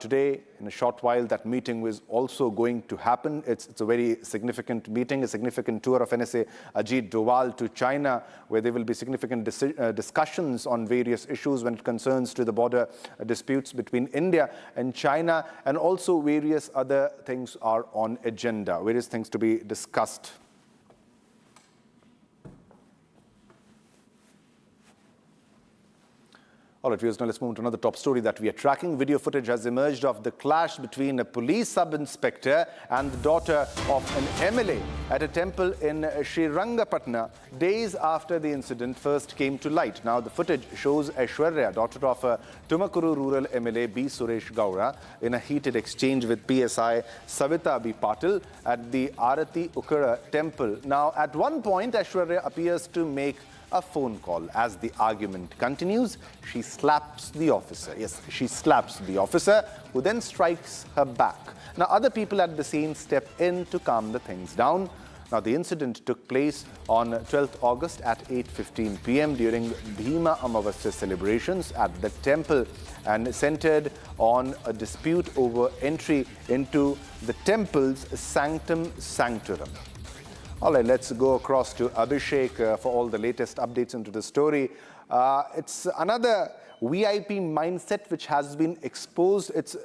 Today, in a short while, that meeting was also going to happen. It's a very significant meeting, a significant tour of NSA Ajit Doval to China, where there will be significant discussions on various issues when it concerns to the border disputes between India and China, and also various other things are on agenda, various things to be discussed. All right, viewers, now let's move to another top story that we are tracking. Video footage has emerged of the clash between a police sub-inspector and the daughter of an MLA at a temple in Srirangapatna days after the incident first came to light. Now, the footage shows Aishwarya, daughter of a Tumakuru rural MLA B. Suresh Gowda, in a heated exchange with PSI Savita B. Patil at the Arati Ukara temple. Now, at one point, Aishwarya appears to make a phone call. As the argument continues, she slaps the officer. Yes, she slaps the officer, who then strikes her back. Now, other people at the scene step in to calm the things down. Now, the incident took place on 12th August at 8:15 p.m. during Bhima Amavasya celebrations at the temple and centered on a dispute over entry into the temple's sanctum sanctorum. All right, let's go across to Abhishek for all the latest updates into the story. It's another VIP mindset which has been exposed. It's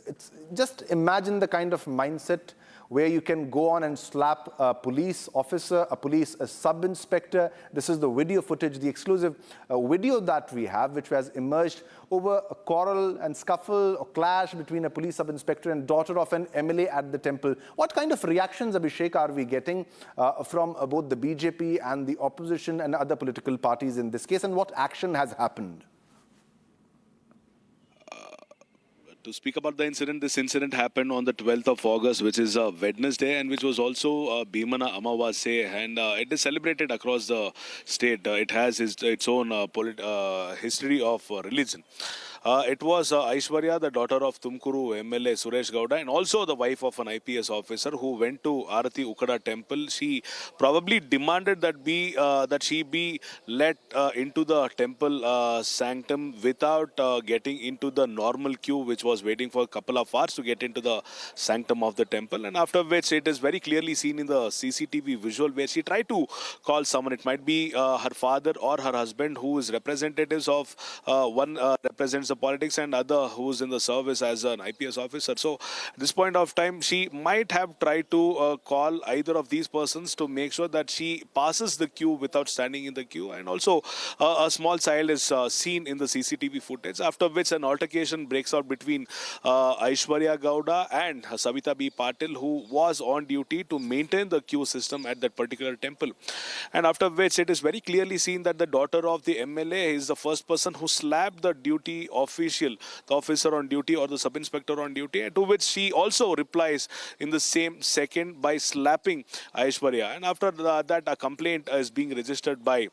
just imagine the kind of mindset where you can go on and slap a police officer, a sub-inspector. This is the video footage, the exclusive video that we have, which has emerged over a quarrel and scuffle or clash between a police sub-inspector and daughter of an MLA at the temple. What kind of reactions, Abhishek, are we getting from both the BJP and the opposition and other political parties in this case, and what action has happened? To speak about the incident, this incident happened on the 12th of August, which is a Wednesday, and which was also Bhimana Amavasya, and it is celebrated across the state. It has its own history of religion. It was Aishwarya, the daughter of Tumkuru MLA Suresh Gowda, and also the wife of an IPS officer who went to Arati Ukada temple. She probably demanded that she be let into the temple sanctum without getting into the normal queue, which was waiting for a couple of hours to get into the sanctum of the temple. And after which, it is very clearly seen in the CCTV visual where she tried to call someone. It might be her father or her husband, who is representatives of one represents the politics and other who's in the service as an IPS officer. So at this point of time, she might have tried to call either of these persons to make sure that she passes the queue without standing in the queue. And also a small child is seen in the CCTV footage, after which an altercation breaks out between Aishwarya Gowda and Savita B. Patil, who was on duty to maintain the queue system at that particular temple. And after which, it is very clearly seen that the daughter of the MLA is the first person who slapped the duty official, the officer on duty or the sub-inspector on duty, to which she also replies in the same second by slapping Aishwarya. And after that, a complaint is being registered by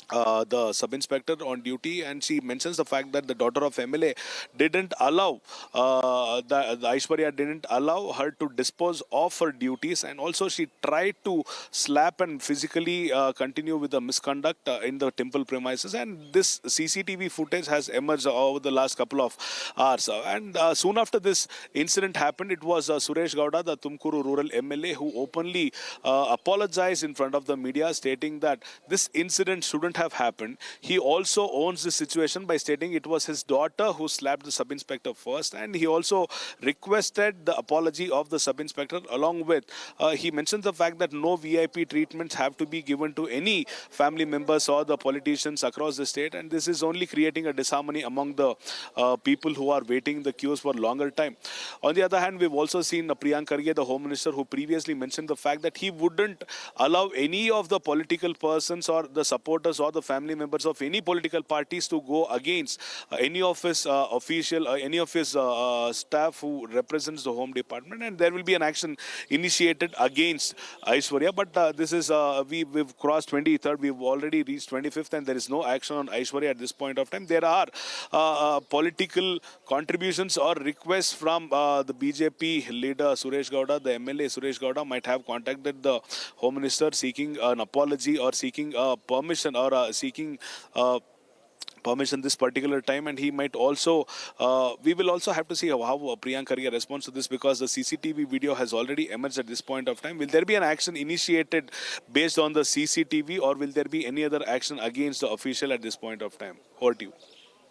the sub-inspector on duty, and she mentions the fact that the daughter of MLA didn't allow, the Aishwarya didn't allow her to dispose of her duties, and also she tried to slap and physically continue with the misconduct in the temple premises. And this CCTV footage has emerged over the last couple of hours. And soon after this incident happened, it was Suresh Gowda, the Tumkuru rural MLA, who openly apologized in front of the media, stating that this incident shouldn't have happened. He also owns the situation by stating it was his daughter who slapped the sub-inspector first, and he also requested the apology of the sub-inspector. Along with, he mentions the fact that no VIP treatments have to be given to any family members or the politicians across the state, and this is only creating a disharmony among the people who are waiting in the queues for a longer time. On the other hand, we've also seen Priyank Kharge, the Home Minister, who previously mentioned the fact that he wouldn't allow any of the political persons or the supporters or the family members of any political parties to go against any of his official, any of his staff who represents the Home Department, and there will be an action initiated against Aishwarya. But this is, we've crossed 23rd, we've already reached 25th, and there is no action on Aishwarya at this point of time. There are political contributions or requests from the BJP leader Suresh Gowda. The MLA Suresh Gowda might have contacted the Home Minister seeking an apology or seeking permission or seeking permission this particular time, and he might also we will also have to see how Priyank Khurge responds to this, because the CCTV video has already emerged at this point of time. Will there be an action initiated based on the CCTV, or will there be any other action against the official at this point of time? Over to you.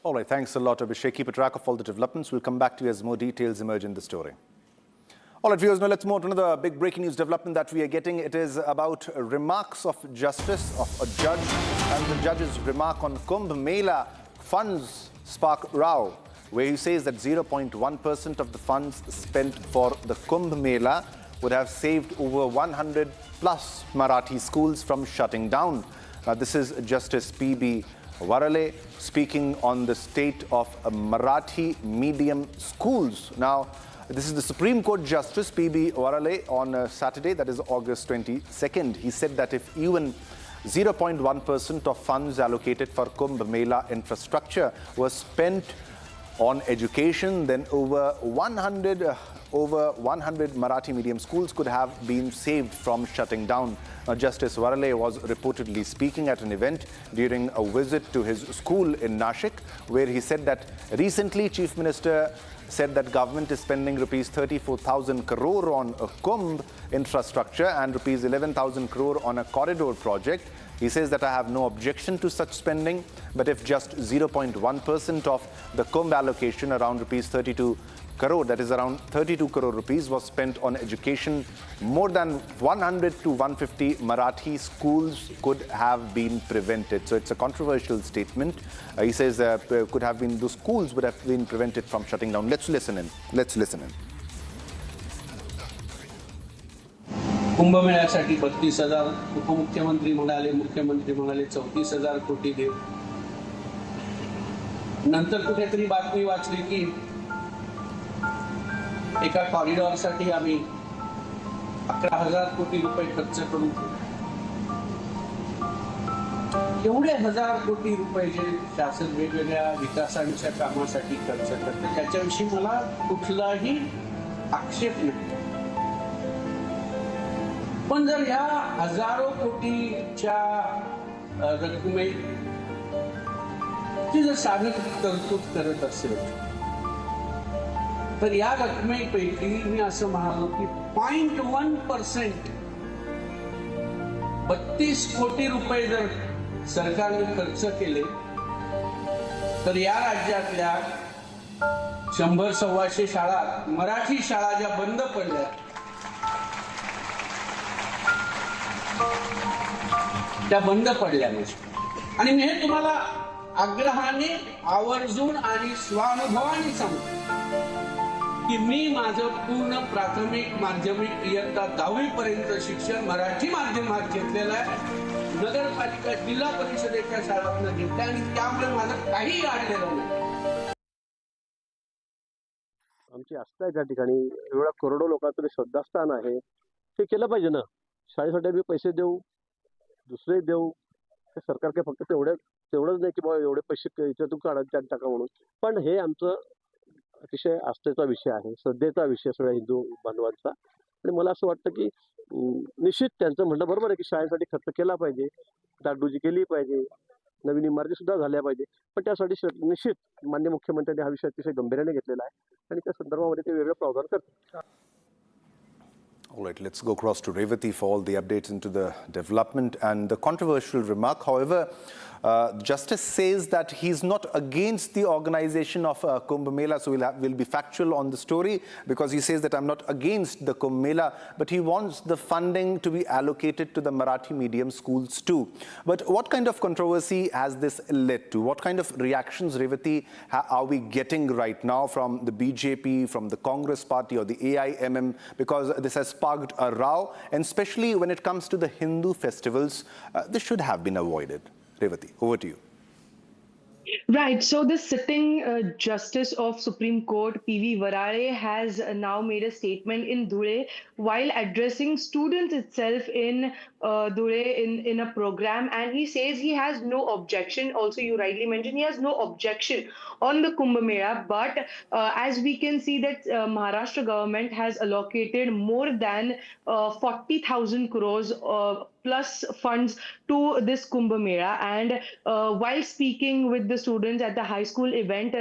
All right, thanks a lot, Abhishek. Keep a track of all the developments. We'll come back to you as more details emerge in the story. All right, viewers, now let's move on to another big breaking news development that we are getting. It is about remarks of justice of a judge, and the judge's remark on Kumbh Mela funds spark row, where he says that 0.1% of the funds spent for the Kumbh Mela would have saved over 100 plus Marathi schools from shutting down. This is Justice P.B. Varale speaking on the state of Marathi medium schools. Now, this is the Supreme Court Justice P.B. Varale on Saturday, that is August 22nd. He said that if even 0.1% of funds allocated for Kumbh Mela infrastructure was spent on education, then over 100 Marathi medium schools could have been saved from shutting down. Justice Varale was reportedly speaking at an event during a visit to his school in Nashik, where he said that recently Chief Minister said that government is spending rupees 34,000 crore on a Kumbh infrastructure and rupees 11,000 crore on a corridor project. He says that I have no objection to such spending, but if just 0.1% of the Kumbh allocation, around rupees 32 crore, that is around 32 crore rupees, was spent on education, more than 100 to 150 Marathi schools could have been prevented. So it's a controversial statement. He says could have been, those schools would have been prevented from shutting down. Let's listen in. कुंभमेळ्यासाठी 32,000 उपमुख्यमंत्री म्हणाले, मुख्यमंत्री म्हणाले 34,000 कोटी देऊ. नंतर कुठेतरी बातमी वाचली की एका कॉरिडॉरसाठी आम्ही 11,000 कोटी रुपये खर्च करू. एवढे 1,000 कोटी रुपये जे शासन वेगवेगळ्या विकासांच्या कामासाठी खर्च करते, त्याच्याविषयी मला कुठलाही आक्षेप नाही. पण जर या हजारो कोटीच्या रकमेची जर साधक तरतूद करत असेल, तर या रकमेपैकी मी असं म्हणालो की 0.1% 32 कोटी रुपये जर सरकारने खर्च केले, तर या राज्यातल्या 100-125 शाळा, मराठी शाळा ज्या बंद पडल्या, त्या बंद पडल्या नसत्या. आणि मी हे तुम्हाला आग्रहाने, आवर्जून आणि स्वानुभवाने सांगतो की मी माझं पूर्ण प्राथमिक, माध्यमिक, इयत्ता 10वी पर्यंत शिक्षण मराठी माध्यमात घेतलेलं आहे. नगरपालिका, जिल्हा परिषदेच्या शाळांना घेतलं, आणि त्यामुळे माझं काही अडलेलं नाही. आमची आस्था आहे त्या ठिकाणी, एवढा करोडो लोकांचं श्रद्धास्थान आहे, ते केलं पाहिजे ना. शाळेसाठी आम्ही पैसे देऊ, दुसरे देऊ, हे सरकार काय फक्त तेवढंच नाही की बाबा एवढे पैसे याच्यातून काढा टाका म्हणून. पण हे आमचं अतिशय आस्थेचा विषय आहे, श्रद्धेचा विषय सगळ्या हिंदू बांधवांचा. आणि मला असं वाटतं की निश्चित त्यांचं म्हणणं बरोबर आहे की शाळेसाठी खर्च केला पाहिजे, डागडुजी केली पाहिजे, नवीन इमारती सुद्धा झाल्या पाहिजे. पण त्यासाठी निश्चित माननीय मुख्यमंत्र्यांनी हा विषय अतिशय गंभीर्याने घेतलेला आहे आणि त्या संदर्भामध्ये ते वेगळं प्रावधान करतात. All right, let's go across to Revati for all the updates into the development and the controversial remark. However, Justice says that he's not against the organization of Kumbh Mela, so we'll be factual on the story, because he says that I'm not against the Kumbh Mela, but he wants the funding to be allocated to the Marathi medium schools too. But what kind of controversy has this led to? What kind of reactions, Revati, are we getting right now from the BJP, from the Congress party or the AIMM, because this has sparked a row, and especially when it comes to the Hindu festivals, this should have been avoided. Revati, over to you. Right. So the sitting Justice of Supreme Court, P.V. Varare, has now made a statement in Dhule while addressing students itself in Dhule in a program. And he says he has no objection. Also, you rightly mentioned he has no objection on the Kumbh Mela. But as we can see that Maharashtra government has allocated more than 40,000 crores plus funds to this Kumbh Mela. And while speaking with the students at the high school event,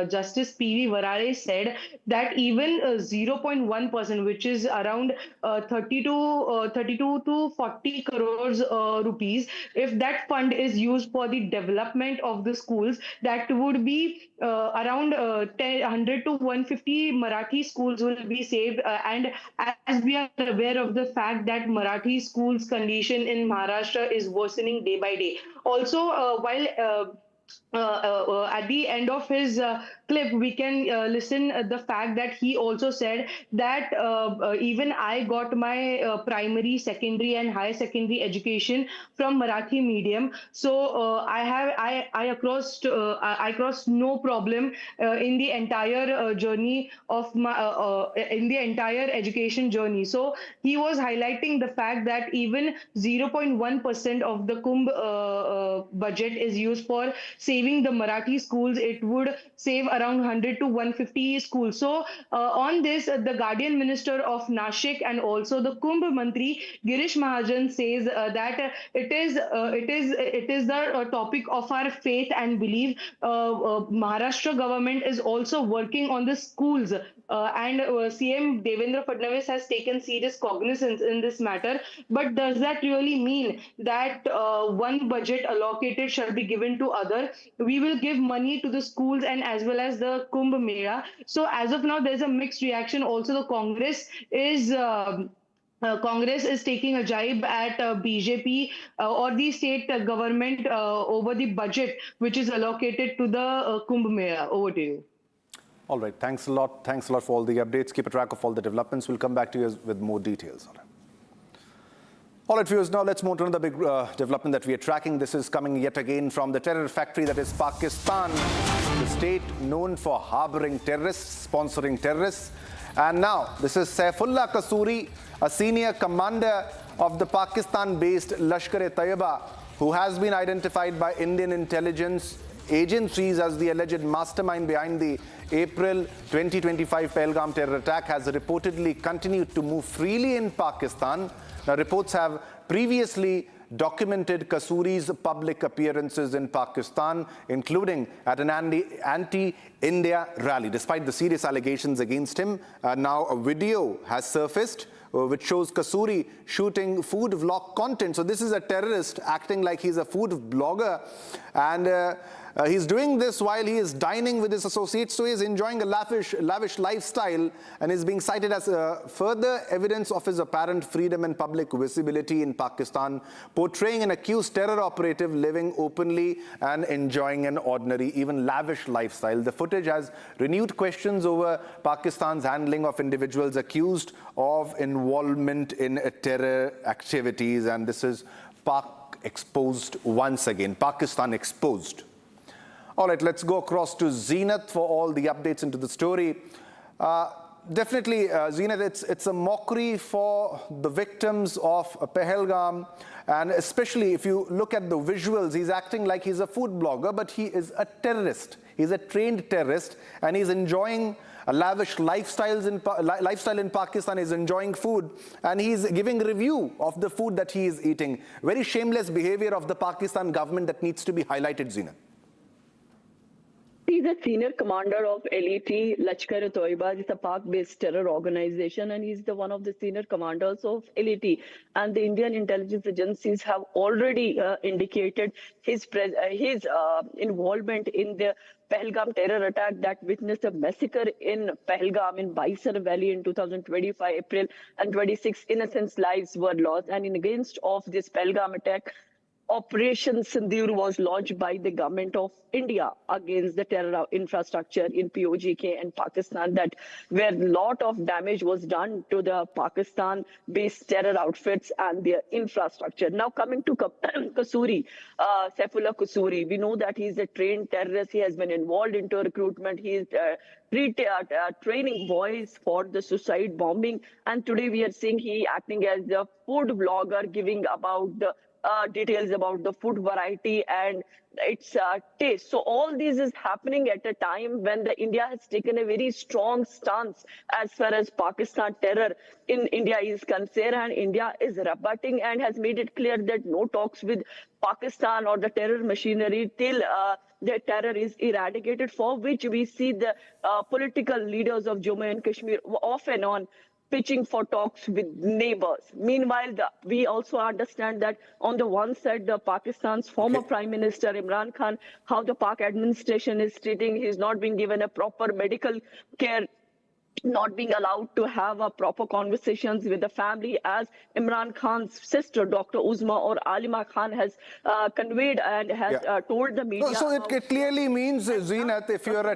Justice P.V. Varare said that even 0.1%, which is around 32 to 40 crores rupees, if that fund is used for the development of the schools, that would be around 100 to 150 Marathi schools will be saved. And as we are aware of the fact that Marathi schools condition in Maharashtra is worsening day by day. Also, while at the end of his clip, we can listen the fact that he also said that even I got my primary, secondary, and higher secondary education from Marathi medium. So I crossed no problem in the entire journey of my in the entire education journey. So he was highlighting the fact that even 0.1% of the Kumbh budget is used for saving the Marathi schools. It would save around 100 to 150 schools. So on this, the Guardian Minister of Nashik and also the Kumbh Mantri Girish Mahajan says that it is the topic of our faith and belief. Maharashtra government is also working on the schools. And CM Devendra Fadnavis has taken serious cognizance in this matter. But does that really mean that one budget allocated shall be given to other? We will give money to the schools and as well as the Kumbh Mela. So as of now, there's a mixed reaction. Also, the Congress is taking a jibe at BJP or the state government over the budget which is allocated to the Kumbh Mela. Over to you. All right. Thanks a lot. Thanks a lot for all the updates. Keep a track of all the developments. We'll come back to you with more details on it. All right, viewers, now let's move to another big development that we are tracking. This is coming yet again from the terror factory that is Pakistan, the state known for harboring terrorists, sponsoring terrorists. And now, this is Saifullah Kasuri, a senior commander of the Pakistan-based Lashkar-e-Taiba, who has been identified by Indian intelligence agencies as the alleged mastermind behind the April 2025 Pahalgam terror attack, has reportedly continued to move freely in Pakistan. Now, reports have previously documented Kasuri's public appearances in Pakistan, including at an anti-India rally. Despite the serious allegations against him, now a video has surfaced which shows Kasuri shooting food vlog content. So this is a terrorist acting like he's a food blogger, and he's doing this while he is dining with his associates, so he's enjoying a lavish lifestyle, and is being cited as further evidence of his apparent freedom and public visibility in Pakistan, portraying an accused terror operative living openly and enjoying an ordinary, even lavish lifestyle. The footage has renewed questions over Pakistan's handling of individuals accused of involvement in terror activities, and this is exposed once again, Pakistan exposed. All right, let's go across to Zenith for all the updates into the story. Definitely, Zenith, it's a mockery for the victims of Pahalgam, and especially if you look at the visuals, he's acting like he's a food blogger, but he is a terrorist. He's a trained terrorist, and he's enjoying a lavish lifestyle in Pakistan. He's enjoying food, and he's giving review of the food that he is eating. Very shameless behavior of the Pakistan government that needs to be highlighted, Zenith. He's a senior commander of LET, Lashkar-e-Taiba. It's a Pak-based terror organization, and he's one of the senior commanders of LET. And the Indian intelligence agencies have already indicated his involvement in the Pahalgam terror attack that witnessed a massacre in Pahalgam in Baisar Valley in 2025 April, and 26 innocent lives were lost. And in against of this Pahalgam attack, Operation Sindoor was launched by the government of India against the terror infrastructure in POGK and Pakistan, that where a lot of damage was done to the Pakistan-based terror outfits and their infrastructure. Now coming to Kasuri, Saifullah Kasuri, we know that he's a trained terrorist. He has been involved into recruitment. He is training boys for the suicide bombing. And today we are seeing he acting as the food blogger, giving about the details about the food variety and its taste. So all this is happening at a time when the India has taken a very strong stance as far as Pakistan terror in India is concerned, and India is rebutting and has made it clear that no talks with Pakistan or the terror machinery till the terror is eradicated, for which we see the political leaders of Jammu and Kashmir off and on pitching for talks with neighbors. Meanwhile, we also understand that on the one side, the Pakistan's former Prime Minister Imran Khan, how the Pak administration is treating, he's not being given a proper medical care, not being allowed to have proper conversations with the family, as Imran Khan's sister, Dr. Uzma or Alima Khan, has conveyed and has told the media. So it clearly means, Zeenat, if you're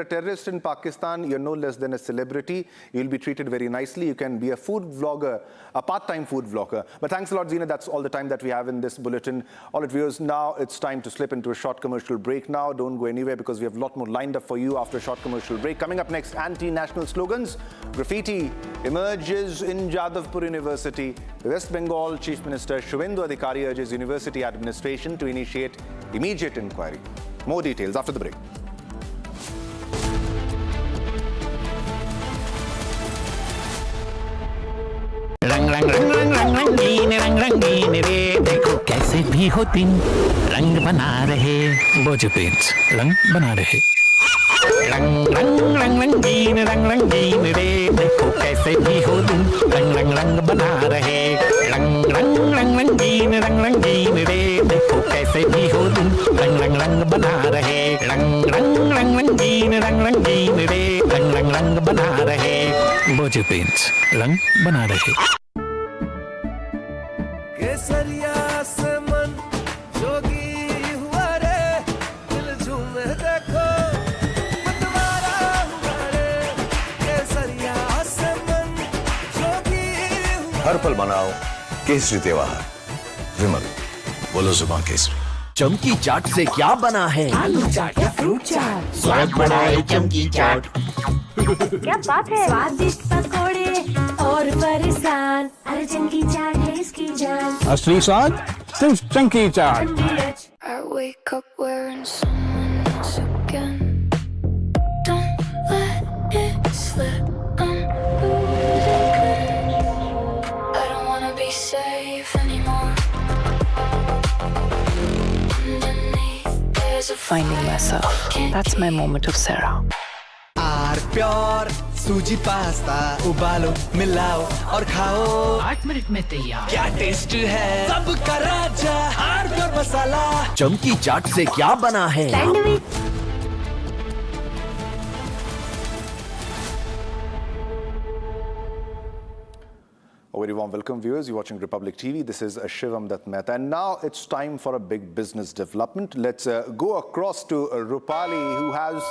a terrorist in Pakistan, you're no less than a celebrity. You'll be treated very nicely. You can be a food vlogger, a part-time food vlogger. But thanks a lot, Zeenat. That's all the time that we have in this bulletin. All right, viewers, now it's time to slip into a short commercial break now. Don't go anywhere, because we have a lot more lined up for you after a short commercial break. Coming up next, anti-national slogans. Graffiti emerges in Jadavpur University. West Bengal Chief Minister Shubhendu Adhikari urges university administration to initiate immediate inquiry. More details after the break. रंग रंग रंग रंग रंगीन रे, देखो कैसे भी हो दिन रंग बना रहे, बोझ पेंट्स रंग बना रहे। रंग रंग रंग रंगीन रे, देखो कैसे भी हो दिन रंग रंग बना रहे। रंग रंग रंग रंगीन रे, देखो कैसे भी हो दिन रंग बना रहे। रंग रंग रंग रंगीन रे, रंग बना रहे, बोझ पेंट्स रंग बना रहे। केसरिया से मन जोगी हुआ रे, दिल झूमे देखो मतवारा हुआ रे। केसरिया से मन जोगी हुआ। हर पल मनाओ केसरी त्योहार। विमल, बोलो जुबान केसरी। चमकी चाट से क्या बना है? आलू चाट या फ्रूट चाट, स्वाद बढ़ाए चमकी चाट। क्या बात है? स्वादिष्ट पकोड़े और फरसान, अरे चमकी चाट है इसकी जान। असली स्वाद सिर्फ चमकी चाट। I wake up wearing someone else again. Don't let it slip. I'm losing grip. I don't wanna be safe anymore. Finding myself. That's my moment of Sarah. Are pure सूजी पास्ता, उबालो मिलाओ और खाओ, 8 मिनट में तैयार। क्या taste है सबका राजा, आर प्योर मसाला। चमकी चाट से क्या बना है? Sandwich. A very warm welcome, viewers. You're watching Republic TV. This is Shivam Dutt Mehta. And now it's time for a big business development. Let's go across to Rupali, who has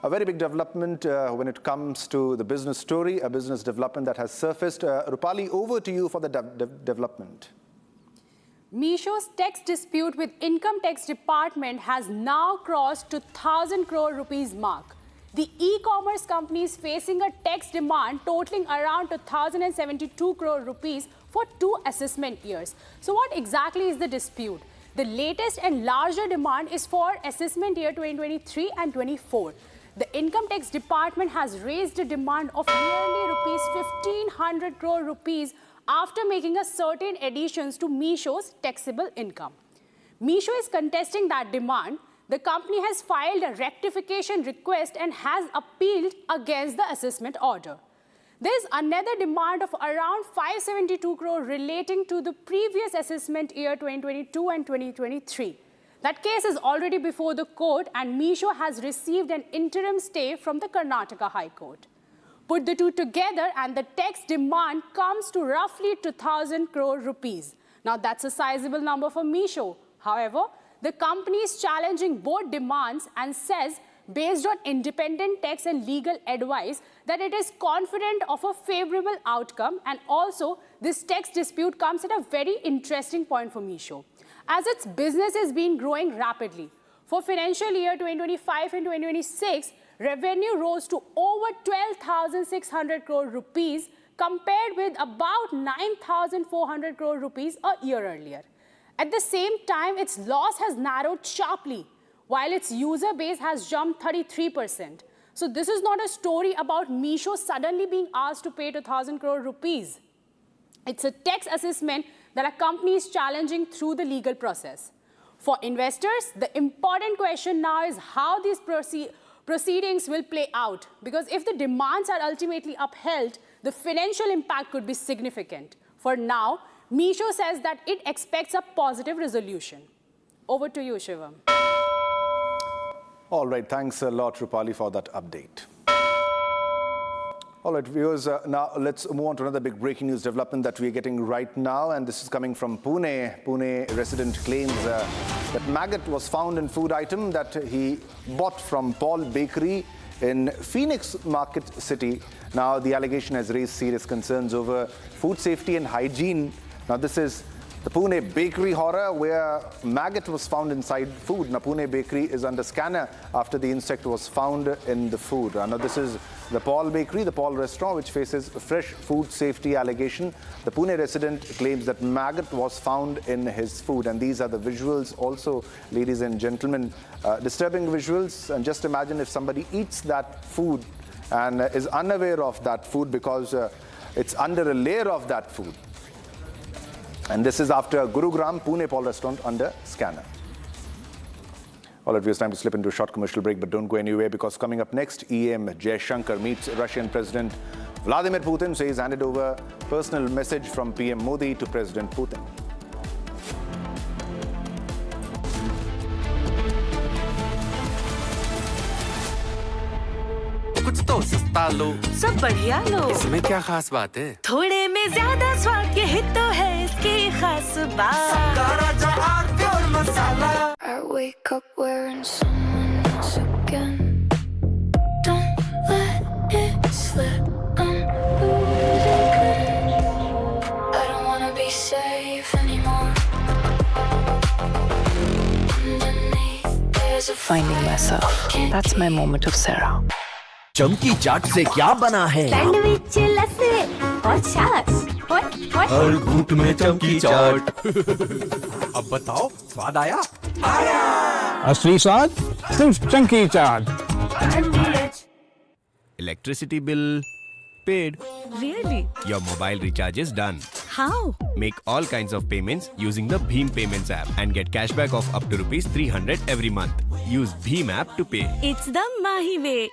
a very big development when it comes to the business story, a business development that has surfaced. Rupali, over to you for the development. Meesho's tax dispute with Income Tax Department has now crossed to 1,000 crore rupees mark. The e-commerce company is facing a tax demand totaling around 1,072 crore rupees for 2 assessment years. So what exactly is the dispute? The latest and larger demand is for assessment year 2023 and 24. The Income Tax Department has raised a demand of nearly rupees 1,500 crore rupees after making a certain additions to Meesho's taxable income. Meesho is contesting that demand. The company has filed a rectification request and has appealed against the assessment order. There is another demand of around 572 crore relating to the previous assessment year 2022 and 2023. That case is already before the court, and Meesho has received an interim stay from the Karnataka High Court. Put the two together and the tax demand comes to roughly 2,000 crore rupees. Now, that's a sizable number for Meesho. However, the company is challenging both demands and says, based on independent tax and legal advice, that it is confident of a favorable outcome. And also, this tax dispute comes at a very interesting point for Meesho, as its business has been growing rapidly. For financial year 2025 and 2026, revenue rose to over 12,600 crore rupees compared with about 9,400 crore rupees a year earlier. At the same time, its loss has narrowed sharply, while its user base has jumped 33%. So this is not a story about Meesho suddenly being asked to pay 2,000 crore rupees. It's a tax assessment that a company is challenging through the legal process. For investors, the important question now is how these proceedings will play out. Because if the demands are ultimately upheld, the financial impact could be significant. For now, Meesho says that it expects a positive resolution. Over to you, Shivam. All right, thanks a lot, Rupali, for that update. All right, viewers, now let's move on to another big breaking news development that we are getting right now, and this is coming from Pune. Pune resident claims that maggot was found in food item that he bought from Paul Bakery in Phoenix Market City. Now, the allegation has raised serious concerns over food safety and hygiene. Now, this is the Pune bakery horror where maggot was found inside food. Now, Pune bakery is under scanner after the insect was found in the food. Now, this is the Paul Bakery, the Paul restaurant, which faces a fresh food safety allegation. The Pune resident claims that maggot was found in his food. And these are the visuals also, ladies and gentlemen, disturbing visuals. And just imagine if somebody eats that food and is unaware of that food because it's under a layer of that food. And this is after Gurugram, Pune Paul restaurant under scanner. All right, it's time to slip into a short commercial break, but don't go anywhere because coming up next, EM Jaishankar meets Russian President Vladimir Putin, says handed over personal message from PM Modi to President Putin. कुछ तो सस्ता लो, सब बढ़िया लो। इसमें क्या खास बात है? थोड़े में ज्यादा स्वाद, यही तो है इसकी खास बात। I wake up wearing someone else again. Don't let it slip. I'm losing control. I don't wanna be safe anymore. Underneath there's a Finding myself. That's my moment of Sarah. चमकी चाट से क्या बना है? सैंडविच लस्सी और छाछ हर घूंट में चमकी चाट। अब बताओ, स्वाद आया? असली स्वाद सिर्फ chunky chaat. Electricity bill paid. Really? Your mobile recharge is done. How? Make all kinds of payments using the Bheem Payments app and get cashback of up to rupees 300 every month. Use Bheem app to pay. It's the Mahi way.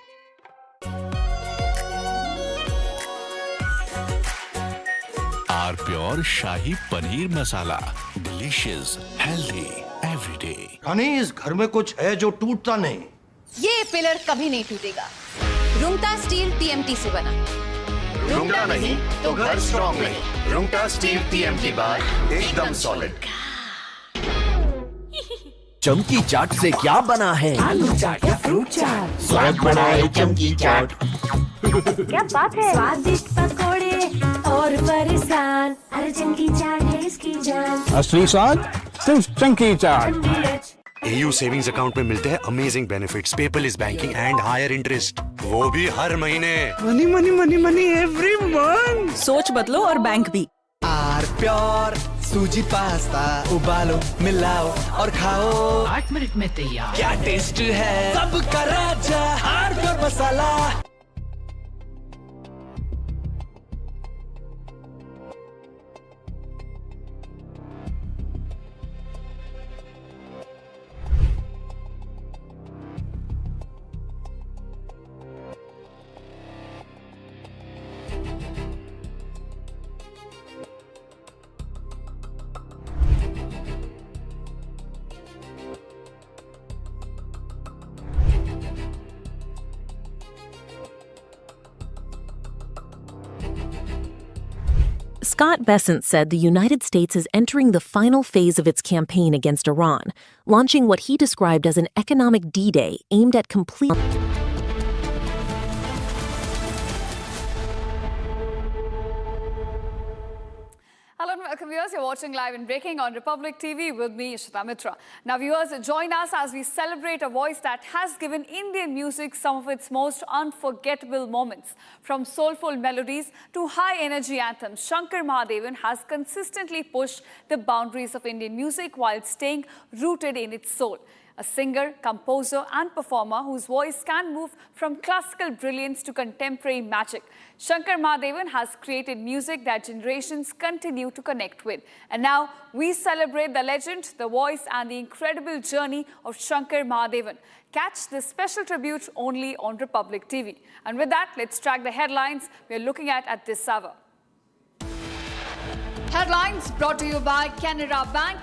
R pure shahi paneer masala, delicious, healthy everyday. Rani, इस घर में कुछ है जो टूटता नहीं। ये pillar कभी नहीं टूटेगा। रुंगटा स्टील TMT से बना। रुंगटा नहीं तो घर स्ट्रॉन्ग नहीं। रुंगटा स्टील TMT बार एकदम सॉलिड। चमकी चाट से क्या बना है? आलू चाट या फ्रूट चाट, स्वाद बनाए चमकी चाट। क्या बात है? स्वादिष्ट पकोड़े और फरसान, अरे चंकी चाट है इसकी जान। असली स्वाद सिर्फ chunky chaat. AU savings account में मिलते हैं amazing benefits, paperless banking and higher interest, वो भी हर महीने। Money money money money every month. सोच बदलो और बैंक भी। आर प्योर सूजी पास्ता, उबालो, मिलाओ और खाओ। 8 मिनट में तैयार। क्या टेस्ट है, सबका राजा R pure masala. Thank you. Scott Bessent said the United States is entering the final phase of its campaign against Iran, launching what he described as an economic D-Day aimed at complete... Hello and welcome viewers, you're watching Live and Breaking on Republic TV with me, Ishita Mitra. Now viewers, join us as we celebrate a voice that has given Indian music some of its most unforgettable moments. From soulful melodies to high-energy anthems, Shankar Mahadevan has consistently pushed the boundaries of Indian music while staying rooted in its soul. A singer, composer and performer whose voice can move from classical brilliance to contemporary magic. Shankar Mahadevan has created music that generations continue to connect with. And now we celebrate the legend, the voice and the incredible journey of Shankar Mahadevan. Catch this special tribute only on Republic TV. And with that, let's track the headlines we're looking at this hour. Headlines brought to you by Canara Bank.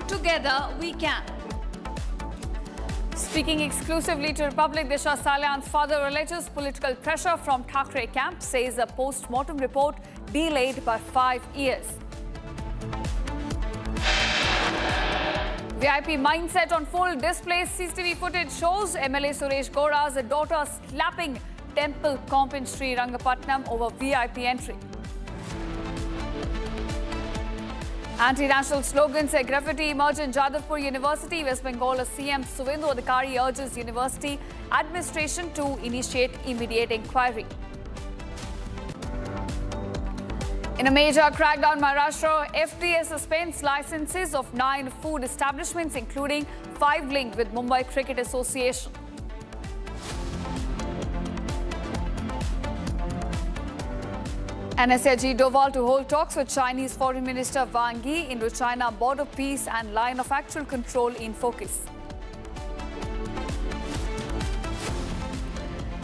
Together we can. Speaking exclusively to Republic, Disha Salyan's father alleges political pressure from Thackeray camp, says a post-mortem report delayed by 5 years. VIP mindset on full display. CCTV footage shows MLA Suresh Gaura's daughter slapping temple comp in Sri Rangapatnam over VIP entry. Anti-national slogans and graffiti emerge in Jadavpur University, West Bengal. CM Suvendu Adhikari urges university administration to initiate immediate inquiry. In a major crackdown, Maharashtra, FDA suspends licenses of 9 food establishments, including 5 linked with Mumbai Cricket Association. NSA Ajit Doval to hold talks with Chinese Foreign Minister Wang Indo-China border peace and line of actual control in focus.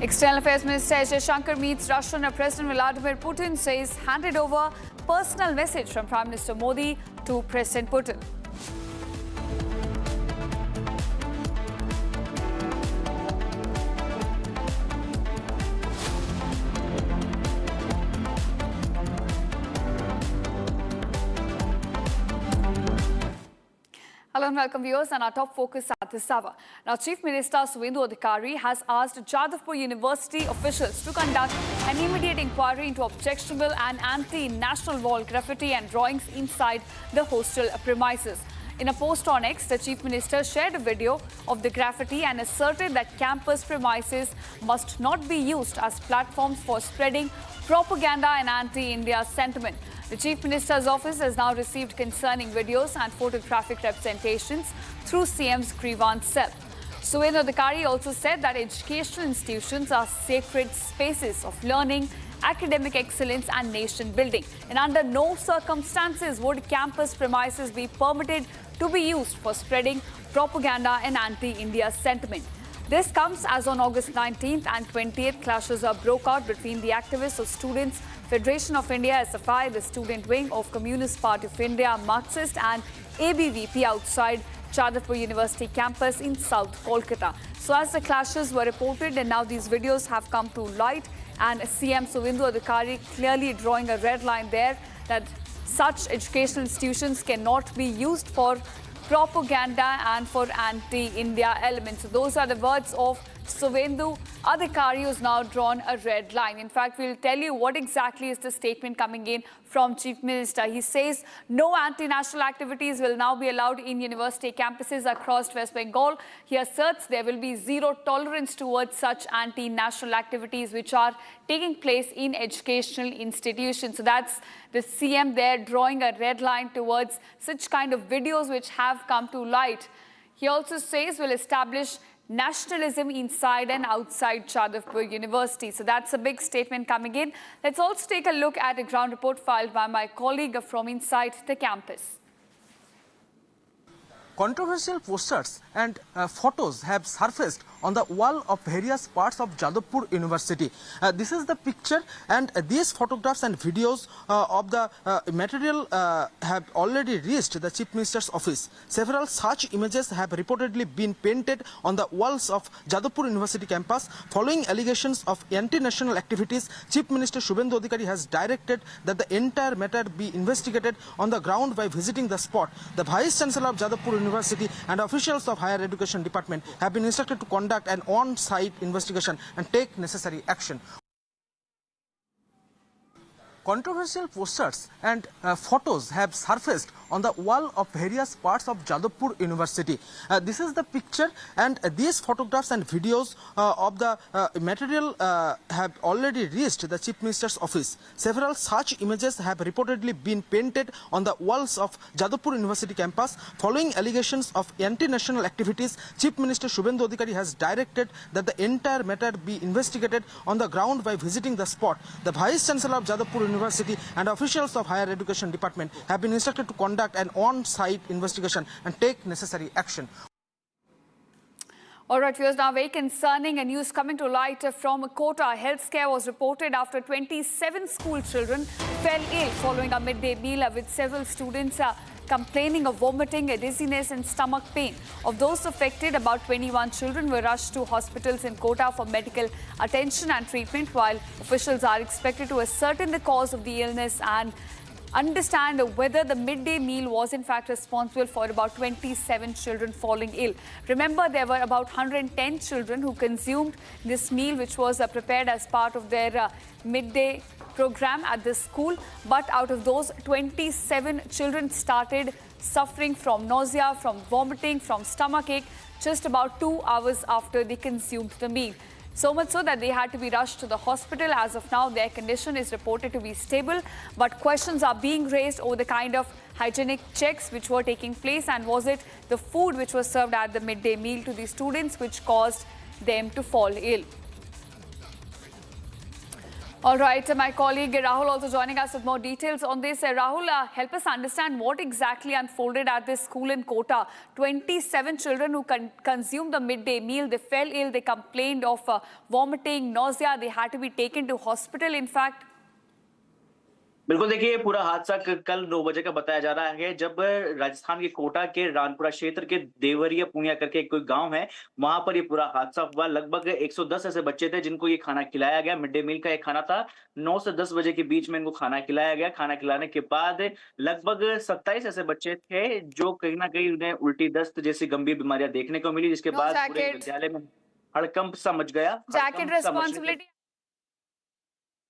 External Affairs Minister S. Shankar meets Russian President Vladimir Putin, says handed over personal message from Prime Minister Modi to President Putin. Hello and welcome viewers, and our top focus at this hour. Now, Chief Minister Suvendu Adhikari has asked Jadavpur University officials to conduct an immediate inquiry into objectionable and anti-national wall graffiti and drawings inside the hostel premises. In a post on X, the Chief Minister shared a video of the graffiti and asserted that campus premises must not be used as platforms for spreading propaganda and anti-India sentiment. The Chief Minister's office has now received concerning videos and photographic representations through CM's grievance cell. Suvendu Adhikari also said that educational institutions are sacred spaces of learning, academic excellence and nation building. And under no circumstances would campus premises be permitted to be used for spreading propaganda and anti-India sentiment. This comes as on August 19th and 20th, clashes broke out between the activists of Students' Federation of India, SFI, the student wing of Communist Party of India, Marxist, and ABVP outside Jadavpur University campus in South Kolkata. So as the clashes were reported and now these videos have come to light, and CM Suvendu Adhikari clearly drawing a red line there that such educational institutions cannot be used for propaganda and for anti-India elements. So those are the words of Suvendu Adhikari, who's now drawn a red line. In fact, we'll tell you what exactly is the statement coming in from Chief Minister. He says no anti-national activities will now be allowed in university campuses across West Bengal. He asserts there will be zero tolerance towards such anti-national activities which are taking place in educational institutions. So that's the CM there drawing a red line towards such kind of videos which have come to light. He also says will establish nationalism inside and outside Jadavpur University. So that's a big statement coming in. Let's also take a look at a ground report filed by my colleague from inside the campus. Controversial posters and photos have surfaced on the wall of various parts of Jadavpur University. This is the picture, and these photographs and videos of the material have already reached the Chief Minister's office. Several such images have reportedly been painted on the walls of Jadavpur University campus. Following allegations of anti-national activities, Chief Minister Shubhendu Adhikari has directed that the entire matter be investigated on the ground by visiting the spot. The Vice Chancellor of Jadavpur University and officials of Higher Education Department have been instructed to conduct an on-site investigation and take necessary action. Controversial posters and photos have surfaced on the wall of various parts of Jadavpur University. This is the picture, and these photographs and videos of the material have already reached the Chief Minister's office. Several such images have reportedly been painted on the walls of Jadavpur University campus. Following allegations of anti-national activities, Chief Minister Shubhendu Adhikari has directed that the entire matter be investigated on the ground by visiting the spot. The Vice Chancellor of Jadavpur University and officials of Higher Education Department have been instructed to conduct an on-site investigation and take necessary action. All right, viewers, now very concerning news coming to light from Kota. Health scare was reported after 27 school children fell ill following a midday meal, with several students complaining of vomiting, dizziness and stomach pain. Of those affected, about 21 children were rushed to hospitals in Kota for medical attention and treatment, while officials are expected to ascertain the cause of the illness and understand whether the midday meal was in fact responsible for about 27 children falling ill. Remember, there were about 110 children who consumed this meal, which was prepared as part of their midday program at this school. But out of those, 27 children started suffering from nausea, from vomiting, from stomachache just about 2 hours after they consumed the meal. So much so that they had to be rushed to the hospital. As of now, their condition is reported to be stable, but questions are being raised over the kind of hygienic checks which were taking place, and was it the food which was served at the midday meal to the students which caused them to fall ill. All right, my colleague Rahul also joining us with more details on this. Rahul, help us understand what exactly unfolded at this school in Kota. 27 children who consumed the midday meal, they fell ill, they complained of vomiting, nausea, they had to be taken to hospital, in fact. बिल्कुल, देखिए ये पूरा हादसा कल 9 बजे का बताया जा रहा है, जब राजस्थान के कोटा के रानपुरा क्षेत्र के देवरिया पुनिया करके कोई गांव है, वहां पर ये पूरा हादसा हुआ। लगभग 110 ऐसे बच्चे थे जिनको ये खाना खिलाया गया। मिड डे मील का ये खाना था। 9 से 10 बजे के बीच में इनको खाना खिलाया गया। खाना खिलाने के बाद लगभग 27 ऐसे बच्चे थे जो कहीं ना कहीं उन्हें उल्टी दस्त जैसी गंभीर बीमारियां देखने को मिली, जिसके बाद पूरे विद्यालय में हड़कंप सा मच गया। Jacket responsibility.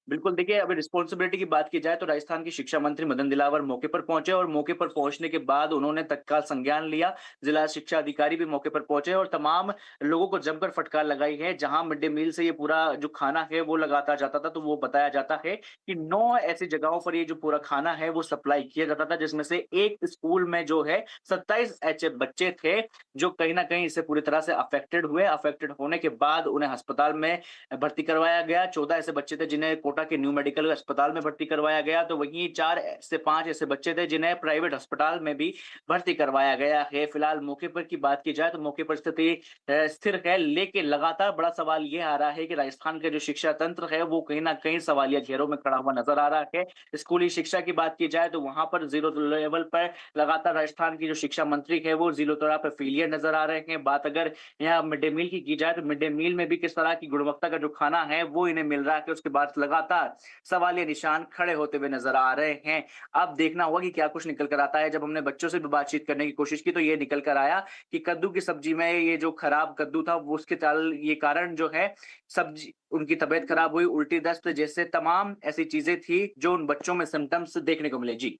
बिल्कुल, देखिए अभी रिस्पॉन्सिबिलिटी की बात की जाए तो राजस्थान के शिक्षा मंत्री मदन दिलावर मौके पर पहुंचे, और मौके पर पहुंचने के बाद उन्होंने तत्काल संज्ञान लिया। जिला शिक्षा अधिकारी भी मौके पर पहुंचे और तमाम लोगों को जमकर फटकार लगाई है। जहां मिड डे मील से ये पूरा जो खाना है वो लगाता जाता था, तो वो बताया जाता है कि 9 ऐसी जगहों पर ये जो पूरा खाना है वो सप्लाई किया जाता था, जिसमें से एक स्कूल में जो है 27 ऐसे बच्चे थे जो कहीं ना कहीं इससे पूरी तरह से अफेक्टेड हुए। अफेक्टेड होने के बाद उन्हें अस्पताल में भर्ती करवाया गया। 14 ऐसे बच्चे थे जिन्हें कोटा के न्यू मेडिकल अस्पताल में भर्ती करवाया गया, तो वहीं 4 से 5 ऐसे बच्चे थे जिन्हें प्राइवेट अस्पताल में भी भर्ती करवाया गया है। फिलहाल मौके पर की बात की जाए तो मौके पर स्थिति स्थिर है, लेकिन लगातार बड़ा सवाल यह आ रहा है कि राजस्थान का जो शिक्षा तंत्र है वो कहीं ना कहीं सवालिया घेरों में खड़ा हुआ नजर आ रहा है। स्कूली शिक्षा की बात की जाए तो वहां पर जीरो लेवल पर लगातार राजस्थान की जो शिक्षा मंत्री है वो जीरो तौर पर फेलियर नजर आ रहे हैं। बात अगर यहाँ मिड डे मील की जाए तो मिड डे मील में भी किस तरह की गुणवत्ता का जो खाना है वो इन्हें मिल रहा है, उसके बाद लगातार सवालिया निशान खड़े होते हुए नजर आ रहे हैं। अब देखना होगा कि क्या कुछ निकल कर आता है। जब हमने बच्चों से भी बातचीत करने की कोशिश की तो ये निकल कर आया कि कद्दू की सब्जी में ये जो खराब कद्दू था वो उसके ये कारण जो है सब्जी उनकी तबीयत खराब हुई, उल्टी दस्त जैसे तमाम ऐसी चीजें थी जो उन बच्चों में सिम्टम्स देखने को मिले। जी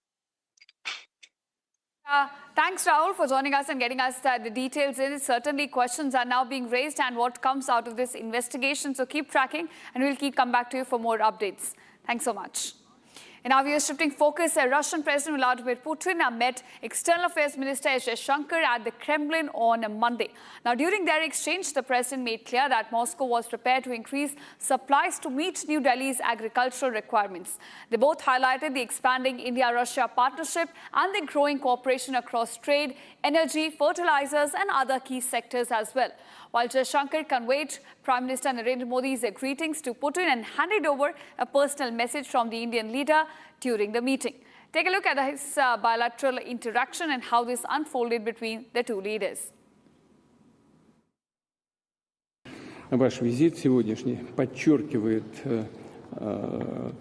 Thanks, Rahul, for joining us and getting us the details in. Certainly, questions are now being raised and what comes out of this investigation. So keep tracking and we'll come back to you for more updates. Thanks so much. And now we are shifting focus. Russian President Vladimir Putin met External Affairs Minister S. Shankar at the Kremlin on Monday. Now, during their exchange, the president made clear that Moscow was prepared to increase supplies to meet New Delhi's agricultural requirements. They both highlighted the expanding India-Russia partnership and the growing cooperation across trade, energy, fertilizers, and other key sectors as well. while Jaishankar conveyed Prime Minister Narendra Modi's greetings to Putin and handed over a personal message from the Indian leader during the meeting. Take a look at his bilateral interaction and how this unfolded between the two leaders. Ваш визит сегодняшний подчеркивает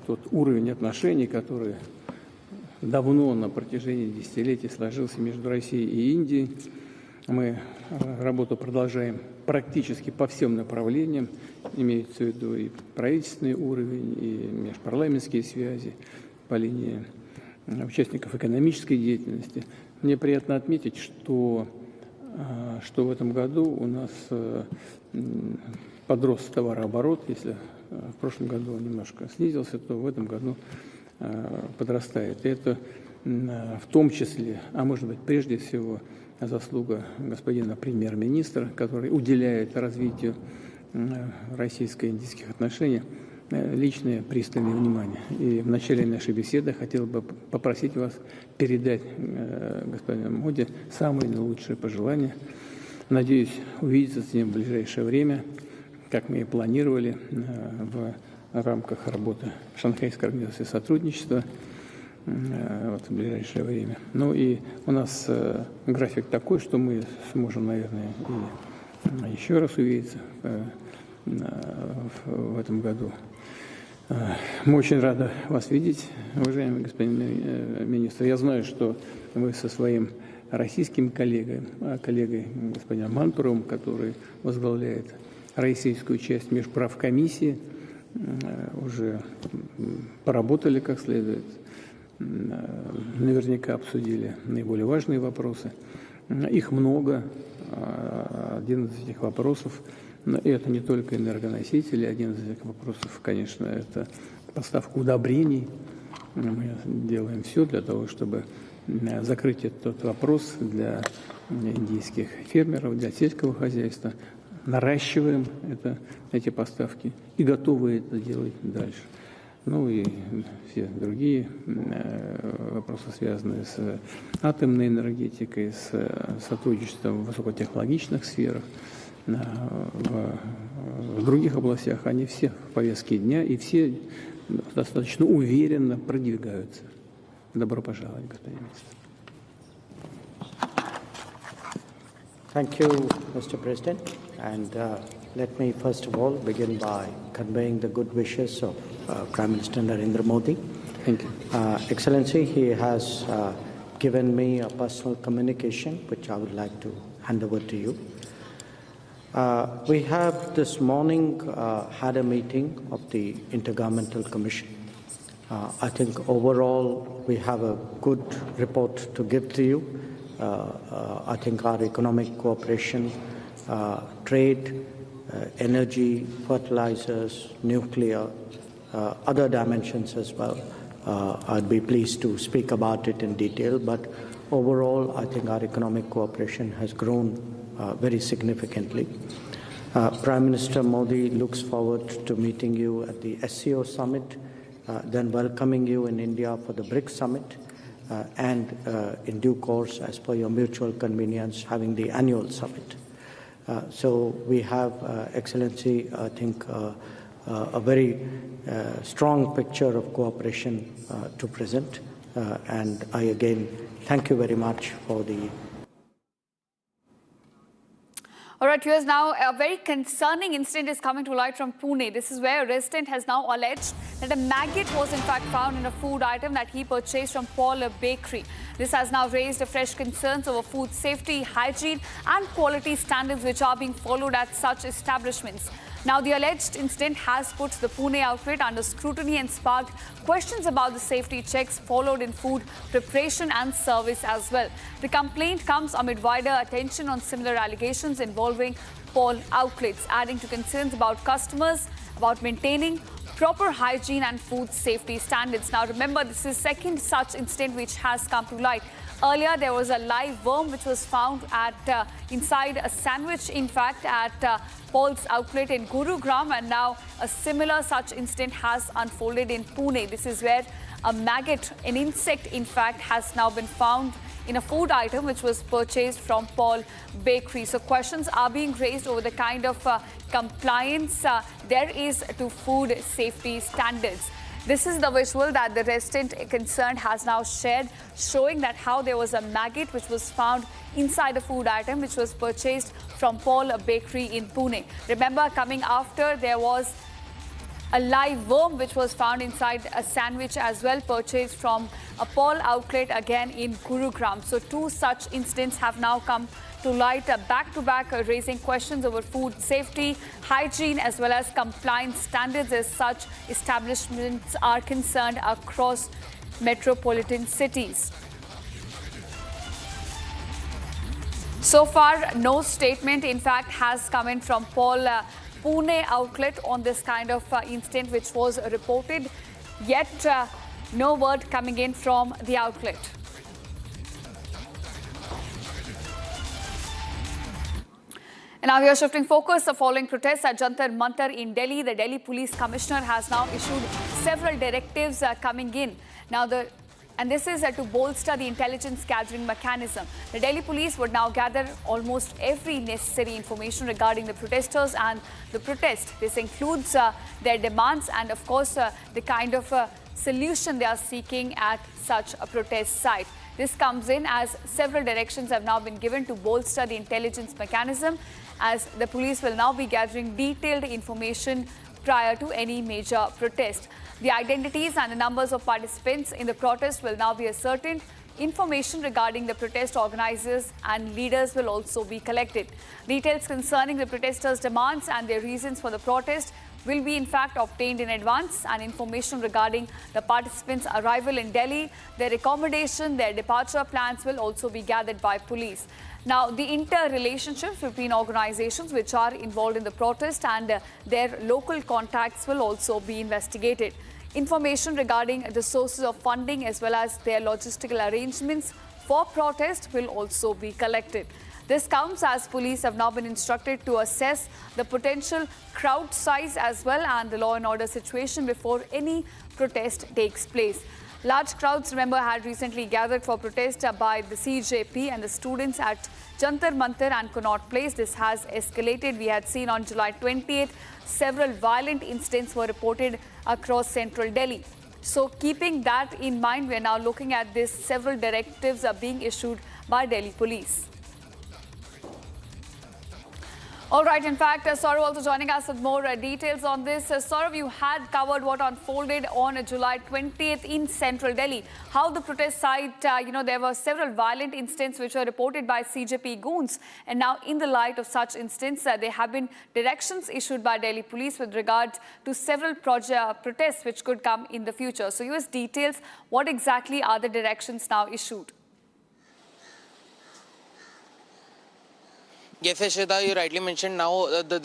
тот уровень отношений, который давно на протяжении десятилетий сложился между Россией и Индией. Мы работу продолжаем практически по всем направлениям, имеется в виду и правительственный уровень, и межпарламентские связи по линии участников экономической деятельности. Мне приятно отметить, что в этом году у нас подрос товарооборот. Если в прошлом году он немножко снизился, то в этом году подрастает. И это в том числе, а может быть прежде всего, заслуга господина премьер-министра, который уделяет развитию российско-индийских отношений личное пристальное внимание. И в начале нашей беседы хотел бы попросить вас передать господину Моди самые наилучшие пожелания. Надеюсь увидеться с ним в ближайшее время, как мы и планировали, в рамках работы Шанхайской организации сотрудничества в ближайшее время. Ну и у нас график такой, что мы сможем, наверное, и еще раз увидеться в этом году. Мы очень рады вас видеть, уважаемый господин министр. Я знаю, что вы со своим российским коллегой господином Мантуровым, который возглавляет российскую часть межправкомиссии, уже поработали как следует, наверняка обсудили наиболее важные вопросы. Их много. Один из этих вопросов, но это не только энергоносители, один из этих вопросов, конечно, это поставка удобрений. Мы делаем все для того, чтобы закрыть этот вопрос для индийских фермеров, для сельского хозяйства. Наращиваем эти поставки и готовы это делать дальше. Ну и все другие вопросы, связанные с атомной энергетикой, с сотрудничеством в высокотехнологичных сферах, в других областях, они все в повестке дня и все достаточно уверенно продвигаются. Добро пожаловать, господин министр. Thank you, Mr. President. And let me first of all begin by conveying the good wishes of Prime Minister Narendra Modi. Thank you. Excellency, he has given me a personal communication, which I would like to hand over to you. We have this morning had a meeting of the Intergovernmental Commission. I think overall we have a good report to give to you. I think our economic cooperation, trade, energy, fertilizers, nuclear, other dimensions as well. I'd be pleased to speak about it in detail, but overall I think our economic cooperation has grown very significantly. Prime Minister Modi looks forward to meeting you at the SCO summit, then welcoming you in India for the BRICS summit, and in due course, as per your mutual convenience, having the annual summit. So we have, Excellency, I think a very strong picture of cooperation to present, and I again thank you very much for the. All right, here's now a very concerning incident is coming to light from Pune. This is where a resident has now alleged that a maggot was in fact found in a food item that he purchased from Paul Bakery. This has now raised fresh concerns over food safety, hygiene and quality standards which are being followed at such establishments. Now, the alleged incident has put the Pune outlet under scrutiny and sparked questions about the safety checks followed in food preparation and service as well. The complaint comes amid wider attention on similar allegations involving Paul outlets, adding to concerns about customers, about maintaining proper hygiene and food safety standards. Now, remember, this is the second such incident which has come to light. Earlier, there was a live worm which was found at inside a sandwich, in fact, at Paul's outlet in Gurugram, and now a similar such incident has unfolded in Pune. This is where a maggot, an insect, in fact, has now been found in a food item which was purchased from Paul Bakery. So questions are being raised over the kind of compliance there is to food safety standards. This is the visual that the resident concerned has now shared, showing that how there was a maggot which was found inside a food item which was purchased from Paul Bakery in Pune. Remember, coming after, there was a live worm which was found inside a sandwich as well, purchased from a Paul outlet again in Gurugram. So two such incidents have now come to light back-to-back, raising questions over food safety, hygiene as well as compliance standards as such establishments are concerned across metropolitan cities. So far, no statement in fact has come in from Paul Pune outlet on this kind of incident which was reported, yet no word coming in from the outlet. And now we are shifting focus. The following protests at Jantar Mantar in Delhi, the Delhi Police Commissioner has now issued several directives coming in. Now this is to bolster the intelligence gathering mechanism. The Delhi police would now gather almost every necessary information regarding the protesters and the protest. This includes their demands and of course the kind of solution they are seeking at such a protest site. This comes in as several directions have now been given to bolster the intelligence mechanism, as the police will now be gathering detailed information prior to any major protest. The identities and the numbers of participants in the protest will now be ascertained. Information regarding the protest organizers and leaders will also be collected. Details concerning the protesters' demands and their reasons for the protest will be in fact obtained in advance, and information regarding the participants' arrival in Delhi, their accommodation, their departure plans will also be gathered by police. Now, the interrelationships between organizations which are involved in the protest and their local contacts will also be investigated. Information regarding the sources of funding as well as their logistical arrangements for protest will also be collected. This comes as police have now been instructed to assess the potential crowd size as well and the law and order situation before any protest takes place. Large crowds, remember, had recently gathered for protest by the CJP and the students at Jantar Mantar and Connaught Place. This has escalated. We had seen on July 28th, several violent incidents were reported across central Delhi. So keeping that in mind, we are now looking at this. Several directives are being issued by Delhi police. All right, in fact, Saurav also joining us with more details on this. Saurav, you had covered what unfolded on July 20th in central Delhi. How the protest site, there were several violent incidents which were reported by CJP goons. And now in the light of such incidents, there have been directions issued by Delhi police with regard to several protests which could come in the future. So give us details. What exactly are the directions now issued? Yes, Shweta, you rightly mentioned now the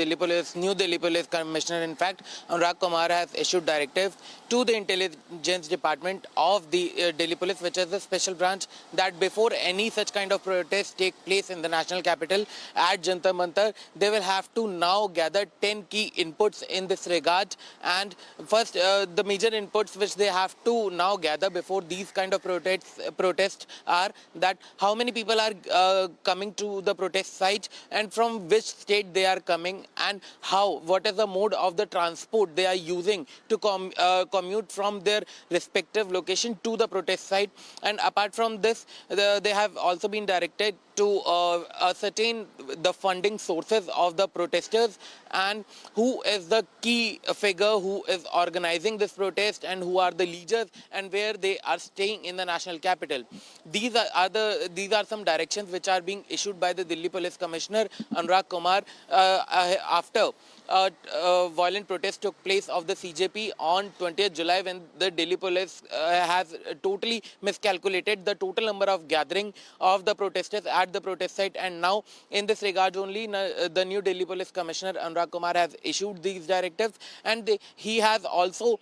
new Delhi Police Commissioner, in fact, Arnab has issued directive to the intelligence department of the Delhi Police, which is a special branch, that before any such kind of protest take place in the national capital at Jantar Mantar, they will have to now gather 10 key inputs in this regard. And first, the major inputs which they have to now gather before these kind of protests are that how many people are coming to the protest site, and from which state they are coming, and what is the mode of the transport they are using to commute from their respective location to the protest site. And apart from this, they have also been directed to ascertain the funding sources of the protesters and who is the key figure who is organizing this protest and who are the leaders and where they are staying in the national capital. These are some directions which are being issued by the Delhi Police Commissioner Arnab after violent protest took place of the CJP on 20th July, when the Delhi police has totally miscalculated the total number of gathering of the protesters at the protest site. And now in this regard only, the new Delhi Police Commissioner Arnab has issued these directives, and he has also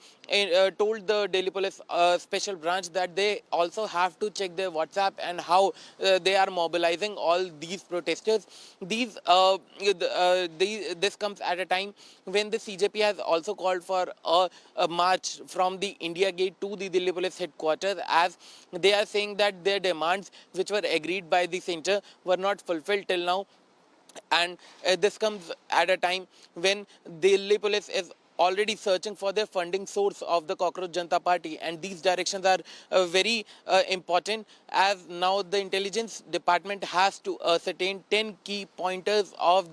told the Delhi Police special branch that they also have to check their WhatsApp and how they are mobilizing all these protesters. This comes at a time time when the CJP has also called for a march from the India Gate to the Delhi Police headquarters, as they are saying that their demands which were agreed by the center were not fulfilled till now. And this comes at a time when Delhi Police is already searching for their funding source of the Cockroach Janata Party, and these directions are very important, as now the intelligence department has to ascertain 10 key pointers of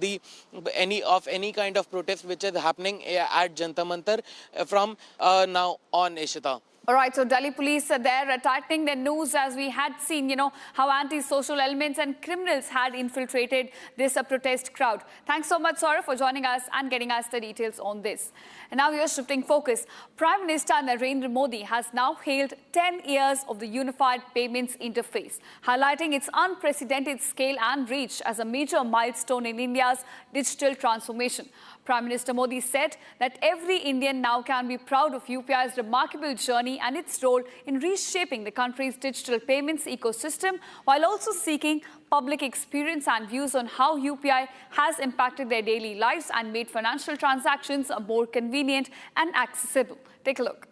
any kind of protest which is happening at Jantar Mantar from now on, Ishita. All right, so Delhi police are there tightening their noose, as we had seen, how anti-social elements and criminals had infiltrated this protest crowd. Thanks so much, Saurabh, for joining us and getting us the details on this. And now we are shifting focus. Prime Minister Narendra Modi has now hailed 10 years of the Unified Payments Interface, highlighting its unprecedented scale and reach as a major milestone in India's digital transformation. Prime Minister Modi said that every Indian now can be proud of UPI's remarkable journey and its role in reshaping the country's digital payments ecosystem, while also seeking public experience and views on how UPI has impacted their daily lives and made financial transactions more convenient and accessible. Take a look.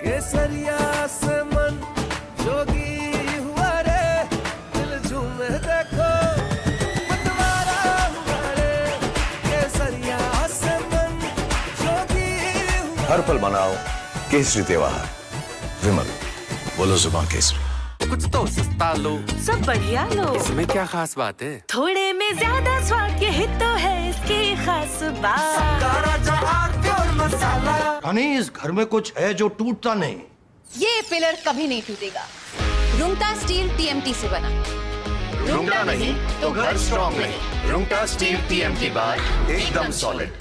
केसरिया से मन जोगी हुआ रे, दिल झूमे देखो मतवारा हुआ रे। केसरिया से मन जोगी हुआ। हर पल मनाओ केसरी त्योहार। विमल, बोलो जुबान केसरी। कुछ तो सस्ता लो, सब बढ़िया लो। इसमें क्या खास बात है? थोड़े में ज्यादा स्वाद, यही तो है इसकी खास बात। रानी, इस घर में कुछ है जो टूटता नहीं। ये पिलर कभी नहीं टूटेगा। रुंगटा स्टील TMT से बना। रुंगटा नहीं तो घर स्ट्रॉन्ग नहीं। रुंगटा स्टील TMT बार एकदम सॉलिड।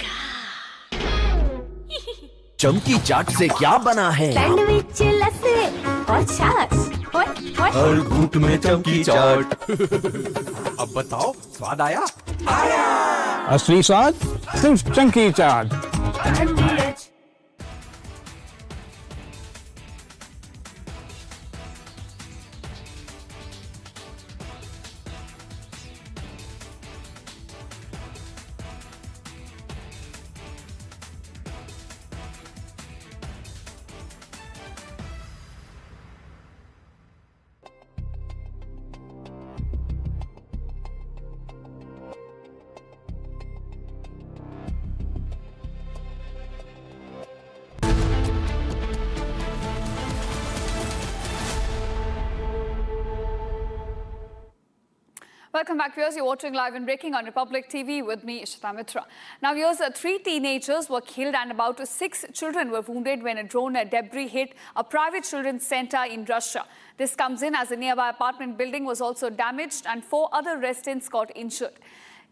चमकी चाट से क्या बना है? सैंडविच, लस्सी और छाछ। हर घूंट में चमकी चाट। अब बताओ, स्वाद आया? आया। असली स्वाद सिर्फ चमकी चाट। Welcome back, viewers. You're watching live and breaking on Republic TV with me, Ishita Mitra. Now, viewers, 3 teenagers were killed and about 6 children were wounded when a drone debris hit a private children's center in Russia. This comes in as a nearby apartment building was also damaged and 4 other residents got injured.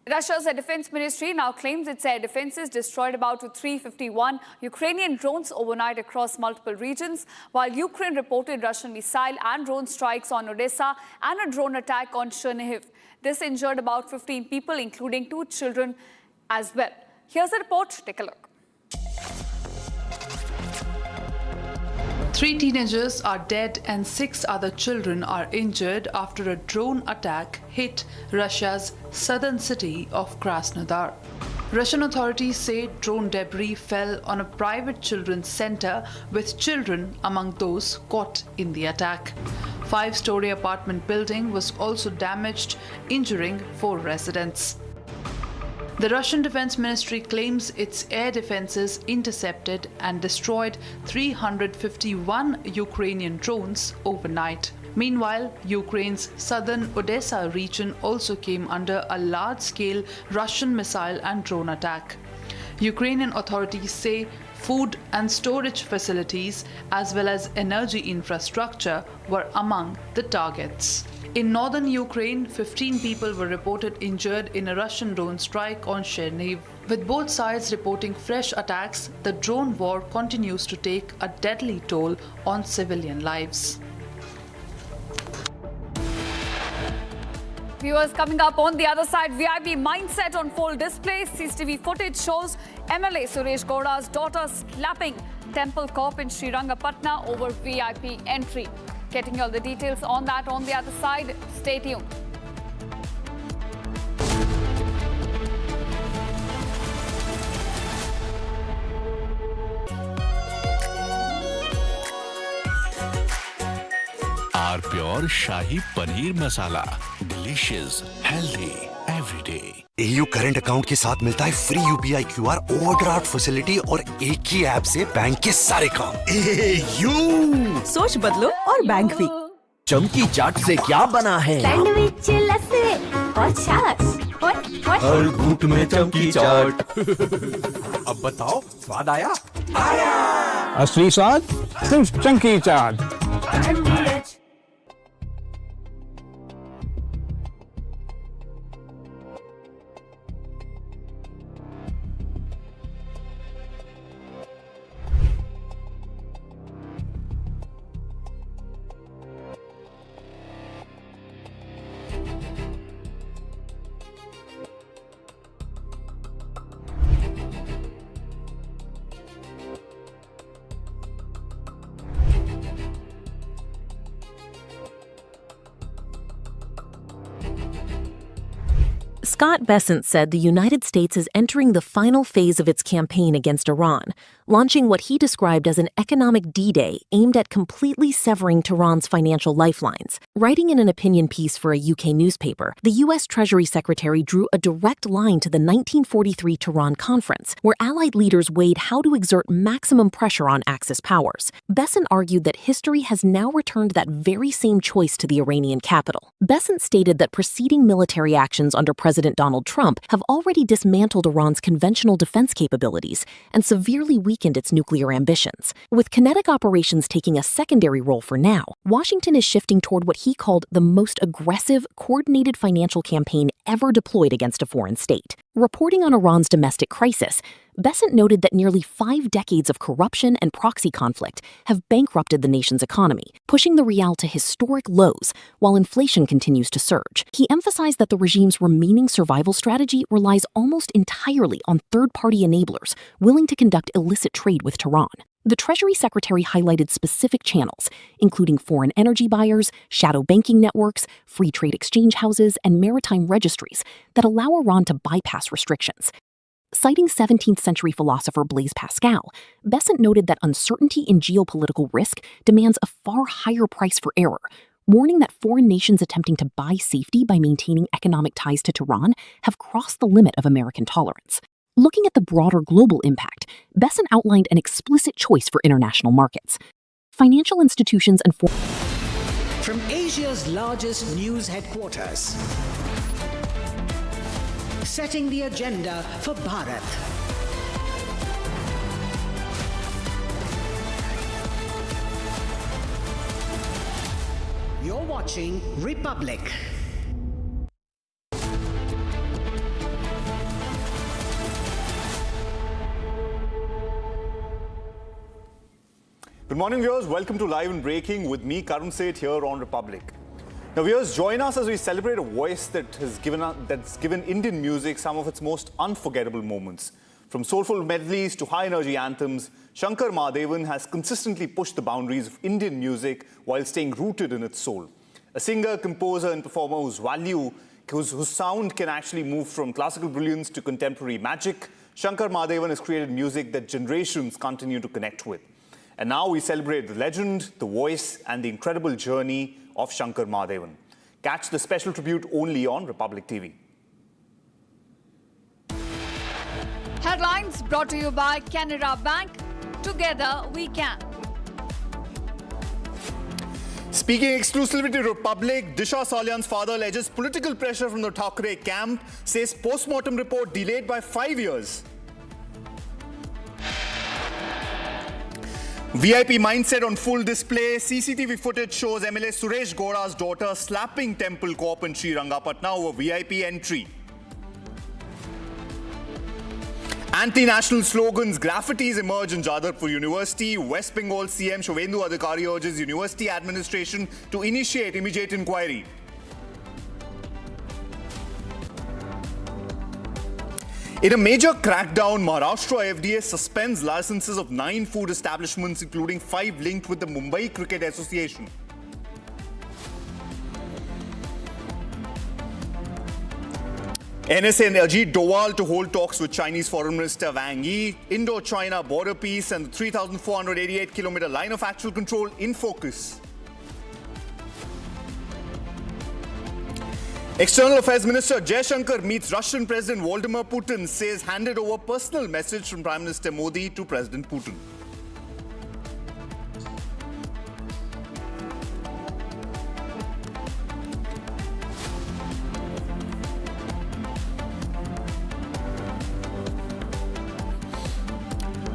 Russia's defense ministry now claims its air defenses destroyed about 351 Ukrainian drones overnight across multiple regions, while Ukraine reported Russian missile and drone strikes on Odessa and a drone attack on Chernihiv. This injured about 15 people, including 2 children as well. Here's a report. Take a look. 3 teenagers are dead and 6 other children are injured after a drone attack hit Russia's southern city of Krasnodar. Russian authorities say drone debris fell on a private children's center with children among those caught in the attack. 5-story apartment building was also damaged, injuring 4 residents. The Russian Defense Ministry claims its air defenses intercepted and destroyed 351 Ukrainian drones overnight. Meanwhile, Ukraine's southern Odessa region also came under a large-scale Russian missile and drone attack. Ukrainian authorities say food and storage facilities as well as energy infrastructure were among the targets. In northern Ukraine, 15 people were reported injured in a Russian drone strike on Chernihiv. With both sides reporting fresh attacks, the drone war continues to take a deadly toll on civilian lives. Viewers, coming up on the other side, VIP mindset on full display. CCTV footage shows MLA Suresh Gowda's daughter slapping temple cop in Srirangapatna over VIP entry. Getting you all the details on that on the other side. Stay tuned. R pure shahi paneer masala, delicious, healthy everyday. AU current account के साथ मिलता है free UPI QR overdraft facility और एक ही app से bank के सारे काम। AU सोच बदलो और बैंक भी। चमकी चाट से क्या बना है? सैंडविच, लस्सी और छाछ और हर घूंट में चमकी चाट। अब बताओ स्वाद आया? आया। असली स्वाद सिर्फ chunky chaat. Scott Bessent said the United States is entering the final phase of its campaign against Iran, launching what he described as an economic D-Day aimed at completely severing Tehran's financial lifelines. Writing in an opinion piece for a UK newspaper, the U.S. Treasury Secretary drew a direct line to the 1943 Tehran Conference, where Allied leaders weighed how to exert maximum pressure on Axis powers. Bessent argued that history has now returned that very same choice to the Iranian capital. Bessent stated that preceding military actions under President Donald Trump have already dismantled Iran's conventional defense capabilities and severely weakened its nuclear ambitions. With kinetic operations taking a secondary role for now, Washington is shifting toward what he called the most aggressive, coordinated financial campaign ever deployed against a foreign state. Reporting on Iran's domestic crisis, Bessent noted that nearly 5 decades of corruption and proxy conflict have bankrupted the nation's economy, pushing the rial to historic lows while inflation continues to surge. He emphasized that the regime's remaining survival strategy relies almost entirely on third-party enablers willing to conduct illicit trade with Tehran. The Treasury Secretary highlighted specific channels, including foreign energy buyers, shadow banking networks, free trade exchange houses, and maritime registries that allow Iran to bypass restrictions. Citing 17th century philosopher Blaise Pascal, Bessent noted that uncertainty in geopolitical risk demands a far higher price for error, warning that foreign nations attempting to buy safety by maintaining economic ties to Tehran have crossed the limit of American tolerance. Looking at the broader global impact, Bessent outlined an explicit choice for international markets. Financial institutions and From Asia's largest news headquarters, setting the agenda for Bharat. You're watching Republic. Good morning, viewers. Welcome to Live and Breaking with me, Karun Seth, here on Republic. Now, viewers, join us as we celebrate a voice that's given Indian music some of its most unforgettable moments. From soulful medleys to high-energy anthems, Shankar Mahadevan has consistently pushed the boundaries of Indian music while staying rooted in its soul. A singer, composer, and performer whose sound can actually move from classical brilliance to contemporary magic, Shankar Mahadevan has created music that generations continue to connect with. And now we celebrate the legend, the voice, and the incredible journey of Shankar Mahadevan. Catch the special tribute only on Republic TV. Headlines brought to you by Canara Bank. Together we can. Speaking exclusively to Republic, Disha Salyan's father alleges political pressure from the Thackeray camp, says post-mortem report delayed by 5 years. VIP mindset on full display. CCTV footage shows MLA Suresh Gora's daughter slapping temple cop in Sri Rangapatna over VIP entry. Anti-national slogans, graffitis emerge in Jadavpur University. West Bengal CM Shovendu Adhikari urges university administration to initiate immediate inquiry. In a major crackdown, Maharashtra FDA suspends licenses of 9 food establishments, including 5 linked with the Mumbai Cricket Association. NSA Ajit Doval to hold talks with Chinese Foreign Minister Wang. Indo-China border peace and the 3,488-kilometer line of actual control in focus. External Affairs Minister Zheng meets Russian President Vladimir Putin, says handed over personal message from Prime Minister Modi to President Putin.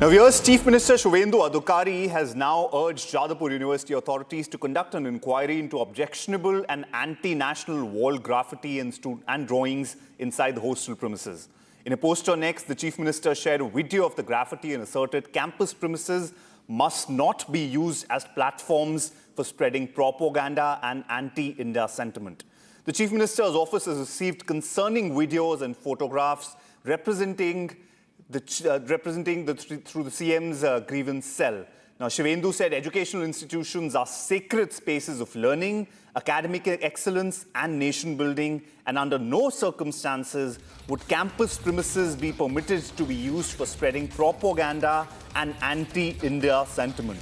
Now, viewers, Chief Minister Shovendu Adhikari has now urged Jadavpur University authorities to conduct an inquiry into objectionable and anti-national wall graffiti and drawings inside the hostel premises. In a post on X, the Chief Minister shared a video of the graffiti and asserted campus premises must not be used as platforms for spreading propaganda and anti-India sentiment. The Chief Minister's office has received concerning videos and photographs representing through the CM's grievance cell. Now, Shovendu said educational institutions are sacred spaces of learning, academic excellence and nation building, and under no circumstances would campus premises be permitted to be used for spreading propaganda and anti-India sentiment.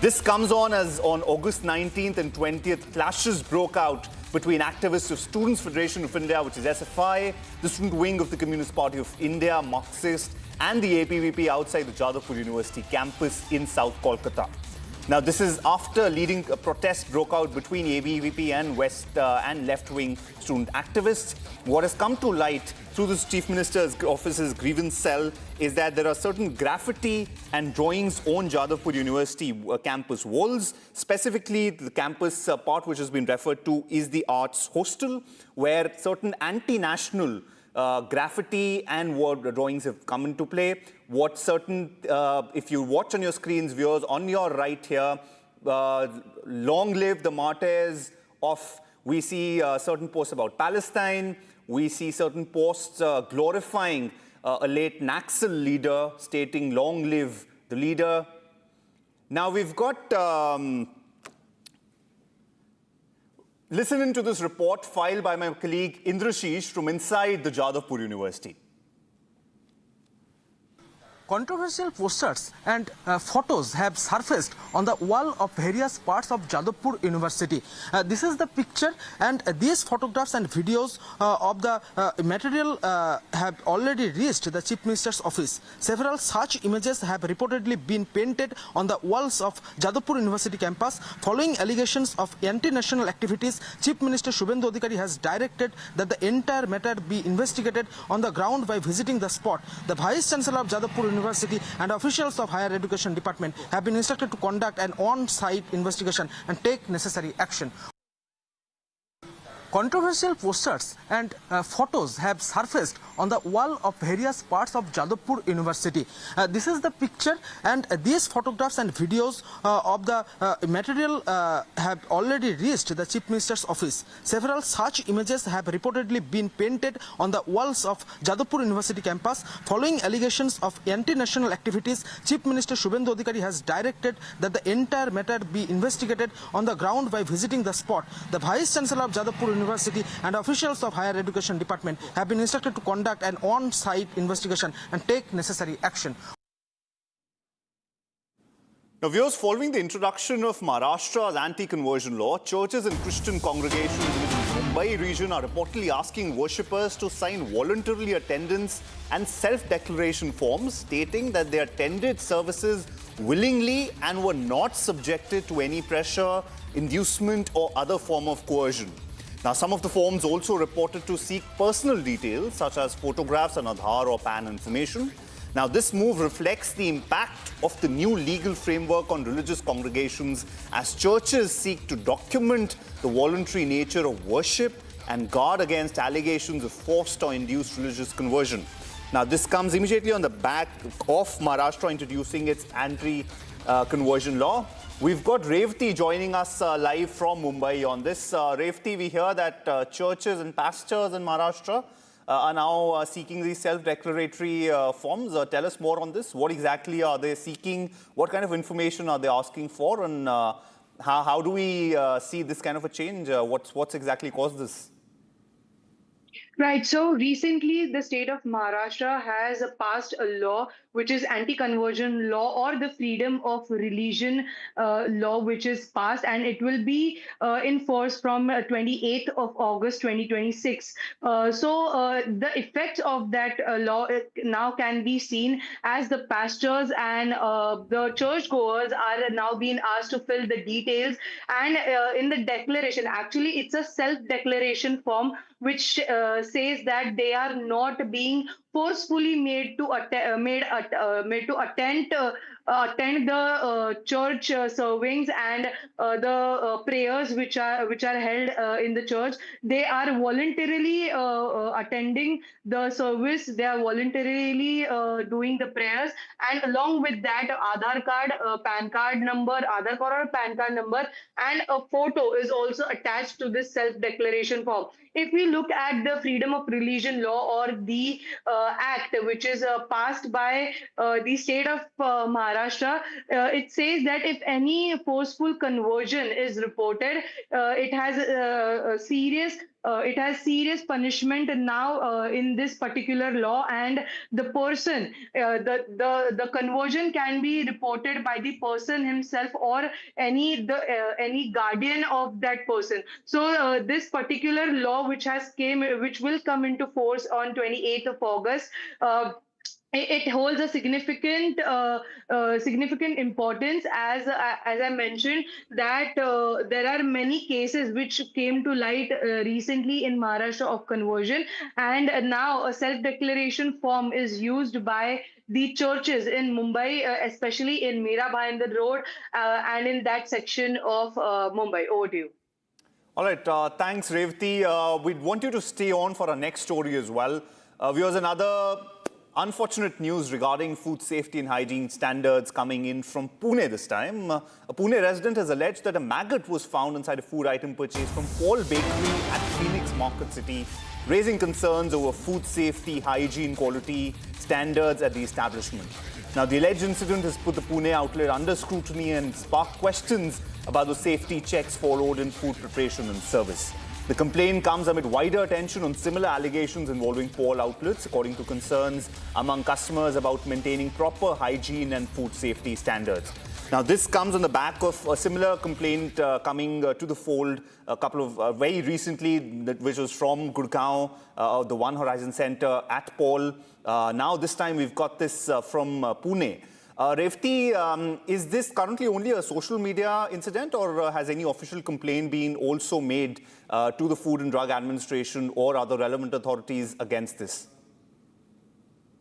This comes on as on August 19th and 20th, clashes broke out between activists of Students' Federation of India, which is SFI, the student wing of the Communist Party of India, Marxist, and the APVP outside the Jadavpur University campus in South Kolkata. Now, this is after leading a protest broke out between ABVP and left-wing student activists. What has come to light through the Chief Minister's office's grievance cell is that there are certain graffiti and drawings on Jadavpur University campus walls. Specifically, the campus part which has been referred to is the Arts Hostel, where certain anti-national graffiti and word drawings have come into play. If you watch on your screens, viewers, on your right here, long live the martyrs of, we see certain posts about Palestine, we see certain posts glorifying a late Naxal leader, stating long live the leader. Now we've got, listen to this report filed by my colleague Indrashish from inside the Jadavpur University. Controversial posters and photos have surfaced on the wall of various parts of Jadavpur University. This is the picture, and these photographs and videos of the material have already reached the Chief Minister's office. Several such images have reportedly been painted on the walls of Jadavpur University campus. Following allegations of anti-national activities, Chief Minister Shovendu Adhikari has directed that the entire matter be investigated on the ground by visiting the spot. The Vice Chancellor of Jadavpur University and officials of Higher Education Department have been instructed to conduct an on-site investigation and take necessary action. Controversial posters and photos have surfaced on the wall of various parts of Jadavpur University. This is the picture, and these photographs and videos of the material have already reached the Chief Minister's office. Several such images have reportedly been painted on the walls of Jadavpur University campus. Following allegations of anti-national activities, Chief Minister Shovendu Adhikari has directed that the entire matter be investigated on the ground by visiting the spot. The Vice Chancellor of Jadavpur University and officials of Higher Education Department have been instructed to conduct an on-site investigation and take necessary action. Now, viewers, following the introduction of Maharashtra's anti-conversion law, churches and Christian congregations Mumbai region are reportedly asking worshippers to sign voluntarily attendance and self-declaration forms stating that they attended services willingly and were not subjected to any pressure, inducement or other form of coercion. Now, some of the forms also reported to seek personal details such as photographs and Aadhaar or PAN information. Now, this move reflects the impact of the new legal framework on religious congregations as churches seek to document the voluntary nature of worship and guard against allegations of forced or induced religious conversion. Now, this comes immediately on the back of Maharashtra introducing its anti-conversion law. We've got Revati joining us live from Mumbai on this. Revati, we hear that churches and pastors in Maharashtra are now seeking these self-declaratory forms. Tell us more on this. What exactly are they seeking? What kind of information are they asking for? And how do we see this kind of a change? What's exactly caused this? Right. So recently, the state of Maharashtra has passed a law which is anti-conversion law or the freedom of religion law, which is passed, and it will be in force from 28th of August 2026. The effects of that law now can be seen as the pastors and the churchgoers are now being asked to fill the details. And in the declaration, actually, it's a self-declaration form which says that they are not being forcefully made to attend the church servings and the prayers which are held in the church. They are voluntarily attending the service. They are voluntarily doing the prayers, and along with that, Aadhaar card, PAN card number, Aadhaar card or PAN card number, and a photo is also attached to this self-declaration form. If we look at the freedom of religion law or the act which is passed by the state of Maharashtra, it says that if any forceful conversion is reported, it has serious punishment now in this particular law, and the person, the conversion can be reported by the person himself or any guardian of that person. So this particular law which will come into force on 28th of August. It holds a significant importance, as I mentioned that there are many cases which came to light recently in Maharashtra of conversion, and now a self-declaration form is used by the churches in Mumbai, especially in Mira Bhayandar Road and in that section of Mumbai. Over to you. All right, thanks, Revati. We'd want you to stay on for our next story as well. Viewers, another unfortunate news regarding food safety and hygiene standards coming in from Pune this time. A Pune resident has alleged that a maggot was found inside a food item purchased from Paul Bakery at Phoenix Market City, raising concerns over food safety, hygiene, quality standards at the establishment. Now, the alleged incident has put the Pune outlet under scrutiny and sparked questions about the safety checks followed in food preparation and service. The complaint comes amid wider attention on similar allegations involving Paul outlets, according to concerns among customers about maintaining proper hygiene and food safety standards. Now, this comes on the back of a similar complaint coming to the fold a couple of very recently, which was from Gurgaon, the One Horizon Center at Paul. Now, this time we've got this from Pune. Revati, is this currently only a social media incident, or has any official complaint been also made to the Food and Drug Administration or other relevant authorities against this?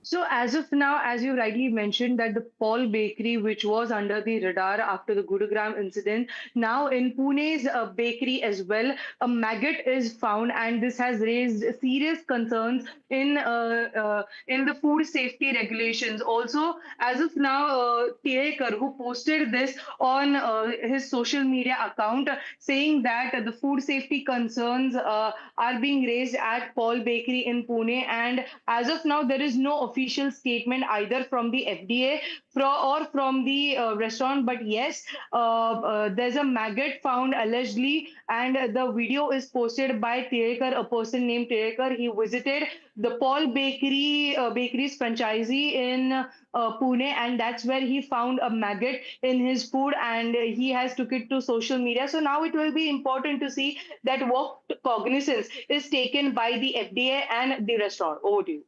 So as of now, as you rightly mentioned, that the Paul Bakery, which was under the radar after the Gurugram incident, now in Pune's bakery as well, a maggot is found, and this has raised serious concerns in the food safety regulations. Also, as of now, Tiekar, who posted this on his social media account, saying that the food safety concerns are being raised at Paul Bakery in Pune, and as of now, there is no official statement either from the FDA or from the restaurant. But yes, there's a maggot found allegedly, and the video is posted by Tirekar, a person named Tirekar. He visited the Paul Bakery's franchisee in Pune, and that's where he found a maggot in his food, and he has took it to social media. So now it will be important to see that what cognizance is taken by the FDA and the restaurant. Over to you.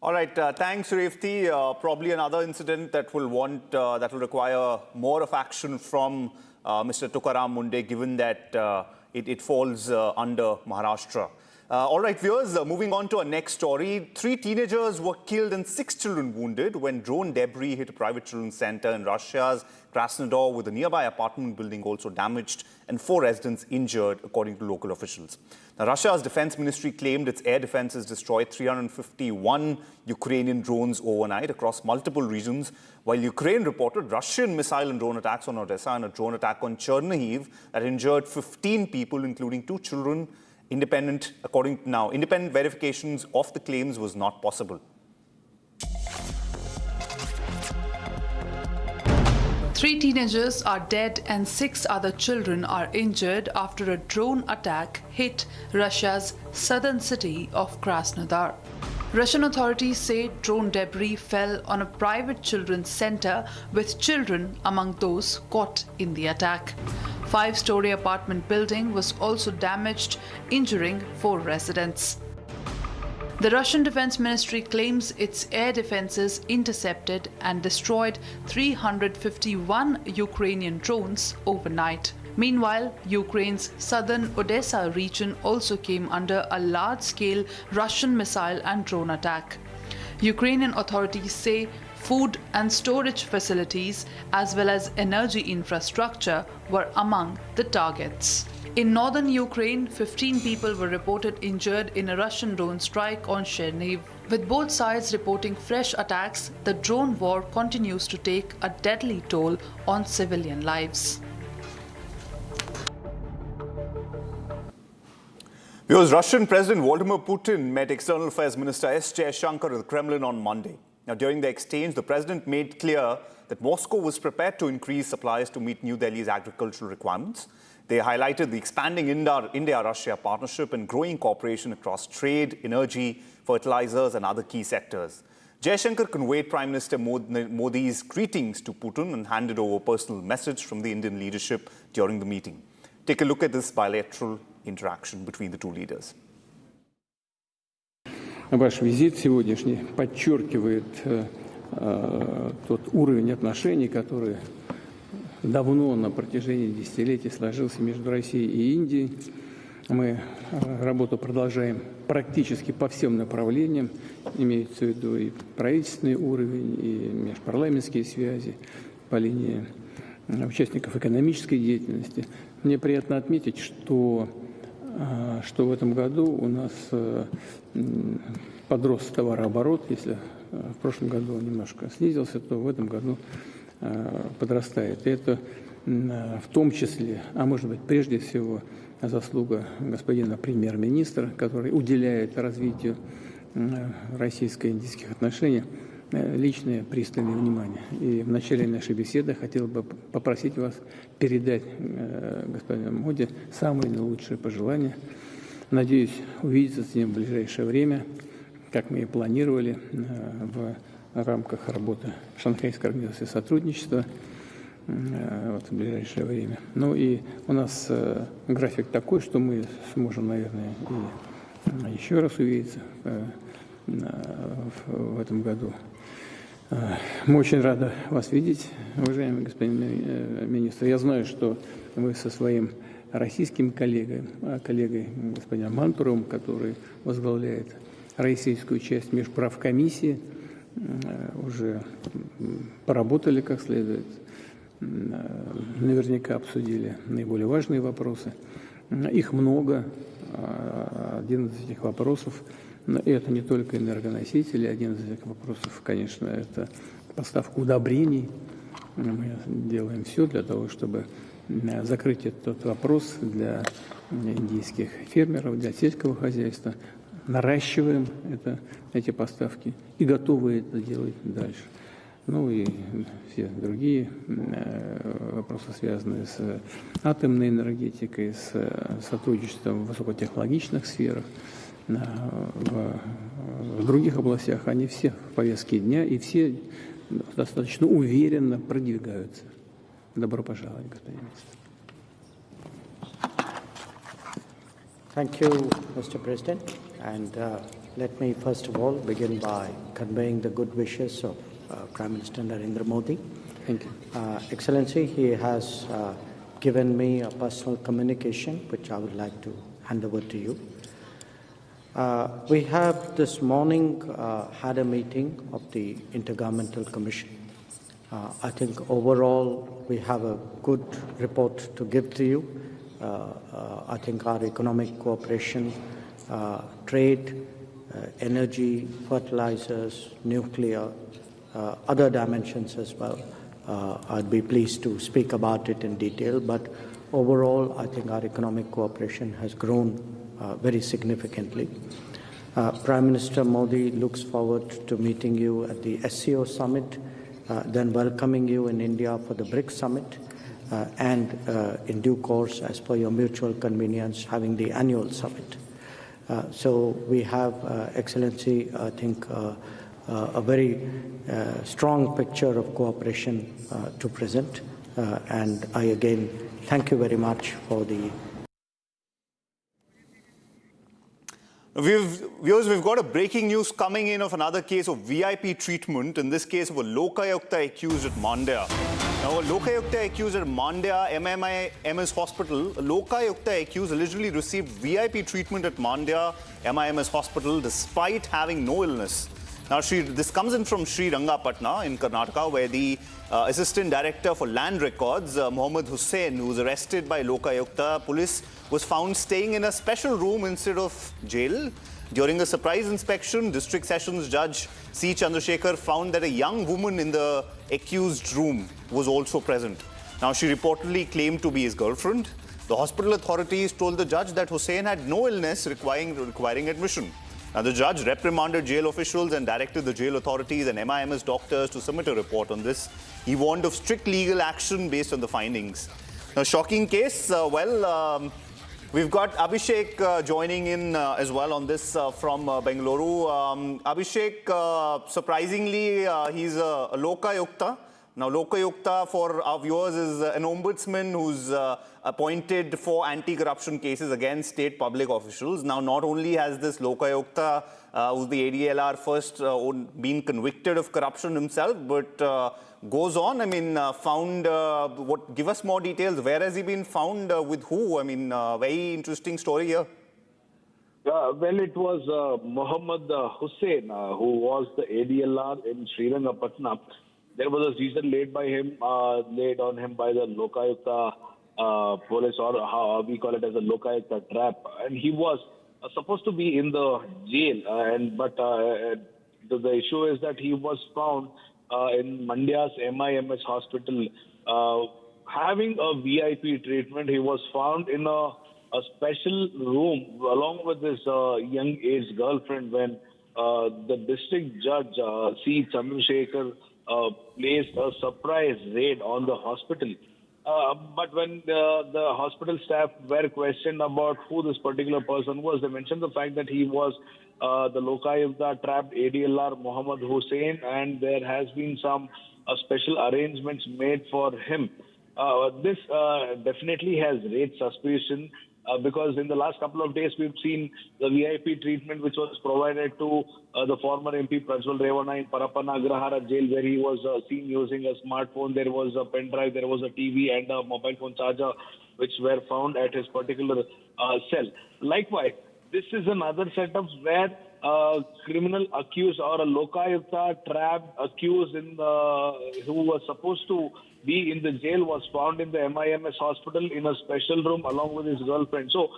All right, thanks, Revti. Probably another incident that will require more of action from Mr. Tukaram Munde, given that it falls under Maharashtra. All right, viewers, moving on to our next story. 3 teenagers were killed and 6 children wounded when drone debris hit a private children's center in Russia's Krasnodar, with a nearby apartment building also damaged and 4 residents injured, according to local officials. Now, Russia's defense ministry claimed its air defenses destroyed 351 Ukrainian drones overnight across multiple regions, while Ukraine reported Russian missile and drone attacks on Odessa and a drone attack on Chernihiv that injured 15 people, including 2 children. Independent verifications of the claims was not possible. 3 teenagers are dead and 6 other children are injured after a drone attack hit Russia's southern city of Krasnodar. Russian authorities say drone debris fell on a private children's center with children among those caught in the attack. 5-story apartment building was also damaged, injuring 4 residents. The Russian Defense Ministry claims its air defenses intercepted and destroyed 351 Ukrainian drones overnight. Meanwhile, Ukraine's southern Odessa region also came under a large-scale Russian missile and drone attack. Ukrainian authorities say food and storage facilities as well as energy infrastructure were among the targets. In northern Ukraine, 15 people were reported injured in a Russian drone strike on Chernihiv. With both sides reporting fresh attacks, the drone war continues to take a deadly toll on civilian lives. Because Russian President Vladimir Putin met External Affairs Minister S. Jaishankar at the Kremlin on Monday. Now, during the exchange, the president made clear that Moscow was prepared to increase supplies to meet New Delhi's agricultural requirements. They highlighted the expanding India-Russia partnership and growing cooperation across trade, energy, fertilizers, and other key sectors. Jaishankar conveyed Prime Minister Modi's greetings to Putin and handed over a personal message from the Indian leadership during the meeting. Take a look at this bilateral interaction between the 2 leaders. Ваш визит сегодняшний подчеркивает тот уровень отношений, который давно на протяжении десятилетий сложился между Россией и Индией. Мы работу продолжаем практически по всем направлениям, имеется в виду и правительственный уровень, и межпарламентские связи по линии участников экономической деятельности. Мне приятно отметить, что в этом году у нас подрос товарооборот. Если в прошлом году он немножко снизился, то в этом году подрастает. И это в том числе, а может быть прежде всего, заслуга господина премьер-министра, который уделяет развитию российско-индийских отношений личное пристальное внимание. И в начале нашей беседы хотел бы попросить вас передать господину Моди самые наилучшие пожелания. Надеюсь увидеться с ним в ближайшее время, как мы и планировали, в рамках работы Шанхайской организации сотрудничества в ближайшее время. Ну и у нас график такой, что мы сможем, наверное, и еще раз увидеться в этом году. Мы очень рады вас видеть, уважаемый господин министр. Я знаю, что вы со своим российским коллегой господином Мантуровым, который возглавляет российскую часть межправкомиссии, уже поработали как следует, наверняка обсудили наиболее важные вопросы. Их много. Один из этих вопросов, и это не только энергоносители, один из этих вопросов, конечно, это поставка удобрений. Мы делаем все для того, чтобы закрыть этот вопрос для индийских фермеров, для сельского хозяйства. наращиваем эти поставки и готовы это делать дальше. Ну и все другие вопросы, связанные с атомной энергетикой, с сотрудничеством в высокотехнологичных сферах, в других областях, они все в повестке дня и все достаточно уверенно продвигаются. Добро пожаловать, господин министр. Thank you, Mr. President. And let me first of all begin by conveying the good wishes of Prime Minister Narendra Modi. Thank you. Excellency, he has given me a personal communication which I would like to hand over to you. We have this morning had a meeting of the Intergovernmental Commission. I think overall we have a good report to give to you. I think our economic cooperation, trade, energy, fertilizers, nuclear, other dimensions as well. I'd be pleased to speak about it in detail, but overall I think our economic cooperation has grown very significantly. Prime Minister Modi looks forward to meeting you at the SCO summit, then welcoming you in India for the BRICS summit, and in due course, as per your mutual convenience, having the annual summit. So we have, Excellency, I think a very strong picture of cooperation to present, and I again thank you very much for the We've got a breaking news coming in of another case of VIP treatment, in this case of a Lokayukta accused at Mandya. Now, a Lokayukta accused at Mandya MIMS hospital, a Lokayukta accused allegedly received VIP treatment at Mandya MIMS hospital despite having no illness. Now, this comes in from Sri Rangapatna in Karnataka, where the Assistant Director for Land Records, Mohammed Hussain, who was arrested by Lokayukta police, was found staying in a special room instead of jail. During a surprise inspection, District Sessions Judge C. Chandrasekhar found that a young woman in the accused room was also present. Now, she reportedly claimed to be his girlfriend. The hospital authorities told the judge that Hussain had no illness requiring admission. Now, the judge reprimanded jail officials and directed the jail authorities and MIMS doctors to submit a report on this. He warned of strict legal action based on the findings. Now, shocking case. We've got Abhishek joining in as well on this from Bengaluru. Abhishek, surprisingly, he's a Lokayukta. Now, Lokayukta, for our viewers, is an ombudsman who's appointed for anti-corruption cases against state public officials. Now, not only has this Lokayukta, who's the ADLR first, been convicted of corruption himself, but goes on, found, give us more details. Where has he been found, with who? Very interesting story here. Well, it was Mohammed Hussain, who was the ADLR in Sri Rangapatna. There was a season laid on him by the Lokayukta police, or how we call it as a Lokayukta trap. And he was supposed to be in the jail, but the issue is that he was found in Mandya's MIMS hospital having a VIP treatment. He was found in a special room along with his young age girlfriend when the district judge C. Chandrasekhar placed a surprise raid on the hospital. But when the hospital staff were questioned about who this particular person was, they mentioned the fact that he was the Lokayukta trapped ADLR Mohammed Hussain, and there has been some special arrangements made for him. This definitely has raised suspicion because in the last couple of days we've seen the VIP treatment which was provided to the former MP Prajwal Revana in Parapana Agrahara jail, where he was seen using a smartphone. There was a pen drive, there was a TV and a mobile phone charger which were found at his particular cell. Likewise, this is another setup where a criminal accused or a Lokayukta trapped accused who was supposed to be in the jail was found in the MIMS hospital in a special room along with his girlfriend. So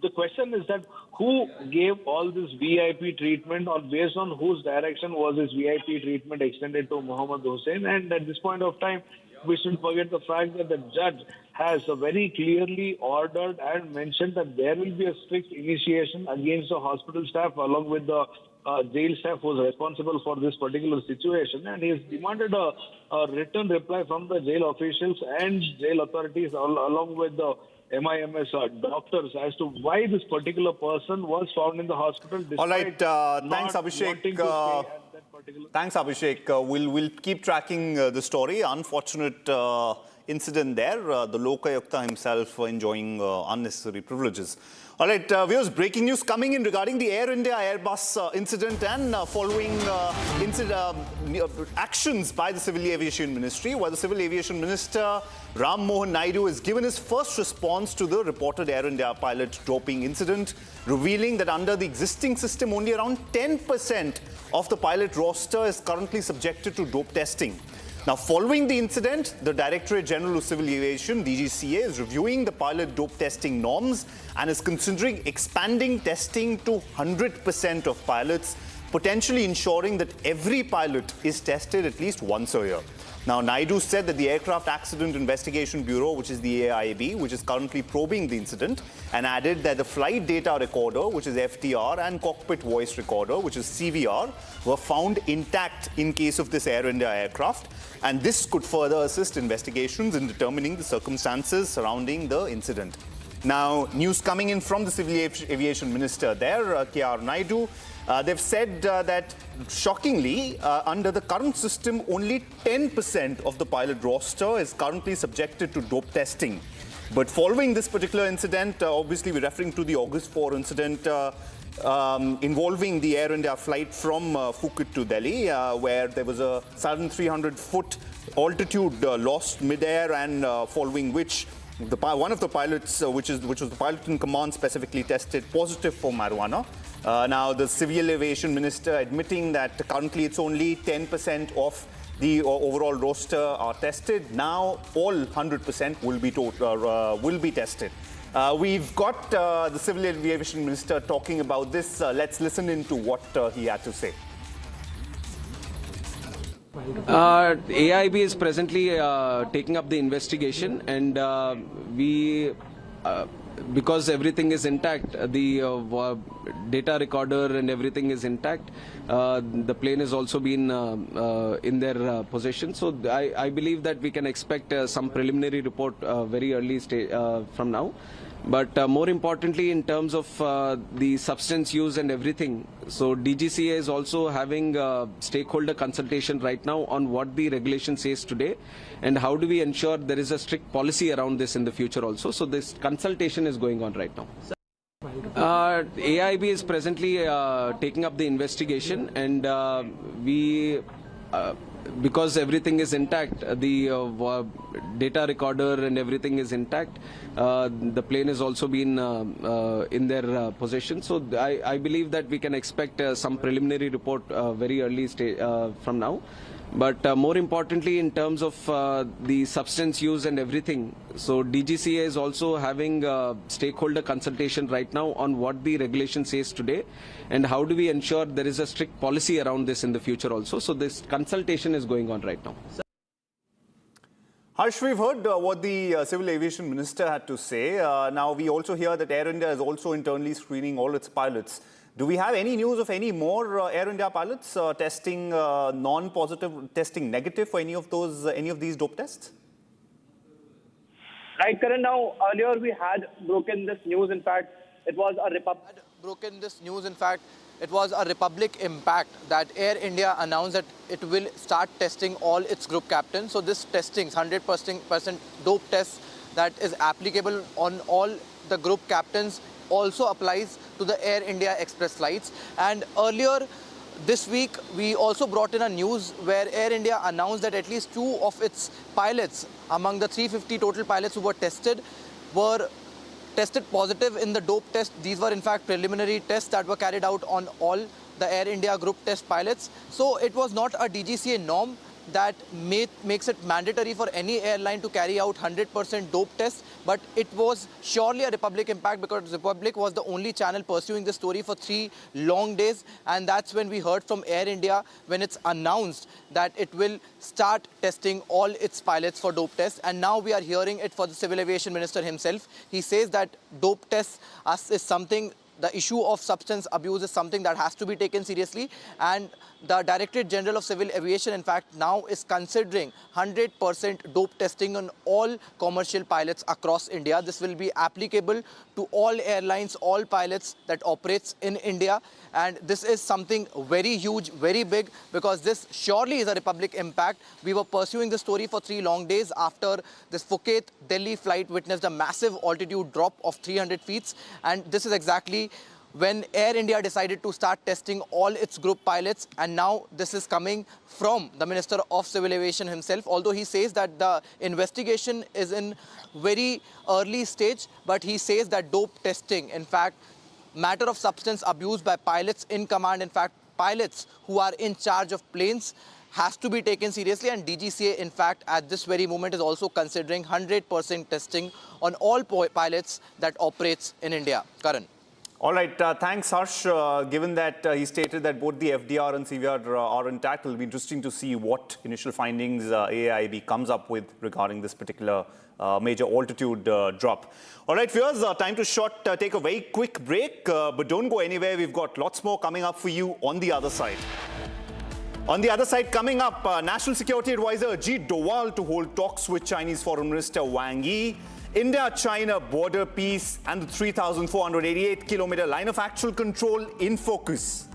the question is that who gave all this VIP treatment, or based on whose direction was this VIP treatment extended to Mohammed Hussain? And at this point of time, we shouldn't forget the fact that the judge has very clearly ordered and mentioned that there will be a strict initiation against the hospital staff along with the jail staff who is responsible for this particular situation, and he has demanded a written reply from the jail officials and jail authorities along with the MIMS doctors as to why this particular person was found in the hospital. All right, thanks Abhishek. Thanks Abhishek. We'll keep tracking the story. Unfortunate incident there. The Lokayukta himself enjoying unnecessary privileges. All right, viewers, breaking news coming in regarding the Air India Airbus incident and following actions by the Civil Aviation Ministry, where the Civil Aviation Minister Ram Mohan Naidu has given his first response to the reported Air India pilot doping incident, revealing that under the existing system, only around 10% of the pilot roster is currently subjected to dope testing. Now, following the incident, the Directorate General of Civil Aviation, DGCA, is reviewing the pilot dope testing norms and is considering expanding testing to 100% of pilots, potentially ensuring that every pilot is tested at least once a year. Now, Naidu said that the Aircraft Accident Investigation Bureau, which is the AIB, which is currently probing the incident, and added that the flight data recorder, which is FDR, and cockpit voice recorder, which is CVR, were found intact in case of this Air India aircraft. And this could further assist investigations in determining the circumstances surrounding the incident. Now, news coming in from the Civil Aviation Minister there, K.R. Naidu. They've said that, shockingly, under the current system, only 10% of the pilot roster is currently subjected to dope testing. But following this particular incident, obviously we're referring to the August 4 incident involving the Air India flight from Phuket to Delhi, where there was a sudden 300-foot altitude lost midair, and following which one of the pilots, which was the pilot in command, specifically tested positive for marijuana. Now, the Civil Aviation Minister admitting that currently it's only 10% of the overall roster are tested. Now, all 100% will be tested. We've got the Civil Aviation Minister talking about this. Let's listen into what he had to say. AIB is presently taking up the investigation, and because everything is intact, the data recorder and everything is intact, the plane has also been in their possession. So I believe that we can expect some preliminary report very early from now. But more importantly, in terms of the substance use and everything, so DGCA is also having stakeholder consultation right now on what the regulation says today and how do we ensure there is a strict policy around this in the future also. So this consultation is going on right now. AIB is presently taking up the investigation, and because everything is intact, the data recorder and everything is intact, the plane has also been in their possession. So I believe that we can expect some preliminary report very early from now. But more importantly, in terms of the substance use and everything, so DGCA is also having stakeholder consultation right now on what the regulation says today and how do we ensure there is a strict policy around this in the future also. So this consultation is going on right now. Harsh, we've heard what the Civil Aviation Minister had to say. Now, we also hear that Air India is also internally screening all its pilots. Do we have any news of any more Air India pilots testing non-positive, testing negative for any of these dope tests? Right, Karan. Now, earlier we had broken this news. In fact, it was a Republic Impact that Air India announced that it will start testing all its group captains. So this testing, 100% dope test that is applicable on all the group captains, also applies to the Air India Express flights. And earlier this week, we also brought in a news where Air India announced that at least 2 of its pilots, among the 350 total pilots who were tested positive in the dope test. These were in fact preliminary tests that were carried out on all the Air India group test pilots. So it was not a DGCA norm. that makes it mandatory for any airline to carry out 100% dope tests, but it was surely a Republic impact because Republic was the only channel pursuing this story for 3 long days, and that's when we heard from Air India when it's announced that it will start testing all its pilots for dope tests, and now we are hearing it for the Civil Aviation Minister himself. He says that dope tests is something, the issue of substance abuse is something that has to be taken seriously, and the Directorate General of Civil Aviation, in fact, now is considering 100% dope testing on all commercial pilots across India. This will be applicable to all airlines, all pilots that operates in India, and this is something very huge, very big, because this surely is a Republic impact. We were pursuing the story for 3 long days after this Phuket-Delhi flight witnessed a massive altitude drop of 300 feet, and this is exactly when Air India decided to start testing all its group pilots, and now this is coming from the Minister of Civil Aviation himself, although he says that the investigation is in very early stage, but he says that dope testing, in fact, matter of substance abuse by pilots in command, in fact, pilots who are in charge of planes, has to be taken seriously, and DGCA, in fact, at this very moment is also considering 100% testing on all pilots that operates in India. Karan. All right, thanks, Harsh. Given that he stated that both the FDR and CVR are intact, it will be interesting to see what initial findings AAIB comes up with regarding this particular major altitude drop. All right, viewers, time to take a very quick break, but don't go anywhere. We've got lots more coming up for you on the other side. On the other side, coming up, National Security Advisor Ajit Doval to hold talks with Chinese Foreign Minister Wang Yi, India-China border peace and the 3,488-kilometer line of actual control in focus.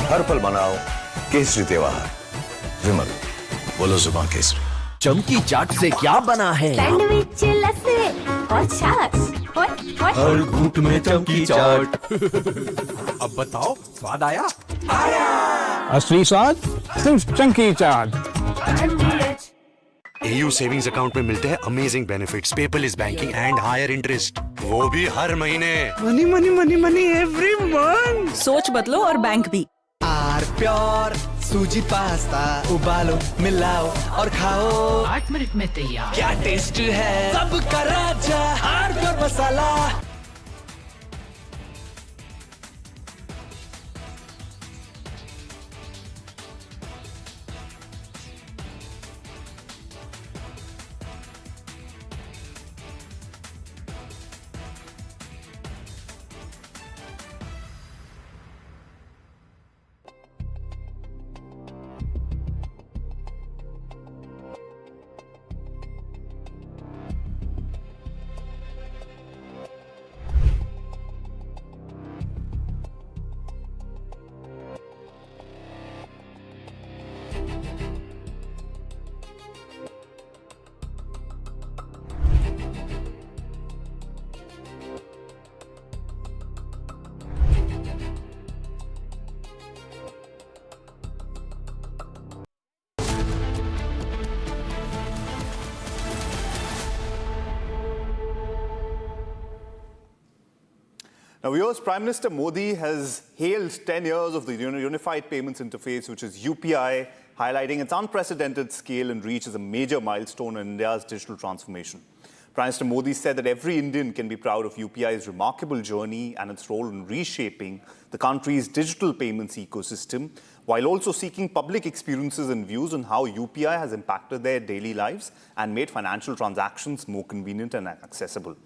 हर पल मनाओ केसरी त्योहार। विमल, बोलो जुबान केसरी। चमकी चाट से क्या बना है? सैंडविच लस्सी और छाछ और हर घूंट में चमकी चाट। अब बताओ, स्वाद आया? असली स्वाद सिर्फ चमकी चाट। AU सेविंग्स अकाउंट में मिलते हैं amazing benefits, paperless banking and higher interest, वो भी हर महीने। Money money money money every month. सोच बदलो और बैंक भी। आर प्योर सूजी पास्ता उबालो मिलाओ और खाओ 8 मिनट में तैयार। क्या टेस्ट है सबका राजा R pure masala. Now, viewers, Prime Minister Modi has hailed 10 years of the Unified Payments Interface, which is UPI, highlighting its unprecedented scale and reach as a major milestone in India's digital transformation. Prime Minister Modi said that every Indian can be proud of UPI's remarkable journey and its role in reshaping the country's digital payments ecosystem, while also seeking public experiences and views on how UPI has impacted their daily lives and made financial transactions more convenient and accessible.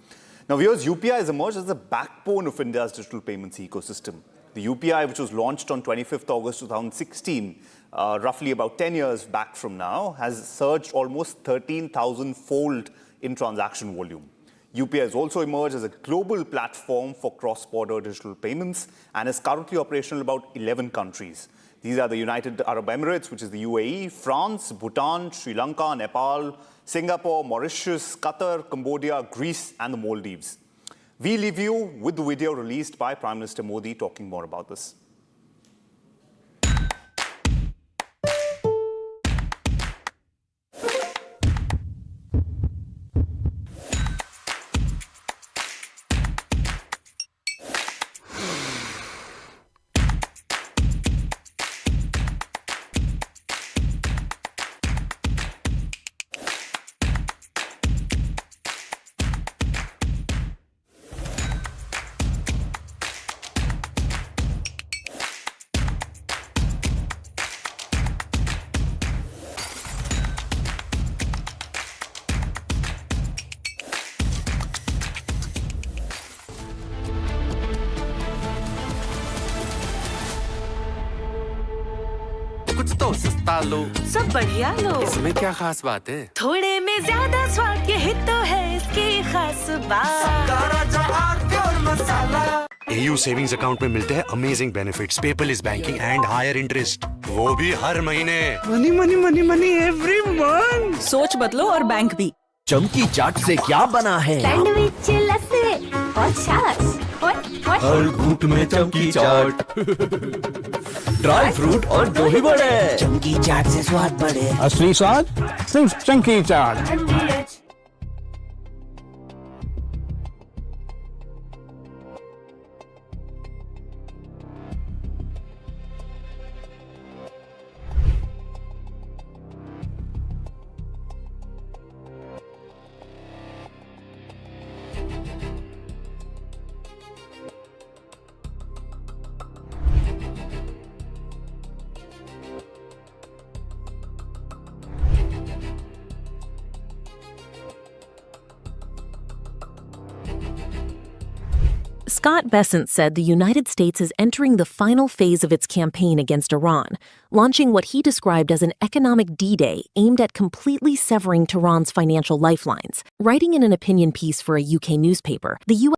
Now, viewers, UPI has emerged as the backbone of India's digital payments ecosystem. The UPI, which was launched on 25th August 2016, roughly about 10 years back from now, has surged almost 13,000-fold in transaction volume. UPI has also emerged as a global platform for cross-border digital payments and is currently operational in about 11 countries. These are the United Arab Emirates, which is the UAE, France, Bhutan, Sri Lanka, Nepal, Singapore, Mauritius, Qatar, Cambodia, Greece, and the Maldives. We leave you with the video released by Prime Minister Modi talking more about this. कुछ तो सस्ता लो, सब बढ़िया लो। इसमें क्या खास बात है? थोड़े में ज्यादा स्वाद, यही तो है इसकी खास बात। AU सेविंग्स अकाउंट में मिलते हैं amazing benefits, paperless banking and higher interest, वो भी हर महीने। Money money money money every month. सोच बदलो और बैंक भी। चमकी चाट से क्या बना है? सैंडविच, लस्सी और छाछ। हर घूंट में चमकी चाट। ड्राई फ्रूट और दही बड़े। चमकी चाट से स्वाद बढ़े। असली स्वाद सिर्फ chunky chaat. Scott Bessent said the United States is entering the final phase of its campaign against Iran, launching what he described as an economic D-Day aimed at completely severing Tehran's financial lifelines. Writing in an opinion piece for a UK newspaper, the U.S.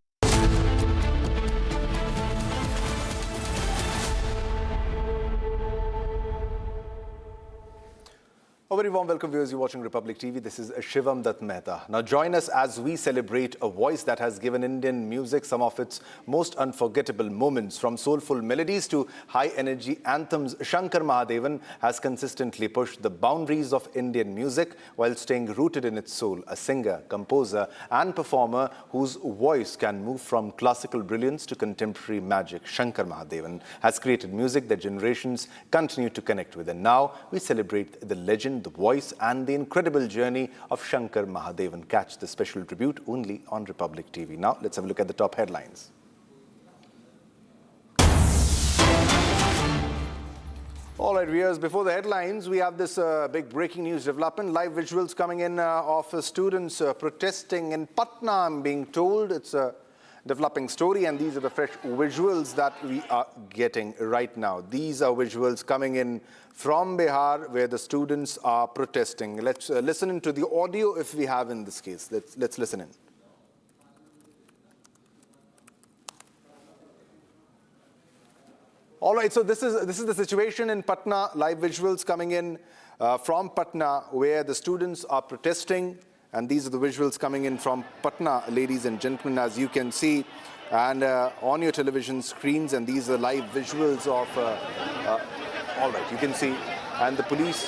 A very warm welcome, viewers. You're watching Republic TV. This is Shivam Dutt Mehta. Now join us as we celebrate a voice that has given Indian music some of its most unforgettable moments. From soulful melodies to high-energy anthems, Shankar Mahadevan has consistently pushed the boundaries of Indian music while staying rooted in its soul. A singer, composer and performer whose voice can move from classical brilliance to contemporary magic, Shankar Mahadevan has created music that generations continue to connect with. And now we celebrate the legend, the voice and the incredible journey of Shankar Mahadevan. Catch the special tribute only on Republic TV. Now let's have a look at the top headlines. All right, viewers, before the headlines, we have this big breaking news development. Live visuals coming in of students protesting in Patna, I'm being told. It's a developing story, and these are the fresh visuals that we are getting right now. These are visuals coming in from Bihar where the students are protesting. Let's listen into the audio if we have in this case. Let's listen in. All right, so this is the situation in Patna. Live visuals coming in from Patna where the students are protesting. And these are the visuals coming in from Patna, ladies and gentlemen, as you can see, and on your television screens. And these are live visuals of, all right, you can see, and the police.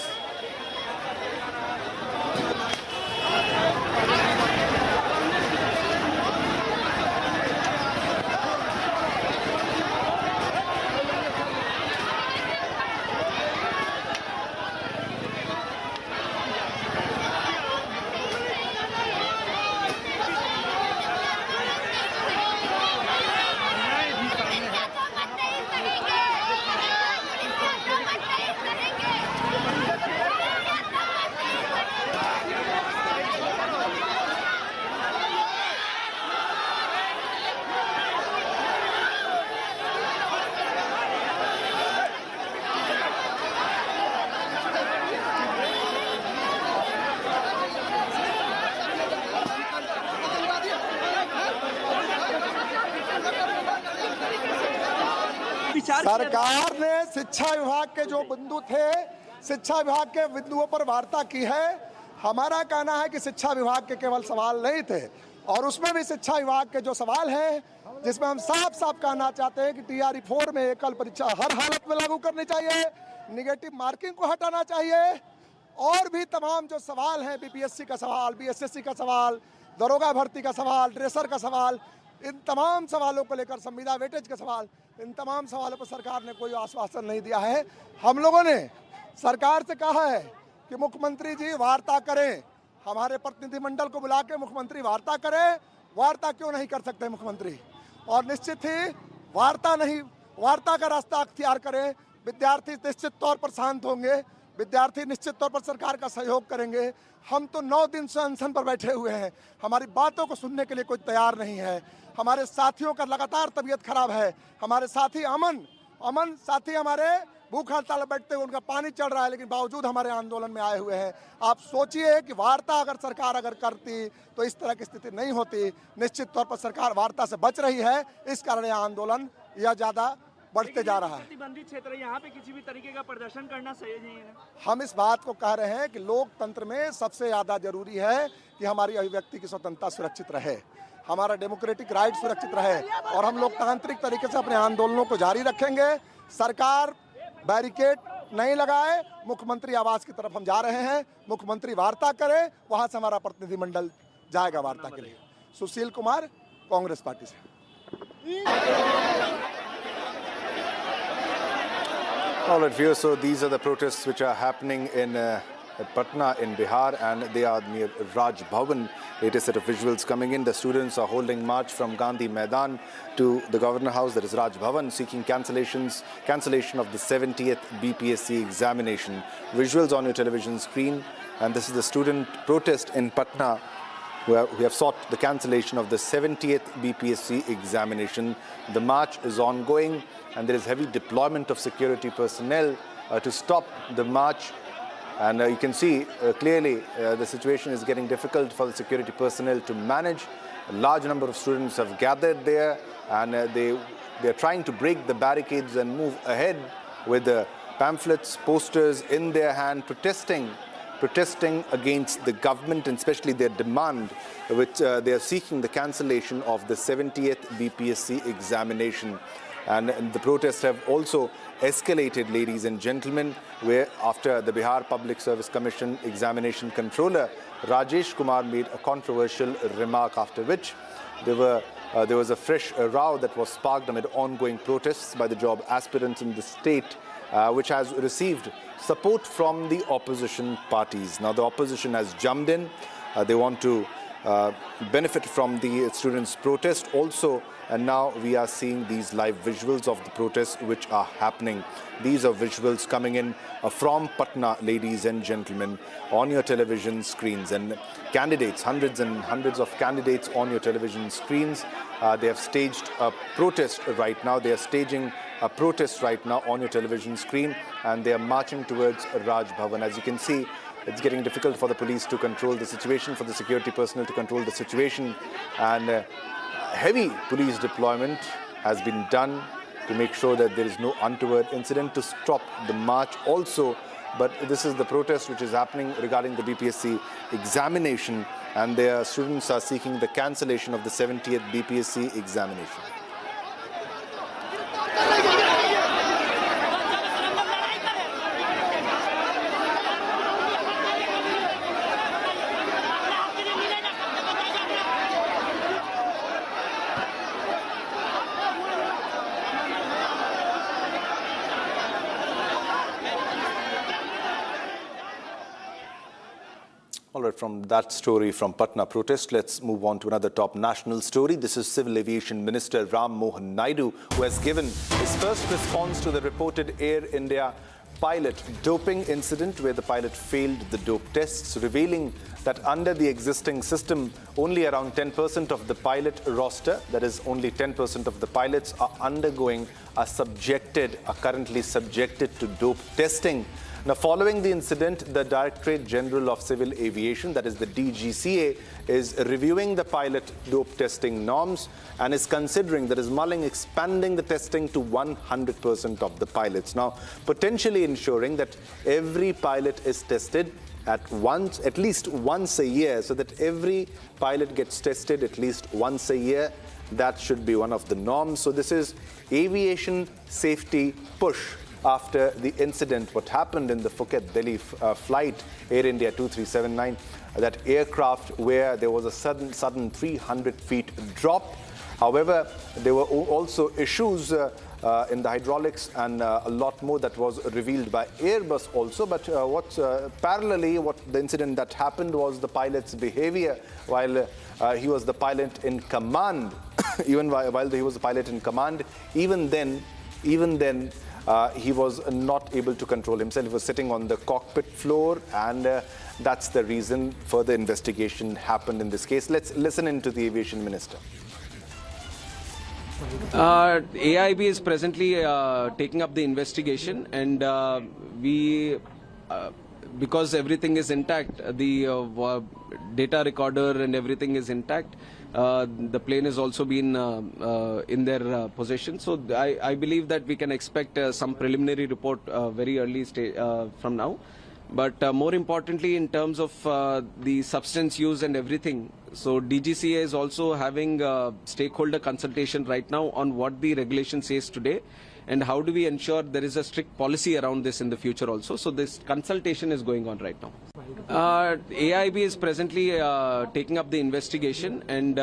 सरकार ने शिक्षा विभाग के जो बिंदु थे, शिक्षा विभाग के बिंदुओं पर वार्ता की है। हमारा कहना है कि शिक्षा विभाग के केवल सवाल नहीं थे, और उसमें भी शिक्षा विभाग के जो सवाल हैं, जिसमें हम साफ साफ कहना चाहते हैं कि TRE 4 में एकल परीक्षा हर हालत में लागू करनी चाहिए, निगेटिव मार्किंग को हटाना चाहिए, और भी तमाम जो सवाल हैं, BPSC का सवाल, BSSC का सवाल, दरोगा भर्ती का सवाल, ड्रेसर का सवाल, इन तमाम सवालों को लेकर संविदा वेटेज का सवाल, इन तमाम सवालों पर सरकार ने कोई आश्वासन नहीं दिया है। हम लोगों ने सरकार से कहा है कि मुख्यमंत्री जी वार्ता करें, हमारे प्रतिनिधिमंडल को बुला के मुख्यमंत्री वार्ता करें। वार्ता क्यों नहीं कर सकते मुख्यमंत्री? और निश्चित ही वार्ता का रास्ता अख्तियार करें। विद्यार्थी निश्चित तौर पर शांत होंगे, विद्यार्थी निश्चित तौर पर सरकार का सहयोग करेंगे। हम तो 9 दिन से अनशन पर बैठे हुए हैं, हमारी बातों को सुनने के लिए कोई तैयार नहीं है। हमारे साथियों का लगातार तबीयत खराब है, हमारे साथी अमन साथी हमारे भूख हड़ताल बैठते हुए उनका पानी चढ़ रहा है, लेकिन बावजूद हमारे आंदोलन में आए हुए हैं। आप सोचिए कि वार्ता अगर सरकार करती तो इस तरह की स्थिति नहीं होती। निश्चित तौर पर सरकार वार्ता से बच रही है, इस कारण यह आंदोलन ज्यादा बढ़ते जा रहा है। प्रतिबंधित क्षेत्र है, यहाँ पे किसी भी तरीके का प्रदर्शन करना सही नहीं है। हम इस बात को कह रहे हैं कि लोकतंत्र में सबसे ज्यादा जरूरी है कि हमारी अभिव्यक्ति की स्वतंत्रता सुरक्षित रहे, हमारा डेमोक्रेटिक राइट सुरक्षित रहे, और हम लोकतांत्रिक तरीके से अपने आंदोलनों को जारी रखेंगे। सरकार बैरिकेड नहीं लगाए, मुख्यमंत्री आवास की तरफ हम जा रहे हैं, मुख्यमंत्री वार्ता करे, वहां से हमारा प्रतिनिधिमंडल जाएगा वार्ता के लिए। सुशील कुमार, कांग्रेस पार्टी से। All right, viewers, so these are the protests which are happening in Patna in Bihar, and they are near Raj Bhavan. Latest set of visuals coming in. The students are holding march from Gandhi Maidan to the Governor House, that is Raj Bhavan, seeking cancellation of the 70th BPSC examination. Visuals on your television screen, and this is the student protest in Patna, who have sought the cancellation of the 70th BPSC examination. The march is ongoing, and there is heavy deployment of security personnel to stop the march. And you can see clearly the situation is getting difficult for the security personnel to manage. A large number of students have gathered there, and they're trying to break the barricades and move ahead with the pamphlets, posters in their hand, protesting against the government, and especially their demand, which they are seeking the cancellation of the 70th BPSC examination. And the protests have also escalated, ladies and gentlemen, where after the Bihar Public Service Commission examination controller Rajesh Kumar made a controversial remark, after which there was a fresh row that was sparked amid ongoing protests by the job aspirants in the state, which has received support from the opposition parties. Now the opposition has jumped in. They want to benefit from the students' protest also, and now we are seeing these live visuals of the protests which are happening. These are visuals coming in from Patna, ladies and gentlemen, on your television screens. And candidates, hundreds and hundreds of candidates on your television screens, they have staged a protest right now. They are staging a protest right now on your television screen, and they are marching towards Raj Bhavan. As you can see, it's getting difficult for the police to control the situation, for the security personnel to control the situation, and heavy police deployment has been done to make sure that there is no untoward incident, to stop the march also. But this is the protest which is happening regarding the BPSC examination, and their students are seeking the cancellation of the 70th BPSC examination. All right, from that story from Patna protest, let's move on to another top national story. This is Civil Aviation Minister Ram Mohan Naidu, who has given his first response to the reported Air India pilot doping incident, where the pilot failed the dope tests, revealing that under the existing system, only around 10% of the pilot roster, that is only 10% of the pilots, are currently subjected to dope testing. Now, following the incident, the Directorate General of Civil Aviation, that is the DGCA, is reviewing the pilot dope testing norms and is mulling expanding the testing to 100% of the pilots. Now, potentially ensuring that every pilot is tested at least once a year, so that every pilot gets tested at least once a year. That should be one of the norms. So this is aviation safety push after the incident, what happened in the Phuket-Delhi flight, Air India 2379, that aircraft where there was a sudden 300 feet drop. However, there were also issues in the hydraulics and a lot more that was revealed by Airbus also. But parallelly, what the incident that happened was the pilot's behavior while he was the pilot in command. Even while he was the pilot in command, even then, he was not able to control himself. He was sitting on the cockpit floor, and that's the reason further investigation happened in this case. Let's listen into the aviation minister. AIB is presently taking up the investigation, and because everything is intact, the data recorder and everything is intact. The plane has also been in their possession. So I believe that we can expect some preliminary report very early from now. But more importantly, in terms of the substance use and everything, so DGCA is also having stakeholder consultation right now on what the regulation says today and how do we ensure there is a strict policy around this in the future also. So this consultation is going on right now. AIB is presently taking up the investigation, and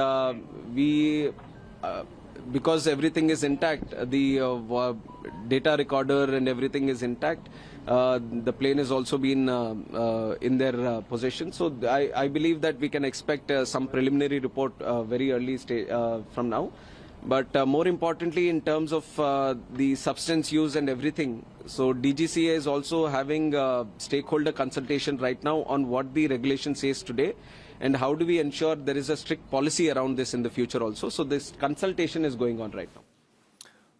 because everything is intact, the data recorder and everything is intact. The plane has also been in their possession. So I believe that we can expect some preliminary report very early from now. But more importantly, in terms of the substance use and everything, so DGCA is also having stakeholder consultation right now on what the regulation says today and how do we ensure there is a strict policy around this in the future also. So this consultation is going on right now.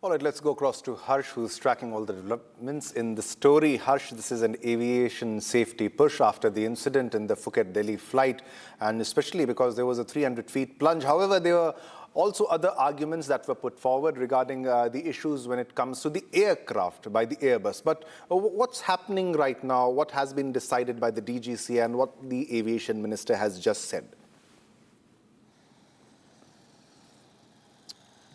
All right, let's go across to Harsh, who's tracking all the developments in the story. Harsh, this is an aviation safety push after the incident in the Phuket-Delhi flight, and especially because there was a 300 feet plunge. However, there were also other arguments that were put forward regarding the issues when it comes to the aircraft by the Airbus. But what's happening right now? What has been decided by the DGCA and what the aviation minister has just said?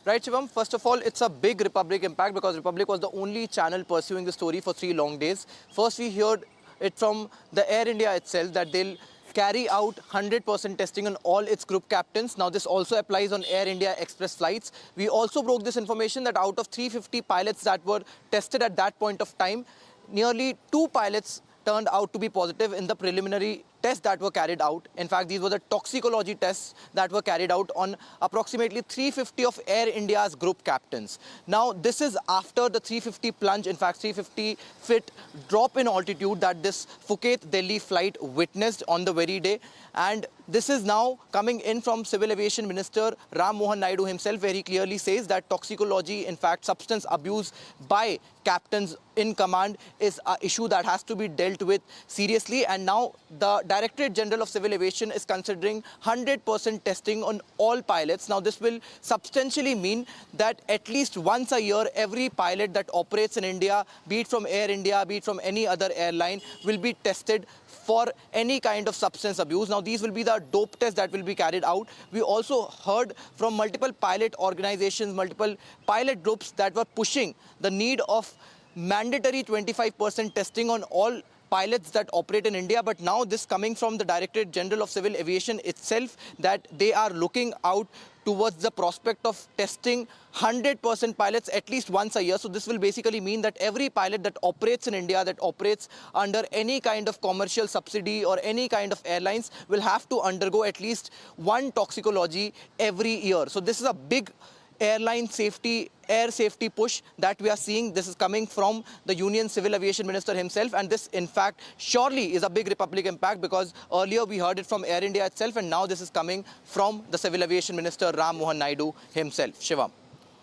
Right, Shivam. First of all, it's a big Republic impact because Republic was the only channel pursuing the story for 3 long days. First, we heard it from the Air India itself that they'll carry out 100% testing on all its group captains. Now, this also applies on Air India Express flights. We also broke this information that out of 350 pilots that were tested at that point of time, nearly 2 pilots turned out to be positive in the preliminary tests that were carried out. In fact, these were the toxicology tests that were carried out on approximately 350 of Air India's group captains. Now, this is after the 350 plunge, in fact, 350 feet drop in altitude that this Phuket-Delhi flight witnessed on the very day. And this is now coming in from Civil Aviation Minister Ram Mohan Naidu himself, where he clearly says that toxicology, in fact, substance abuse by captains in command is an issue that has to be dealt with seriously. And now the Directorate General of Civil Aviation is considering 100% testing on all pilots. Now, this will substantially mean that at least once a year, every pilot that operates in India, be it from Air India, be it from any other airline, will be tested for any kind of substance abuse. Now, these will be the dope tests that will be carried out. We also heard from multiple pilot organizations, multiple pilot groups that were pushing the need of mandatory 25% testing on all pilots that operate in India. But now this coming from the Directorate General of Civil Aviation itself, that they are looking out towards the prospect of testing 100% pilots at least once a year. So this will basically mean that every pilot that operates in India, that operates under any kind of commercial subsidy or any kind of airlines, will have to undergo at least one toxicology every year. So this is a big airline safety, air safety push that we are seeing. This is coming from the Union Civil Aviation Minister himself, and this in fact surely is a big Republic impact, because earlier we heard it from Air India itself, and now this is coming from the Civil Aviation Minister Ram Mohan Naidu himself. Shivam.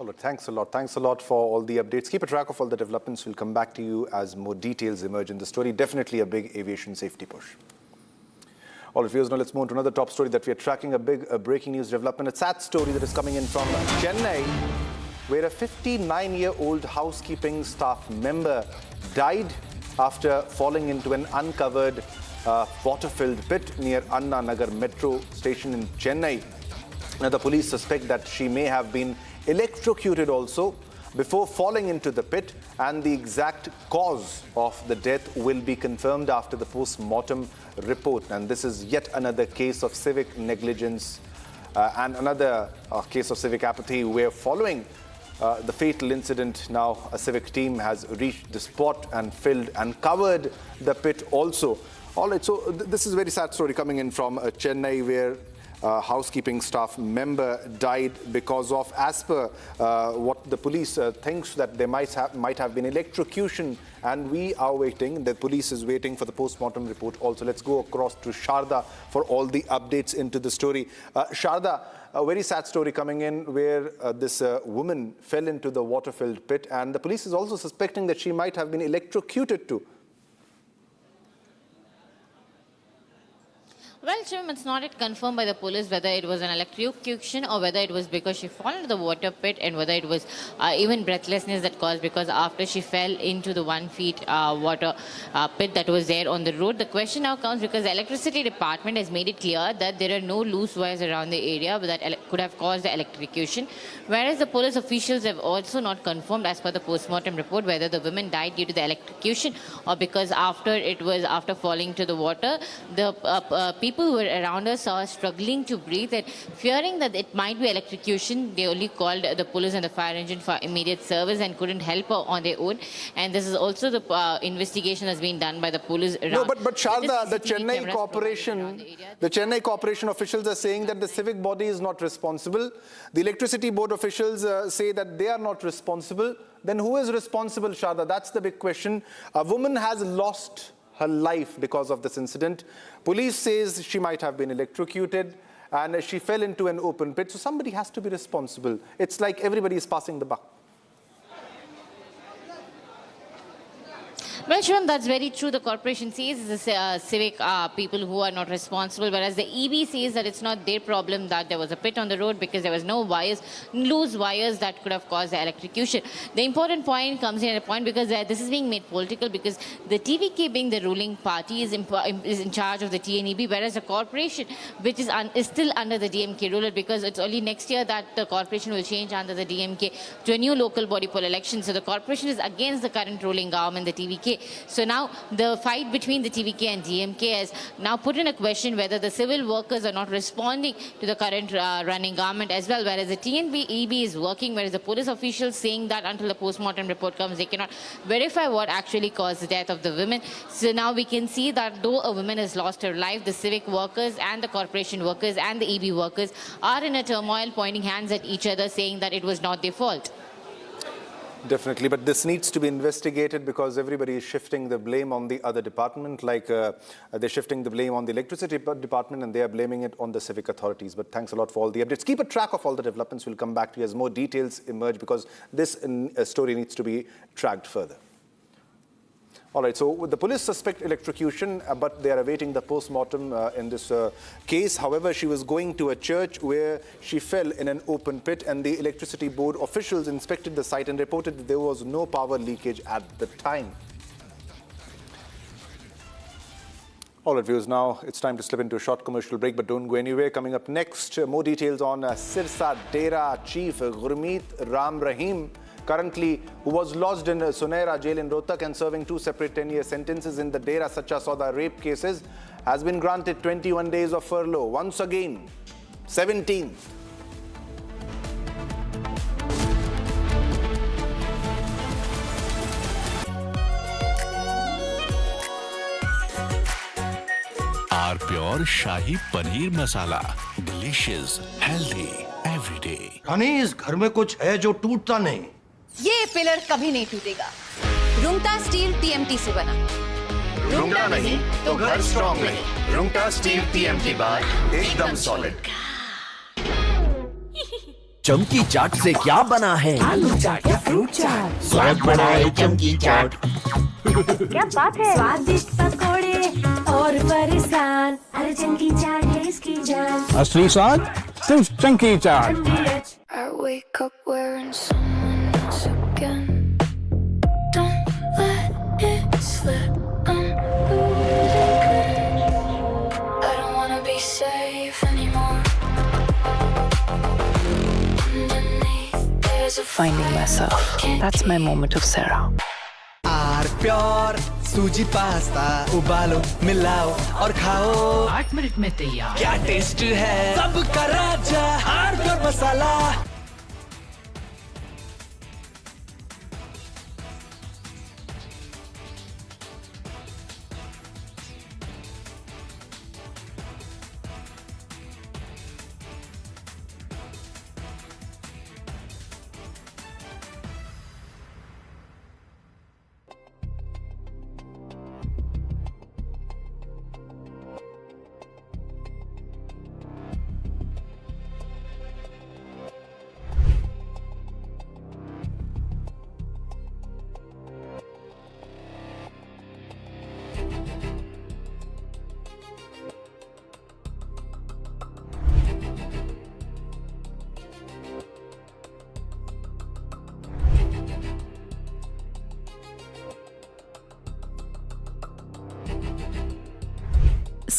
All right, thanks a lot. Thanks a lot for all the updates. Keep a track of all the developments. We'll come back to you as more details emerge in the story. Definitely a big aviation safety push. All right, viewers, now let's move on to another top story that we are tracking, a big breaking news development. A sad story that is coming in from Chennai, where a 59-year-old housekeeping staff member died after falling into an uncovered water-filled pit near Anna Nagar metro station in Chennai. Now, the police suspect that she may have been electrocuted also before falling into the pit, and the exact cause of the death will be confirmed after the post-mortem report. And this is yet another case of civic negligence and another case of civic apathy, where following the fatal incident, now a civic team has reached the spot and filled and covered the pit also. All right, so this is a very sad story coming in from Chennai, where housekeeping staff member died because of, as per what the police thinks, that there might have been electrocution, and we are waiting. The police is waiting for the post-mortem report also. Let's go across to Sharda for all the updates into the story. Sharda, a very sad story coming in, where this woman fell into the water-filled pit, and the police is also suspecting that she might have been electrocuted too. Well, Shivam, it's not yet confirmed by the police whether it was an electrocution or whether it was because she fell into the water pit, and whether it was even breathlessness that caused, because after she fell into the 1 feet water pit that was there on the road. The question now comes because the electricity department has made it clear that there are no loose wires around the area that could have caused the electrocution, whereas the police officials have also not confirmed, as per the post-mortem report, whether the woman died due to the electrocution or because after falling to the water, the people who were around us saw her struggling to breathe, and fearing that it might be electrocution, they only called the police and the fire engine for immediate service and couldn't help her on their own. And this is also the investigation that's been done by the police around. No, but Sharda, the Chennai Corporation officials are saying that the civic body is not responsible. The electricity board officials say that they are not responsible. Then who is responsible, Sharda? That's the big question. A woman has lost her life because of this incident. Police says she might have been electrocuted and she fell into an open pit. So somebody has to be responsible. It's like everybody is passing the buck. Well, Shivam, that's very true. The corporation says it's the civic people who are not responsible, whereas the EB says that it's not their problem that there was a pit on the road because there was no wires, loose wires that could have caused the electrocution. The important point comes in at a point because this is being made political, because the TVK, being the ruling party, is in charge of the TNEB, whereas the corporation, which is still under the DMK ruler, because it's only next year that the corporation will change under the DMK to a new local body poll election. So the corporation is against the current ruling government, the TVK. So now the fight between the TVK and DMK has now put in a question whether the civil workers are not responding to the current running government as well, whereas the TNEB is working, whereas the police officials saying that until the post-mortem report comes, they cannot verify what actually caused the death of the women. So now we can see that though a woman has lost her life, the civic workers and the corporation workers and the EB workers are in a turmoil, pointing hands at each other, saying that it was not their fault. Definitely, but this needs to be investigated because everybody is shifting the blame on the other department, like they're shifting the blame on the electricity department and they are blaming it on the civic authorities. But thanks a lot for all the updates. Keep a track of all the developments. We'll come back to you as more details emerge, because this story needs to be tracked further. All right, so the police suspect electrocution, but they are awaiting the post-mortem in this case. However, she was going to a church where she fell in an open pit, and the electricity board officials inspected the site and reported that there was no power leakage at the time. All right, viewers, now it's time to slip into a short commercial break, but don't go anywhere. Coming up next, more details on Sirsa Dera Chief Gurmeet Ram Rahim, currently who was lodged in Sunera jail in Rohtak and serving 2 separate 10-year sentences in the Dera Sacha Sauda rape cases, has been granted 21 days of furlough. Once again, 17. R pure shahi paneer masala, delicious, healthy, everyday. Rani, इस घर में कुछ है जो टूटता नहीं। ये pillar कभी नहीं टूटेगा। रुंगटा स्टील TMT से बना। रुंगटा नहीं तो घर स्ट्रॉन्ग नहीं। रुंगटा स्टील TMT बार एकदम सॉलिड। चमकी चाट से क्या बना है? आलू चाट या फ्रूट चाट, स्वाद बढ़ाए चमकी चाट। क्या बात है? स्वादिष्ट पकोड़े और फरसान, अरे चंकी चाट है इसकी जान। असली स्वाद सिर्फ chunky chaat. I wake up wearing someone else again. Don't let it slip. I'm losing. I don't wanna be safe anymore. Finding myself. That's my moment of Sarah. Are pure सूजी पास्ता उबालो मिलाओ और खाओ 8 minute में तैयार। क्या taste है सबका राजा R pure masala.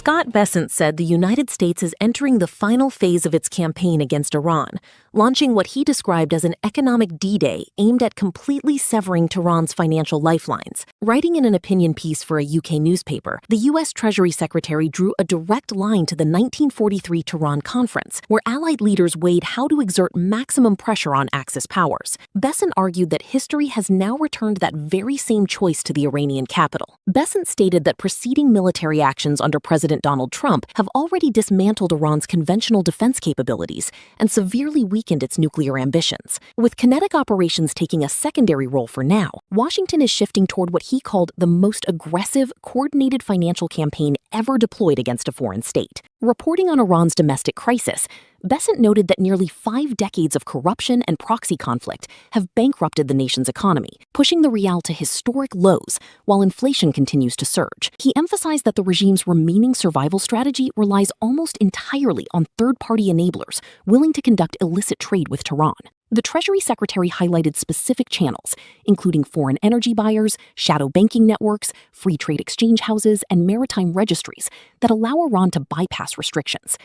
Scott Bessent said the United States is entering the final phase of its campaign against Iran, launching what he described as an economic D-Day aimed at completely severing Tehran's financial lifelines. Writing in an opinion piece for a UK newspaper, the U.S. Treasury Secretary drew a direct line to the 1943 Tehran Conference, where Allied leaders weighed how to exert maximum pressure on Axis powers. Bessent argued that history has now returned that very same choice to the Iranian capital. Bessent stated that preceding military actions under President Donald Trump have already dismantled Iran's conventional defense capabilities and severely weakened its nuclear ambitions. With kinetic operations taking a secondary role for now, Washington is shifting toward what he called the most aggressive, coordinated financial campaign ever deployed against a foreign state. Reporting on Iran's domestic crisis, Bessent noted that nearly 5 decades of corruption and proxy conflict have bankrupted the nation's economy, pushing the rial to historic lows while inflation continues to surge. He emphasized that the regime's remaining survival strategy relies almost entirely on third-party enablers willing to conduct illicit trade with Tehran. The Treasury Secretary highlighted specific channels, including foreign energy buyers, shadow banking networks, free trade exchange houses, and maritime registries that allow Iran to bypass restrictions.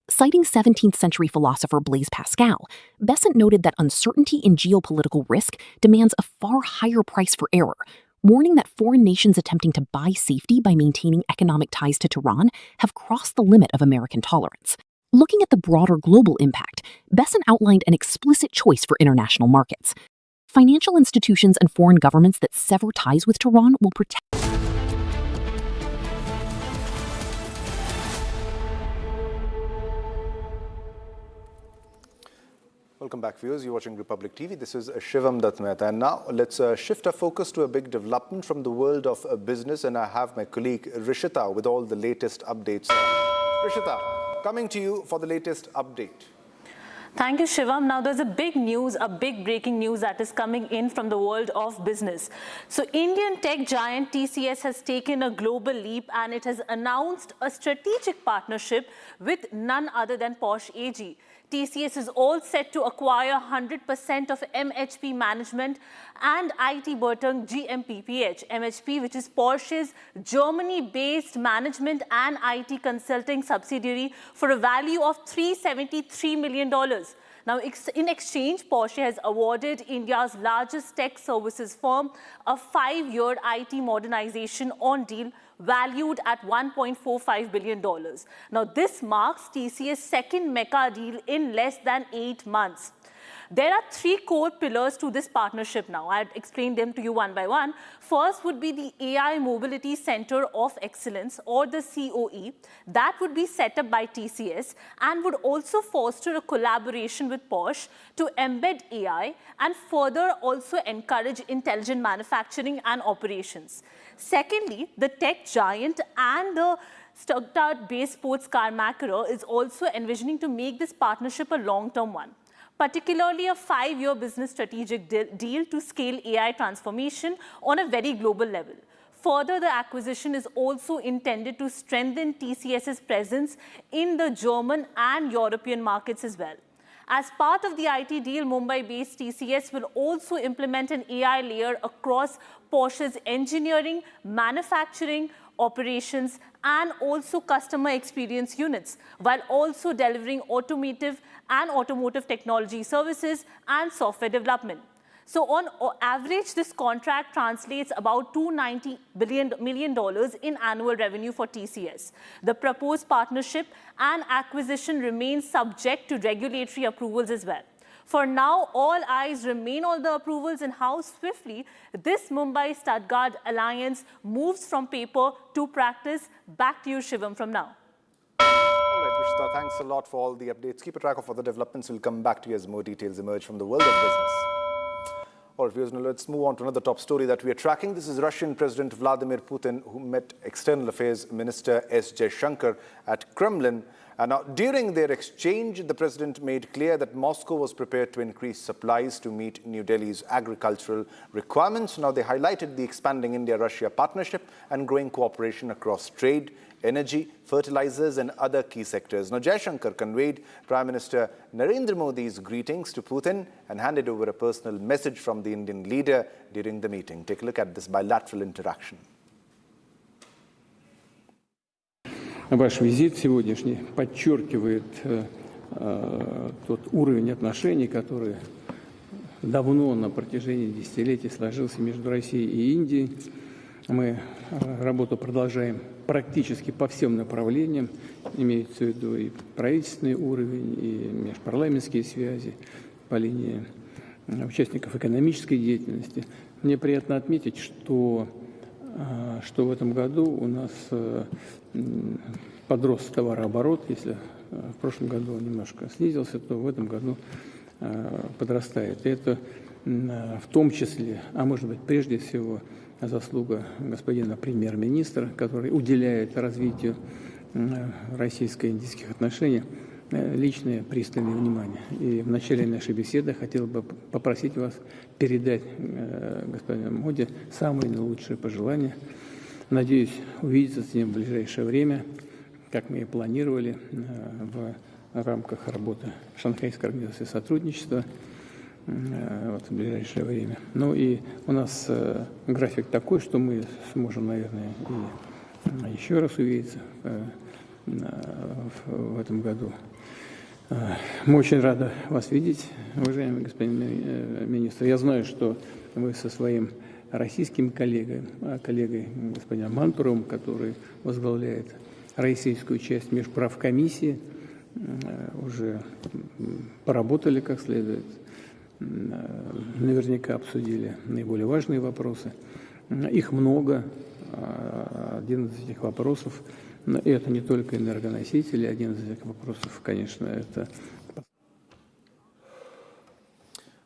Citing 17th century philosopher Blaise Pascal, Bessent noted that uncertainty in geopolitical risk demands a far higher price for error, warning that foreign nations attempting to buy safety by maintaining economic ties to Tehran have crossed the limit of American tolerance. Looking at the broader global impact, Bessent outlined an explicit choice for international markets. Financial institutions and foreign governments that sever ties with Tehran will protect. Welcome back, viewers. You're watching Republic TV. This is Shivam Dutt Mehta. And now let's shift our focus to a big development from the world of business. And I have my colleague Rishita with all the latest updates. Rishita, coming to you for the latest update. Thank you, Shivam. Now, there's a big breaking news that is coming in from the world of business. So, Indian tech giant TCS has taken a global leap and it has announced a strategic partnership with none other than Porsche AG. TCS is all set to acquire 100% of MHP management and IT Bertung GmbH. MHP, which is Porsche's Germany-based management and IT consulting subsidiary, for a value of $373 million. Now, in exchange, Porsche has awarded India's largest tech services firm a 5-year IT modernization on deal valued at $1.45 billion. Now, this marks TCS's second mega deal in less than 8 months. There are 3 core pillars to this partnership now. I'll explain them to you one by one. First would be the AI Mobility Center of Excellence, or the COE. That would be set up by TCS and would also foster a collaboration with Porsche to embed AI and further also encourage intelligent manufacturing and operations. Secondly, the tech giant and the Stuttgart-based sports car maker is also envisioning to make this partnership a long-term one. particularly a 5-year business strategic deal to scale AI transformation on a very global level. Further, the acquisition is also intended to strengthen TCS's presence in the German and European markets as well. As part of the IT deal, Mumbai-based TCS will also implement an AI layer across Porsche's engineering, manufacturing, operations, and also customer experience units, while also delivering automotive technology services and software development. So on average, this contract translates about $290 million in annual revenue for TCS. The proposed partnership and acquisition remains subject to regulatory approvals as well. For now, all eyes remain on the approvals and how swiftly this Mumbai-Stuttgart alliance moves from paper to practice. Back to you, Shivam, from now. All right, Rishita, thanks a lot for all the updates. Keep a track of other developments. We'll come back to you as more details emerge from the world of business. All right, viewers, now let's move on to another top story that we are tracking. This is Russian President Vladimir Putin, who met External Affairs Minister S. Zheng at Kremlin. And now, during their exchange, the president made clear that Moscow was prepared to increase supplies to meet New Delhi's agricultural requirements. Now, they highlighted the expanding India-Russia partnership and growing cooperation across trade, energy, fertilizers, and other key sectors. Now, Jaishankar conveyed Prime Minister Narendra Modi's greetings to Putin and handed over a personal message from the Indian leader during the meeting. Take a look at this bilateral interaction. Ваш визит сегодняшний подчеркивает тот уровень отношений, который давно на протяжении десятилетий сложился между Россией и Индией. Мы работу продолжаем практически по всем направлениям, имеется в виду и правительственный уровень, и межпарламентские связи по линии участников экономической деятельности. Мне приятно отметить, что в этом году у нас подрос товарооборот. Если в прошлом году он немножко снизился, то в этом году подрастает. И это в том числе, а может быть прежде всего, заслуга господина премьер-министра, который уделяет развитию российско-индийских отношений личное пристальное внимание. И в начале нашей беседы хотел бы попросить вас передать господину Моди самые наилучшие пожелания. Надеюсь увидеться с ним в ближайшее время, как мы и планировали, в рамках работы Шанхайской организации сотрудничества в ближайшее время. Ну и у нас график такой, что мы сможем, наверное, и еще раз увидеться в этом году. Мы очень рады вас видеть, уважаемый господин министр. Я знаю, что вы со своим российским коллегой господином Мантуровым, который возглавляет российскую часть межправкомиссии, уже поработали как следует, наверняка обсудили наиболее важные вопросы. Их много. Один из этих вопросов, но это не только энергоносители, один из этих вопросов, конечно, это...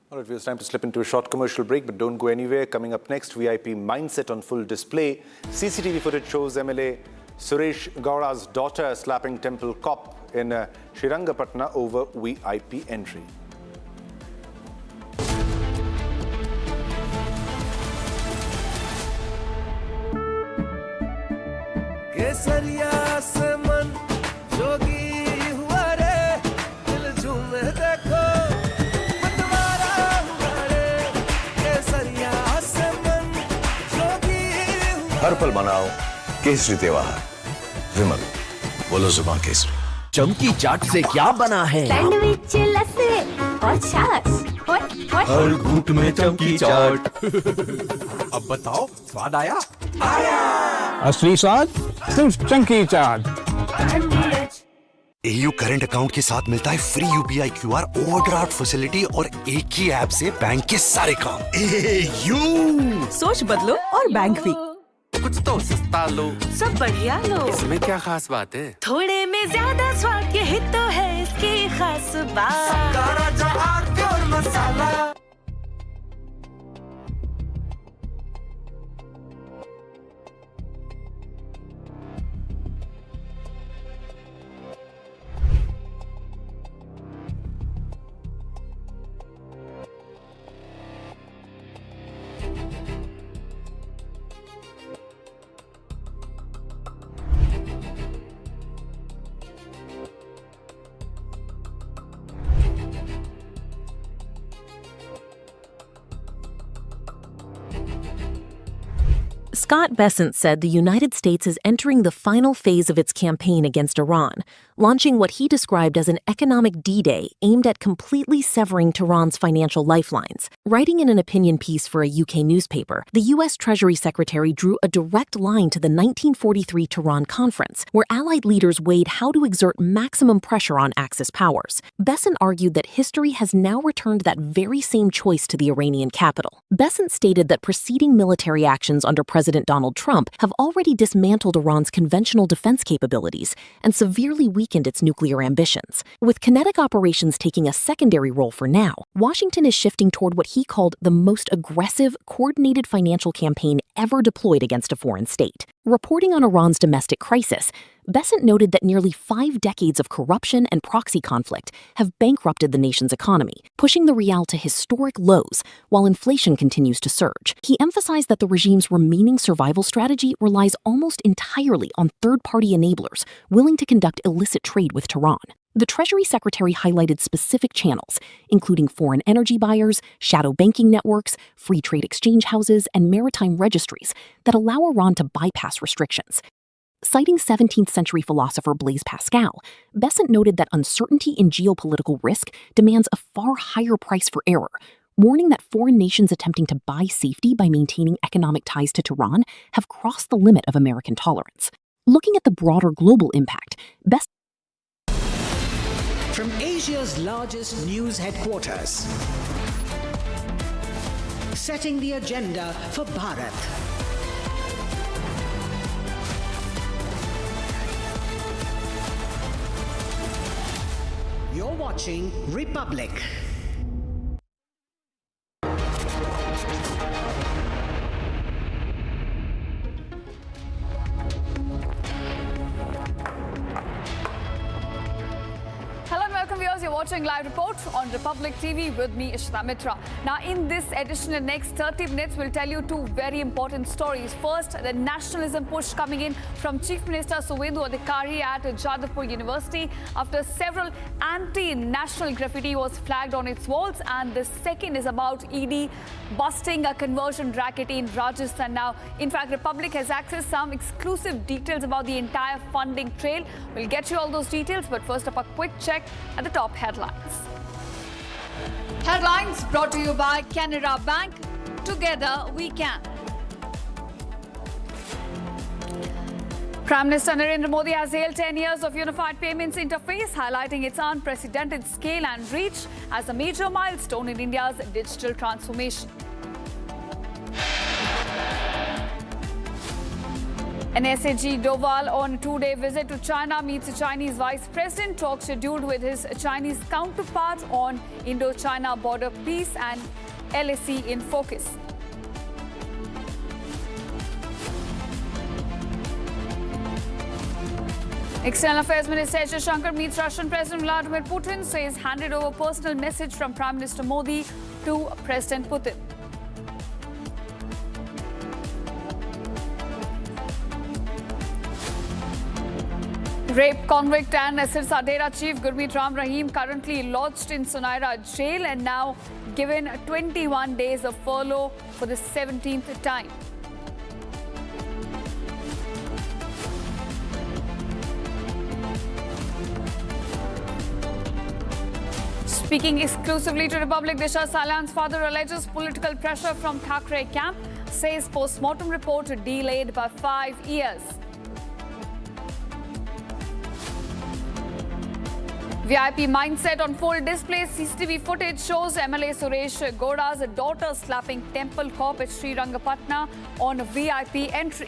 All right, it's time to slip into a short commercial break, but don't go anywhere. Coming up next, VIP mindset on full display. CCTV footage shows MLA Suresh Gowda's daughter slapping temple cop in Srirangapatna over VIP entry. केसरिया से मन जोगी हुआ रे दिल झूमे देखो मतवारा हुआ रे केसरिया से मन जोगी हर पल मनाओ केसरी त्योहार विमल बोलो जुबान केसरी चमकी चाट से क्या बना है सैंडविच लस्सी और छाछ हर घूंट में चमकी चाट अब बताओ स्वाद आया असली स्वाद सिर्फ chunky chaat. AU current account के साथ मिलता है free UPI QR overdraft facility और एक ही ऐप से बैंक के सारे काम। AU सोच बदलो और बैंक भी। कुछ तो सस्ता लो, सब बढ़िया लो। इसमें क्या खास बात है? थोड़े में ज्यादा स्वाद, यही तो है इसकी खास बात। Pure masala Scott Bessent said the United States is entering the final phase of its campaign against Iran, launching what he described as an economic D-Day aimed at completely severing Tehran's financial lifelines. Writing in an opinion piece for a UK newspaper, the U.S. Treasury Secretary drew a direct line to the 1943 Tehran Conference, where Allied leaders weighed how to exert maximum pressure on Axis powers. Bessent argued that history has now returned that very same choice to the Iranian capital. Bessent stated that preceding military actions under President Donald Trump have already dismantled Iran's conventional defense capabilities and severely weakened its nuclear ambitions. With kinetic operations taking a secondary role for now, Washington is shifting toward what he called the most aggressive, coordinated financial campaign ever deployed against a foreign state. Reporting on Iran's domestic crisis, Bessent noted that nearly 5 decades of corruption and proxy conflict have bankrupted the nation's economy, pushing the rial to historic lows while inflation continues to surge. He emphasized that the regime's remaining survival strategy relies almost entirely on third-party enablers willing to conduct illicit trade with Tehran. The Treasury Secretary highlighted specific channels, including foreign energy buyers, shadow banking networks, free trade exchange houses, and maritime registries that allow Iran to bypass restrictions. Citing 17th century philosopher Blaise Pascal, Bessent noted that uncertainty in geopolitical risk demands a far higher price for error, warning that foreign nations attempting to buy safety by maintaining economic ties to Tehran have crossed the limit of American tolerance. Looking at the broader global impact, From Asia's largest news headquarters, setting the agenda for Bharat. You're watching Republic. Hello and welcome viewers, you're watching Live Report on Republic TV with me, Ishita Mitra. Now in this edition, in the next 30 minutes, we'll tell you 2 very important stories. First, the nationalism push coming in from Chief Minister Suvendu Adhikari at Jadavpur University after several anti-national graffiti was flagged on its walls. And the second is about ED busting a conversion racket in Rajasthan. Now, in fact, Republic has accessed some exclusive details about the entire funding trail. We'll get you all those details, but first up, a quick check at the top headlines. Headlines brought to you by Canara Bank. Together we can. Prime Minister Narendra Modi has hailed 10 years of unified payments interface, highlighting its unprecedented scale and reach as a major milestone in India's digital transformation. NSA Ajit Doval on a 2-day visit to China meets the Chinese Vice President. Talk scheduled with his Chinese counterpart on Indo-China border peace and LAC in focus. External Affairs Minister S. Shankar meets Russian President Vladimir Putin, says handed over personal message from Prime Minister Modi to President Putin. Rape convict and Sirsa Dera chief Gurmeet Ram Rahim currently lodged in Sonaira jail and now given 21 days of furlough for the 17th time. Speaking exclusively to Republic, Disha Salan's father alleges political pressure from Thackeray camp, says post-mortem report delayed by 5 years. VIP mindset on full display. CCTV footage shows MLA Suresh Goda's daughter slapping temple cop at Sri Rangapatna on VIP entry.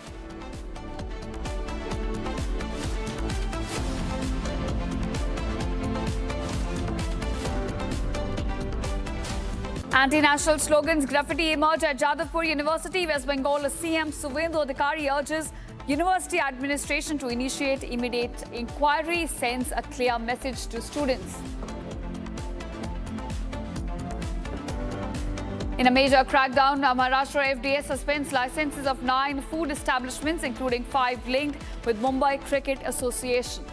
Anti-national slogans, graffiti emerge at Jadavpur University. West Bengal CM Suvendu Adhikari urges University administration to initiate immediate inquiry, sends a clear message to students. In a major crackdown, Maharashtra FDA suspends licenses of 9 food establishments, including 5 linked with Mumbai Cricket Association.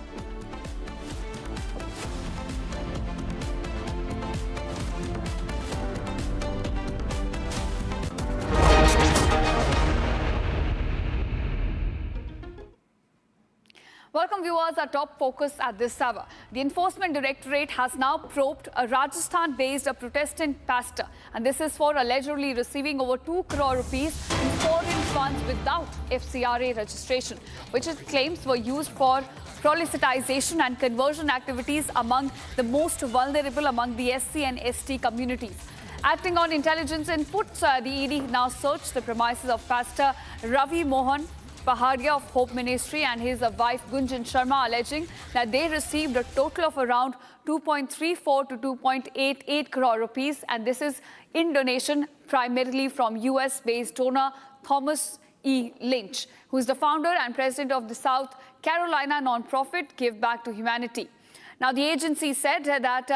Welcome viewers, our top focus at this hour. The Enforcement Directorate has now probed a Rajasthan-based Protestant pastor, and this is for allegedly receiving over 2 crore rupees in foreign funds without FCRA registration, which it claims were used for proselytization and conversion activities among the most vulnerable among the SC and ST communities. Acting on intelligence inputs, the ED now searched the premises of Pastor Ravi Mohan Pahadia of Hope Ministry and his wife Gunjan Sharma, alleging that they received a total of around 2.34 to 2.88 crore rupees, and this is in donation primarily from US-based donor Thomas E. Lynch, who is the founder and president of the South Carolina nonprofit Give Back to Humanity. Now, the agency said that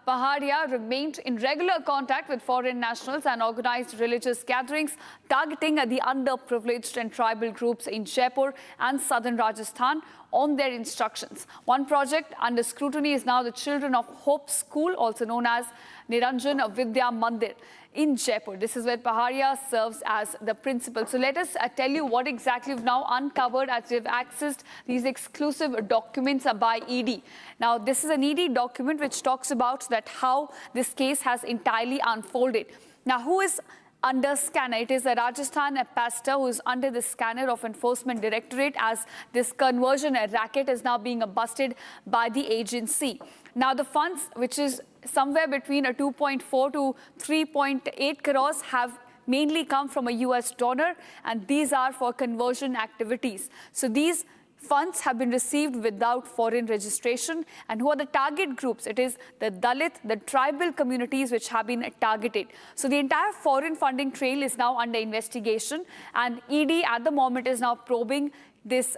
Pahadia remained in regular contact with foreign nationals and organized religious gatherings targeting the underprivileged and tribal groups in Jaipur and southern Rajasthan on their instructions. One project under scrutiny is now the Children of Hope School, also known as Niranjan Vidya Mandir in Jaipur. This is where Pahadia serves as the principal. So let us tell you what exactly we've now uncovered as we've accessed these exclusive documents by ED. Now, this is an ED document which talks about that how this case has entirely unfolded. Now, who is under scanner? It is a Rajasthan pastor who is under the scanner of Enforcement Directorate, as this conversion racket is now being busted by the agency. Now, the funds, which is somewhere between a 2.4 to 3.8 crores, have mainly come from a US donor, and these are for conversion activities. So these funds have been received without foreign registration. And who are the target groups? It is the Dalit, the tribal communities which have been targeted. So the entire foreign funding trail is now under investigation, and ED at the moment is now probing this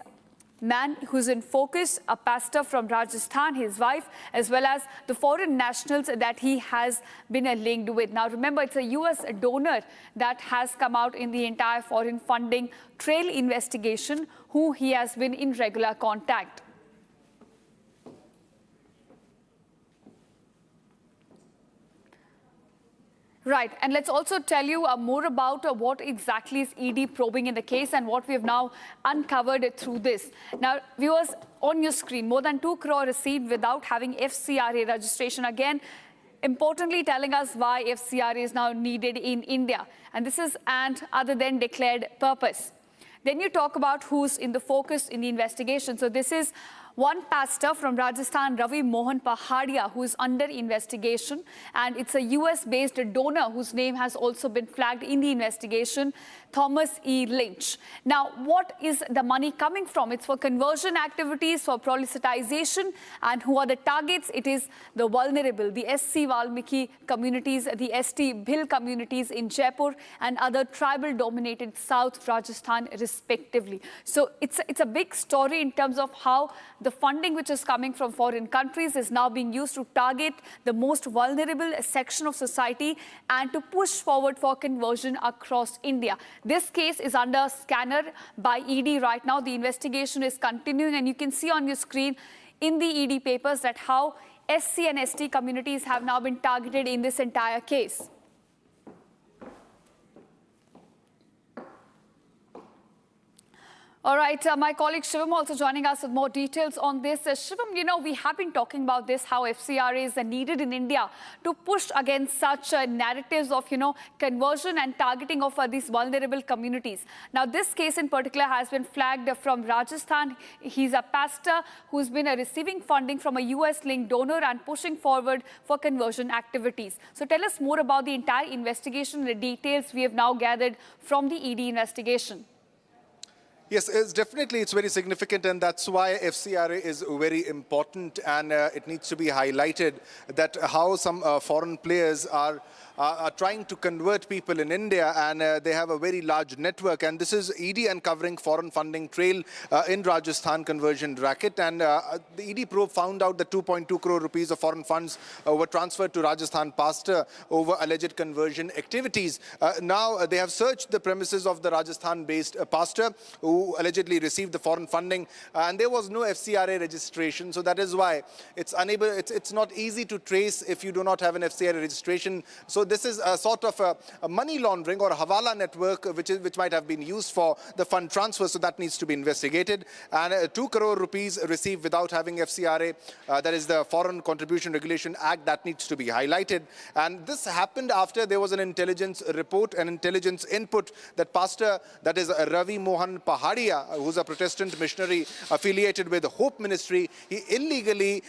man who's in focus, a pastor from Rajasthan, his wife, as well as the foreign nationals that he has been linked with. Now, remember, it's a US donor that has come out in the entire foreign funding trail investigation, who he has been in regular contact. Right, and let's also tell you more about what exactly is ED probing in the case and what we have now uncovered through this. Now, viewers, on your screen, more than 2 crore received without having FCRA registration. Again, importantly telling us why FCRA is now needed in India. And this is an other than declared purpose. Then you talk about who's in the focus in the investigation. So this is one pastor from Rajasthan, Ravi Mohan Pahadia, who is under investigation, and it's a US-based donor whose name has also been flagged in the investigation, Thomas E. Lynch. Now, what is the money coming from? It's for conversion activities, for proselytization, and who are the targets? It is the vulnerable, the SC Valmiki communities, the ST Bhil communities in Jaipur, and other tribal-dominated South Rajasthan, respectively. So it's a big story in terms of how the funding which is coming from foreign countries is now being used to target the most vulnerable section of society and to push forward for conversion across India. This case is under scanner by ED right now. The investigation is continuing, and you can see on your screen in the ED papers that how SC and ST communities have now been targeted in this entire case. All right, my colleague Shivam also joining us with more details on this. Shivam, you know, we have been talking about this, how FCRAs are needed in India to push against such narratives of, you know, conversion and targeting of these vulnerable communities. Now, this case in particular has been flagged from Rajasthan. He's a pastor who's been receiving funding from a US-linked donor and pushing forward for conversion activities. So tell us more about the entire investigation, the details we have now gathered from the ED investigation. Yes, it's very significant, and that's why FCRA is very important, and it needs to be highlighted that how some foreign players are trying to convert people in India, and they have a very large network. And this is ED uncovering foreign funding trail in Rajasthan conversion racket. And the ED probe found out that 2.2 crore rupees of foreign funds were transferred to Rajasthan pastor over alleged conversion activities. Now they have searched the premises of the Rajasthan-based pastor who allegedly received the foreign funding, and there was no FCRA registration. So that is why it's not easy to trace if you do not have an FCRA registration. So this is a sort of a money laundering or a Hawala network which might have been used for the fund transfer, so that needs to be investigated. And 2 crore rupees received without having FCRA, that is the Foreign Contribution Regulation Act, that needs to be highlighted. And this happened after there was an intelligence report, an intelligence input that pastor, that is Ravi Mohan Pahadia, who's a Protestant missionary affiliated with the Hope Ministry, he illegally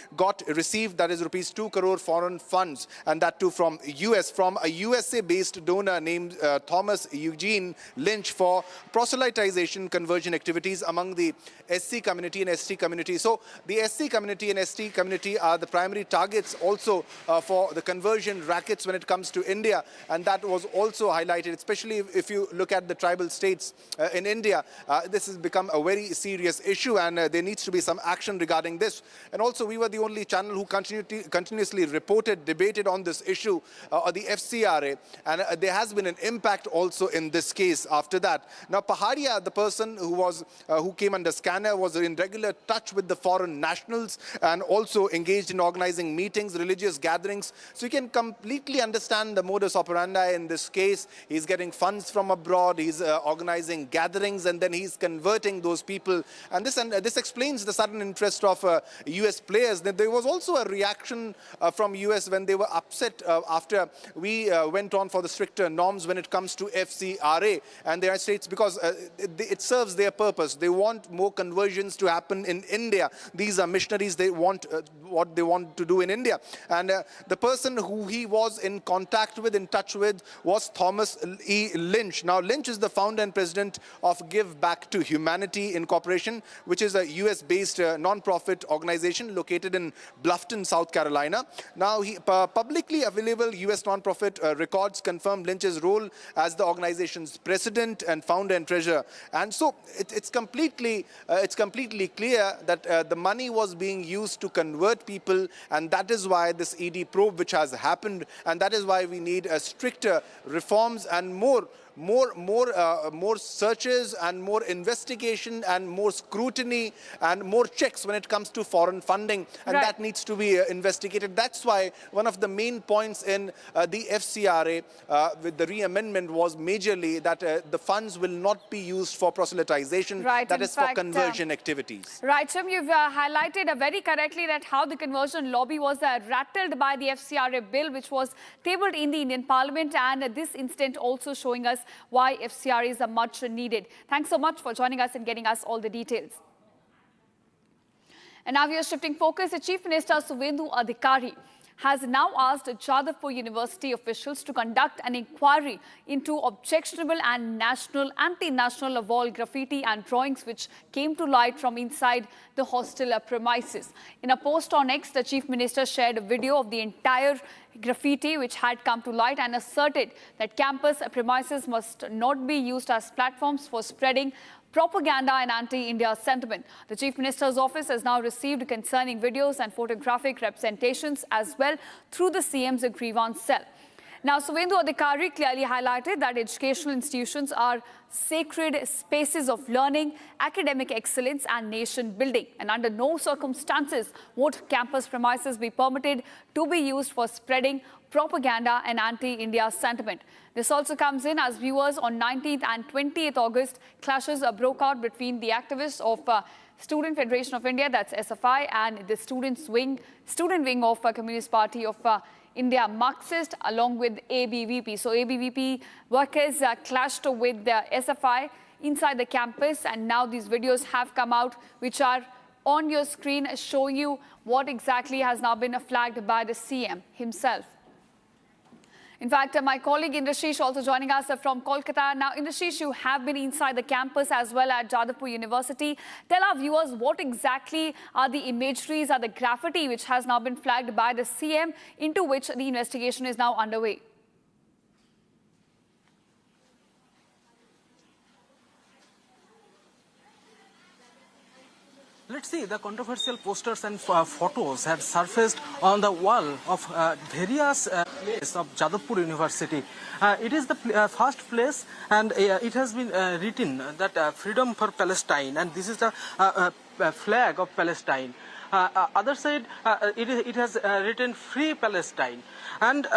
received, that is rupees 2 crore foreign funds, and that too from US, from a USA-based donor named Thomas Eugene Lynch for proselytization conversion activities among the SC community and ST community. So the SC community and ST community are the primary targets also for the conversion rackets when it comes to India, and that was also highlighted, especially if you look at the tribal states in India. This has become a very serious issue, and there needs to be some action regarding this. And also, we were the only channel who continuously reported, debated on this issue, the FCRA, and there has been an impact also in this case after that. Now, Pahadia, the person who came under scanner, was in regular touch with the foreign nationals and also engaged in organizing meetings, religious gatherings. So you can completely understand the modus operandi in this case. He's getting funds from abroad, he's organizing gatherings, and then he's converting those people. And this explains the sudden interest of US players. There was also a reaction from US when they were upset after we went on for the stricter norms when it comes to FCRA and the United States, because it serves their purpose. They want more conversions to happen in India. These are missionaries. They want what they want to do in India. And the person who he was in contact with, in touch with, was Thomas E. Lynch. Now, Lynch is the founder and president of Give Back to Humanity Incorporation, which is a US-based non-profit organization located in Bluffton, South Carolina. Now, publicly available US non-profit records confirm Lynch's role as the organization's president and founder and treasurer. And so it's completely clear that the money was being used to convert people, and that is why this ED probe which has happened, and that is why we need stricter reforms and more searches and more investigation and more scrutiny and more checks when it comes to foreign funding, and that needs to be investigated. That's why one of the main points in the FCRA with the re-amendment was majorly that the funds will not be used for proselytization, that is for conversion activities. Right, Shyam, you've highlighted very correctly that how the conversion lobby was rattled by the FCRA bill which was tabled in the Indian Parliament, and this incident also showing us why FCRAs are much needed. Thanks so much for joining us and getting us all the details. And now we are shifting focus. The Chief Minister Suvendu Adhikari has now asked Jadavpur University officials to conduct an inquiry into objectionable and anti-national wall graffiti and drawings which came to light from inside the hostel premises. In a post on X, the Chief Minister shared a video of the entire graffiti which had come to light and asserted that campus premises must not be used as platforms for spreading propaganda and anti-India sentiment. The Chief Minister's office has now received concerning videos and photographic representations as well through the CM's grievance cell. Now, Suvendu Adhikari clearly highlighted that educational institutions are sacred spaces of learning, academic excellence and nation building, and under no circumstances would campus premises be permitted to be used for spreading propaganda and anti-India sentiment. This also comes in as viewers on 19th and 20th August clashes broke out between the activists of Student Federation of India, that's SFI, and the student wing of Communist Party of India, Marxist, along with ABVP. So ABVP workers clashed with the SFI inside the campus, and now these videos have come out which are on your screen showing you what exactly has now been flagged by the CM himself. In fact, my colleague Indrashish also joining us from Kolkata. Now, Indrashish, you have been inside the campus as well at Jadavpur University. Tell our viewers what exactly are the imageries, are the graffiti which has now been flagged by the CM, into which the investigation is now underway. Let's see, the controversial posters and photos have surfaced on the wall of various places of Jadavpur University. It is the first place, and it has been written that freedom for Palestine, and this is the flag of Palestine. Other side, it has written Free Palestine. And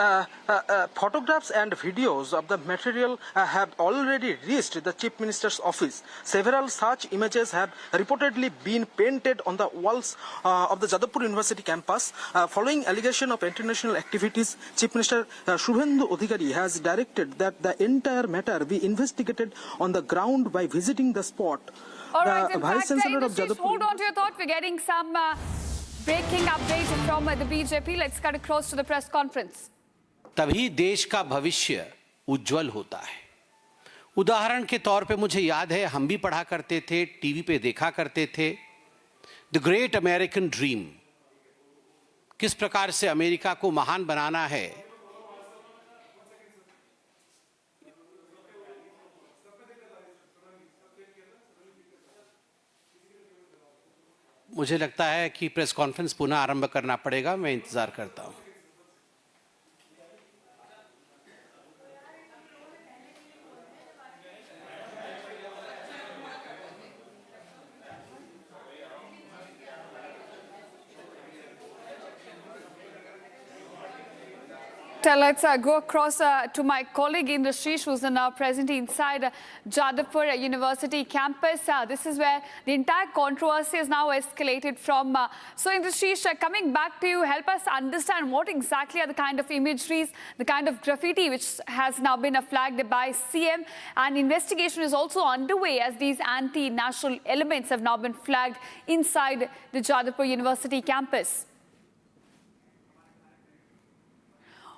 photographs and videos of the material have already reached the Chief Minister's office. Several such images have reportedly been painted on the walls of the Jadavpur University campus. Following allegation of international activities, Chief Minister Shubhendu Adhikari has directed that the entire matter be investigated on the ground by visiting the spot. All right, The in Vice fact, Chancellor of Industries, Jadavpur... hold on to your thought. We're getting some breaking updates from the BJP. Let's cut across to the press conference. तभी देश का भविष्य उज्जवल होता है। उदाहरण के तौर पे मुझे याद है, हम भी पढ़ा करते थे, टीवी पे देखा करते थे, द ग्रेट अमेरिकन ड्रीम, किस प्रकार से अमेरिका को महान बनाना है। मुझे लगता है कि प्रेस कॉन्फ्रेंस पुनः आरंभ करना पड़ेगा। मैं इंतजार करता हूं। Let's go across to my colleague Industries, who's now present inside Jadavpur University campus. This is where the entire controversy has now escalated from. So Industries, coming back to you, help us understand what exactly are the kind of imageries, the kind of graffiti which has now been flagged by CM, and investigation is also underway as these anti-national elements have now been flagged inside the Jadavpur University campus.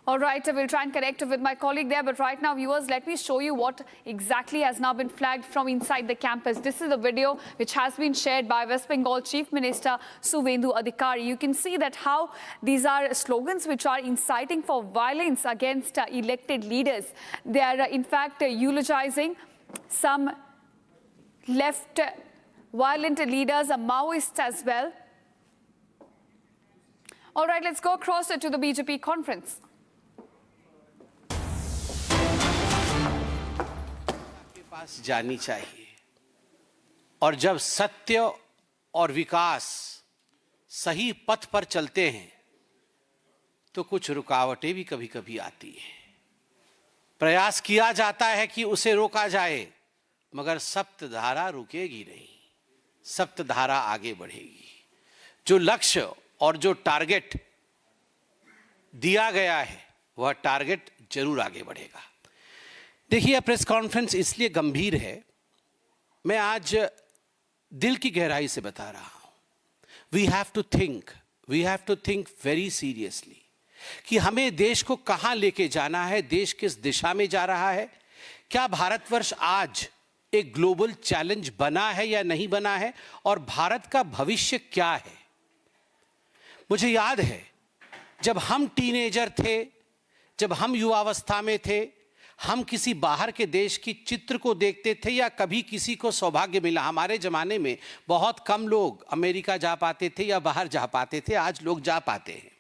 All right, we'll try and connect with my colleague there. But right now, viewers, let me show you what exactly has now been flagged from inside the campus. This is the video which has been shared by West Bengal Chief Minister Subhendu Adhikari. You can see that how these are slogans which are inciting for violence against elected leaders. They are, in fact, eulogizing some left violent leaders, Maoists as well. All right, let's go across to the BJP conference. पास जानी चाहिए, और जब सत्य और विकास सही पथ पर चलते हैं तो कुछ रुकावटें भी कभी-कभी आती हैं। प्रयास किया जाता है कि उसे रोका जाए, मगर सप्तधारा रुकेगी नहीं, सप्तधारा आगे बढ़ेगी। जो लक्ष्य और जो टारगेट दिया गया है वह टारगेट जरूर आगे बढ़ेगा। देखिए, प्रेस कॉन्फ्रेंस इसलिए गंभीर है, मैं आज दिल की गहराई से बता रहा हूं। We have to think very seriously कि हमें देश को कहां लेके जाना है, देश किस दिशा में जा रहा है। क्या भारतवर्ष आज एक ग्लोबल चैलेंज बना है या नहीं बना है, और भारत का भविष्य क्या है। मुझे याद है, जब हम टीनेजर थे, जब हम युवावस्था में थे, हम किसी बाहर के देश की चित्र को देखते थे या कभी किसी को सौभाग्य मिला। हमारे ज़माने में बहुत कम लोग अमेरिका जा पाते थे या बाहर जा पाते थे, आज लोग जा पाते हैं।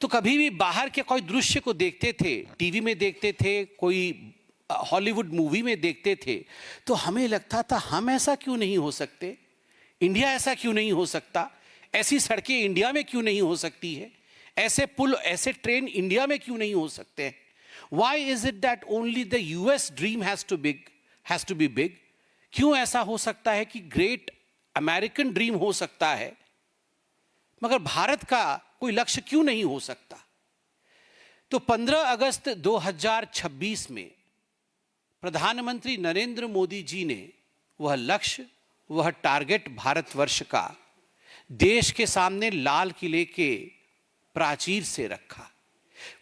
तो कभी भी बाहर के कोई दृश्य को देखते थे, टीवी में देखते थे, कोई हॉलीवुड मूवी में देखते थे, तो हमें लगता था हम ऐसा क्यों नहीं हो सकते, इंडिया ऐसा क्यों नहीं हो सकता, ऐसी सड़कें इंडिया में क्यों नहीं हो सकती है, ऐसे पुल, ऐसे ट्रेन इंडिया में क्यों नहीं हो सकते हैं। Why is it that only the US dream has to be big? क्यों ऐसा हो सकता है कि ग्रेट अमेरिकन ड्रीम हो सकता है, मगर भारत का कोई लक्ष्य क्यों नहीं हो सकता। तो 15 अगस्त 2026 में प्रधानमंत्री नरेंद्र मोदी जी ने वह लक्ष्य, वह टारगेट भारतवर्ष का देश के सामने लाल किले के प्राचीर से रखा।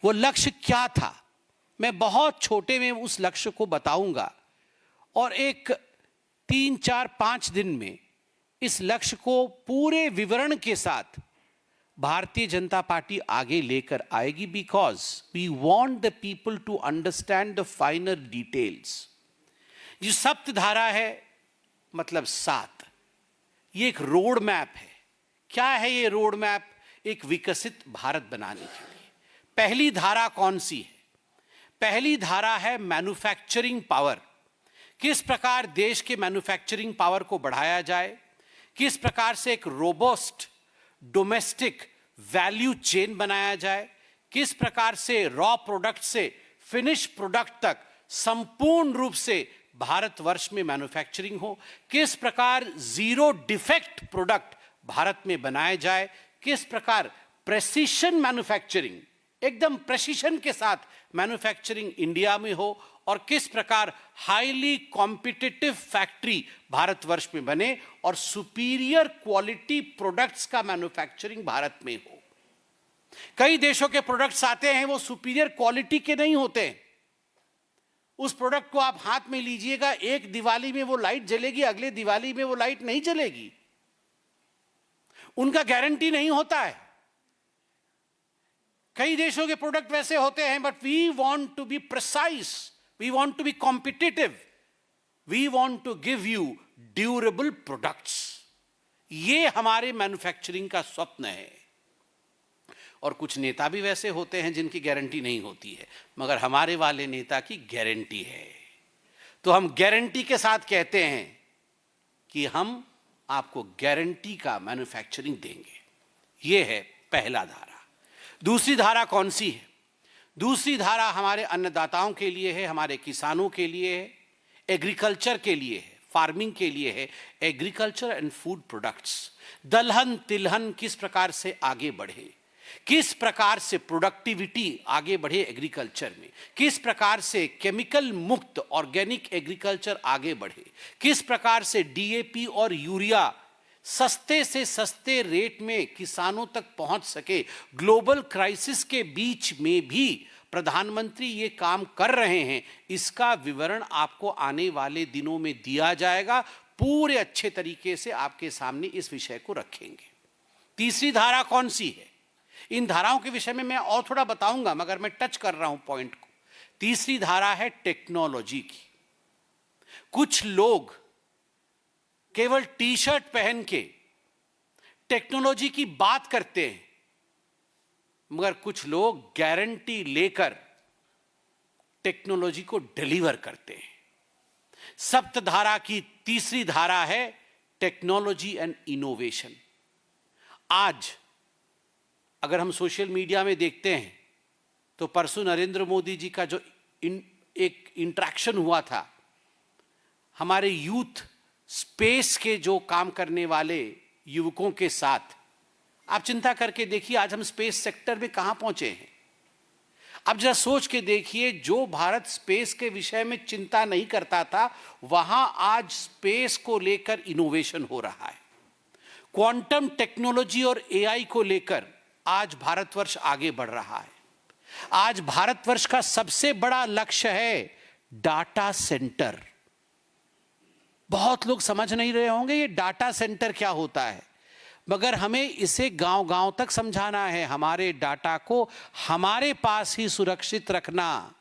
वो लक्ष्य क्या था, मैं बहुत छोटे में उस लक्ष्य को बताऊंगा, और एक 3, 4, 5 दिन में इस लक्ष्य को पूरे विवरण के साथ भारतीय जनता पार्टी आगे लेकर आएगी, because we want the people to understand the finer details. जो सप्तधारा है मतलब 7, ये एक रोड मैप है। क्या है ये रोड मैप? एक विकसित भारत बनाने के लिए। पहली धारा कौन सी है? पहली धारा है मैन्युफैक्चरिंग पावर। किस प्रकार देश के मैन्युफैक्चरिंग पावर को बढ़ाया जाए, किस प्रकार से एक रोबस्ट डोमेस्टिक वैल्यू चेन बनाया जाए, किस प्रकार से रॉ प्रोडक्ट से फिनिश प्रोडक्ट तक संपूर्ण रूप से भारतवर्ष में मैन्युफैक्चरिंग हो, किस प्रकार जीरो डिफेक्ट प्रोडक्ट भारत में बनाए जाए, किस प्रकार प्रेसिशन मैन्युफैक्चरिंग, एकदम प्रेसिशन के साथ मैन्युफैक्चरिंग इंडिया में हो, और किस प्रकार हाईली कॉम्पिटिटिव फैक्ट्री भारतवर्ष में बने और सुपीरियर क्वालिटी प्रोडक्ट्स का मैन्युफैक्चरिंग भारत में हो। कई देशों के प्रोडक्ट्स आते हैं, वो सुपीरियर क्वालिटी के नहीं होते। उस प्रोडक्ट को आप हाथ में लीजिएगा, एक दिवाली में वो लाइट जलेगी, अगले दिवाली में वो लाइट नहीं जलेगी, उनका गारंटी नहीं होता है। कई देशों के प्रोडक्ट वैसे होते हैं, but we want to be precise, we want to be competitive, we want to give you durable products. ये हमारे मैन्युफैक्चरिंग का स्वप्न है। और कुछ नेता भी वैसे होते हैं जिनकी गारंटी नहीं होती है, मगर हमारे वाले नेता की गारंटी है। तो हम गारंटी के साथ कहते हैं कि हम आपको गारंटी का मैन्युफैक्चरिंग देंगे। ये है पहला धारा। दूसरी धारा कौन सी है? दूसरी धारा हमारे अन्नदाताओं के लिए है, हमारे किसानों के लिए है, एग्रीकल्चर के लिए है, फार्मिंग के लिए है। एग्रीकल्चर एंड फूड प्रोडक्ट्स, दलहन तिलहन किस प्रकार से आगे बढ़े, किस प्रकार से प्रोडक्टिविटी आगे बढ़े एग्रीकल्चर में, किस प्रकार से केमिकल मुक्त ऑर्गेनिक एग्रीकल्चर आगे बढ़े, किस प्रकार से डीएपी और यूरिया सस्ते से सस्ते रेट में किसानों तक पहुंच सके। ग्लोबल क्राइसिस के बीच में भी प्रधानमंत्री ये काम कर रहे हैं। इसका विवरण आपको आने वाले दिनों में दिया जाएगा। पूरे अच्छे तरीके से आपके सामने इस विषय को रखेंगे। तीसरी धारा कौन सी है? इन धाराओं के विषय में मैं और थोड़ा बताऊंगा, मगर मैं टच कर रहा हूं पॉइंट को। तीसरी धारा है टेक्नोलॉजी की। कुछ लोग केवल टी शर्ट पहन के टेक्नोलॉजी की बात करते हैं, मगर कुछ लोग गारंटी लेकर टेक्नोलॉजी को डिलीवर करते हैं। सप्तधारा की तीसरी धारा है टेक्नोलॉजी एंड इनोवेशन। आज अगर हम सोशल मीडिया में देखते हैं तो परसों नरेंद्र मोदी जी का जो एक इंटरेक्शन हुआ था हमारे यूथ स्पेस के जो काम करने वाले युवकों के साथ, आप चिंता करके देखिए आज हम स्पेस सेक्टर में कहां पहुंचे हैं। अब जरा सोच के देखिए, जो भारत स्पेस के विषय में चिंता नहीं करता था, वहां आज स्पेस को लेकर इनोवेशन हो रहा है। क्वांटम टेक्नोलॉजी और एआई को लेकर आज भारतवर्ष आगे बढ़ रहा है। आज भारतवर्ष का सबसे बड़ा लक्ष्य है डाटा सेंटर। बहुत लोग समझ नहीं रहे होंगे ये डाटा सेंटर क्या होता है, मगर हमें इसे गांव-गांव तक समझाना है। हमारे डाटा को हमारे पास ही सुरक्षित रखना,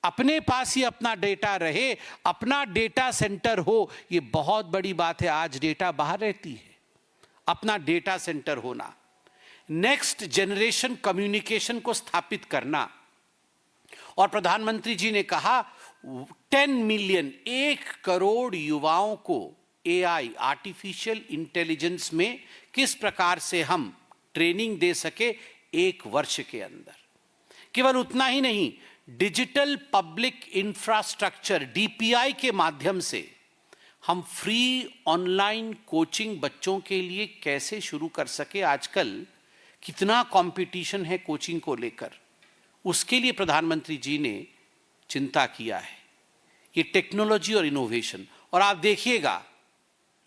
अपने पास ही अपना डेटा रहे, अपना डेटा सेंटर हो, ये बहुत बड़ी बात है। आज डेटा बाहर रहती है, अपना डेटा सेंटर होना, नेक्स्ट जनरेशन कम्युनिकेशन को स्थापित करना। और प्रधानमंत्री जी ने कहा 10 मिलियन 1 करोड़ युवाओं को एआई आर्टिफिशियल इंटेलिजेंस में किस प्रकार से हम ट्रेनिंग दे सके 1 वर्ष के अंदर। केवल उतना ही नहीं, डिजिटल पब्लिक इंफ्रास्ट्रक्चर डीपीआई के माध्यम से हम फ्री ऑनलाइन कोचिंग बच्चों के लिए कैसे शुरू कर सके। आजकल कितना कंपटीशन है कोचिंग को लेकर, उसके लिए प्रधानमंत्री जी ने चिंता किया है। ये टेक्नोलॉजी और इनोवेशन। और आप देखिएगा,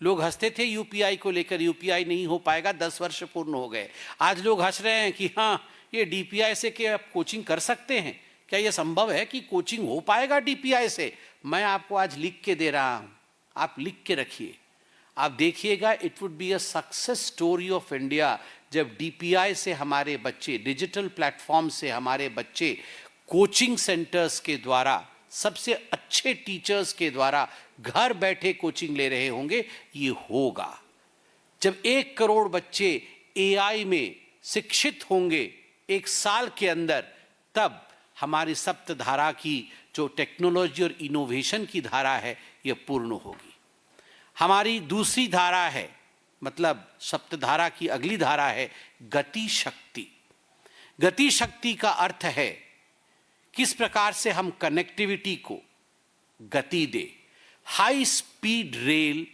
लोग हंसते थे यूपीआई को लेकर, यूपीआई नहीं हो पाएगा, 10 वर्ष पूर्ण हो गए। आज लोग हंस रहे हैं कि हाँ, ये डीपीआई से क्या आप कोचिंग कर सकते हैं? क्या यह संभव है कि कोचिंग हो पाएगा डीपीआई से? मैं आपको आज लिख के दे रहा हूं, आप लिख के रखिए। आप देखिएगा, it would be a success story of India जब डीपीआई से हमारे बच्चे, डिजिटल प्लेटफॉर्म से हमारे बच्चे कोचिंग सेंटर्स के द्वारा, सबसे अच्छे टीचर्स के द्वारा घर बैठे कोचिंग ले रहे होंगे। ये होगा जब 1 करोड़ बच्चे एआई में शिक्षित होंगे 1 साल के अंदर, तब हमारी सप्तधारा की जो टेक्नोलॉजी और इनोवेशन की धारा है, यह पूर्ण होगी। हमारी दूसरी धारा है, मतलब सप्तधारा की अगली धारा है गति शक्ति। गति शक्ति का अर्थ है किस प्रकार से हम कनेक्टिविटी को गति दे। High speed rail,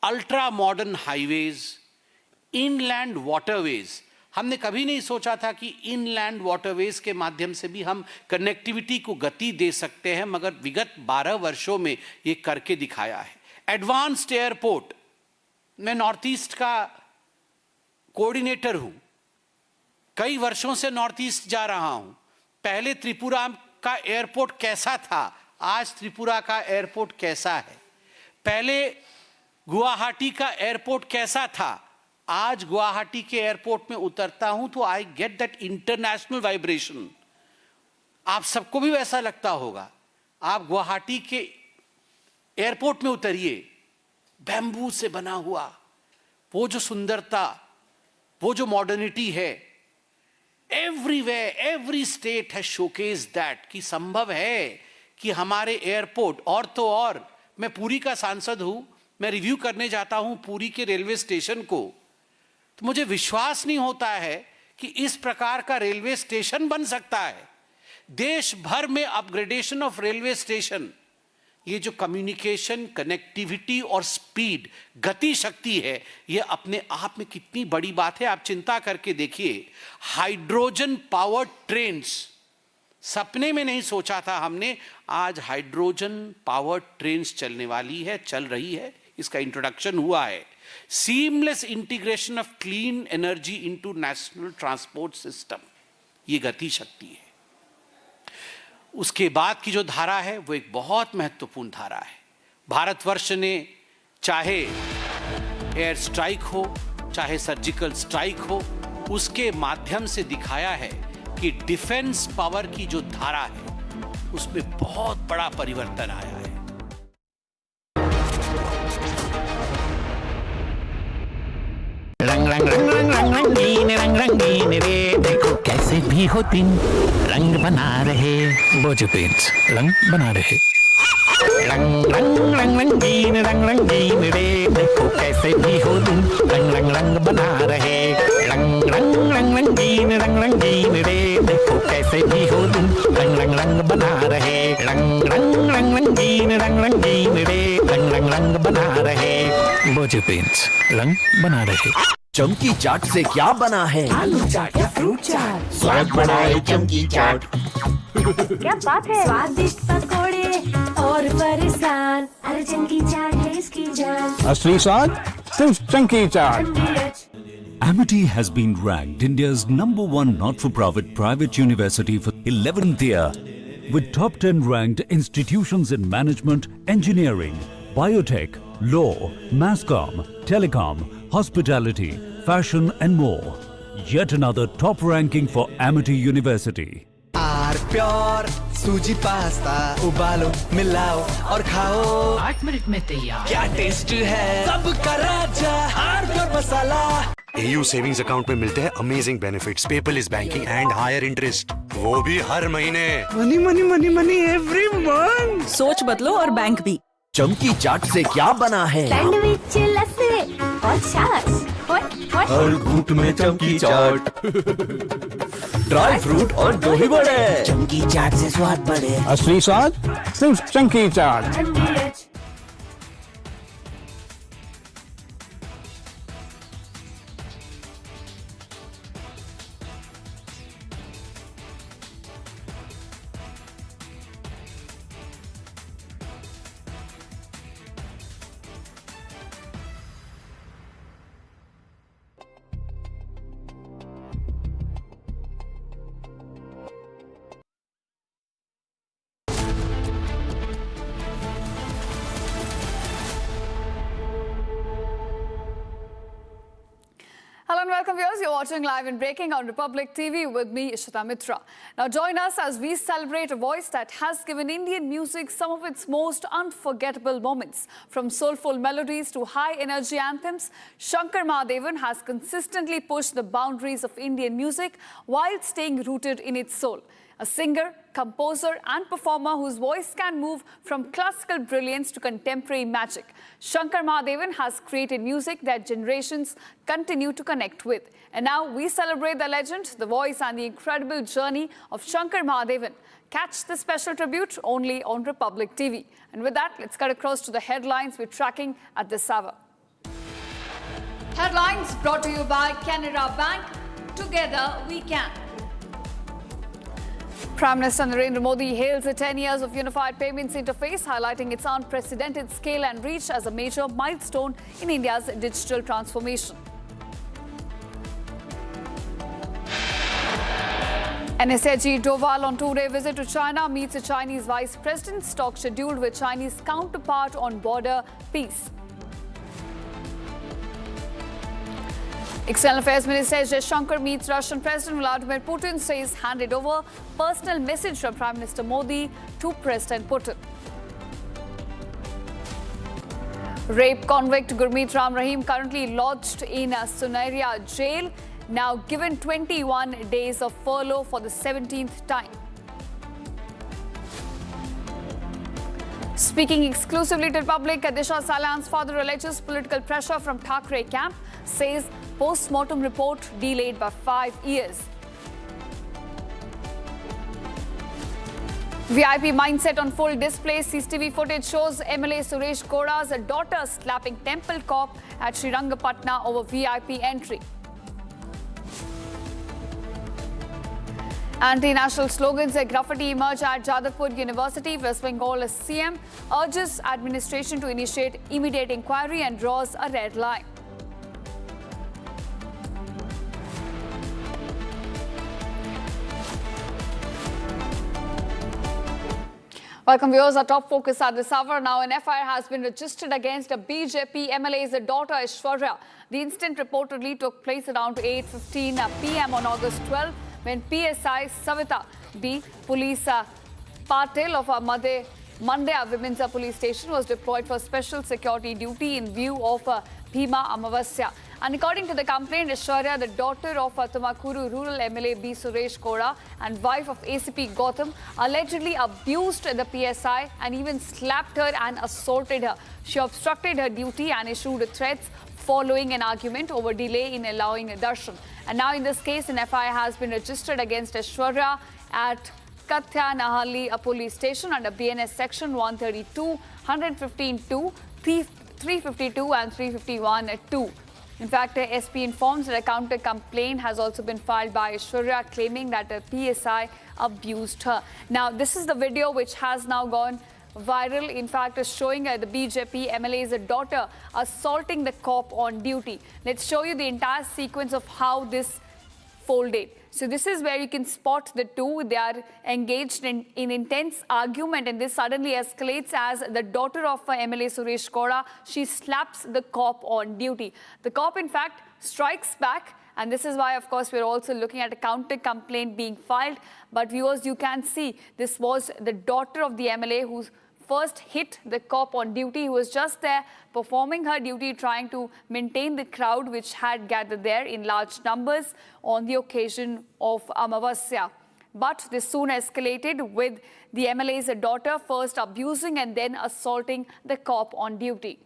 ultra modern highways, inland waterways. हमने कभी नहीं सोचा था कि इनलैंड वाटरवेज के माध्यम से भी हम कनेक्टिविटी को गति दे सकते हैं, मगर विगत 12 वर्षों में ये करके दिखाया है। एडवांस्ड एयरपोर्ट, मैं नॉर्थ ईस्ट का कोऑर्डिनेटर हूं, कई वर्षों से नॉर्थ ईस्ट जा रहा हूं। पहले त्रिपुरा का एयरपोर्ट कैसा था, आज त्रिपुरा का एयरपोर्ट कैसा है। पहले गुवाहाटी का एयरपोर्ट कैसा था, आज गुवाहाटी के एयरपोर्ट में उतरता हूं तो I get that international vibration. आप सबको भी वैसा लगता होगा। आप गुवाहाटी के एयरपोर्ट में उतरिए, बैम्बू से बना हुआ वो जो सुंदरता, वो जो मॉडर्निटी है, everywhere every state has showcase that कि संभव है कि हमारे एयरपोर्ट। और तो और मैं पुरी का सांसद हूं, मैं रिव्यू करने जाता हूं पुरी के रेलवे स्टेशन को, तो मुझे विश्वास नहीं होता है कि इस प्रकार का रेलवे स्टेशन बन सकता है। देश भर में अपग्रेडेशन ऑफ रेलवे स्टेशन, ये जो कम्युनिकेशन, कनेक्टिविटी और स्पीड, गति शक्ति है, ये अपने आप में कितनी बड़ी बात है। आप चिंता करके देखिए, हाइड्रोजन पावर्ड ट्रेन्स, सपने में नहीं सोचा था हमने, आज हाइड्रोजन पावर्ड ट्रेन्स चलने वाली है, चल रही है, इसका इंट्रोडक्शन हुआ है। Seamless integration of clean energy into national transport system, ये गति शक्ति है। उसके बाद की जो धारा है वो एक बहुत महत्वपूर्ण धारा है। भारतवर्ष ने चाहे एयर स्ट्राइक हो, चाहे सर्जिकल स्ट्राइक हो, उसके माध्यम से दिखाया है कि डिफेंस पावर की जो धारा है उसमें बहुत बड़ा परिवर्तन आया है। रंग रंग रंग रंग रंगीन रे, देखो कैसे भी हो दिन रंग बना रहे। बोझ पेंट्स रंग बना रहे। रंग रंग रंग रंगीन रे, देखो कैसे भी हो दिन रंग बना रहे। रंग रंग रंगीन रे, देखो कैसे भी हो दिन रंग बना रहे। रंग रंग रंगीन रे, रंग बना रहे। बोझ पेंट्स रंग बना रहे। चमकी चाट से क्या बना है? आलू चाट या फ्रूट चाट, स्वाद बनाए चमकी चाट। क्या बात है, स्वादिष्ट पकोड़े और फरसान, अरे चमकी चाट है इसकी जान। असली स्वाद सिर्फ चमकी चाट। Amity has been ranked India's #1 not-for-profit private university for 11th year, with top 10 ranked institutions in management, engineering, biotech, law, masscom, telecom, hospitality, fashion and more. Yet another top ranking for Amity University. R pure सूजी pasta, उबालो मिलाओ और खाओ, 8 minute में तैयार। क्या taste है, सबका राजा R pure masala. AU savings account में मिलते हैं amazing benefits, paperless banking and higher interest, वो भी हर महीने। Money money money money every month. सोच बदलो और बैंक भी। चमकी चाट से क्या बना है? सैंडविच, लस्सी और छाछ। हर घूंट में चमकी चाट। ड्राई फ्रूट और दही बड़े। चमकी चाट से स्वाद बढ़े। असली स्वाद सिर्फ चमकी चाट। Hello and welcome viewers, you're watching live and breaking on Republic TV with me, Ishita Mitra. Now join us as we celebrate a voice that has given Indian music some of its most unforgettable moments. From soulful melodies to high energy anthems, Shankar Mahadevan has consistently pushed the boundaries of Indian music while staying rooted in its soul. a singer, composer and performer whose voice can move from classical brilliance to contemporary magic. Shankar Mahadevan has created music that generations continue to connect with. And now we celebrate the legend, the voice and the incredible journey of Shankar Mahadevan. Catch the special tribute only on Republic TV. And with that, let's cut across to the headlines we're tracking at this hour. Headlines brought to you by Canara Bank. Together we can. Prime Minister Narendra Modi hails the 10 years of Unified Payments Interface, highlighting its unprecedented scale and reach as a major milestone in India's digital transformation. NSA Ajit Doval on two-day visit to China meets the Chinese Vice President, talk scheduled with Chinese counterpart on border peace. External Affairs Minister Zheng meets Russian President Vladimir Putin, says handed over personal message from Prime Minister Modi to President Putin. Rape convict Gurmeet Ram Rahim currently lodged in a Sunaria jail, now given 21 days of furlough for the 17th time. Speaking exclusively to the public, Disha Salan's father alleges political pressure from Thackeray camp, says post-mortem report delayed by 5 years. VIP mindset on full display. CCTV footage shows MLA Suresh Goda's daughter slapping temple cop at Srirangapatna over VIP entry. Anti-national slogans and graffiti emerge at Jadavpur University. West Bengal CM urges administration to initiate immediate inquiry and draws a red line. Welcome viewers, our top focus at this hour. Now an FIR has been registered against a BJP MLA's daughter Aishwarya. The incident reportedly took place around 8:15 p.m. on August 12 when PSI Savita B. Police Patil of Mandya Women's Police Station was deployed for special security duty in view of Bhima Amavasya. And according to the complaint, Aishwarya, the daughter of Tumakuru rural MLA B. Suresh Goda and wife of ACP Gautam, allegedly abused the PSI and even slapped her and assaulted her. She obstructed her duty and issued threats following an argument over delay in allowing darshan. And now in this case, an FIR has been registered against Aishwarya at Kathya police station under BNS section 132, 115-2, 352 and 351-2. In fact, the SP informs that a counter complaint has also been filed by Aishwarya claiming that a PSI abused her. Now, this is the video which has now gone viral. In fact, showing the BJP MLA's daughter assaulting the cop on duty. Let's show you the entire sequence of how this folded. So this is where you can spot the two. They are engaged in intense argument, and this suddenly escalates as the daughter of MLA Suresh Goda, she slaps the cop on duty. The cop, in fact, strikes back, and this is why, of course, we're also looking at a counter complaint being filed. But viewers, you can see this was the daughter of the MLA who first hit the cop on duty, who was just there performing her duty, trying to maintain the crowd which had gathered there in large numbers on the occasion of Amavasya. But this soon escalated with the MLA's daughter first abusing and then assaulting the cop on duty.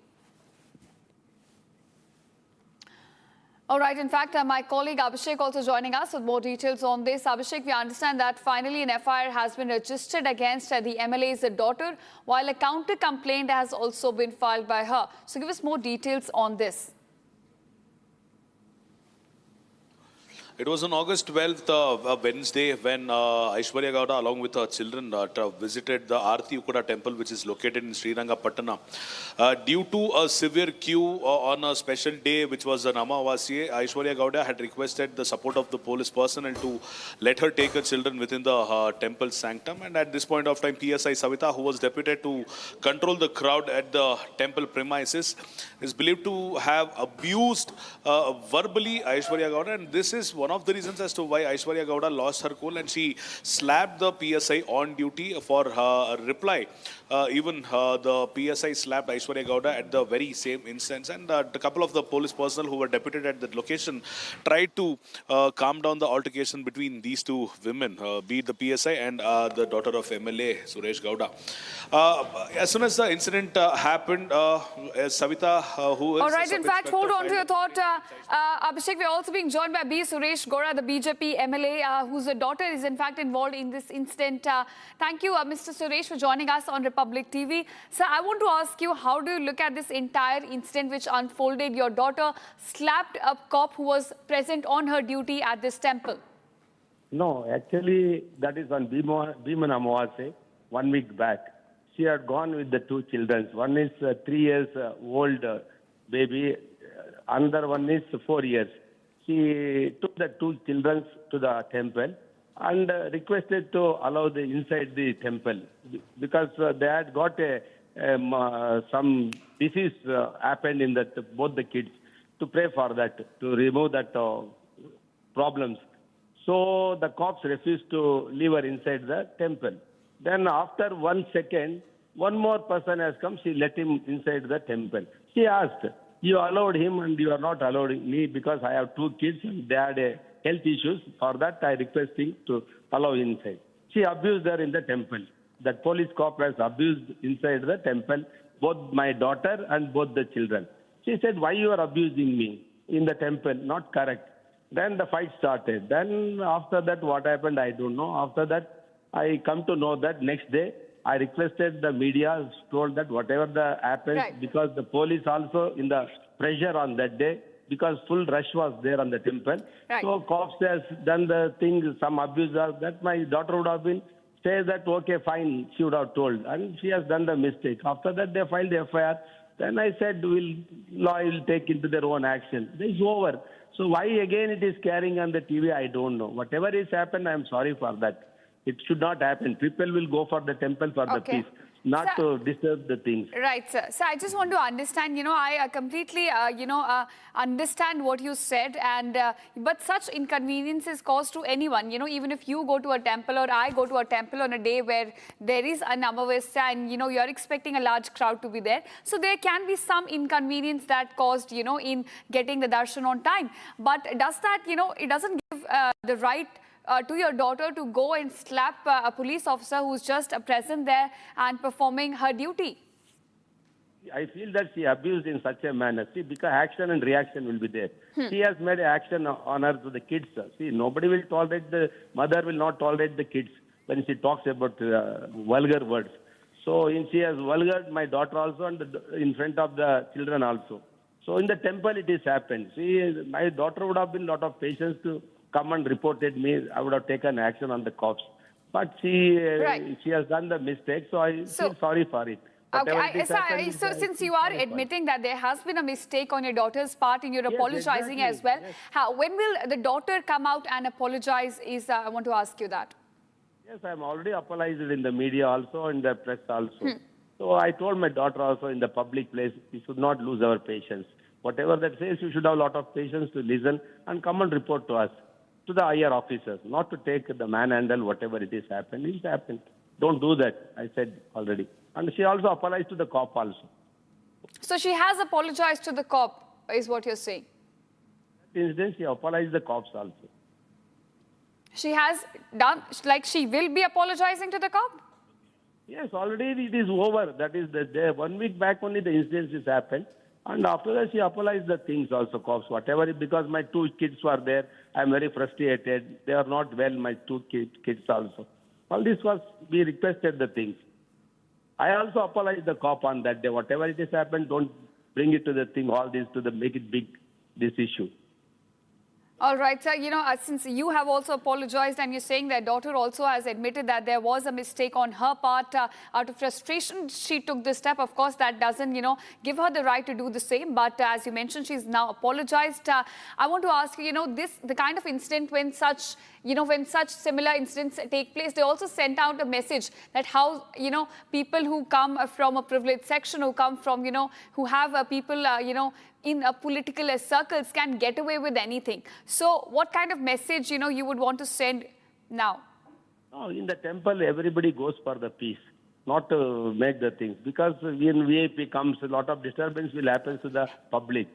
All right, in fact, my colleague Abhishek also joining us with more details on this. Abhishek, we understand that finally an FIR has been registered against the MLA's daughter, while a counter complaint has also been filed by her. So give us more details on this. It was on August 12th, Wednesday, when Aishwarya Gowda, along with her children, visited the Arti Ukuda temple, which is located in Srirangapatna. Due to a severe queue on a special day, which was an Amavasya, Aishwarya Gowda had requested the support of the police personnel to let her take her children within the temple sanctum. And at this point of time, PSI Savita, who was deputed to control the crowd at the temple premises, is believed to have abused verbally Aishwarya Gowda. And this is one of the reasons as to why Aishwarya Gowda lost her cool and she slapped the PSI on duty for her reply. Even the PSI slapped Aishwarya Gowda at the very same instance, and a couple of the police personnel who were deputed at that location tried to calm down the altercation between these two women, be it the PSI and the daughter of MLA Suresh Gowda. As soon as the incident happened, Savita, who is... All right, in fact, hold on to your thought. Abhishek, we're also being joined by B. Suresh Gowda, the BJP MLA, whose daughter is in fact involved in this incident. Thank you, Mr. Suresh, for joining us on Republic TV. Sir, I want to ask you, how do you look at this entire incident which unfolded? Your daughter slapped a cop who was present on her duty at this temple. No, actually, that is on Bhiman Amavasya, 1 week back. She had gone with the two children. One is 3 years old baby, another one is 4 years. She took the two children to the temple and requested to allow the inside the temple because they had got some disease happened in that both the kids, to pray for that, to remove that problems. So the cops refused to leave her inside the temple. Then after 1 second, one more person has come. She let him inside the temple. She asked, "You allowed him and you are not allowing me because I have two kids and they had health issues. For that, I requesting to allow inside." She abused her in the temple. That police cop has abused inside the temple both my daughter and both the children. She said, "Why you are abusing me in the temple? Not correct." Then the fight started. Then after that, what happened, I don't know. After that, I come to know that next day, I requested the media, told that whatever the happens, because the police also in the pressure on that day, because full rush was there on the temple. So cops has done the thing, some abuse that my daughter would have been, say that, okay, fine, she would have told. And she has done the mistake. After that, they filed the FIR. Then I said, law will take into their own action. It's over. So why again it is carrying on the TV, I don't know. Whatever is happened, I am sorry for that. It should not happen. People will go for the temple for the peace, not to disturb the things. Right, sir. So I just want to understand, I completely, understand what you said. And but such inconveniences caused to anyone, even if you go to a temple or I go to a temple on a day where there is an Amavasya and, you're expecting a large crowd to be there. So there can be some inconvenience that caused, in getting the darshan on time. But does that, it doesn't give the right to your daughter to go and slap a police officer who's just present there and performing her duty? I feel that she abused in such a manner. See, because action and reaction will be there. She has made action on her to the kids. See, nobody will tolerate, the mother will not tolerate the kids when she talks about vulgar words. So she has vulgar my daughter also and in front of the children also. So in the temple it has happened. See, my daughter would have been a lot of patience to come and reported me. I would have taken action on the cops. But she has done the mistake, so I feel sorry for it. Okay, so since you are admitting that there has been a mistake on your daughter's part and you're apologizing as well, when will the daughter come out and apologize I want to ask you that. Yes, I'm already apologized in the media also, in the press also. So I told my daughter also in the public place, we should not lose our patience. Whatever that says, you should have a lot of patience to listen and come and report to us, to the higher officers, not to take the manhandle, whatever it is happened. It happened. Don't do that, I said already. And she also apologized to the cop also. So she has apologized to the cop, is what you're saying? That incident, she apologized to the cops also. She has done, like she will be apologizing to the cop? Yes, already it is over. That is the day. 1 week back only the incident has happened. And after that, she apologized the things also, cops, whatever, because my two kids were there. I'm very frustrated. They are not well, my two kids also. All this was, we requested the things. I also apologized the cop on that day. Whatever it has happened, don't bring it to the thing, all this to the, make it big, this issue. All right, sir. Since you have also apologized and you're saying that daughter also has admitted that there was a mistake on her part, out of frustration, she took this step. Of course, that doesn't, give her the right to do the same. But as you mentioned, she's now apologized. I want to ask you, the kind of incident when such, when such similar incidents take place, they also sent out a message that how, people who come from a privileged section, who come from, who have people, in political circles can get away with anything. So what kind of message, you would want to send now? No, in the temple, everybody goes for the peace, not to make the things. Because when VIP comes, a lot of disturbance will happen to the public.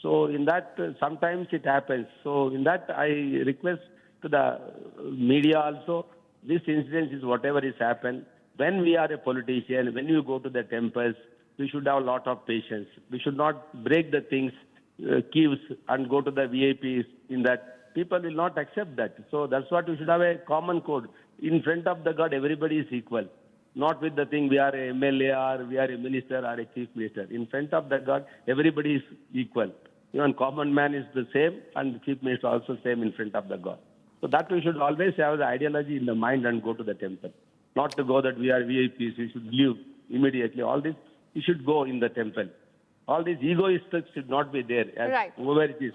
So in that, sometimes it happens. So in that, I request to the media also, this incident is whatever is happened. When we are a politician, when you go to the temples, we should have a lot of patience. We should not break the things, queues, and go to the VIPs. In that, people will not accept that. So that's what we should have a common code. In front of the God, everybody is equal. Not with the thing we are a MLA or we are a minister or a chief minister. In front of the God, everybody is equal. Even common man is the same and the chief minister also same in front of the God. So that we should always have the ideology in the mind and go to the temple. Not to go that we are VIPs, we should leave immediately. All this, we should go in the temple. All these egoists should not be there, Right. whoever it is.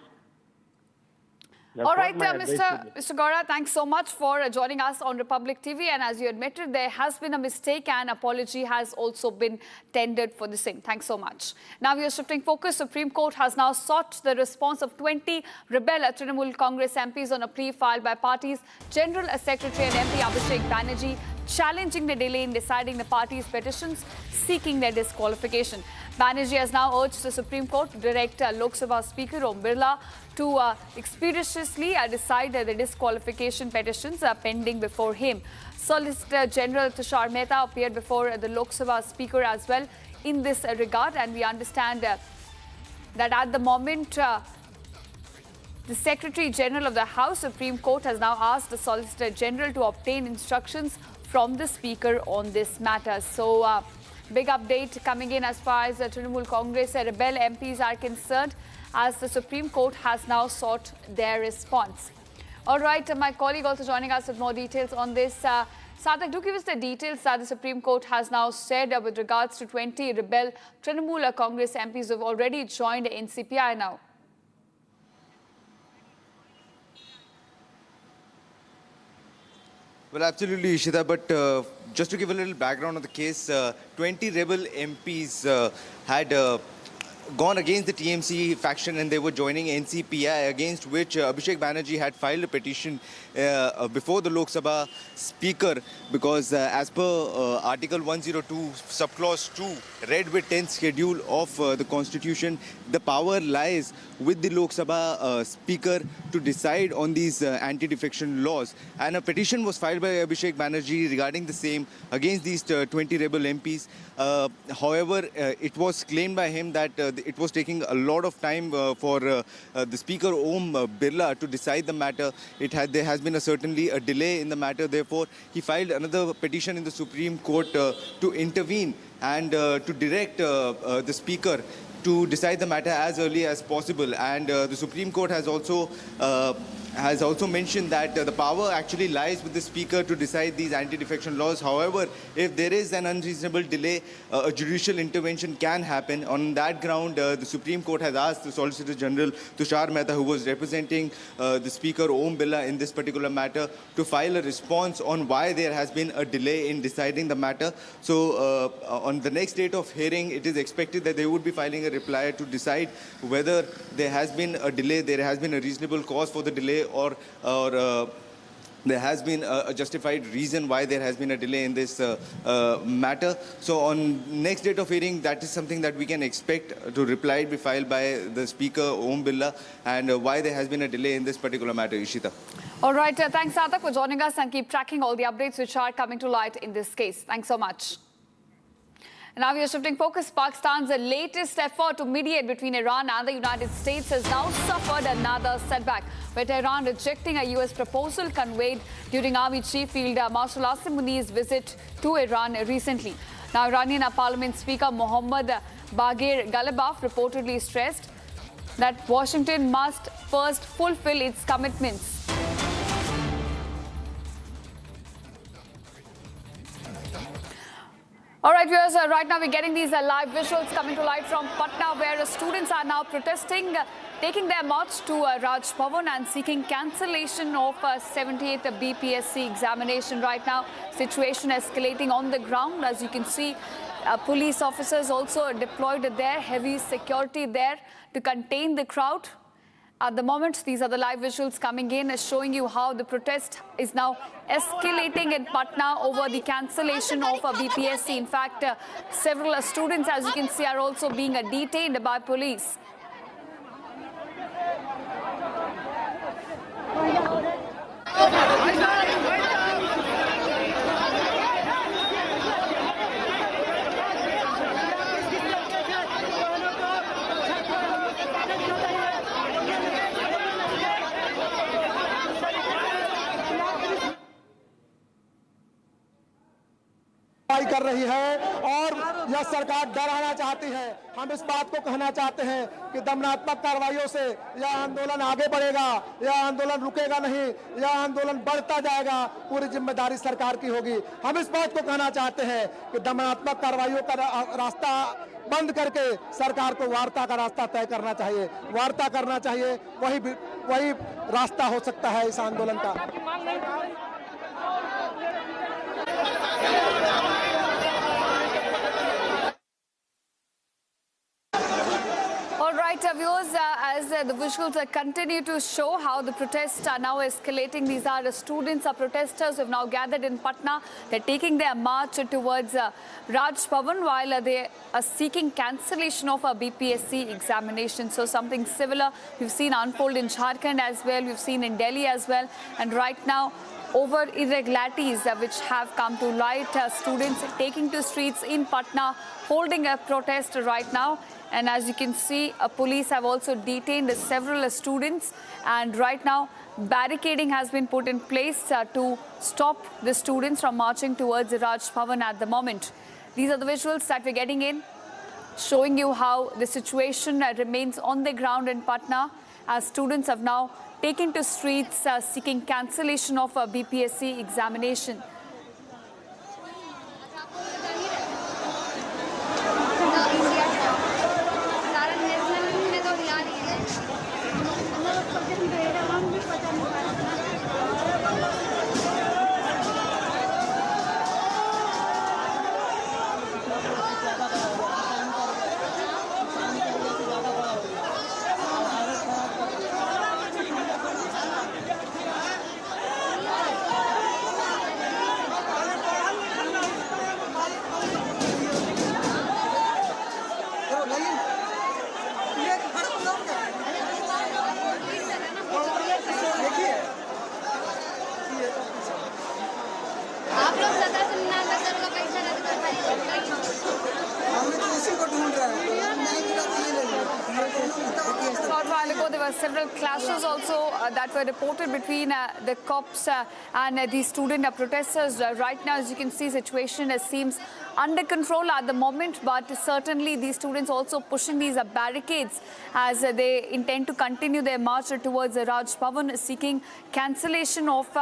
That's All right, what my advice to Mr. Gaura, thanks so much for joining us on Republic TV. And as you admitted, there has been a mistake and apology has also been tendered for the same. Thanks so much. Now we are shifting focus. Supreme Court has now sought the response of 20 rebel Trinamool Congress MPs on a plea filed by party's General Secretary and MP Abhishek Banerjee, challenging the delay in deciding the party's petitions, seeking their disqualification. Banerjee has now urged the Supreme Court to direct Lok Sabha Speaker Om Birla to expeditiously decide the disqualification petitions pending before him. Solicitor General Tushar Mehta appeared before the Lok Sabha Speaker as well in this regard, and we understand that at the moment the Secretary General of the House, Supreme Court, has now asked the Solicitor General to obtain instructions from the Speaker on this matter. So, big update coming in as far as the Trinamool Congress rebel MPs are concerned, as the Supreme Court has now sought their response. All right, my colleague also joining us with more details on this. Sadak, do give us the details that the Supreme Court has now said with regards to 20 rebel Trinamool Congress MPs who have already joined NCPI now. Well, absolutely, Ishita, but just to give a little background on the case, 20 rebel MPs had gone against the TMC faction and they were joining NCPI, against which Abhishek Banerjee had filed a petition before the Lok Sabha Speaker, because as per Article 102, Subclause 2, read with 10th schedule of the Constitution, the power lies with the Lok Sabha Speaker to decide on these anti-defection laws. And a petition was filed by Abhishek Banerjee regarding the same against these 20 rebel MPs. However, it was claimed by him that it was taking a lot of time for the Speaker Om Birla to decide the matter. There has been certainly a delay in the matter. Therefore, he filed another petition in the Supreme Court to intervene and to direct the Speaker to decide the matter as early as possible. And the Supreme Court has also mentioned that the power actually lies with the Speaker to decide these anti-defection laws. However, if there is an unreasonable delay, a judicial intervention can happen. On that ground, the Supreme Court has asked the Solicitor General Tushar Mehta, who was representing the Speaker Om Birla in this particular matter, to file a response on why there has been a delay in deciding the matter. So on the next date of hearing, it is expected that they would be filing a reply to decide whether there has been a delay, there has been a reasonable cause for the delay, or there has been a justified reason why there has been a delay in this matter. So on next date of hearing, that is something that we can expect to reply be filed by the Speaker Om Birla, and why there has been a delay in this particular matter. Ishita. All right, thanks Sadak for joining us, and keep tracking all the updates which are coming to light in this case. Thanks so much. And now we are shifting focus. Pakistan's latest effort to mediate between Iran and the United States has now suffered another setback, with Iran rejecting a US proposal conveyed during Army Chief Field Marshal Asim Muni's visit to Iran recently. Now, Iranian Parliament Speaker Mohammad Baghir Ghalibaf reportedly stressed that Washington must first fulfill its commitments. All right, viewers, right now we're getting these live visuals coming to light from Patna, where students are now protesting, taking their march to Raj Bhavan and seeking cancellation of 78th BPSC examination. Right now, situation escalating on the ground. As you can see, police officers also deployed there, heavy security there to contain the crowd. At the moment, these are the live visuals coming in, showing you how the protest is now escalating in Patna over the cancellation of a BPSC. In fact, several students, as you can see, are also being detained by police. कर रही है और यह सरकार डराना चाहती है। हम इस बात को कहना चाहते हैं कि दमनात्मक कार्रवाइयों से यह आंदोलन आगे बढ़ेगा, यह आंदोलन रुकेगा नहीं, यह आंदोलन बढ़ता जाएगा। पूरी जिम्मेदारी सरकार की होगी। हम इस बात को कहना चाहते हैं कि दमनात्मक कार्रवाइयों का रास्ता बंद करके सरकार को वार्ता का रास्ता तय करना चाहिए। वार्ता करना चाहिए, वही रास्ता हो सकता है इस आंदोलन का। Viewers, as the visuals continue to show how the protests are now escalating. These are the students, protesters who have now gathered in Patna. They're taking their march towards Raj Bhavan while they are seeking cancellation of a BPSC examination. So something similar we've seen unfold in Jharkhand as well. We've seen in Delhi as well. And right now, over irregularities which have come to light, students taking to streets in Patna, holding a protest right now. And as you can see, police have also detained several students. And right now, barricading has been put in place to stop the students from marching towards Raj Bhavan at the moment. These are the visuals that we're getting in, showing you how the situation remains on the ground in Patna, as students have now taken to streets seeking cancellation of a BPSC examination. Several clashes also that were reported between the cops and the student protesters. Right now, as you can see, situation seems under control at the moment, but certainly these students also pushing these barricades as they intend to continue their march towards Raj Bhavan, seeking cancellation of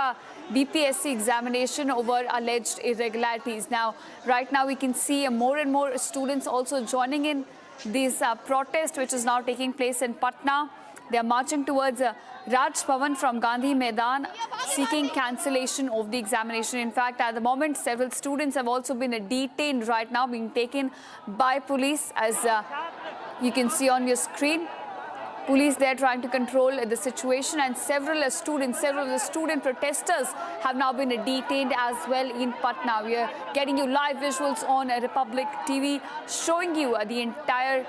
BPSC examination over alleged irregularities. Now, right now we can see more and more students also joining in this protest which is now taking place in Patna. They are marching towards Raj Bhavan from Gandhi Maidan, seeking cancellation of the examination. In fact, at the moment, several students have also been detained right now, being taken by police, as you can see on your screen. Police there trying to control the situation, and several of the student protesters have now been detained as well in Patna. We are getting you live visuals on Republic TV, showing you the entire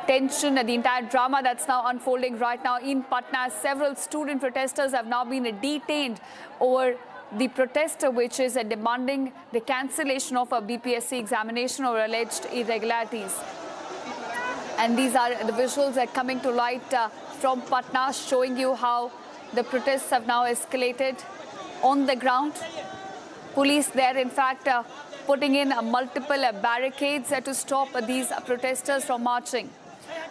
tension, the entire drama that's now unfolding right now in Patna. Several student protesters have now been detained over the protest which is demanding the cancellation of a BPSC examination or alleged irregularities. And these are the visuals that are coming to light from Patna, showing you how the protests have now escalated on the ground. Police there, in fact, putting in multiple barricades to stop these protesters from marching.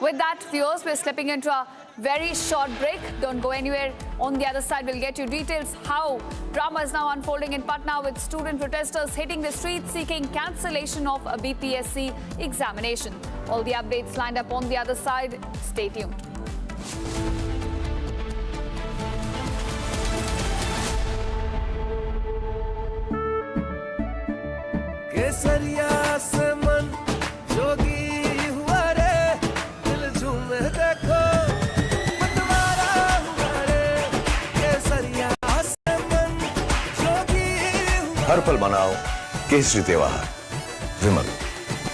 With that, viewers, we're slipping into a very short break. Don't go anywhere. On the other side, we'll get you details how drama is now unfolding in Patna with student protesters hitting the streets seeking cancellation of a BPSC examination. All the updates lined up on the other side. Stay tuned. केसरिया से मन जोगी हुआ रे दिल झूमे देखो हर पल मनाओ केसरी त्योहार। विमल,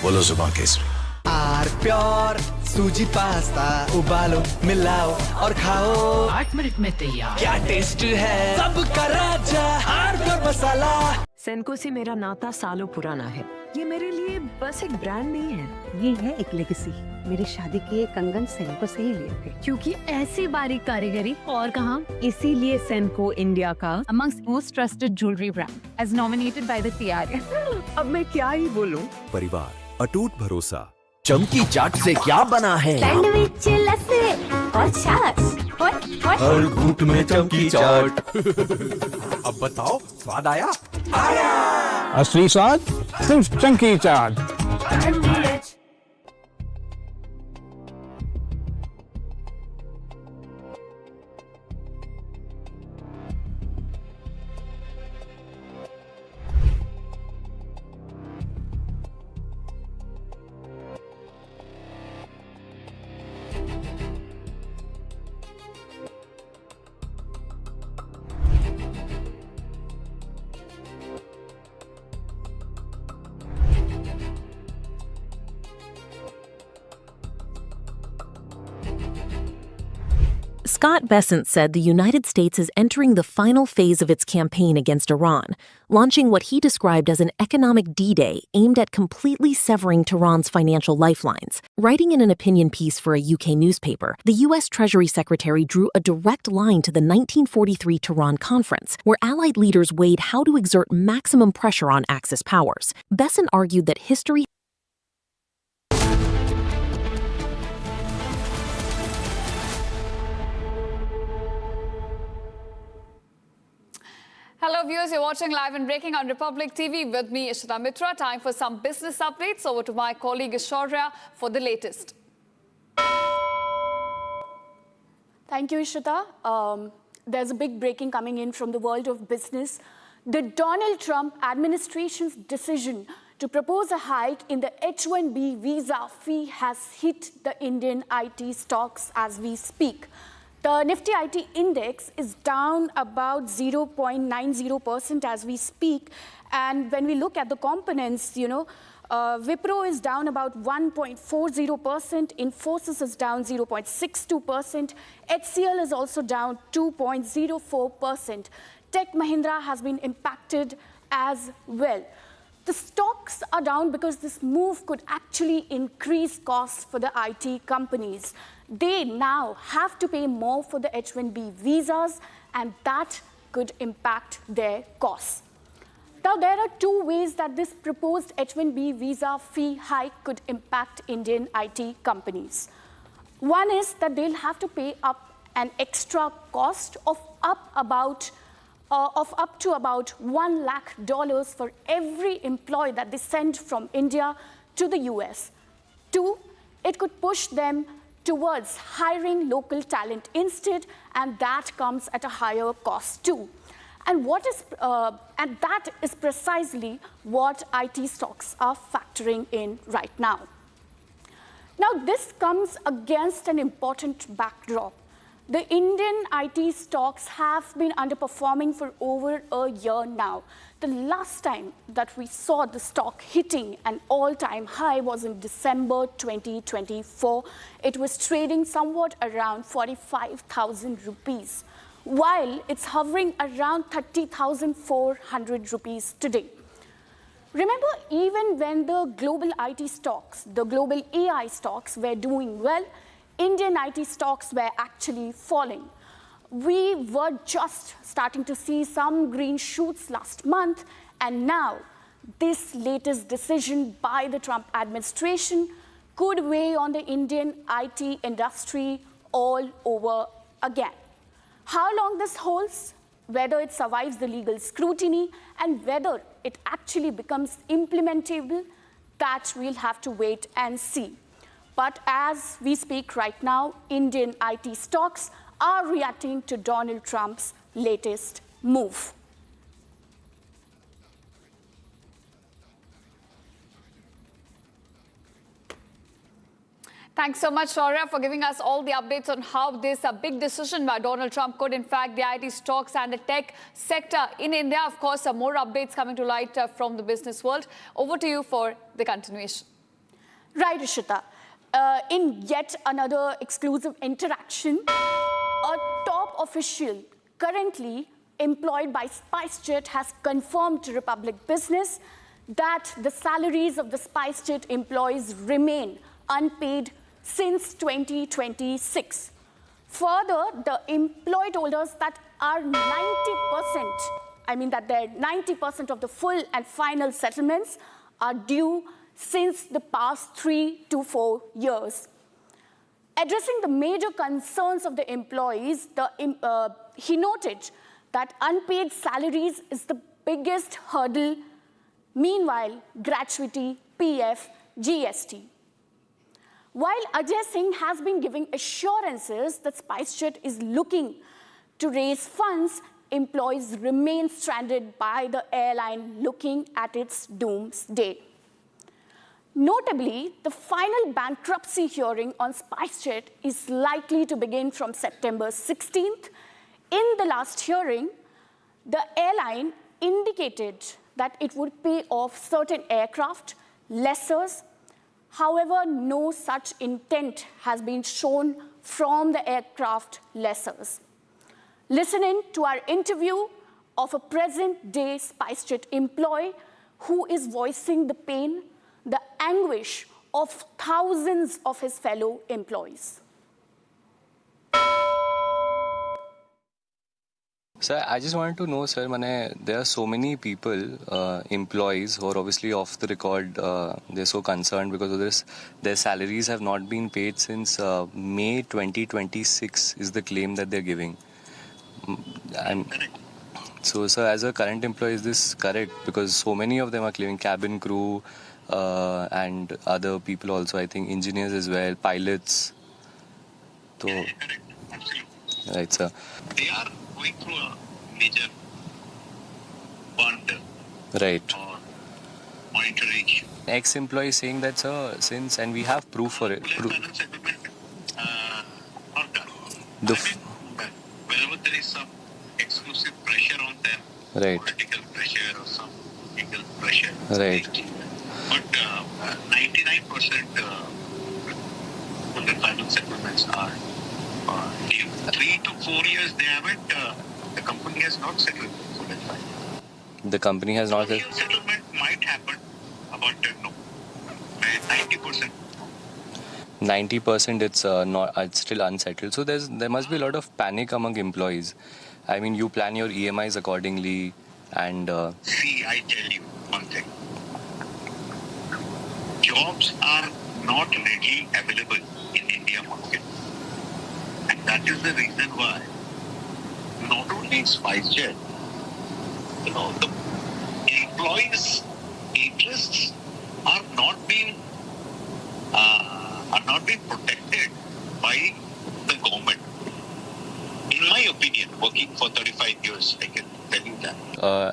बोलो जुबान केसरी। आर प्योर सूजी पास्ता उबालो मिलाओ और खाओ 8 मिनट में तैयार। क्या टेस्ट है सबका राजा आर प्योर मसाला। सेनको से मेरा नाता सालों पुराना है। ये मेरे लिए बस एक ब्रांड नहीं है, ये है एक लेगेसी। मेरी शादी की ये कंगन सेनको से ही लिए थे, क्योंकि ऐसी बारीक कारीगरी और कहाँ। इसीलिए सेनको इंडिया का amongst most trusted jewelry brand as nominated by the TRA. अब मैं क्या ही बोलूं। परिवार, अटूट भरोसा। चमकी चाट से क्या बना है? सैंडविच लस्सी और छाछ। हर घूंट में चमकी चाट। अब बताओ स्वाद आया? असली स्वाद सिर्फ chunky chaat. Scott Bessent said the United States is entering the final phase of its campaign against Iran, launching what he described as an economic D-Day aimed at completely severing Tehran's financial lifelines. Writing in an opinion piece for a UK newspaper, the U.S. Treasury Secretary drew a direct line to the 1943 Tehran Conference, where Allied leaders weighed how to exert maximum pressure on Axis powers. Bessent argued that history Hello viewers, you're watching live and breaking on Republic TV with me, Ishita Mitra. Time for some business updates. Over to my colleague Aishwarya for the latest. Thank you, Ishita. There's a big breaking coming in from the world of business. The Donald Trump administration's decision to propose a hike in the H-1B visa fee has hit the Indian IT stocks as we speak. The Nifty IT index is down about 0.90% as we speak. And when we look at the components, Wipro is down about 1.40%, Infosys is down 0.62%, HCL is also down 2.04%. Tech Mahindra has been impacted as well. The stocks are down because this move could actually increase costs for the IT companies. They now have to pay more for the H-1B visas, and that could impact their costs. Now, there are two ways that this proposed H-1B visa fee hike could impact Indian IT companies. One is that they'll have to pay up an extra cost of up to about $1 lakh for every employee that they send from India to the US. Two, it could push them towards hiring local talent instead, and that comes at a higher cost too. And that is precisely what IT stocks are factoring in right now. Now, this comes against an important backdrop. The Indian IT stocks have been underperforming for over a year now. The last time that we saw the stock hitting an all-time high was in December 2024. It was trading somewhat around 45,000 rupees, while it's hovering around 30,400 rupees today. Remember, even when the global IT stocks, the global AI stocks were doing well, Indian IT stocks were actually falling. We were just starting to see some green shoots last month, and now this latest decision by the Trump administration could weigh on the Indian IT industry all over again. How long this holds, whether it survives the legal scrutiny, and whether it actually becomes implementable, that we'll have to wait and see. But as we speak right now, Indian IT stocks are reacting to Donald Trump's latest move. Thanks so much, Shaurya, for giving us all the updates on how this big decision by Donald Trump could impact the IT stocks and the tech sector in India. Of course, more updates coming to light from the business world. Over to you for the continuation. Right, Ishita. In yet another exclusive interaction, a top official currently employed by SpiceJet has confirmed to Republic Business that the salaries of the SpiceJet employees remain unpaid since 2026. Further, the employee told us that our 90% of the full and final settlements are due since the past 3 to 4 years. Addressing the major concerns of the employees, he noted that unpaid salaries is the biggest hurdle. Meanwhile, gratuity, PF, GST. While Ajay Singh has been giving assurances that SpiceJet is looking to raise funds, employees remain stranded by the airline looking at its doomsday. Notably, the final bankruptcy hearing on SpiceJet is likely to begin from September 16th. In the last hearing, the airline indicated that it would pay off certain aircraft, lessors. However, no such intent has been shown from the aircraft lessors. Listen in to our interview of a present-day SpiceJet employee who is voicing the pain, the anguish of thousands of his fellow employees. Sir, I just wanted to know, sir, there are so many people, employees who are obviously off the record. They're so concerned because of this. Their salaries have not been paid since May 2026 is the claim that they're giving. So, sir, as a current employee, is this correct? Because so many of them are claiming, cabin crew and other people also, I think engineers as well, pilots. So, right, sir. They are going through a major bond right. or monetary issue. Ex-employee saying that, sir, since, and we have proof for it. Whenever there is some exclusive pressure on them, right. political pressure or some legal pressure, right. But 99% of the final settlements are due. 3 to 4 years they haven't, the company has not settled full and final. The company has not settled? Settlement might happen, but no. 90%. 90% it's still unsettled. So there must be a lot of panic among employees. I mean, you plan your EMIs accordingly and... See, I tell you one thing. Jobs are not readily available in India market. And that is the reason why not only SpiceJet, the employees' interests are not being protected by the government. In my opinion, working for 35 years, I can tell you that.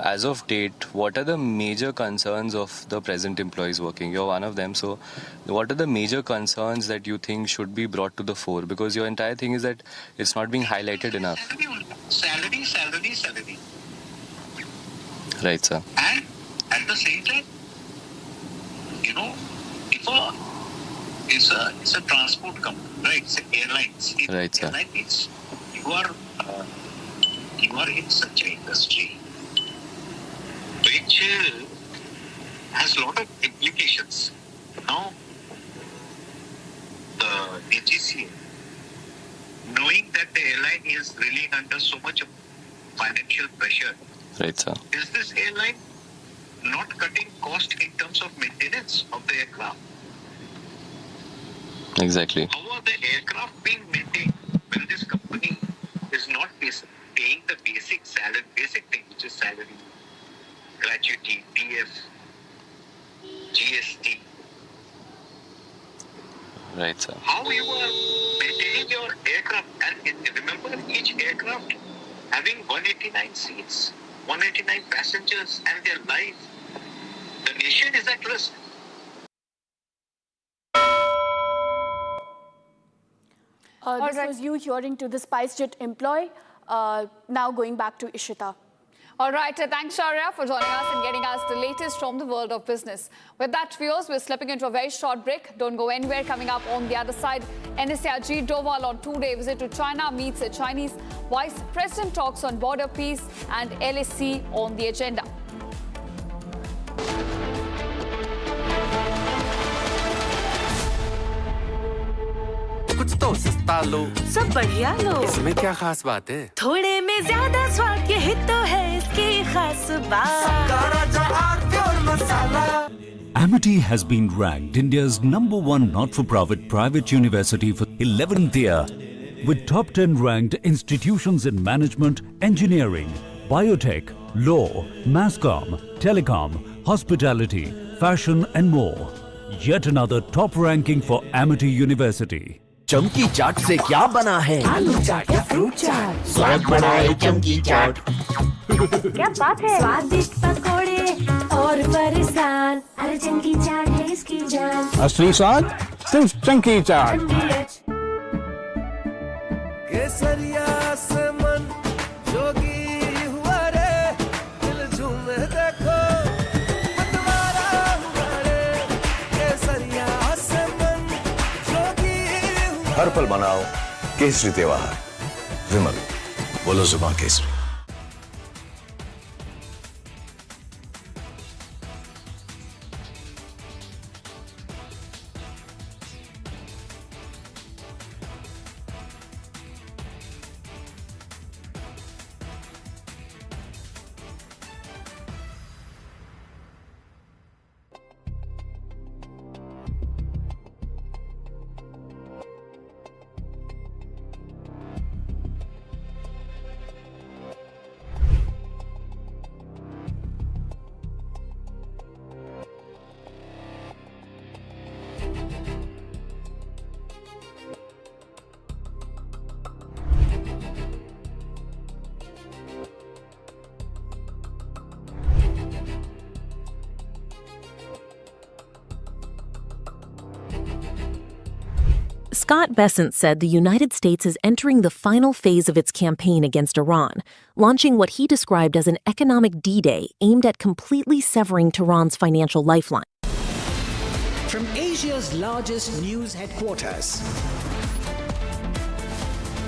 As of date, what are the major concerns of the present employees working? You're one of them, so what are the major concerns that you think should be brought to the fore? Because your entire thing is that it's not being highlighted enough. Salary. Right, sir. And at the same time, if it's a transport company, right? It's airlines. Right, sir. Airline means you are in such an industry which has a lot of implications. Now, the AGCA, knowing that the airline is really under so much of financial pressure, right, sir. Is this airline not cutting cost in terms of maintenance of the aircraft? Exactly. How are the aircraft being maintained when this company is not paying the basic thing, which is salary, gratuity, PF, GST? Right, sir. How you are maintaining your aircraft? And remember, each aircraft having 189 seats, 189 passengers, and their life. The nation is at risk. This was you hearing to the SpiceJet employee. Now going back to Ishita. All right, thanks Sharia for joining us and getting us the latest from the world of business. With that, viewers, we're slipping into a very short break. Don't go anywhere. Coming up on the other side, NSA Ajit Doval on 2-day visit to China meets a Chinese vice president, talks on border peace and LAC on the agenda. कुछ तो सस्ता लो, सब बढ़िया लो। इसमें क्या खास बात है? थोड़े में ज्यादा स्वाद, यही तो है इसकी खास बात। Amity has been ranked India's #1 not-for-profit private university for 11th year, with top 10 ranked institutions in management, engineering, biotech, law, masscom, telecom, hospitality, fashion and more. Yet another top ranking for Amity University. चमकी चाट से क्या बना है? आलू चाट या fruit चाट, स्वाद बनाए चमकी चाट। क्या बात है? स्वादिष्ट पकोड़े और फरसान, अरे चमकी चाट है इसकी जान। असली स्वाद सिर्फ चंकी चाट। केसरिया से मन जोगी हुआ रे, दिल झूमे देखो मतवारा हुआ रे। केसरिया से मन जोगी हुआ। हर पल मनाओ केसरी त्योहार। विमल, बोलो जुबान Kesari. Scott Bessent said the United States is entering the final phase of its campaign against Iran, launching what he described as an economic D-Day aimed at completely severing Tehran's financial lifeline. From Asia's largest news headquarters,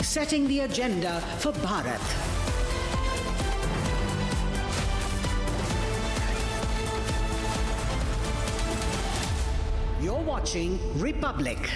setting the agenda for Bharat. You're watching Republic.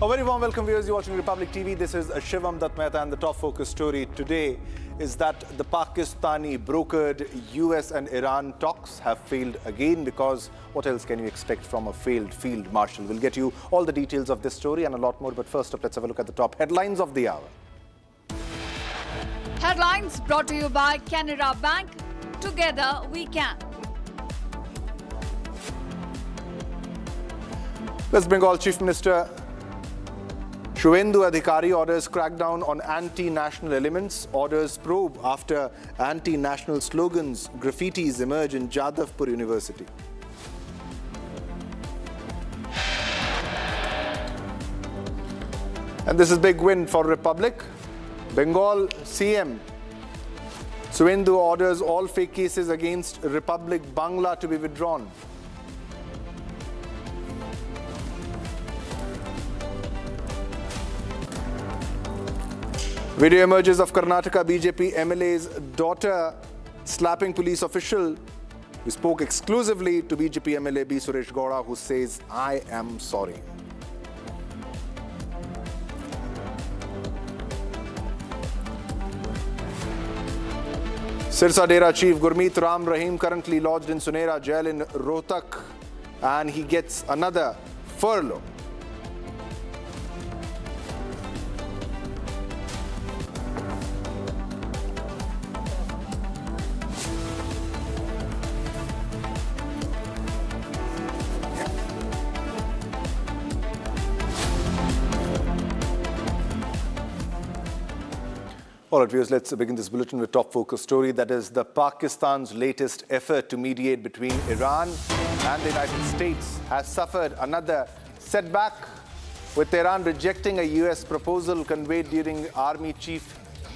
A very warm welcome, viewers. You're watching Republic TV. This is Shivam Dutt Mehta, and the top focus story today is that the Pakistani brokered US and Iran talks have failed again, because what else can you expect from a failed field marshal? We'll get you all the details of this story and a lot more, but first up, let's have a look at the top headlines of the hour. Headlines brought to you by Canara Bank. Together we can. West Bengal Chief Minister Shuvendu Adhikari orders crackdown on anti-national elements. Orders probe after anti-national slogans, graffitis emerge in Jadavpur University. And this is big win for Republic. Bengal CM Shuvendu orders all fake cases against Republic Bangla to be withdrawn. Video emerges of Karnataka BJP MLA's daughter slapping police official who spoke exclusively to BJP MLA B. Suresh Gowda, who says, "I am sorry." Sirsa Dera Chief Gurmeet Ram Rahim currently lodged in Sunera Jail in Rohtak, and he gets another furlough. All right, viewers, let's begin this bulletin with top focus story. That is Pakistan's latest effort to mediate between Iran and the United States has suffered another setback, with Iran rejecting a US proposal conveyed during Army Chief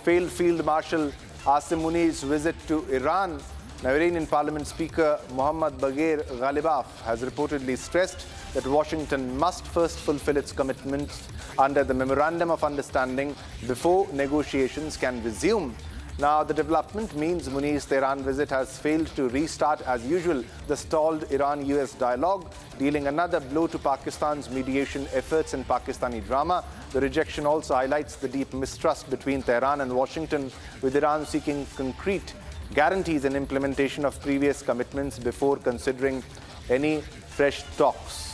Failed Field Marshal Asim Munir's visit to Iran. Now, Iranian Parliament Speaker Mohammad Bagher Ghalibaf has reportedly stressed that Washington must first fulfill its commitments under the Memorandum of Understanding before negotiations can resume. Now, the development means Munir's Tehran visit has failed to restart, as usual, the stalled Iran-US dialogue, dealing another blow to Pakistan's mediation efforts in Pakistani drama. The rejection also highlights the deep mistrust between Tehran and Washington, with Iran seeking concrete guarantees and implementation of previous commitments before considering any fresh talks.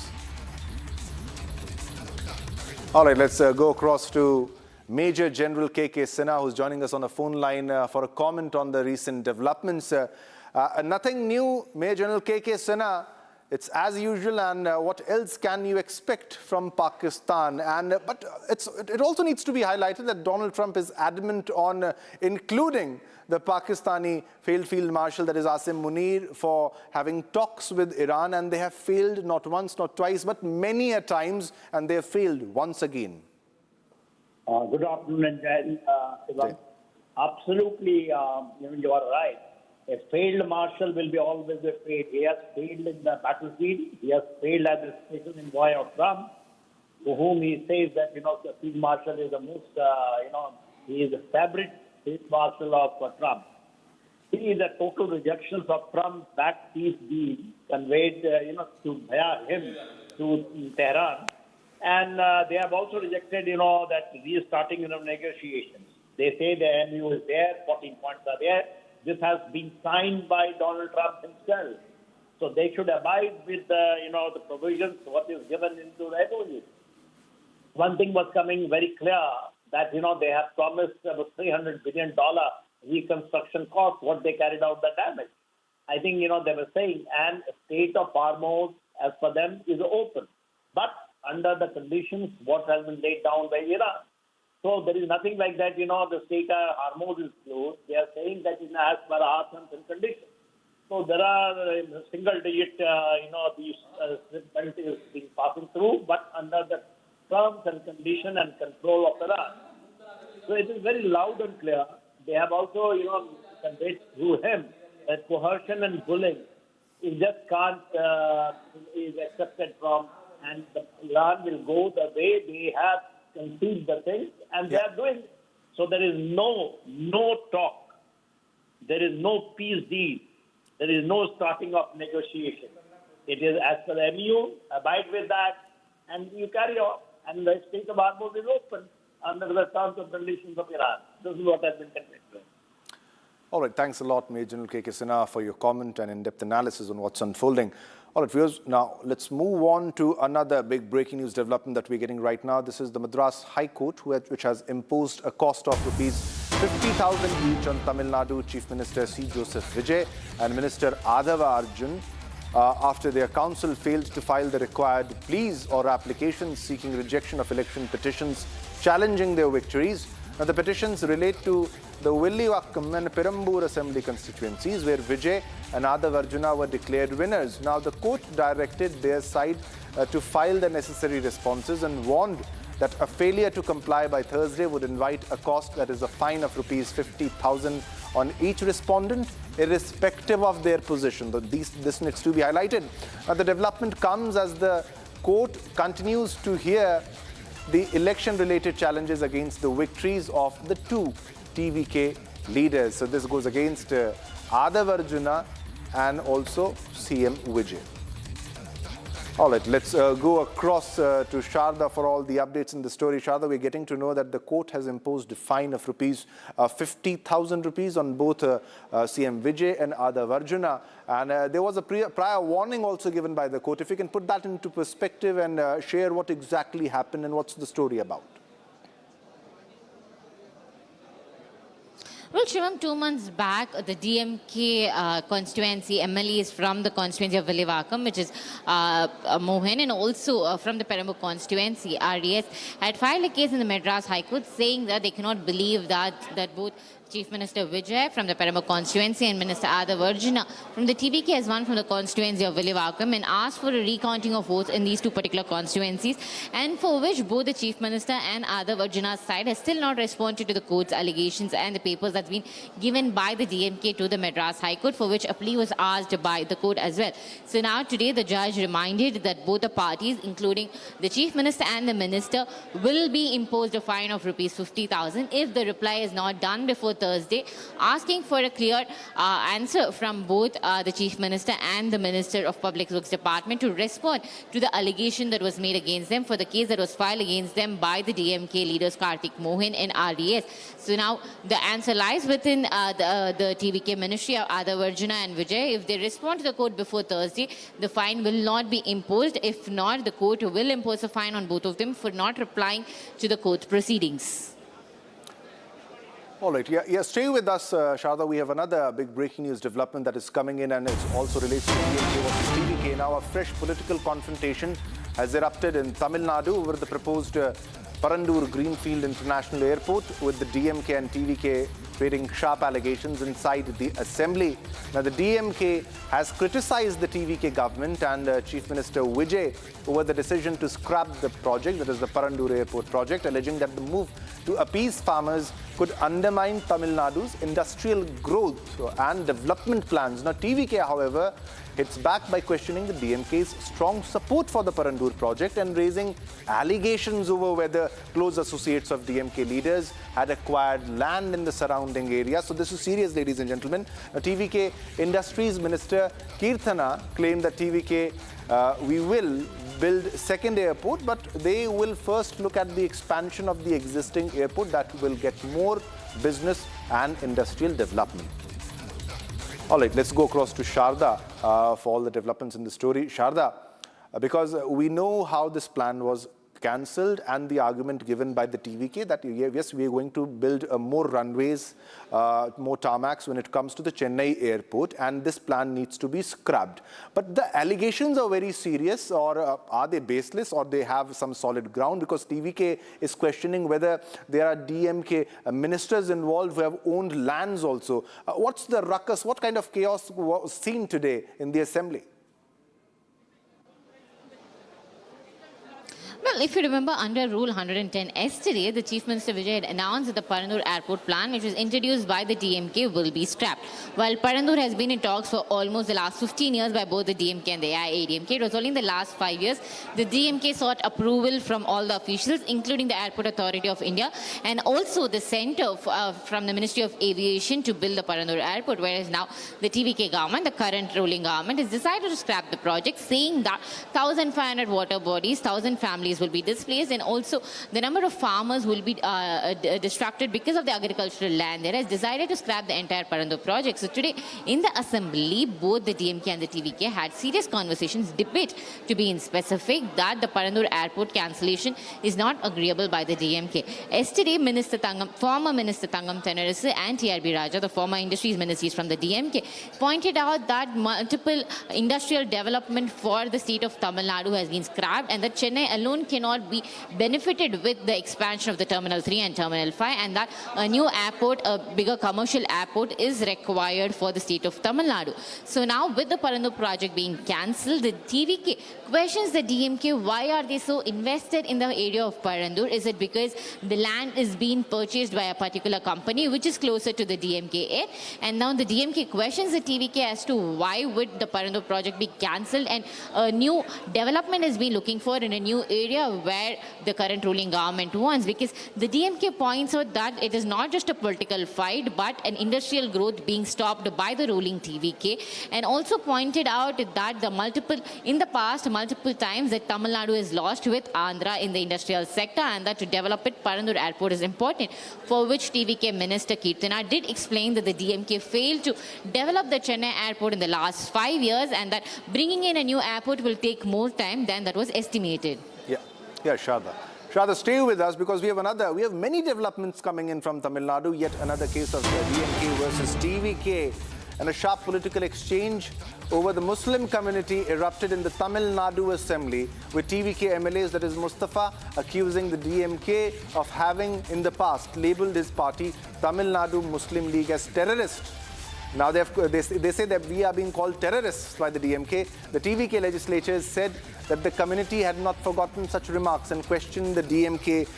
All right, let's go across to Major General K.K. Sinha, who's joining us on the phone line for a comment on the recent developments. Nothing new, Major General K.K. Sinha. It's as usual, and what else can you expect from Pakistan? But it also needs to be highlighted that Donald Trump is adamant on including the Pakistani failed field marshal, that is Asim Munir, for having talks with Iran, and they have failed not once, not twice, but many a times, and they have failed once again. Good afternoon, and absolutely, you are right. A failed marshal will be always a failed. He has failed in the battlefield. He has failed as a special envoy of Trump, to whom he says that, the field marshal is the most, he is a favorite field marshal of Trump. He is a total rejection of Trump's back peace deal conveyed, to via him to Tehran. And they have also rejected, that restarting, negotiations. They say the MU is there, 14 points are there. This has been signed by Donald Trump himself. So they should abide with the provisions, what is given into the MOU. One thing was coming very clear, that, they have promised about $300 billion reconstruction cost, what they carried out the damage. I think, they were saying, and state of Hormuz, as for them, is open. But under the conditions, what has been laid down by Iran. So there is nothing like that, the state of Hormuz is closed. They are saying that it has per our terms and conditions. So there are single digit, these shipment is being passing through, but under the terms and condition and control of Iran. So it is very loud and clear. They have also, conveyed through him that coercion and bullying is just can't, is accepted from, and Iran will go the way they have conceived the thing, and they are doing. So there is no talk. There is no peace deal. There is no starting of negotiation. It is as per the MU, abide with that, and you carry on. And the state of Hormuz is open under the terms and conditions of Iran. This is what has been conveyed. All right, thanks a lot, Major General K.K. Sinha, for your comment and in-depth analysis on what's unfolding. All right, viewers, now let's move on to another big breaking news development that we're getting right now. This is the Madras High Court, which has imposed a cost of rupees 50,000 each on Tamil Nadu Chief Minister C. Joseph Vijay and Minister Adava Arjun after their council failed to file the required pleas or applications seeking rejection of election petitions challenging their victories. Now, the petitions relate to the Villivakkam and Perambur assembly constituencies, where Vijay and Adava Arjuna were declared winners. Now, the court directed their side to file the necessary responses and warned that a failure to comply by Thursday would invite a cost, that is a fine of rupees 50,000 on each respondent, irrespective of their position. This needs to be highlighted. Now, the development comes as the court continues to hear the election-related challenges against the victories of the two TVK leaders. So this goes against Adava Arjuna and also CM Vijay. All right, let's go across to Sharda for all the updates in the story. Sharda, we're getting to know that the court has imposed a fine of rupees 50,000 rupees on both CM Vijay and Adava Arjuna. And there was a prior warning also given by the court. If you can put that into perspective and share what exactly happened and what's the story about. Well, Shivam, 2 months back, the DMK constituency MLAs from the constituency of Villivakkam, which is Mohan, and also from the Perambur constituency, RDS, had filed a case in the Madras High Court saying that they cannot believe that both Chief Minister Vijay from the Perambur constituency and Minister Adav Arjuna from the TVK has won from the constituency of Villivakkam and asked for a recounting of votes in these two particular constituencies, and for which both the Chief Minister and Adav Arjuna's side has still not responded to the court's allegations and the papers that's been given by the DMK to the Madras High Court, for which a plea was asked by the court as well. So now today the judge reminded that both the parties, including the Chief Minister and the Minister, will be imposed a fine of ₹50,000 if the reply is not done before Thursday, asking for a clear answer from both the Chief Minister and the Minister of Public Works Department to respond to the allegation that was made against them for the case that was filed against them by the DMK leaders Kartik Mohan and RDS. So now the answer lies within the TVK Ministry of Adav Arjuna and Vijay. If they respond to the court before Thursday, the fine will not be imposed. If not, the court will impose a fine on both of them for not replying to the court proceedings. All right. Yeah, stay with us, Sharda. We have another big breaking news development that is coming in, and it also relates to DMK versus TVK. Now, a fresh political confrontation has erupted in Tamil Nadu over the proposed Parandur Greenfield International Airport, with the DMK and TVK creating sharp allegations inside the assembly. Now, the DMK has criticized the TVK government and Chief Minister Vijay over the decision to scrap the project, that is the Parandur Airport project, alleging that the move to appease farmers could undermine Tamil Nadu's industrial growth and development plans. Now, TVK, however, hits back by questioning the DMK's strong support for the Parandur project and raising allegations over whether close associates of DMK leaders had acquired land in the surrounding area. So this is serious, ladies and gentlemen. Now, TVK Industries Minister Kirthana claimed that TVK we will build second airport, but they will first look at the expansion of the existing airport that will get more business and industrial development. All right, let's go across to Sharda for all the developments in the story. Sharda, because we know how this plan was cancelled and the argument given by the TVK that yes, we are going to build more runways, more tarmacs when it comes to the Chennai airport, and this plan needs to be scrubbed. But the allegations are very serious, or are they baseless, or they have some solid ground? Because TVK is questioning whether there are DMK ministers involved who have owned lands also. What's the ruckus? What kind of chaos was seen today in the assembly? Well, if you remember, under Rule 110, yesterday, the Chief Minister Vijay had announced that the Parandur Airport plan, which was introduced by the DMK, will be scrapped. While Parandur has been in talks for almost the last 15 years by both the DMK and the AIADMK, it was only in the last 5 years the DMK sought approval from all the officials, including the Airport Authority of India and also the Centre from the Ministry of Aviation to build the Parandur Airport, whereas now the TVK government, the current ruling government, has decided to scrap the project, saying that 1,500 water bodies, 1,000 families will be displaced, and also the number of farmers will be distracted because of the agricultural land there, has decided to scrap the entire Parandur project. So today in the assembly, both the DMK and the TVK had serious conversations, debate to be in specific, that the Parandur airport cancellation is not agreeable by the DMK. Yesterday, former Minister Tangam Tenarasu and TRB Raja, the former industries ministries from the DMK, pointed out that multiple industrial development for the state of Tamil Nadu has been scrapped, and that Chennai alone cannot be benefited with the expansion of the Terminal 3 and Terminal 5, and that a new airport, a bigger commercial airport, is required for the state of Tamil Nadu. So now, with the Parandur project being cancelled, the TVK questions the DMK, why are they so invested in the area of Parandur? Is it because the land is being purchased by a particular company which is closer to the DMK? And now the DMK questions the TVK as to why would the Parandur project be cancelled, and a new development has been looking for in a new area where the current ruling government wants, because the DMK points out that it is not just a political fight but an industrial growth being stopped by the ruling TVK, and also pointed out that in the past multiple times that Tamil Nadu is lost with Andhra in the industrial sector, and that to develop it, Parandur airport is important, for which TVK Minister Kirthana did explain that the DMK failed to develop the Chennai airport in the last 5 years, and that bringing in a new airport will take more time than that was estimated. Yeah, Sharda. Shraddha, stay with us because we have many developments coming in from Tamil Nadu. Yet another case of DMK versus TVK, and a sharp political exchange over the Muslim community erupted in the Tamil Nadu Assembly, with TVK MLAs, that is Mustafa, accusing the DMK of having in the past labelled his party Tamil Nadu Muslim League as terrorist. Now they say that we are being called terrorists by the DMK. The TVK legislature said that the community had not forgotten such remarks and questioned the DMK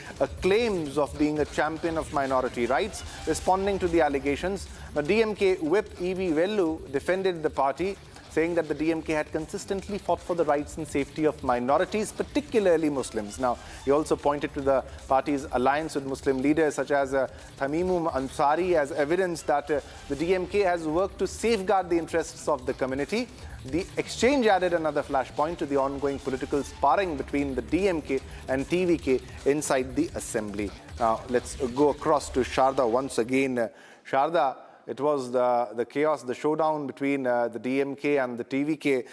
claims of being a champion of minority rights. Responding to the allegations, the DMK whip E.V. Vellu defended the party, saying that the DMK had consistently fought for the rights and safety of minorities, particularly Muslims. Now, he also pointed to the party's alliance with Muslim leaders such as Tamimum Ansari as evidence that the DMK has worked to safeguard the interests of the community. The exchange added another flashpoint to the ongoing political sparring between the DMK and TVK inside the assembly. Now, let's go across to Sharda once again. Sharda, it was the chaos, the showdown between the DMK and the TVK.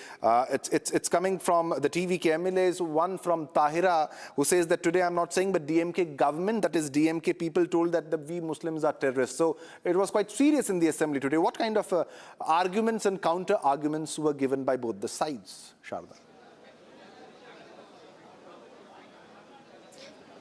It's coming from the TVK MLAs, one from Tahira, who says that today I'm not saying, but DMK government, that is DMK people, told that we Muslims are terrorists. So it was quite serious in the assembly today. What kind of arguments and counter-arguments were given by both the sides, Sharda?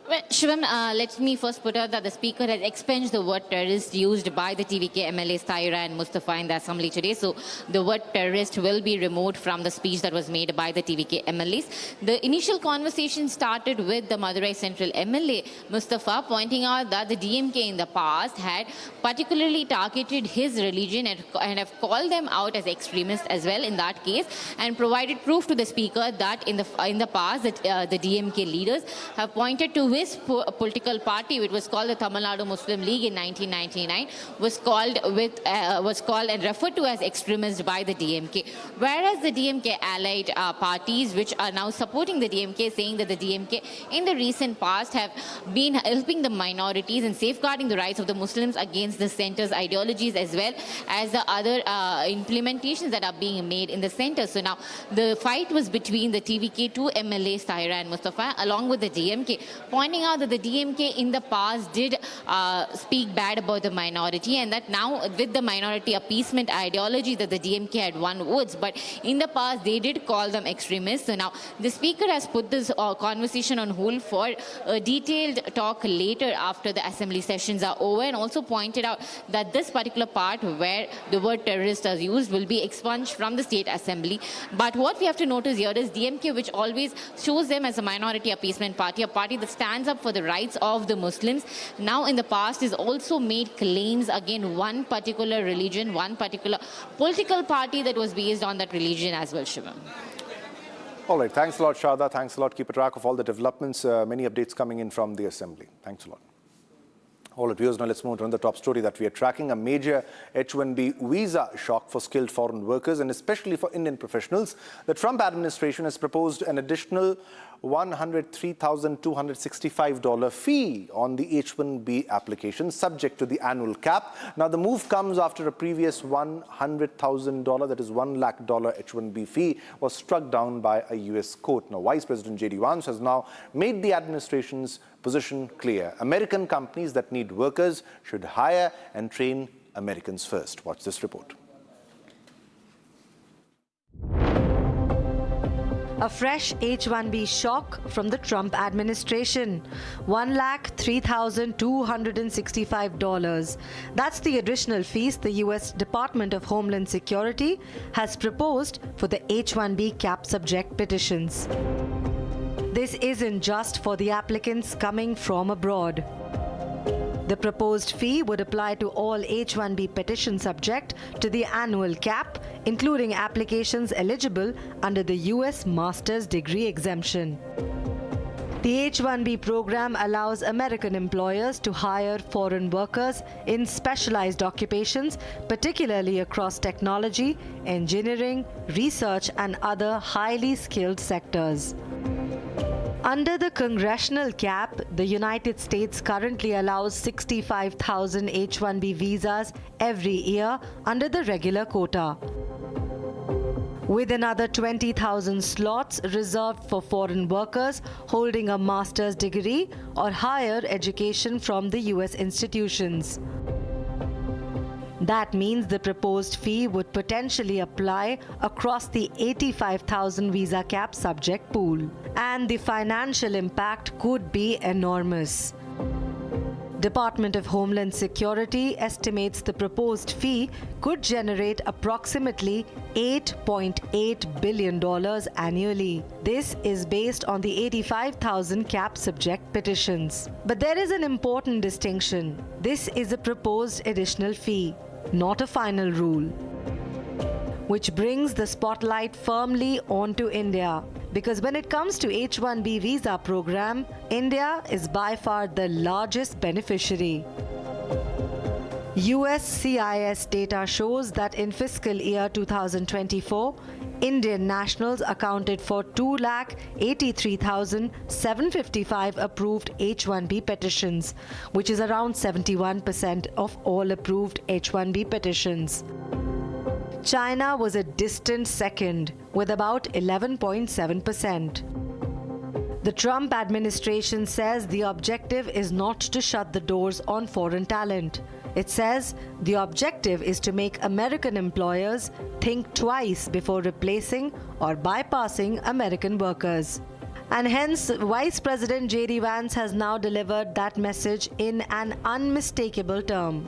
Well, Shivam, let me first put out that the Speaker has expunged the word terrorist used by the TVK MLAs Tahira and Mustafa in the Assembly today. So the word terrorist will be removed from the speech that was made by the TVK MLAs. The initial conversation started with the Madurai Central MLA, Mustafa, pointing out that the DMK in the past had particularly targeted his religion and have called them out as extremists as well in that case, and provided proof to the Speaker that in the past that the DMK leaders have pointed to his political party, which was called the Tamil Nadu Muslim League in 1999, was called and referred to as extremist by the DMK. Whereas the DMK allied parties, which are now supporting the DMK, saying that the DMK in the recent past have been helping the minorities and safeguarding the rights of the Muslims against the centre's ideologies, as well as the other implementations that are being made in the centre. So now the fight was between the TVK, two MLAs, Tahira and Mustafa, along with the DMK, pointing out that the DMK in the past did speak bad about the minority, and that now with the minority appeasement ideology that the DMK had won votes, but in the past they did call them extremists. So now the Speaker has put this conversation on hold for a detailed talk later after the assembly sessions are over, and also pointed out that this particular part where the word terrorist is used will be expunged from the state assembly. But what we have to notice here is DMK, which always shows them as a minority appeasement party, a party that stands up for the rights of the Muslims, now in the past has also made claims against one particular religion, one particular political party that was based on that religion as well, Shivam. All right, thanks a lot, Sharda. Thanks a lot. Keep a track of all the developments. Many updates coming in from the assembly. Thanks a lot. All right, viewers, now let's move on to the top story that we are tracking. A major H-1B visa shock for skilled foreign workers, and especially for Indian professionals. The Trump administration has proposed an additional $103,265 fee on the H-1B application, subject to the annual cap. Now, the move comes after a previous $100,000, that is $1 lakh H-1B fee, was struck down by a U.S. court. Now, Vice President J.D. Vance has now made the administration's position clear. American companies that need workers should hire and train Americans first. Watch this report. A fresh H-1B shock from the Trump administration. $1,03,265. That's the additional fees the U.S. Department of Homeland Security has proposed for the H-1B cap subject petitions. This isn't just for the applicants coming from abroad. The proposed fee would apply to all H-1B petitions subject to the annual cap, including applications eligible under the U.S. master's degree exemption. The H-1B program allows American employers to hire foreign workers in specialized occupations, particularly across technology, engineering, research, and other highly skilled sectors. Under the congressional cap, the United States currently allows 65,000 H-1B visas every year under the regular quota. with another 20,000 slots reserved for foreign workers holding a master's degree or higher education from the US institutions. That means the proposed fee would potentially apply across the 85,000 visa cap subject pool, and the financial impact could be enormous. Department of Homeland Security estimates the proposed fee could generate approximately $8.8 billion annually. This is based on the 85,000 cap subject petitions. But there is an important distinction. This is a proposed additional fee, not a final rule, which brings the spotlight firmly onto India. Because when it comes to H-1B visa program, India is by far the largest beneficiary. USCIS data shows that in fiscal year 2024, Indian nationals accounted for 283,755 approved H-1B petitions, which is around 71% of all approved H-1B petitions. China was a distant second, with about 11.7%. The Trump administration says the objective is not to shut the doors on foreign talent. It says the objective is to make American employers think twice before replacing or bypassing American workers. And hence, Vice President J.D. Vance has now delivered that message in an unmistakable term.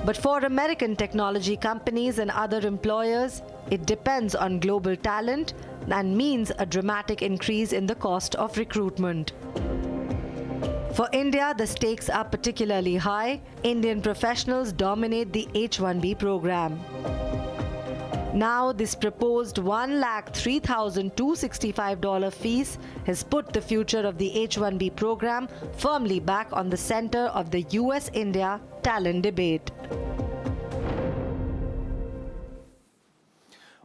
But for American technology companies and other employers, it depends on global talent and means a dramatic increase in the cost of recruitment. For India, the stakes are particularly high. Indian professionals dominate the H-1B program. Now, this proposed $1,03,265 fees has put the future of the H-1B program firmly back on the center of the US-India talent debate.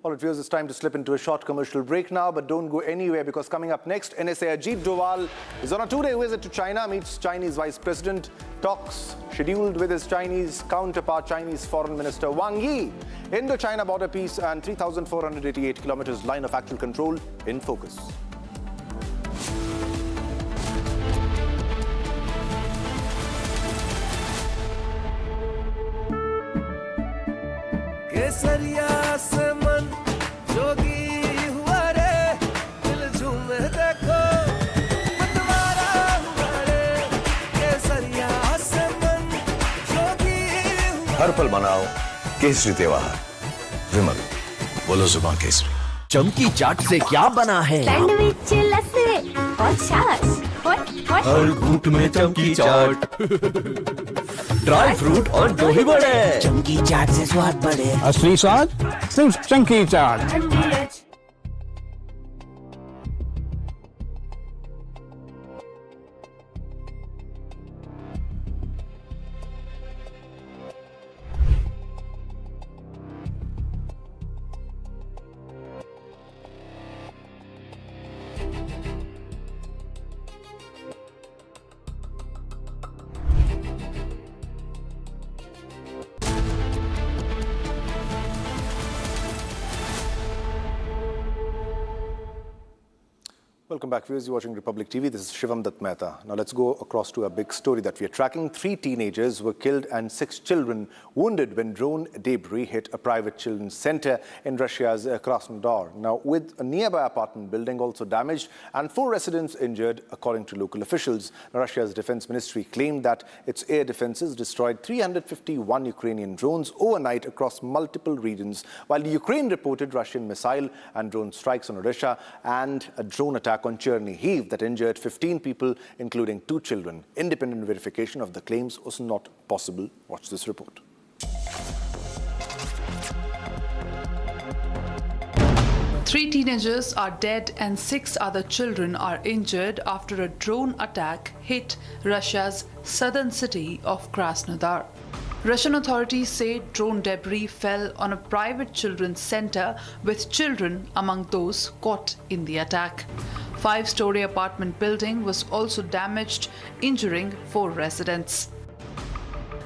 All right, viewers, it's time to slip into a short commercial break now, but don't go anywhere because coming up next, NSA Ajit Doval is on a two-day visit to China, meets Chinese Vice President, talks scheduled with his Chinese counterpart, Chinese Foreign Minister Wang Yi. Indo-China border peace and 3,488 kilometers line of actual control in focus. हर पल मनाओ केसरी त्योहार विमल बोलो जुबान केसरी। चमकी चाट से क्या बना है? सैंडविच लस्सी और छाछ हर घूंट में चमकी चाट ड्राई फ्रूट और दही बड़े चमकी चाट से स्वाद बढ़े। असली स्वाद सिर्फ chunky chaat. Welcome back, viewers. You're watching Republic TV. This is Shivam Dutt Mehta. Now let's go across to a big story that we are tracking. 3 teenagers were killed and 6 children wounded when drone debris hit a private children's center in Russia's Krasnodar. Now, with a nearby apartment building also damaged and 4 residents injured, according to local officials. Now, Russia's defense ministry claimed that its air defenses destroyed 351 Ukrainian drones overnight across multiple regions, while Ukraine reported Russian missile and drone strikes on Odisha and a drone attack on Chernihiv that injured 15 people, including 2 children. Independent verification of the claims was not possible. Watch this report. Three teenagers are dead and 6 other children are injured after a drone attack hit Russia's southern city of Krasnodar. Russian authorities say drone debris fell on a private children's center with children among those caught in the attack. 5-story apartment building was also damaged, injuring 4 residents.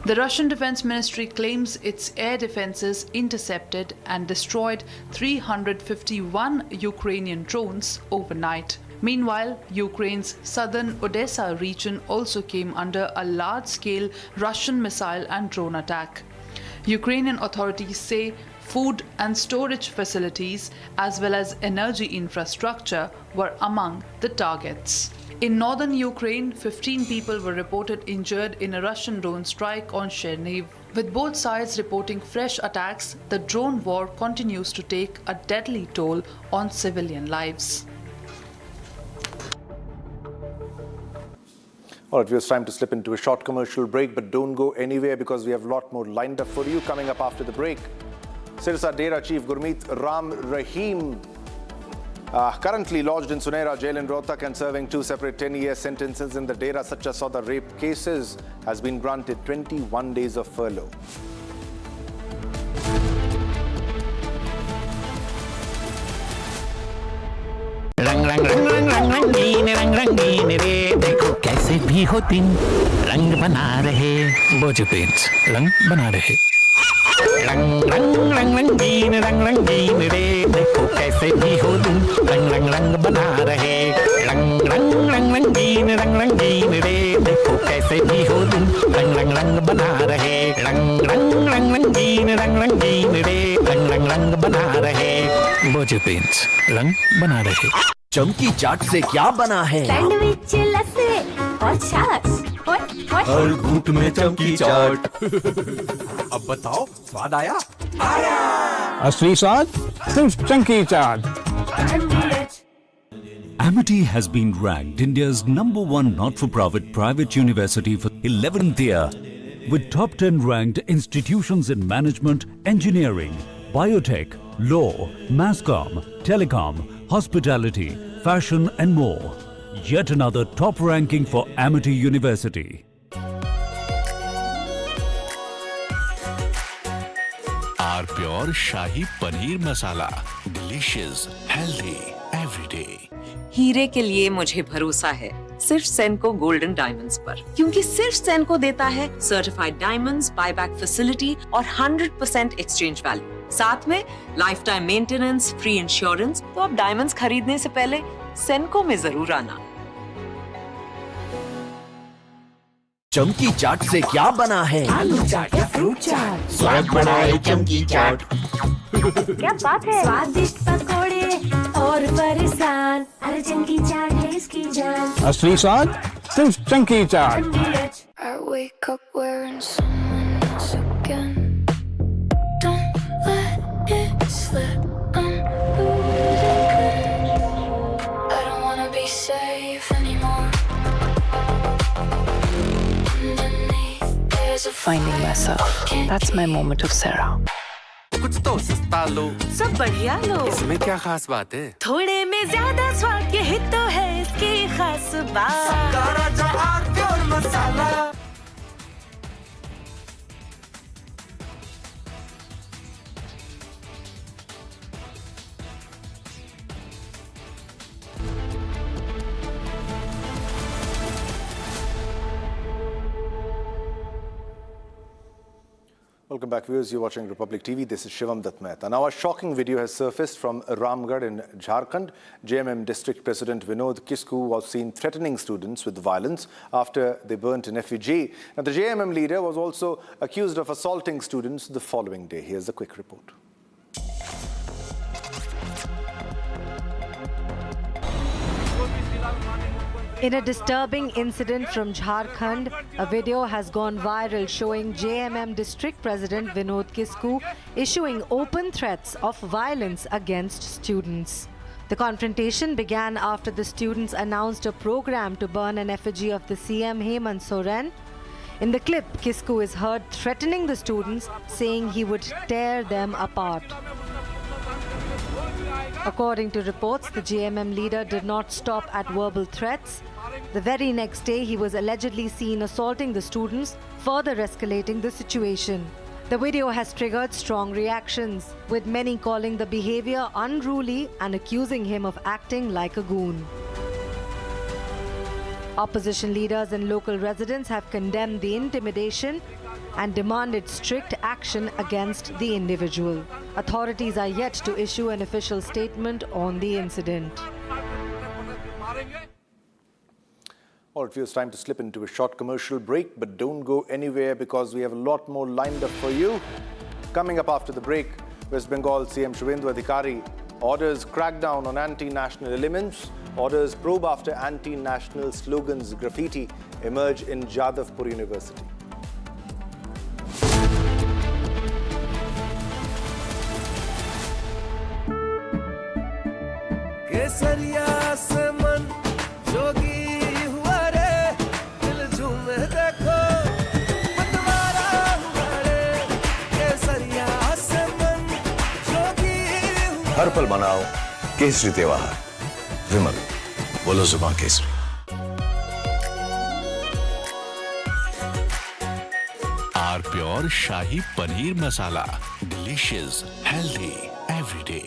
The Russian Defense Ministry claims its air defenses intercepted and destroyed 351 Ukrainian drones overnight. Meanwhile, Ukraine's southern Odessa region also came under a large-scale Russian missile and drone attack. Ukrainian authorities say food and storage facilities as well as energy infrastructure were among the targets. In northern Ukraine, 15 people were reported injured in a Russian drone strike on Chernihiv. With both sides reporting fresh attacks, the drone war continues to take a deadly toll on civilian lives. All right, it's time to slip into a short commercial break, but don't go anywhere because we have a lot more lined up for you coming up after the break. Sirsa Dera Chief Gurmeet Ram Rahim, currently lodged in Sunera jail in Rohtak and serving 2 separate 10-year sentences in the Dera Sacha Sauda rape cases, has been granted 21 days of furlough. रंग रंग रंग रंग रंग रंगीन रे देखो कैसे भी हो दिन रंग बना रहे बोझ पेंट्स रंग बना रहे रंग रंग रंग रंगीन रे देखो कैसे भी हो दिन रंग रंग बना रहे रंग रंग रंगीन रे देखो कैसे भी हो दिन रंग बना रहे रंग रंग रंगीन रे रंग बना रहे बोझ पेंट्स रंग बना रहे चमकी चाट से क्या बना है? सैंडविच लस्सी और छाछ हर घूंट में चमकी चाट अब बताओ स्वाद आया? असली स्वाद सिर्फ chunky chaat. Amity has been ranked India's #1 not-for-profit private university for 11th year, with top 10 ranked institutions in management, engineering, biotech, law, masscom, telecom, hospitality, fashion and more. Yet another top ranking for Amity University. Our pure Shahi Paneer Masala. Delicious, healthy, every day. हीरे के लिए मुझे भरोसा है सिर्फ सेनको golden diamonds पर, क्योंकि सिर्फ सेनको देता है सर्टिफाइड डायमंड्स, बायबैक फैसिलिटी और 100% एक्सचेंज वैल्यू, साथ में life time maintenance, free insurance. तो अब डायमंड्स खरीदने से पहले सेनको में जरूर आना। चमकी चाट से क्या बना है? आलू चाट या फ्रूट चाट, स्वाद बनाए चमकी चाट। क्या बात है? स्वादिष्ट पकोड़े और फरसान, अरे चंकी चाट है इसकी जान। असली स्वाद सिर्फ chunky chaat. I wake up wearing someone else again. Don't let it slip. I'm losing. I don't wanna be safe anymore. Underneath there's a Finding myself. That's my moment of Sarah. कुछ तो सस्ता लो, सब बढ़िया लो, इसमें क्या खास बात है? थोड़े में ज्यादा स्वाद, यही तो है इसकी खास बात। Pure masala. Welcome back, viewers. You're watching Republic TV. This is Shivam Dutt Mehta. Now, a shocking video has surfaced from Ramgarh in Jharkhand. JMM District President Vinod Kisku was seen threatening students with violence after they burnt an effigy. Now, the JMM leader was also accused of assaulting students the following day. Here's a quick report. In a disturbing incident from Jharkhand, a video has gone viral showing JMM District President Vinod Kisku issuing open threats of violence against students. The confrontation began after the students announced a program to burn an effigy of the CM Hemant Soren. In the clip, Kisku is heard threatening the students, saying he would tear them apart. According to reports, the JMM leader did not stop at verbal threats. The very next day, he was allegedly seen assaulting the students, further escalating the situation. The video has triggered strong reactions, with many calling the behavior unruly and accusing him of acting like a goon. Opposition leaders and local residents have condemned the intimidation, and demanded strict action against the individual. Authorities are yet to issue an official statement on the incident. All right, it's time to slip into a short commercial break, but don't go anywhere because we have a lot more lined up for you. Coming up after the break, West Bengal CM Shubhendu Adhikari orders crackdown on anti-national elements, orders probe after anti-national slogans graffiti emerge in Jadavpur University. हर पल मनाओ केसरी त्योहार विमल बोलो जुबान केसरी R pure shahi paneer masala delicious healthy everyday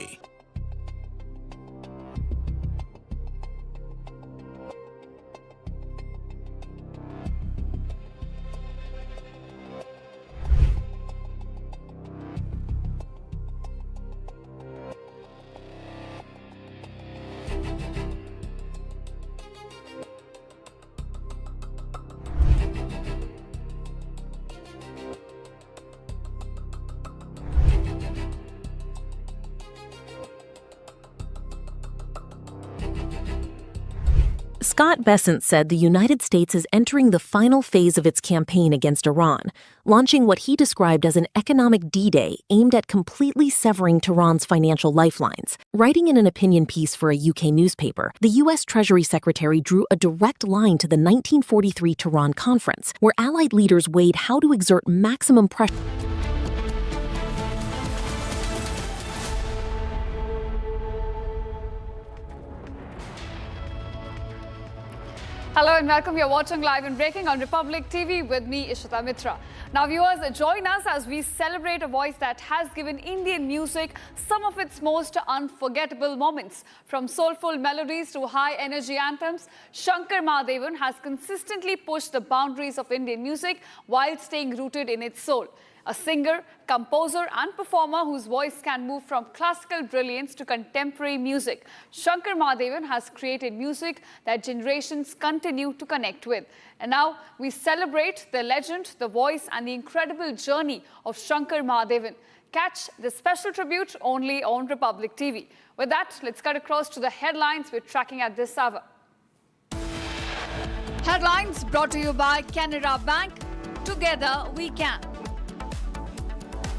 Scott Bessent said the United States is entering the final phase of its campaign against Iran, launching what he described as an economic D-Day aimed at completely severing Tehran's financial lifelines. Writing in an opinion piece for a UK newspaper, the U.S. Treasury Secretary drew a direct line to the 1943 Tehran Conference, where Allied leaders weighed how to exert maximum pressure. Hello and welcome. You're watching Live and Breaking on Republic TV with me, Ishita Mitra. Now viewers, join us as we celebrate a voice that has given Indian music some of its most unforgettable moments. From soulful melodies to high-energy anthems, Shankar Mahadevan has consistently pushed the boundaries of Indian music while staying rooted in its soul. A singer, composer and performer whose voice can move from classical brilliance to contemporary music, Shankar Mahadevan has created music that generations continue to connect with. And now we celebrate the legend, the voice and the incredible journey of Shankar Mahadevan. Catch the special tribute only on Republic TV. With that, let's cut across to the headlines we're tracking at this hour. Headlines brought to you by Canara Bank. Together we can.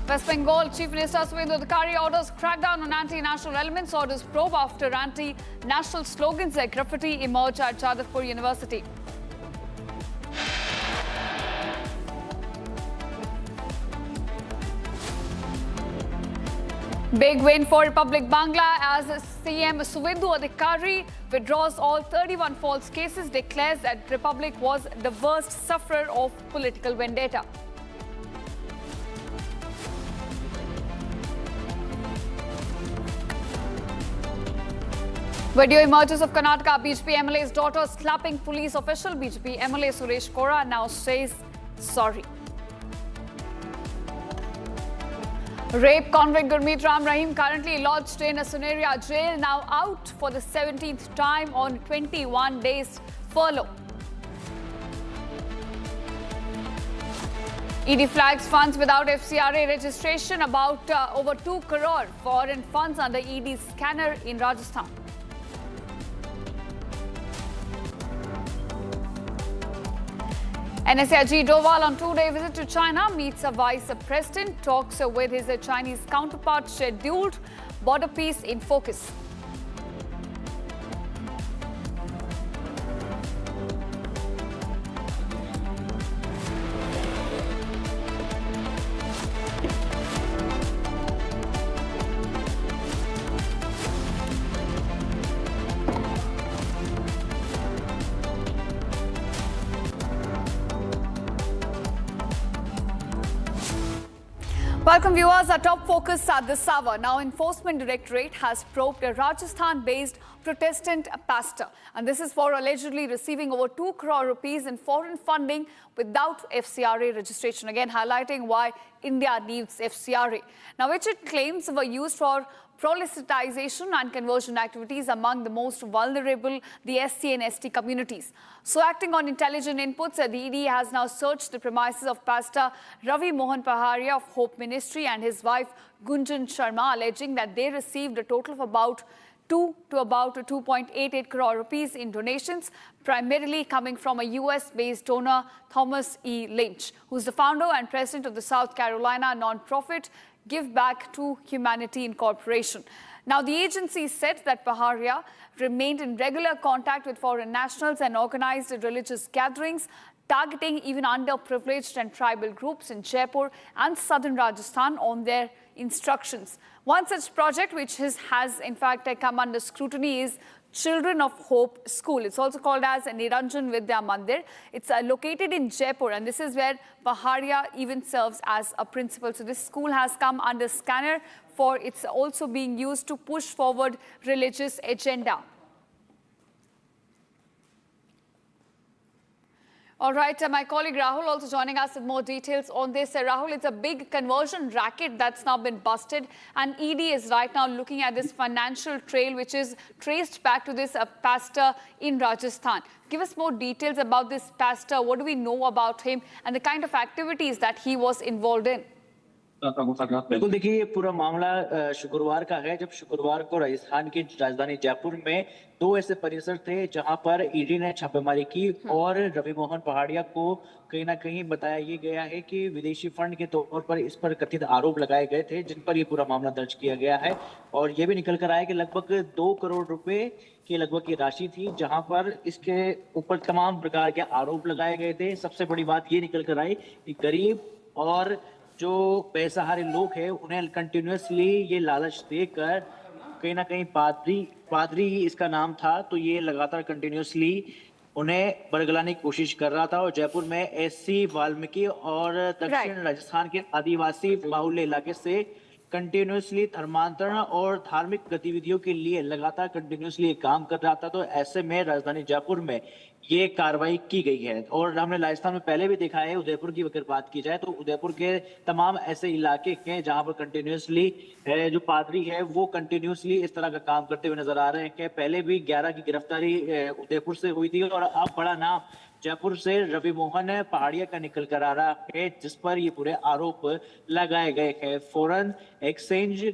West Bengal Chief Minister Shubhendu Adhikari orders crackdown on anti-national elements, orders probe after anti-national slogans like graffiti emerge at Jadavpur University. Big win for Republic Bangla as CM Shubhendu Adhikari withdraws all 31 false cases, declares that Republic was the worst sufferer of political vendetta. Video emerges of Karnataka BJP MLA's daughter slapping police official. BJP MLA Suresh Kora now says sorry. Rape convict Gurmeet Ram Rahim currently lodged in a Suneria jail, now out for the 17th time on 21 days furlough. ED flags funds without FCRA registration, about over 2 crore foreign funds under ED scanner in Rajasthan. NSA Ajit Doval on 2-day visit to China meets a vice president, talks with his Chinese counterpart scheduled, border peace in focus. Welcome viewers, our top focus at this hour. Now, Enforcement Directorate has probed a Rajasthan-based Protestant pastor, and this is for allegedly receiving over 2 crore rupees in foreign funding without FCRA registration, again highlighting why India needs FCRA. Now, which it claims were used for proselytization and conversion activities among the most vulnerable, the SC and ST communities. So, acting on intelligent inputs, the ED has now searched the premises of Pastor Ravi Mohan Paharia of Hope Ministry and his wife Gunjan Sharma, alleging that they received a total of about 2.88 crore rupees in donations, primarily coming from a US-based donor, Thomas E. Lynch, who's the founder and president of the South Carolina non-profit Give Back to Humanity Incorporation. Now, the agency said that Paharia remained in regular contact with foreign nationals and organized religious gatherings, targeting even underprivileged and tribal groups in Jaipur and southern Rajasthan on their instructions. One such project which has in fact come under scrutiny is Children of Hope School. It's also called as Niranjan Vidya Mandir. It's located in Jaipur, and this is where Paharia even serves as a principal. So this school has come under scanner for it's also being used to push forward religious agenda. All right, my colleague Rahul also joining us with more details on this. Rahul, it's a big conversion racket that's now been busted, and ED is right now looking at this financial trail which is traced back to this pastor in Rajasthan. Give us more details about this pastor. What do we know about him and the kind of activities that he was involved in? बिल्कुल देखिए, ये पूरा मामला शुक्रवार का है, जब शुक्रवार को राजस्थान की राजधानी जयपुर में 2 ऐसे परिसर थे जहां पर ईडी ने छापेमारी की और रवि मोहन पहाड़िया को कहीं ना कहीं बताया ये गया है कि विदेशी फंड के तौर पर इस पर कथित आरोप लगाए गए थे, जिन पर ये पूरा मामला दर्ज किया गया है। और ये भी निकल कर आया कि लगभग 2 करोड़ रुपए की लगभग की राशि थी, जहां पर इसके ऊपर तमाम प्रकार के आरोप लगाए गए थे। सबसे बड़ी बात ये निकल कर आई कि गरीब और जो बेसहारे लोग हैं उन्हें कंटिन्यूसली ये लालच देकर, कहीं ना कहीं पादरी ही इसका नाम था, तो ये लगातार कंटिन्यूसली उन्हें बरगलाने की कोशिश कर रहा था। और जयपुर में एससी, वाल्मीकि और दक्षिण राजस्थान के आदिवासी बाहुल्य इलाके से कंटिन्यूसली धर्मांतरण और धार्मिक गतिविधियों के लिए लगातार कंटिन्यूसली काम कर रहा था। तो ऐसे में राजधानी जयपुर में ये कार्रवाई की गई है। और हमने राजस्थान में पहले भी देखा है, उदयपुर की अगर बात की जाए तो उदयपुर के तमाम ऐसे इलाके हैं जहां पर कंटिन्यूसली जो पादरी है वो कंटिन्यूसली इस तरह का काम करते हुए नजर आ रहे हैं। कि पहले भी 11 की गिरफ्तारी उदयपुर से हुई थी और अब बड़ा नाम जयपुर से रवि मोहन पहाड़िया का निकल कर आ रहा है, जिस पर ये पूरे आरोप लगाए गए हैं। फॉरेन एक्सचेंज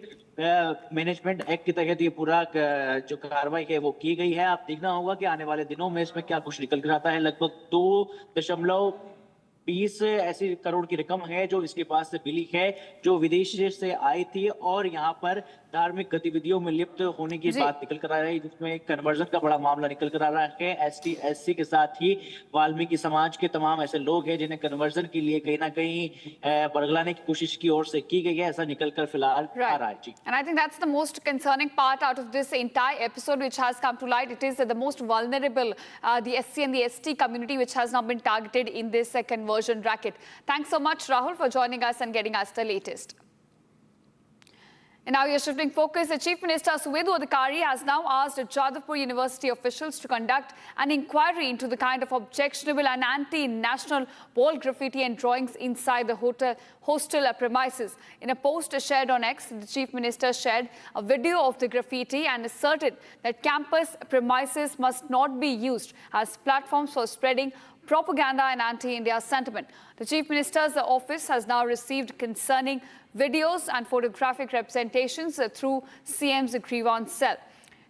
मैनेजमेंट एक्ट के तहत ये पूरा जो कार्रवाई है वो की गई है। आप देखना होगा कि आने वाले दिनों में इसमें क्या कुछ निकल कर आता है। लगभग 2.20 ऐसी करोड़ की रकम है जो इसके पास से मिली है, जो विदेश से आई थी और यहाँ पर धार्मिक गतिविधियों में लिप्त होने की बात निकल कर आ रही है, जिसमें कन्वर्जन का बड़ा मामला निकल कर आ रहा है। एसटी एससी के साथ ही वाल्मीकि समाज के तमाम ऐसे लोग हैं जिन्हें कन्वर्जन के लिए कहीं ना कहीं बरगलाने की कोशिश की ओर से की गई है, ऐसा निकल कर फिलहाल आ रहा है। And I think that's the most concerning part out of this entire episode which has come to light. It is the most vulnerable, the SC and the ST community, which has now been targeted in this conversion racket. Thanks so much, Rahul, for joining us and getting us the latest. And now you're shifting focus. The Chief Minister Suvedu Adhikari has now asked Jadavpur University officials to conduct an inquiry into the kind of objectionable and anti-national wall graffiti and drawings inside the hostel premises. In a post shared on X, the Chief Minister shared a video of the graffiti and asserted that campus premises must not be used as platforms for spreading propaganda and anti-India sentiment. The Chief Minister's office has now received concerning videos and photographic representations through CM's grievance cell.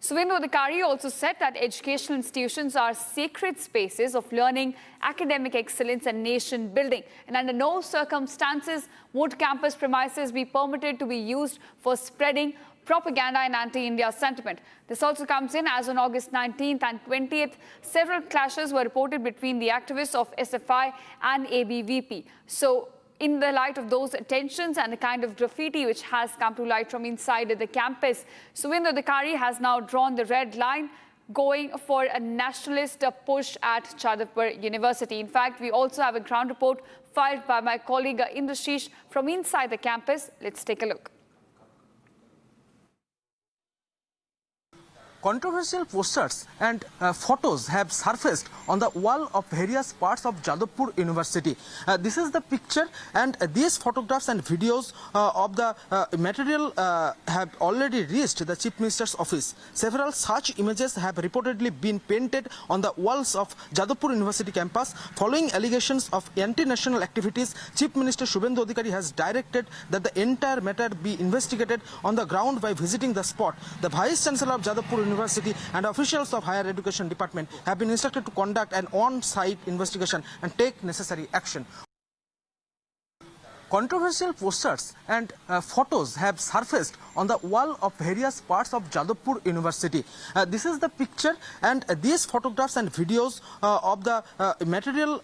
Suvedu Adhikari also said that educational institutions are sacred spaces of learning, academic excellence and nation building, and under no circumstances would campus premises be permitted to be used for spreading propaganda and anti-India sentiment. This also comes in as on August 19th and 20th, several clashes were reported between the activists of SFI and ABVP. So, in the light of those tensions and the kind of graffiti which has come to light from inside the campus, Suvedu Adhikari has now drawn the red line. going for a nationalist push at Jadavpur University. In fact, we also have a ground report filed by my colleague Indrashish from inside the campus. Let's take a look. Controversial posters and photos have surfaced on the wall of various parts of Jadavpur University. This is the picture, and these photographs and videos of the material have already reached the Chief Minister's office. Several such images have reportedly been painted on the walls of Jadavpur University campus. Following allegations of anti-national activities, Chief Minister Shubhendu Adhikari has directed that the entire matter be investigated on the ground by visiting the spot. The Vice Chancellor of Jadavpur University and officials of Higher Education Department have been instructed to conduct an on-site investigation and take necessary action. Controversial posters and photos have surfaced on the wall of various parts of Jadavpur University. This is the picture, and these photographs and videos of the material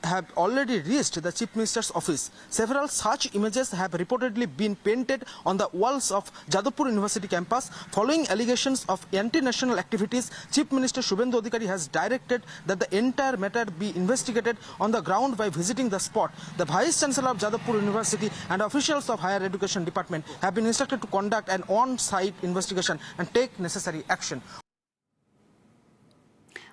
have already reached the Chief Minister's office. Several such images have reportedly been painted on the walls of Jadavpur University campus. Following allegations of anti-national activities, Chief Minister Shubhendu Adhikari has directed that the entire matter be investigated on the ground by visiting the spot. The Vice Chancellor of Jadavpur University and officials of Higher Education Department have been instructed to conduct an on-site investigation and take necessary action.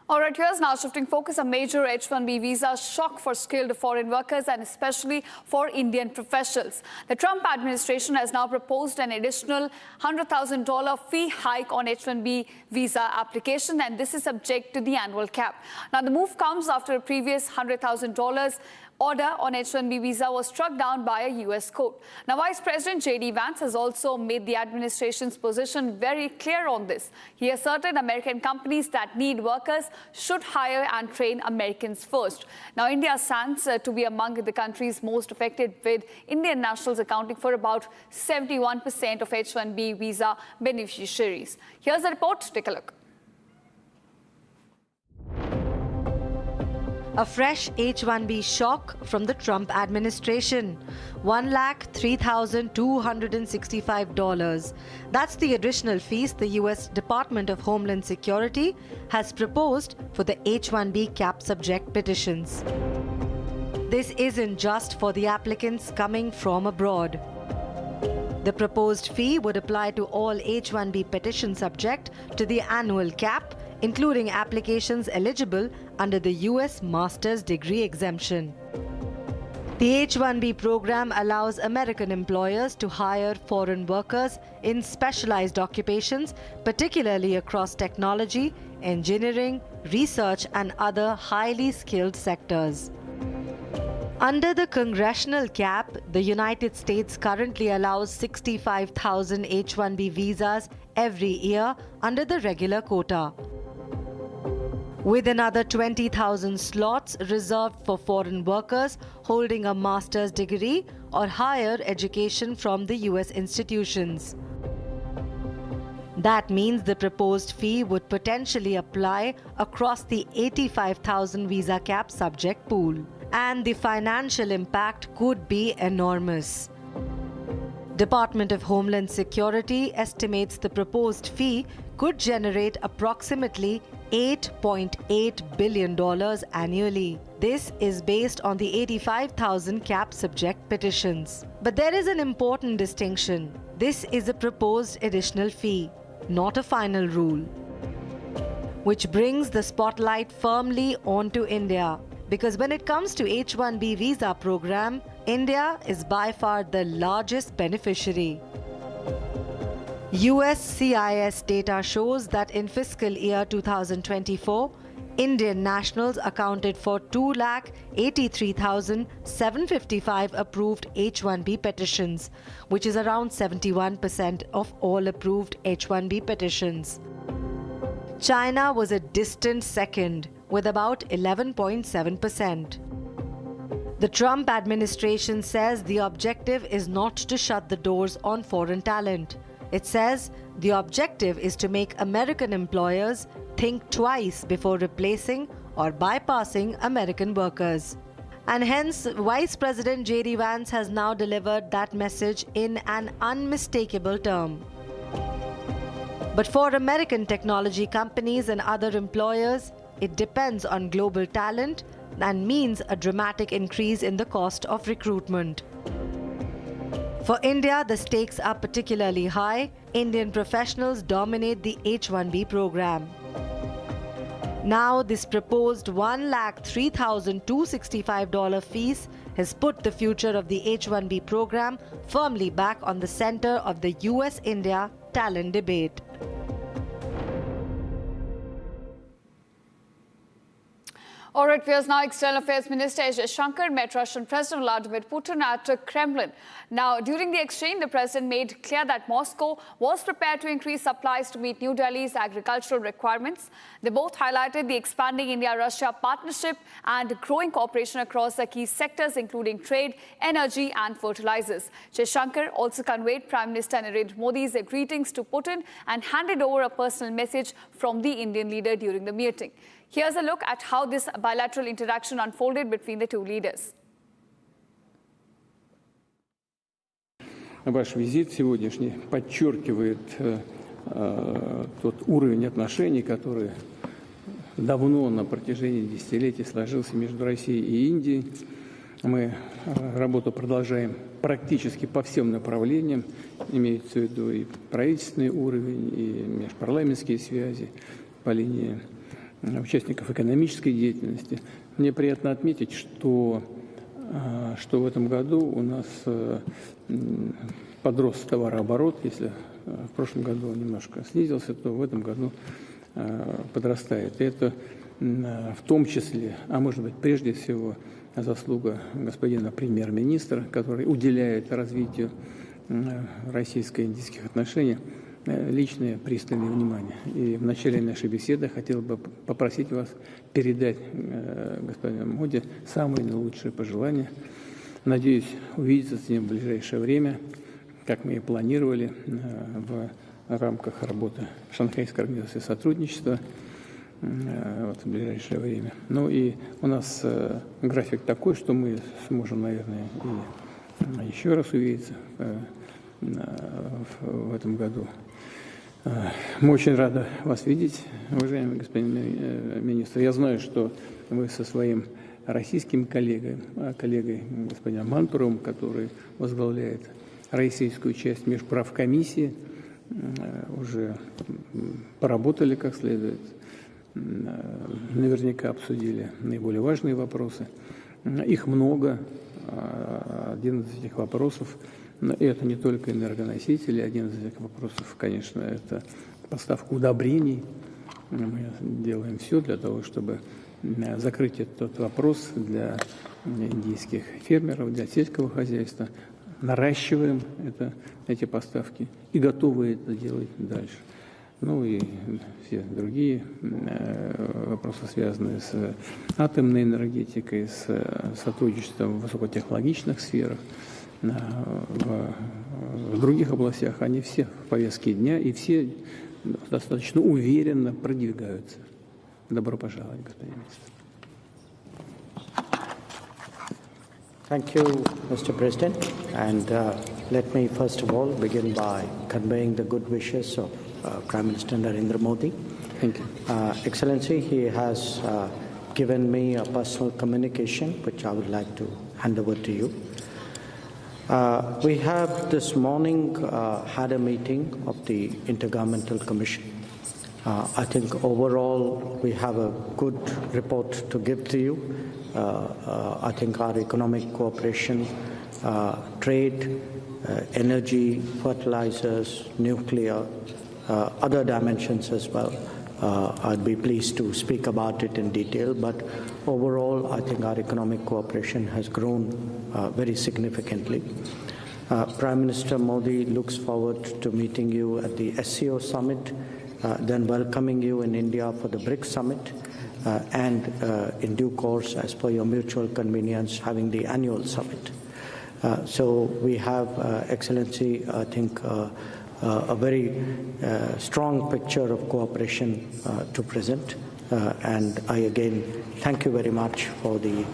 All right, here's now shifting focus. A major H-1B visa shock for skilled foreign workers and especially for Indian professionals. The Trump administration has now proposed an additional $100,000 fee hike on H-1B visa application, and this is subject to the annual cap. Now, the move comes after a previous $100,000 order on H-1B visa was struck down by a U.S. court. Now, Vice President J.D. Vance has also made the administration's position very clear on this. He asserted American companies that need workers should hire and train Americans first. Now, India stands to be among the countries most affected, with Indian nationals accounting for about 71% of H-1B visa beneficiaries. Here's the report. Take a look. A fresh H-1B shock from the Trump administration. $1,03,265. That's the additional fees the U.S. Department of Homeland Security has proposed for the H-1B cap subject petitions. This isn't just for the applicants coming from abroad. The proposed fee would apply to all H-1B petitions subject to the annual cap, including applications eligible under the U.S. master's degree exemption. The H-1B program allows American employers to hire foreign workers in specialized occupations, particularly across technology, engineering, research, and other highly skilled sectors. Under the congressional cap, the United States currently allows 65,000 H-1B visas every year under the regular quota, with another 20,000 slots reserved for foreign workers holding a master's degree or higher education from the U.S. institutions. That means the proposed fee would potentially apply across the 85,000 visa cap subject pool, and the financial impact could be enormous. Department of Homeland Security estimates the proposed fee could generate approximately $8.8 billion annually. This is based on the 85,000 cap subject petitions. But there is an important distinction. This is a proposed additional fee, not a final rule, which brings the spotlight firmly onto India. Because when it comes to H-1B visa program, India is by far the largest beneficiary. USCIS data shows that in fiscal year 2024, Indian nationals accounted for 283,755 approved H-1B petitions, which is around 71% of all approved H-1B petitions. China was a distant second, with about 11.7%. The Trump administration says the objective is not to shut the doors on foreign talent. It says the objective is to make American employers think twice before replacing or bypassing American workers. And hence, Vice President J.D. Vance has now delivered that message in an unmistakable term. But for American technology companies and other employers, it depends on global talent and means a dramatic increase in the cost of recruitment. For India, the stakes are particularly high. Indian professionals dominate the H-1B program. Now, this proposed $1,03,265 fees has put the future of the H-1B program firmly back on the center of the US-India talent debate. All right, here's now External Affairs Minister S. Zheng met Russian President Vladimir Putin at Kremlin. Now, during the exchange, the president made clear that Moscow was prepared to increase supplies to meet New Delhi's agricultural requirements. They both highlighted the expanding India-Russia partnership and growing cooperation across the key sectors, including trade, energy and fertilizers. Zheng also conveyed Prime Minister Narendra Modi's greetings to Putin and handed over a personal message from the Indian leader during the meeting. Here's a look at how this bilateral interaction unfolded between the two leaders. Ваш визит сегодняшний подчеркивает тот уровень отношений, который давно на протяжении десятилетий сложился между Россией и Индией. Мы работу продолжаем практически по всем направлениям, имеется в виду и правительственный уровень, и межпарламентские связи по линии участников экономической деятельности. Мне приятно отметить, что в этом году у нас подрос товарооборот. Если в прошлом году он немножко снизился, то в этом году подрастает. И это в том числе, а может быть прежде всего, заслуга господина премьер-министра, который уделяет развитию российско-индийских отношений личное пристальное внимание. И в начале нашей беседы хотел бы попросить вас передать господину Моди самые наилучшие пожелания. Надеюсь увидеться с ним в ближайшее время, как мы и планировали, в рамках работы Шанхайской организации сотрудничества в ближайшее время. Ну и у нас график такой, что мы сможем, наверное, и еще раз увидеться в этом году. Мы очень рады вас видеть, уважаемый господин министр. Я знаю, что вы со своим российским коллегой господином Мантуровым, который возглавляет российскую часть межправкомиссии, уже поработали как следует, наверняка обсудили наиболее важные вопросы. Их много. Один из этих вопросов, но это не только энергоносители, один из этих вопросов, конечно, это поставка удобрений. Мы делаем все для того, чтобы закрыть этот вопрос для индийских фермеров, для сельского хозяйства. Наращиваем эти поставки и готовы это делать дальше. Ну и все другие вопросы, связанные с атомной энергетикой, с сотрудничеством в высокотехнологичных сферах, в других областях, они все в повестке дня и все достаточно уверенно продвигаются. Добро пожаловать, господин министр. Thank you, Mr. President. And let me first of all begin by conveying the good wishes of Prime Minister Narendra Modi. Thank you. Excellency, he has given me a personal communication, which I would like to hand over to you. We have this morning had a meeting of the Intergovernmental Commission. I think overall we have a good report to give to you. I think our economic cooperation, trade, energy, fertilizers, nuclear, other dimensions as well. I'd be pleased to speak about it in detail, but overall I think our economic cooperation has grown very significantly. Prime Minister Modi looks forward to meeting you at the SCO summit, then welcoming you in India for the BRICS summit, and in due course, as per your mutual convenience, having the annual summit. So we have, Excellency, I think a very strong picture of cooperation to present, and I again thank you very much for the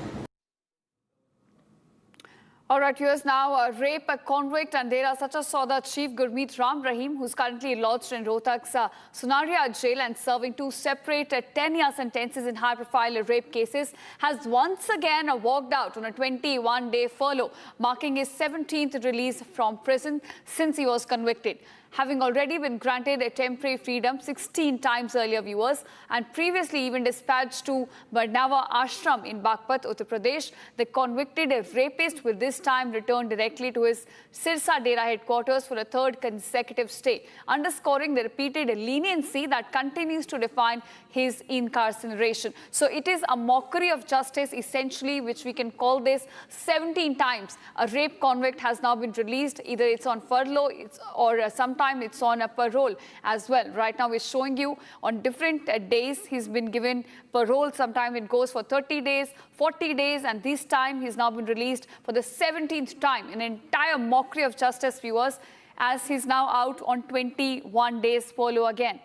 All right, here's now a rape convict and Dera Sacha Sauda chief Gurmeet Ram Rahim, who's currently lodged in Rohtak's Sunaria jail and serving two separate 10-year sentences in high-profile rape cases, has once again walked out on a 21-day furlough, marking his 17th release from prison since he was convicted. Having already been granted a temporary freedom 16 times earlier, viewers, and previously even dispatched to Barnawa Ashram in Baghpat, Uttar Pradesh, the convicted rapist will this time return directly to his Sirsa Dera headquarters for a third consecutive stay, underscoring the repeated leniency that continues to define his incarceration. So it is a mockery of justice, essentially, which we can call this. 17 times a rape convict has now been released. Either it's on furlough or sometime it's on a parole as well. Right now we're showing you on different days he's been given parole. Sometimes it goes for 30 days, 40 days, and this time he's now been released for the 17th time. An entire mockery of justice, viewers, as he's now out on 21 days furlough again.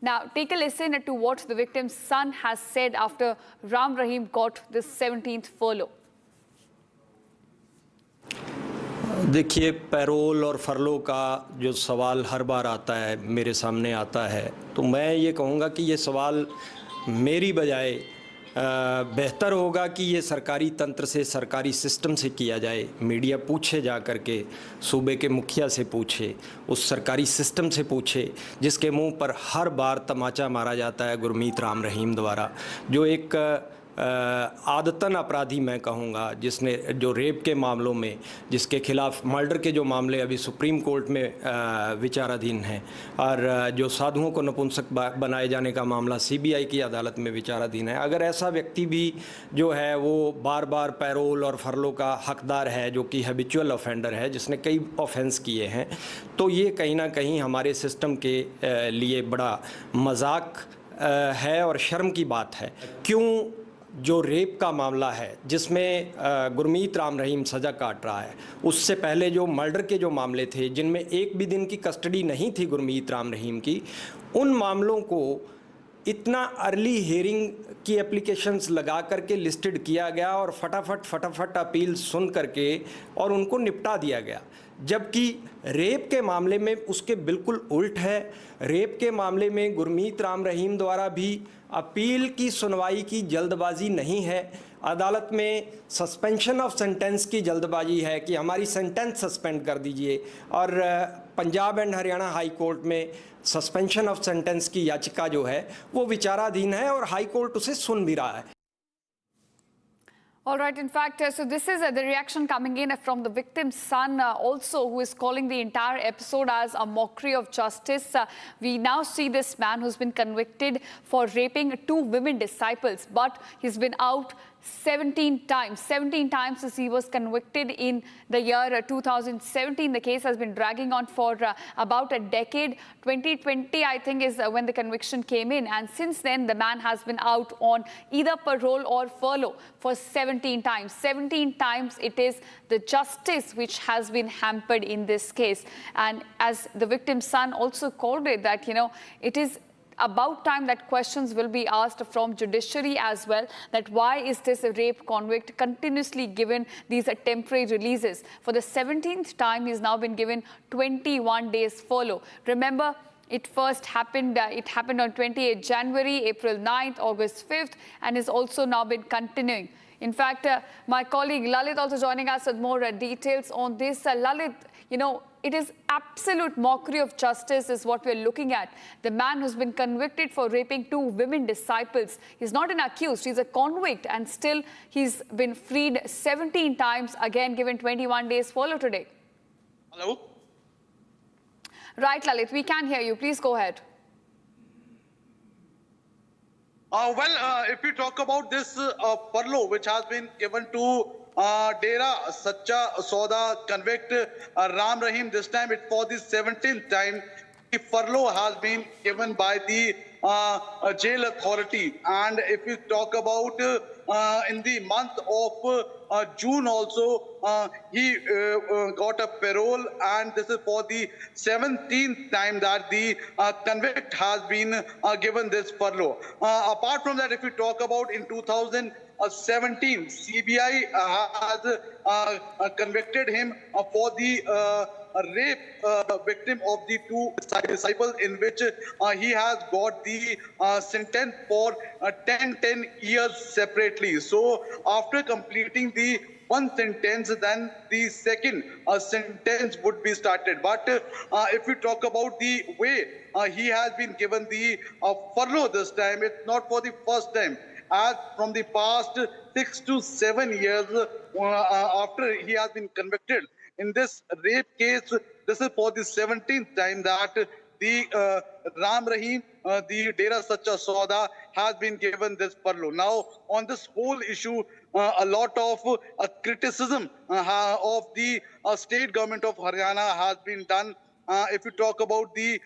Now, take a listen to what the victim's son has said after Ram Rahim got this 17th furlough. देखिए, payroll और फरलो का जो सवाल हर बार आता है, मेरे सामने आता है, तो मैं ये कहूँगा कि ये सवाल मेरी बजाय बेहतर होगा कि ये सरकारी तंत्र से, सरकारी सिस्टम से किया जाए। मीडिया पूछे जा कर के, सूबे के मुखिया से पूछे, उस सरकारी सिस्टम से पूछे जिसके मुंह पर हर बार तमाचा मारा जाता है गुरमीत राम रहीम द्वारा, जो एक आदतन अपराधी मैं कहूँगा, जिसने जो रेप के मामलों में, जिसके खिलाफ मर्डर के जो मामले अभी सुप्रीम कोर्ट में विचाराधीन हैं, और जो साधुओं को नपुंसक बनाए जाने का मामला सीबीआई की अदालत में विचाराधीन है, अगर ऐसा व्यक्ति भी जो है वो बार बार पैरोल और फरलो का हकदार है, जो कि हैबिचुअल ऑफेंडर है, जिसने कई ऑफेंस किए हैं, तो ये कहीं ना कहीं हमारे सिस्टम के लिए बड़ा मजाक है और शर्म की बात है। क्यों जो रेप का मामला है जिसमें गुरमीत राम रहीम सज़ा काट रहा है, उससे पहले जो मर्डर के जो मामले थे जिनमें एक भी दिन की कस्टडी नहीं थी गुरमीत राम रहीम की, उन मामलों को इतना अर्ली हियरिंग की एप्लीकेशंस लगा करके लिस्टेड किया गया और फटाफट अपील सुन करके और उनको निपटा दिया गया। जबकि रेप के मामले में उसके बिल्कुल उल्ट है। रेप के मामले में गुरमीत राम रहीम द्वारा भी अपील की सुनवाई की जल्दबाजी नहीं है। अदालत में सस्पेंशन ऑफ सेंटेंस की जल्दबाजी है कि हमारी सेंटेंस सस्पेंड कर दीजिए, और Punjab and Haryana high court में सस्पेंशन ऑफ सेंटेंस की याचिका जो है वो विचाराधीन है और हाई कोर्ट उसे सुन भी रहा है। All right, in fact, so this is the reaction coming in from the victim's son also, who is calling the entire episode as a mockery of justice. We now see this man who's been convicted for raping two women disciples, but he's been out 17 times since he was convicted in the year 2017. The case has been dragging on for about a decade. 2020, I think, is when the conviction came in, and since then the man has been out on either parole or furlough for 17 times. 17 times it is the justice which has been hampered in this case. And as the victim's son also called it, that, you know, it is about time that questions will be asked from judiciary as well, that why is this a rape convict continuously given these temporary releases? For the 17th time, he's now been given 21 days furlough. Remember, it first happened, it happened on 28 January, April 9th, August 5th, and has also now been continuing. In fact, my colleague Lalit also joining us with more details on this. Lalit, you know, it is absolute mockery of justice is what we're looking at. The man who's been convicted for raping two women disciples, he's not an accused, he's a convict, and still he's been freed 17 times, again given 21 days furlough today. Hello? Right, Lalit, we can hear you. Please go ahead. If you talk about this furlough which has been given to Dera Sacha Sauda convict Ram Rahim, this time it for the 17th time, the furlough has been given by the jail authority. And if you talk about in the month of June also, he got a parole, and this is for the 17th time that the convict has been given this furlough. Apart from that, if you talk about in 2000 17, CBI has convicted him for the rape victim of the two disciples, in which he has got the sentence for 10 years separately. So after completing the one sentence, then the second sentence would be started. But if we talk about the way he has been given the furlough this time, it's not for the first time. As from the past 6 to 7 years after he has been convicted in this rape case, this is for the 17th time that the Ram Rahim, the Dera Sacha Sauda, has been given this furlough. Now, on this whole issue, a lot of criticism of the state government of Haryana has been done. If you talk about the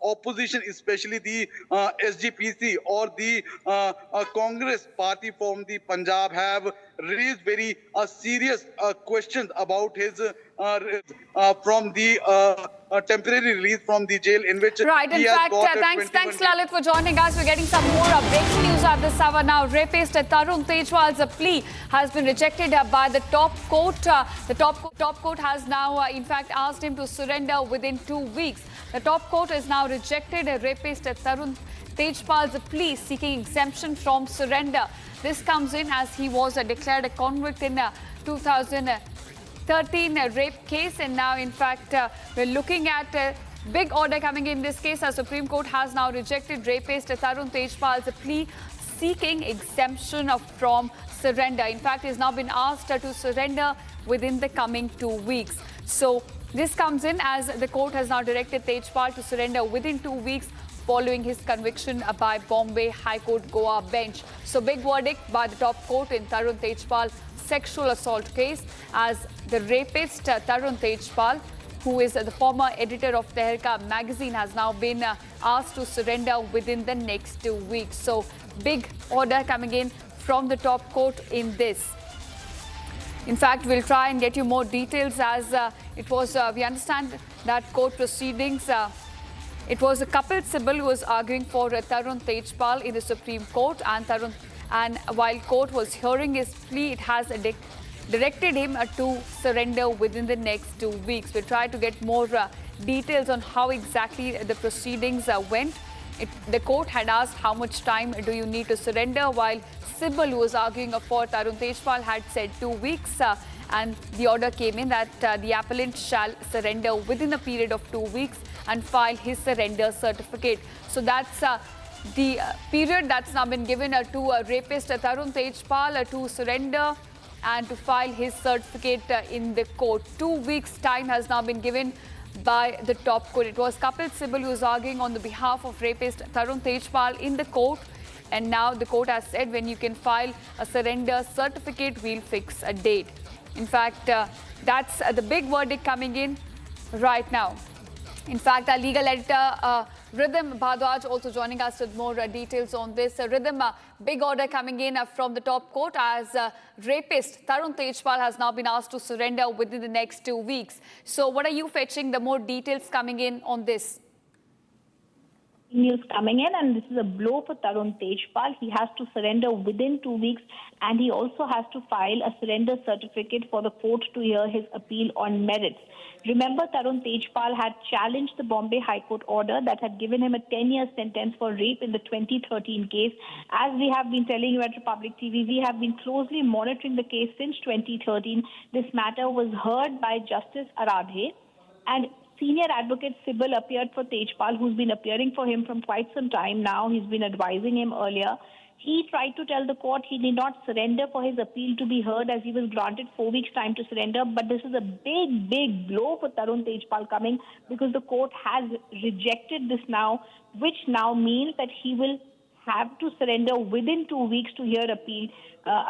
opposition, especially the SGPC or the Congress party from the Punjab, have raised very serious questions about his from the temporary release from the jail, in which right. In he has fact, got thanks Lalit for joining us. We're getting some more breaking news at this hour now. Rapist Tarun Tejwal's plea has been rejected by the top court. The top court has now, in fact, asked him to surrender within 2 weeks. The top court has now rejected rapist Tarun Tejwal's plea seeking exemption from surrender. This comes in as he was declared a convict in 2013 rape case, and now, in fact, we're looking at a big order coming in this case. The Supreme Court has now rejected rapist Tarun Tejwal's plea seeking exemption from surrender. In fact, he's now been asked to surrender within the coming 2 weeks. So this comes in as the court has now directed Tejwal to surrender within 2 weeks following his conviction by Bombay High Court Goa bench. So big verdict by the top court in Tarun Tejwal sexual assault case, as the rapist Tarun Tejwal, who is the former editor of Teherka magazine, has now been asked to surrender within the next 2 weeks. So big order coming in from the top court in this. In fact, we'll try and get you more details, as it was, we understand that court proceedings, it was a couple, Sybil, who was arguing for Tarun Tejwal in the Supreme Court, and while court was hearing his plea, it has directed him to surrender within the next 2 weeks. We'll try to get more details on how exactly the proceedings went. The court had asked how much time do you need to surrender, while Sybil, who was arguing for Tarun Tejwal, had said 2 weeks. And the order came in that the appellant shall surrender within a period of 2 weeks and file his surrender certificate. So that's the period that's now been given to rapist Tarun Tejwal to surrender and to file his certificate in the court. 2 weeks' time has now been given by the top court. It was Kapil Sibal who was arguing on the behalf of rapist Tarun Tejwal in the court. And now the court has said when you can file a surrender certificate, we'll fix a date. In fact, that's the big verdict coming in right now. In fact, our legal editor, Rhythm Bhadwaj, also joining us with more details on this. Rhythm, big order coming in from the top court, as rapist Tarun Tejwal has now been asked to surrender within the next 2 weeks. So what are you fetching, the more details coming in on this? News coming in, and this is a blow for Tarun Tejwal. He has to surrender within 2 weeks, and he also has to file a surrender certificate for the court to hear his appeal on merits. Remember, Tarun Tejwal had challenged the Bombay High Court order that had given him a 10-year sentence for rape in the 2013 case. As we have been telling you at Republic TV, we have been closely monitoring the case since 2013. This matter was heard by Justice Aradhe, and Senior Advocate Sibal appeared for Tejwal, who's been appearing for him from quite some time now. He's been advising him earlier. He tried to tell the court he did not surrender for his appeal to be heard, as he was granted 4 weeks' time to surrender. But this is a big, big blow for Tarun Tejwal coming, because the court has rejected this now, which now means that he will have to surrender within 2 weeks to hear appeal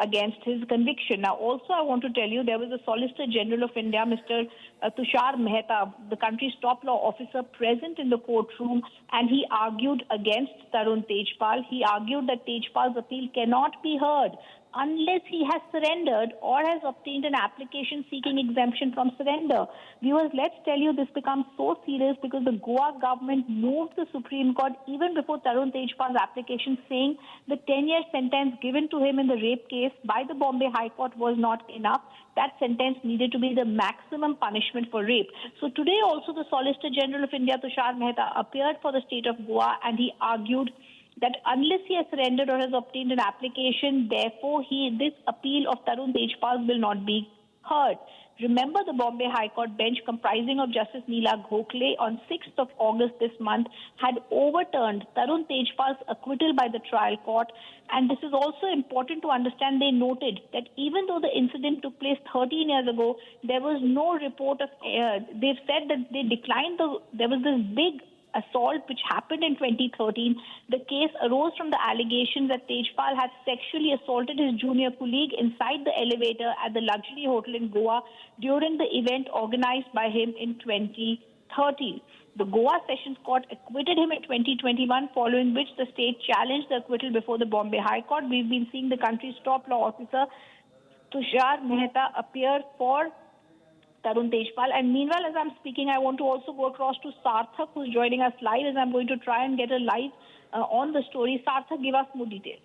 against his conviction. Now, also, I want to tell you, there was a Solicitor General of India, Mr. Tushar Mehta, the country's top law officer, present in the courtroom, and he argued against Tarun Tejwal. He argued that Tejwal's appeal cannot be heard unless he has surrendered or has obtained an application seeking exemption from surrender. Viewers, let's tell you this becomes so serious because the Goa government moved the Supreme Court even before Tarun Tejpal's application, saying the 10-year sentence given to him in the rape case by the Bombay High Court was not enough. That sentence needed to be the maximum punishment for rape. So today also the Solicitor General of India, Tushar Mehta, appeared for the state of Goa, and he argued that unless he has surrendered or has obtained an application, therefore this appeal of Tarun Tejpal will not be heard. Remember, the Bombay High Court bench comprising of Justice Neela Gokhale on 6th of August this month had overturned Tarun Tejpal's acquittal by the trial court. And this is also important to understand. They noted that even though the incident took place 13 years ago, there was no report of they've said that they declined there was this big assault which happened in 2013. The case arose from the allegations that Tejpal had sexually assaulted his junior colleague inside the elevator at the luxury hotel in Goa during the event organized by him in 2013. The Goa Sessions Court acquitted him in 2021, following which the state challenged the acquittal before the Bombay High Court. We've been seeing the country's top law officer, Tushar Mehta, appear for Tarun Tejpal. And meanwhile, as I'm speaking, I want to also go across to Sarthak, who's joining us live, as I'm going to try and get a live on the story. Sarthak, give us more details.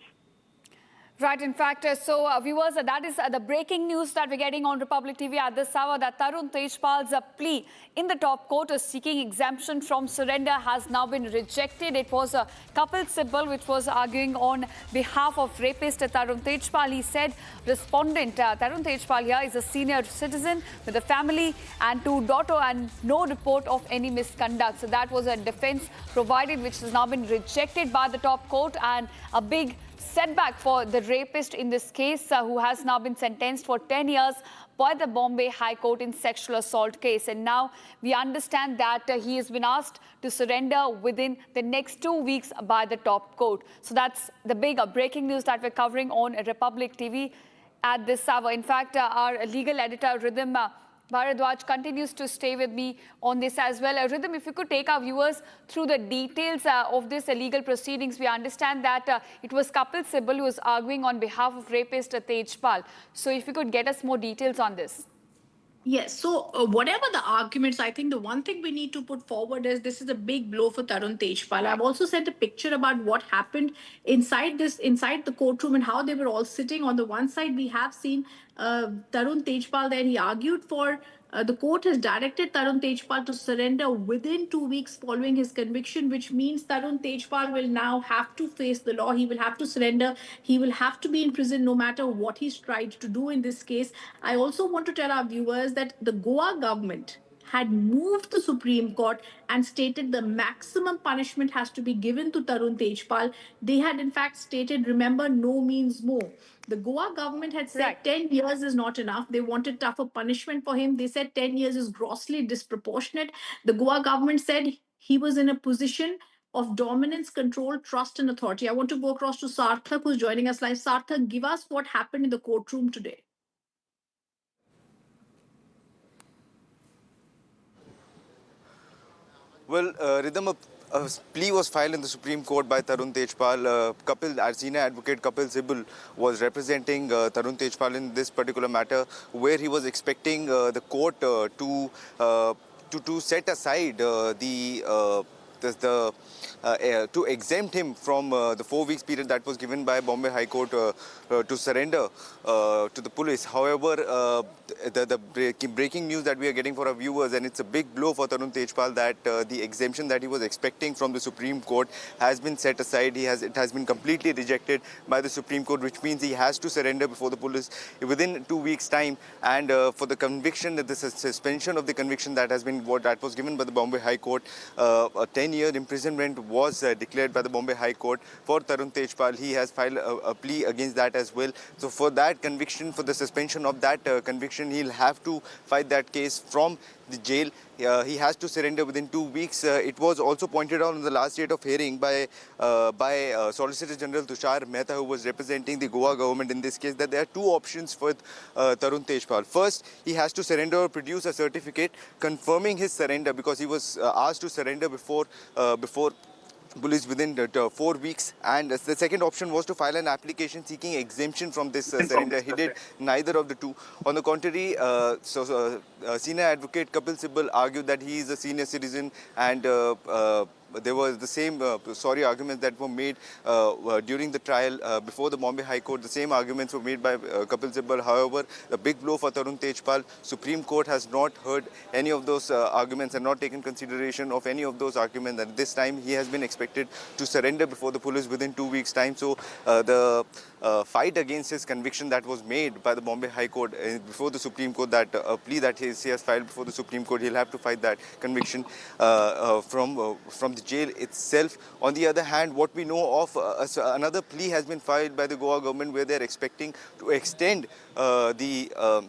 Right, in fact, viewers, that is the breaking news that we're getting on Republic TV at this hour, that Tarun Tejpal's plea in the top court seeking exemption from surrender has now been rejected. It was Kapil Sibal which was arguing on behalf of rapist Tarun Tejpal. He said respondent Tarun Tejpal here is a senior citizen with a family and 2 daughters and no report of any misconduct. So that was a defense provided, which has now been rejected by the top court, and a big setback for the rapist in this case, who has now been sentenced for 10 years by the Bombay High Court in sexual assault case. And now we understand that he has been asked to surrender within the next 2 weeks by the top court. So that's the big breaking news that we're covering on Republic TV at this hour. In fact, our legal editor, Rhythm Bharadwaj, continues to stay with me on this as well. Rhythm, if you could take our viewers through the details of this legal proceedings. We understand that it was Kapil Sibal who was arguing on behalf of rapist Tejpal. So if you could get us more details on this. Yes, so whatever the arguments, I think the one thing we need to put forward is this is a big blow for Tarun Tejpal. I've also sent a picture about what happened inside the courtroom and how they were all sitting. On the one side, we have seen Tarun Tejpal there. He argued for the court has directed Tarun Tejpal to surrender within 2 weeks following his conviction, which means Tarun Tejpal will now have to face the law. He will have to surrender. He will have to be in prison no matter what he's tried to do in this case. I also want to tell our viewers that the Goa government had moved the Supreme Court and stated the maximum punishment has to be given to Tarun Tejpal. They had in fact stated, remember, no means more. The Goa government had said 10 years is not enough. They wanted tougher punishment for him. They said 10 years is grossly disproportionate. The Goa government said he was in a position of dominance, control, trust and authority. I want to go across to Sarthak, who's joining us live. Sarthak, give us what happened in the courtroom today. Well, Rhythm, a plea was filed in the Supreme Court by Tarun Tejpal. Our senior advocate Kapil Sibal was representing Tarun Tejpal in this particular matter, where he was expecting the court to set aside to exempt him from the 4 weeks period that was given by Bombay High Court to surrender to the police. However, the breaking news that we are getting for our viewers, and it's a big blow for Tarun Tejpal, that the exemption that he was expecting from the Supreme Court has been set aside. It has been completely rejected by the Supreme Court, which means he has to surrender before the police within 2 weeks' time. And for the conviction, the suspension of the conviction that was given by the Bombay High Court, a 10-year imprisonment was declared by the Bombay High Court for Tarun Tejpal. He has filed a plea against that as well. So for that conviction, for the suspension of that conviction, he'll have to fight that case from the jail. He has to surrender within 2 weeks. It was also pointed out in the last date of hearing by Solicitor General Tushar Mehta, who was representing the Goa government in this case, that there are 2 options for Tarun Tejpal. First, he has to surrender or produce a certificate confirming his surrender, because he was asked to surrender before police within 4 weeks, and the second option was to file an application seeking exemption from this surrender. He did neither of the two. On the contrary, senior advocate Kapil Sibal argued that he is a senior citizen, and there was the same arguments that were made during the trial before the Bombay High Court. The same arguments were made by Kapil Sibal. However, the big blow for Tarun Tejpal, Supreme Court has not heard any of those arguments and not taken consideration of any of those arguments. And this time he has been expected to surrender before the police within 2 weeks' time. So the fight against his conviction that was made by the Bombay High Court before the Supreme Court, that plea that he has filed before the Supreme Court, he'll have to fight that conviction from the jail itself. On the other hand, what we know of, another plea has been filed by the Goa government where they're expecting to extend the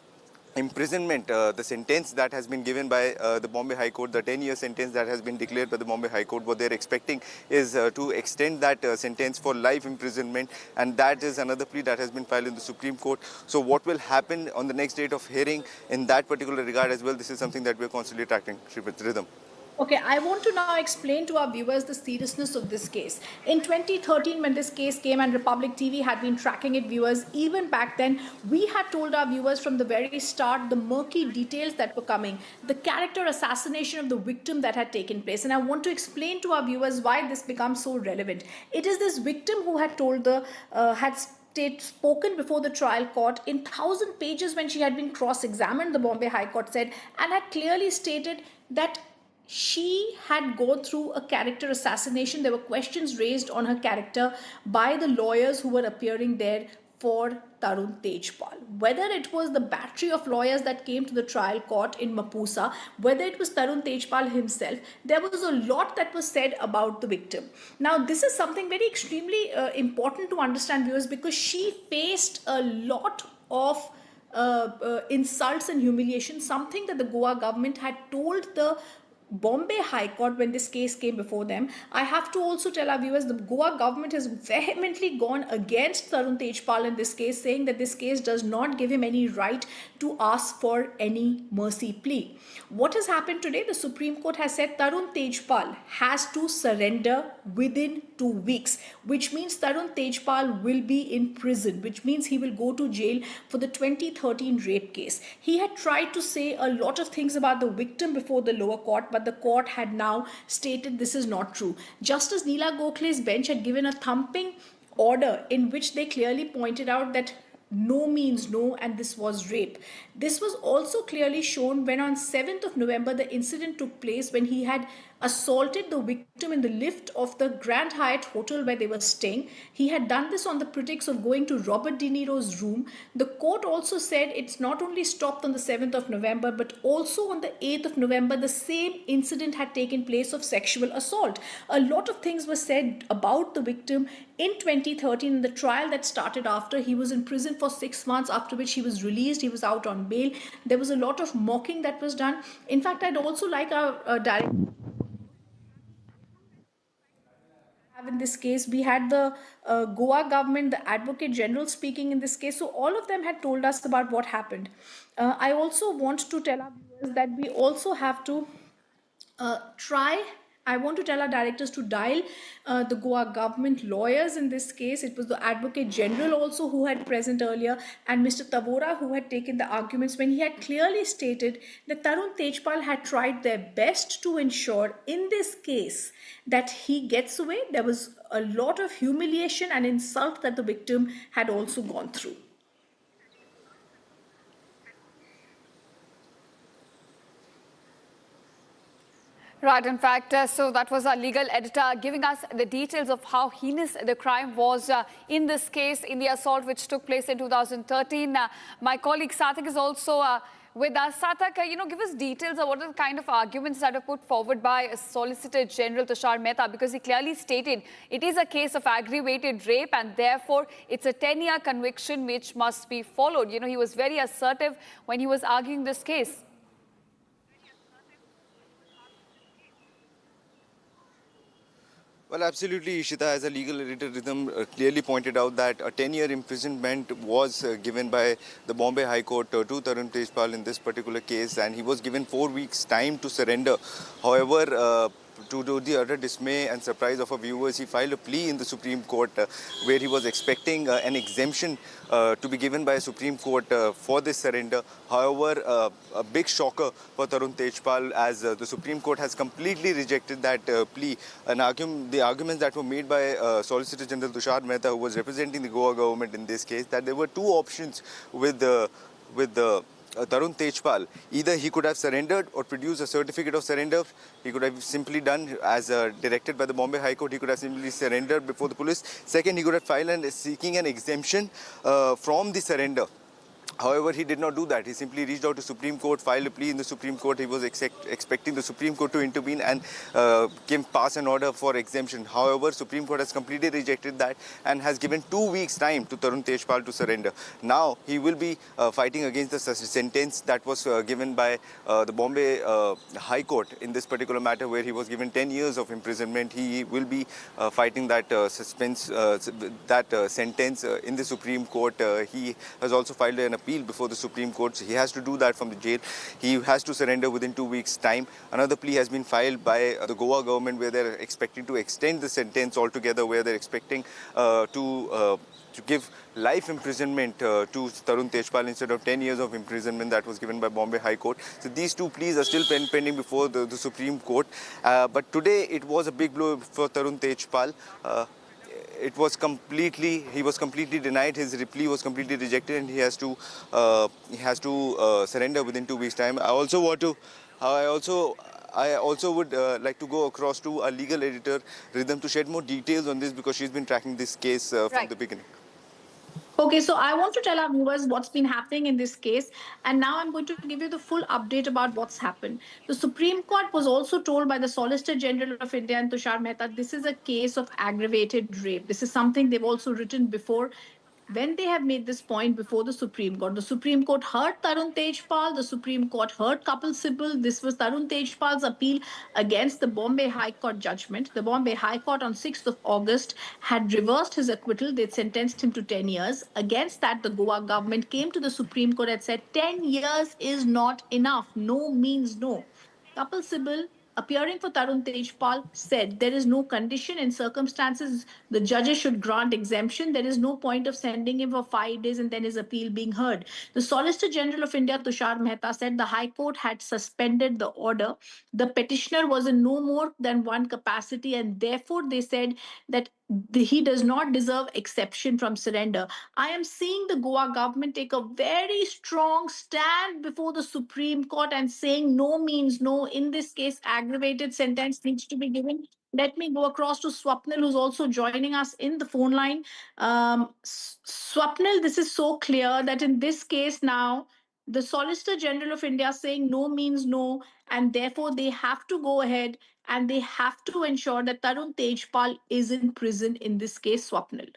imprisonment, the sentence that has been given by the Bombay High Court, the 10-year sentence that has been declared by the Bombay High Court. What they're expecting is to extend that sentence for life imprisonment, and that is another plea that has been filed in the Supreme Court. So what will happen on the next date of hearing in that particular regard as well, this is something that we're constantly tracking. Rhythm. Okay, I want to now explain to our viewers the seriousness of this case. In 2013, when this case came and Republic TV had been tracking it, viewers, even back then, we had told our viewers from the very start the murky details that were coming, the character assassination of the victim that had taken place. And I want to explain to our viewers why this becomes so relevant. It is this victim who had told spoken before the trial court in 1,000 pages when she had been cross-examined, the Bombay High Court said, and had clearly stated that she had gone through a character assassination. There were questions raised on her character by the lawyers who were appearing there for Tarun Tejpal. Whether it was the battery of lawyers that came to the trial court in Mapusa, whether it was Tarun Tejpal himself, there was a lot that was said about the victim. Now, this is something very extremely important to understand, viewers, because she faced a lot of insults and humiliation, something that the Goa government had told the Bombay High Court when this case came before them. I have to also tell our viewers the Goa government has vehemently gone against Tarun Tejpal in this case, saying that this case does not give him any right to ask for any mercy plea. What has happened today? The Supreme Court has said Tarun Tejpal has to surrender within 2 weeks, which means Tarun Tejpal will be in prison, which means he will go to jail for the 2013 rape case. He had tried to say a lot of things about the victim before the lower court, but the court had now stated this is not true. Justice Neela Gokhale's bench had given a thumping order in which they clearly pointed out that no means no, and this was rape. This was also clearly shown when on 7th of November the incident took place when he had assaulted the victim in the lift of the Grand Hyatt Hotel where they were staying. He had done this on the pretext of going to Robert De Niro's room. The court also said it's not only stopped on the 7th of November, but also on the 8th of November, the same incident had taken place of sexual assault. A lot of things were said about the victim in 2013 in the trial that started after. He was in prison for 6 months, after which he was released. He was out on bail. There was a lot of mocking that was done. In fact, I'd also like our director. In this case, we had the Goa government, the Advocate General speaking in this case. So all of them had told us about what happened. I also want to tell our viewers that we also have to I want to tell our directors to dial the Goa government lawyers in this case. It was the Advocate General also who had present earlier, and Mr. Tavora who had taken the arguments when he had clearly stated that Tarun Tejpal had tried their best to ensure in this case that he gets away. There was a lot of humiliation and insult that the victim had also gone through. Right, in fact, so that was our legal editor giving us the details of how heinous the crime was in this case, in the assault which took place in 2013. My colleague Sathak is also with us. Sathak, give us details of what are the kind of arguments that are put forward by Solicitor General Tushar Mehta, because he clearly stated it is a case of aggravated rape and therefore it's a 10-year conviction which must be followed. He was very assertive when he was arguing this case. Well, absolutely, Ishita, as a legal editor, Rhythm clearly pointed out that a 10-year imprisonment was given by the Bombay High Court to Tarun Tejpal in this particular case, and he was given 4 weeks' time to surrender. However, to the utter dismay and surprise of our viewers, he filed a plea in the Supreme Court where he was expecting an exemption to be given by a Supreme Court for this surrender. However, a big shocker for Tarun Tejpal, as the Supreme Court has completely rejected that plea. The arguments that were made by Solicitor General Tushar Mehta, who was representing the Goa government in this case, that there were two options with Tarun Tejpal. Either he could have surrendered or produced a certificate of surrender. He could have simply done as directed by the Bombay High Court. He could have simply surrendered before the police. Second, he could have filed seeking an exemption from the surrender. However, he did not do that. He simply reached out to Supreme Court, filed a plea in the Supreme Court. He was expecting the Supreme Court to intervene and pass an order for exemption. However, Supreme Court has completely rejected that and has given 2 weeks' time to Tarun Tejpal to surrender. Now, he will be fighting against the sentence that was given by the Bombay High Court in this particular matter, where he was given 10 years of imprisonment. He will be fighting that sentence in the Supreme Court. He has also filed an appeal before the Supreme Court. So he has to do that from the jail. He has to surrender within 2 weeks' time. Another plea has been filed by the Goa government, where they're expecting to extend the sentence altogether, where they're expecting to give life imprisonment to Tarun Tejpal instead of 10 years of imprisonment that was given by Bombay High Court. So these two pleas are still pending before the Supreme Court. But today it was a big blow for Tarun Tejpal. He was completely denied. His plea was completely rejected, and he has to surrender within 2 weeks' time. I also would like to go across to our legal editor, Rhythm, to shed more details on this, because she's been tracking this case from the beginning. Okay, so I want to tell our viewers what's been happening in this case, and now I'm going to give you the full update about what's happened. The Supreme Court was also told by the Solicitor General of India and Tushar Mehta, this is a case of aggravated rape. This is something they've also written before. When they have made this point before the Supreme Court heard Tarun Tejpal, the Supreme Court heard Kapil Sibal. This was Tarun Tejpal's appeal against the Bombay High Court judgment. The Bombay High Court on 6th of August had reversed his acquittal. They'd sentenced him to 10 years. Against that, the Goa government came to the Supreme Court and said 10 years is not enough. No means no. Kapil Sibal, appearing for Tarun Tejpal, said there is no condition in circumstances the judges should grant exemption. There is no point of sending him for 5 days and then his appeal being heard. The Solicitor General of India, Tushar Mehta, said the High Court had suspended the order. The petitioner was in no more than one capacity, and therefore they said that he does not deserve exception from surrender. I am seeing the Goa government take a very strong stand before the Supreme Court and saying no means no. In this case, aggravated sentence needs to be given. Let me go across to Swapnil, who's also joining us in the phone line. Swapnil, this is so clear that in this case now, the Solicitor General of India saying no means no, and therefore they have to go ahead and they have to ensure that Tarun Tejpal is in prison in this case, Swapnil.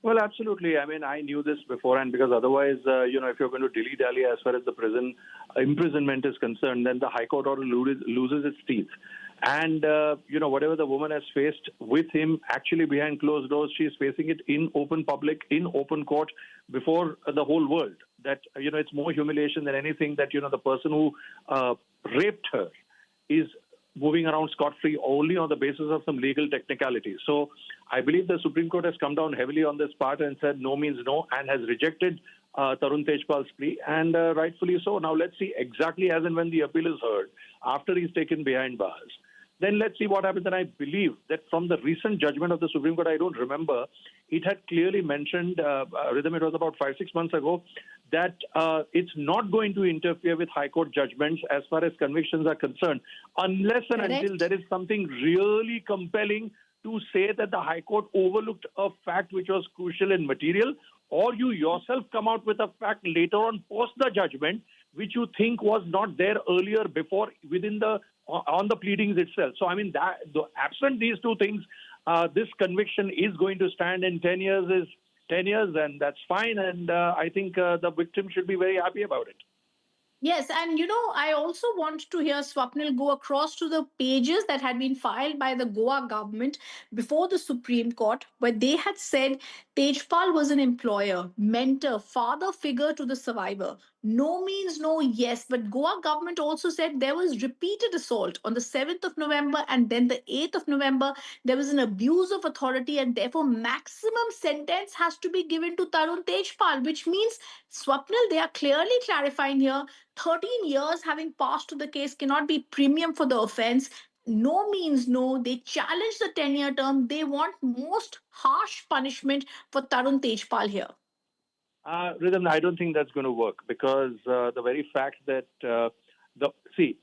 Well, absolutely. I mean, I knew this beforehand, because otherwise, if you're going to dilly-dally as far as the imprisonment is concerned, then the High Court order loses its teeth. And, whatever the woman has faced with him, actually behind closed doors, she's facing it in open public, in open court, before the whole world. That, it's more humiliation than anything that, the person who raped her is moving around scot-free only on the basis of some legal technicalities. So I believe the Supreme Court has come down heavily on this part and said no means no, and has rejected Tarun Tejpal's plea, and rightfully so. Now let's see exactly as and when the appeal is heard, after he's taken behind bars. Then let's see what happens. And I believe that from the recent judgment of the Supreme Court, I don't remember, it had clearly mentioned, Rhythm, it was about 5-6 months ago, that it's not going to interfere with High Court judgments as far as convictions are concerned, unless and until there is something really compelling to say that the High Court overlooked a fact which was crucial and material, or you yourself come out with a fact later on post the judgment which you think was not there earlier before on the pleadings itself. So, I mean, absent these two things, this conviction is going to stand in 10 years is 10 years, and that's fine. And I think the victim should be very happy about it. Yes, and I also want to hear Swapnil go across to the pages that had been filed by the Goa government before the Supreme Court, where they had said Tejpal was an employer, mentor, father figure to the survivor. No means no, yes. But Goa government also said there was repeated assault on the 7th of November and then the 8th of November. There was an abuse of authority and therefore maximum sentence has to be given to Tarun Tejpal, which means, Swapnil, they are clearly clarifying here, 13 years having passed to the case cannot be premium for the offense. No means no. They challenge the 10-year term. They want most harsh punishment for Tarun Tejpal here. Rhythm, I don't think that's going to work because the very fact that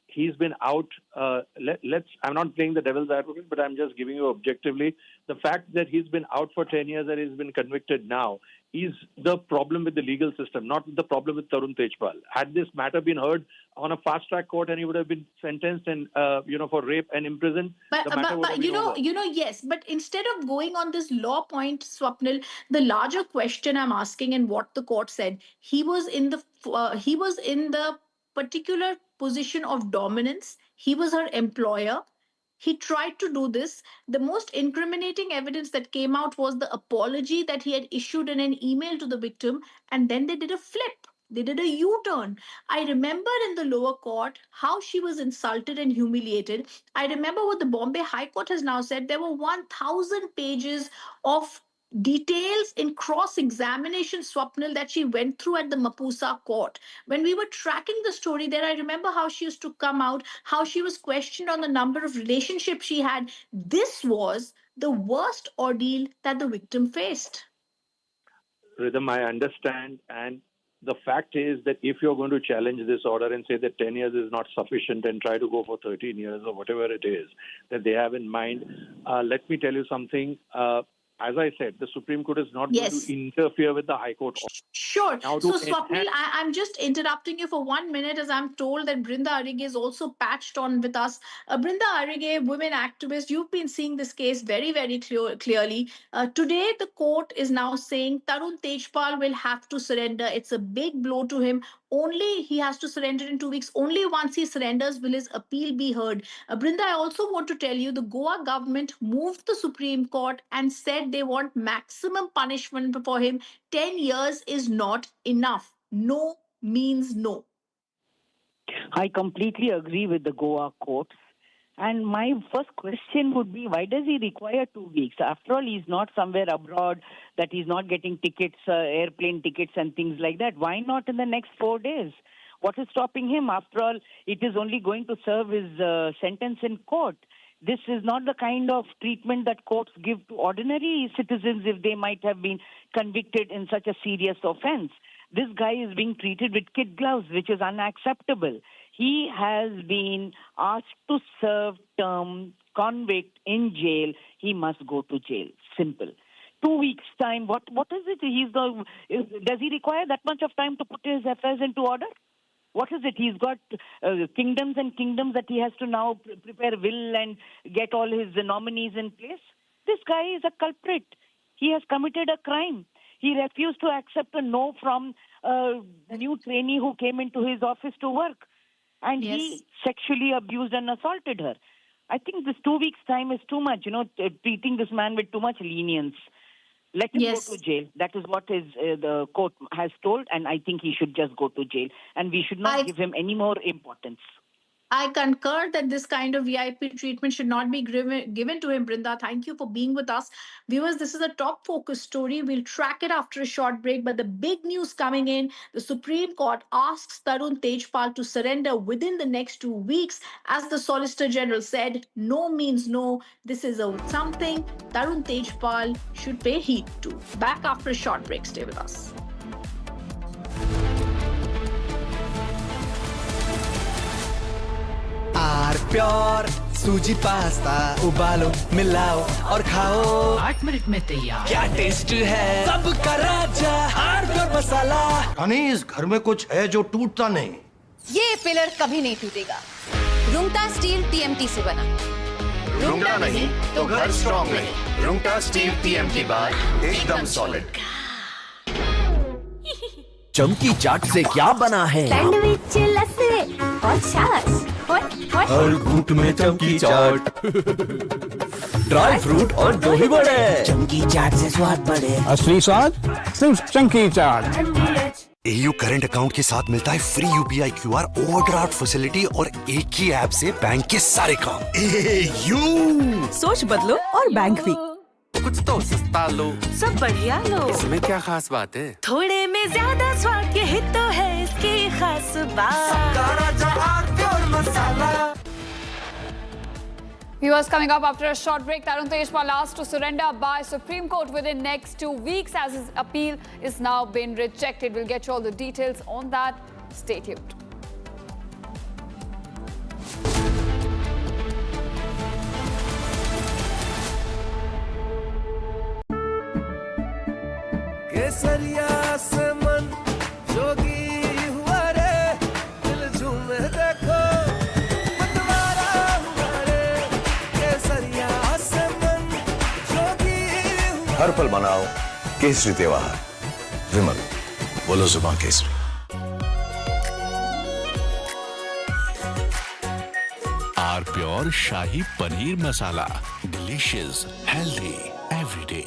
he's been out. I'm not playing the devil's advocate, but I'm just giving you objectively the fact that he's been out for 10 years and he's been convicted now is the problem with the legal system, not the problem with Tarun Tejpal. Had this matter been heard on a fast-track court and he would have been sentenced and for rape and imprisoned, the matter would have been over. Yes. But instead of going on this law point, Swapnil, the larger question I'm asking and what the court said, he was in the particular position of dominance. He was her employer. He tried to do this. The most incriminating evidence that came out was the apology that he had issued in an email to the victim, and then they did a flip. They did a U-turn. I remember in the lower court how she was insulted and humiliated. I remember what the Bombay High Court has now said. There were 1,000 pages of details in cross-examination, Swapnil, that she went through at the Mapusa court. When we were tracking the story there, I remember how she used to come out, how she was questioned on the number of relationships she had. This was the worst ordeal that the victim faced. Rhythm, I understand. And the fact is that if you're going to challenge this order and say that 10 years is not sufficient and try to go for 13 years or whatever it is that they have in mind, let me tell you something. As I said, the Supreme Court is not going to interfere with the High Court. Sure. So, Swapnil, I'm just interrupting you for 1 minute as I'm told that Brinda Arige is also patched on with us. Brinda Arige, women activist, you've been seeing this case very, very clearly. Today, the court is now saying Tarun Tejpal will have to surrender. It's a big blow to him. Only he has to surrender in 2 weeks. Only once he surrenders will his appeal be heard. Brinda, I also want to tell you the Goa government moved the Supreme Court and said they want maximum punishment for him. 10 years is not enough. No means no. I completely agree with the Goa courts. And my first question would be, why does he require 2 weeks? After all, he's not somewhere abroad, that he's not getting tickets, airplane tickets and things like that. Why not in the next 4 days? What is stopping him? After all, it is only going to serve his sentence in court. This is not the kind of treatment that courts give to ordinary citizens if they might have been convicted in such a serious offense. This guy is being treated with kid gloves, which is unacceptable. He has been asked to serve term convict in jail. He must go to jail. Simple. 2 weeks' time. What is it? Does he require that much of time to put his affairs into order? What is it? He's got kingdoms and kingdoms that he has to now prepare will and get all his nominees in place. This guy is a culprit. He has committed a crime. He refused to accept a no from a new trainee who came into his office to work. And he sexually abused and assaulted her. I think this 2 weeks' time is too much, treating this man with too much lenience. Let him go to jail. That is what the court has told, and I think he should just go to jail. And we should not give him any more importance. I concur that this kind of VIP treatment should not be given to him, Brinda. Thank you for being with us. Viewers, this is a top focus story. We'll track it after a short break. But the big news coming in, the Supreme Court asks Tarun Tejpal to surrender within the next 2 weeks. As the Solicitor General said, no means no. This is something Tarun Tejpal should pay heed to. Back after a short break. Stay with us. Pure सूजी pasta उबालो मिलाओ और खाओ 8 minute में तैयार क्या taste है सबका राजा प्योर मसाला। यानी इस घर में कुछ है जो टूटता नहीं। ये पिलर कभी नहीं टूटेगा। रुंगटा स्टील TMT से बना। रुंगटा नहीं तो घर स्ट्रॉन्ग नहीं। रुंगटा स्टील TMT बार एकदम सॉलिड। चमकी चाट से क्या बना है? सैंडविच लस्सी और छाछ हर घूंट में चमकी चाट ड्राई फ्रूट और दही बड़े। चमकी चाट से स्वाद बढ़े। असली स्वाद सिर्फ चमकी चाट। AU करंट अकाउंट के साथ मिलता है free UPI QR overdraft facility और एक ही ऐप से बैंक के सारे काम। AU सोच बदलो और बैंक भी। कुछ तो सस्ता लो, सब बढ़िया लो। इसमें क्या खास बात है? थोड़े में ज्यादा स्वाद, यही तो है इसकी खास बात। Viewers, coming up after a short break, Tarun Tejpal asked to surrender by Supreme Court within next 2 weeks as his appeal is now been rejected. We'll get you all the details on that. Stay tuned. केसरिया से मन जोगी हुआ रे, दिल झूमे देखो मतवारा हुआ रे, केसरिया से मन जोगी हुआ। हर पल मनाओ केसरी त्योहार, विमल बोलो जुबान केसरी। R pure shahi paneer masala, delicious, healthy every day.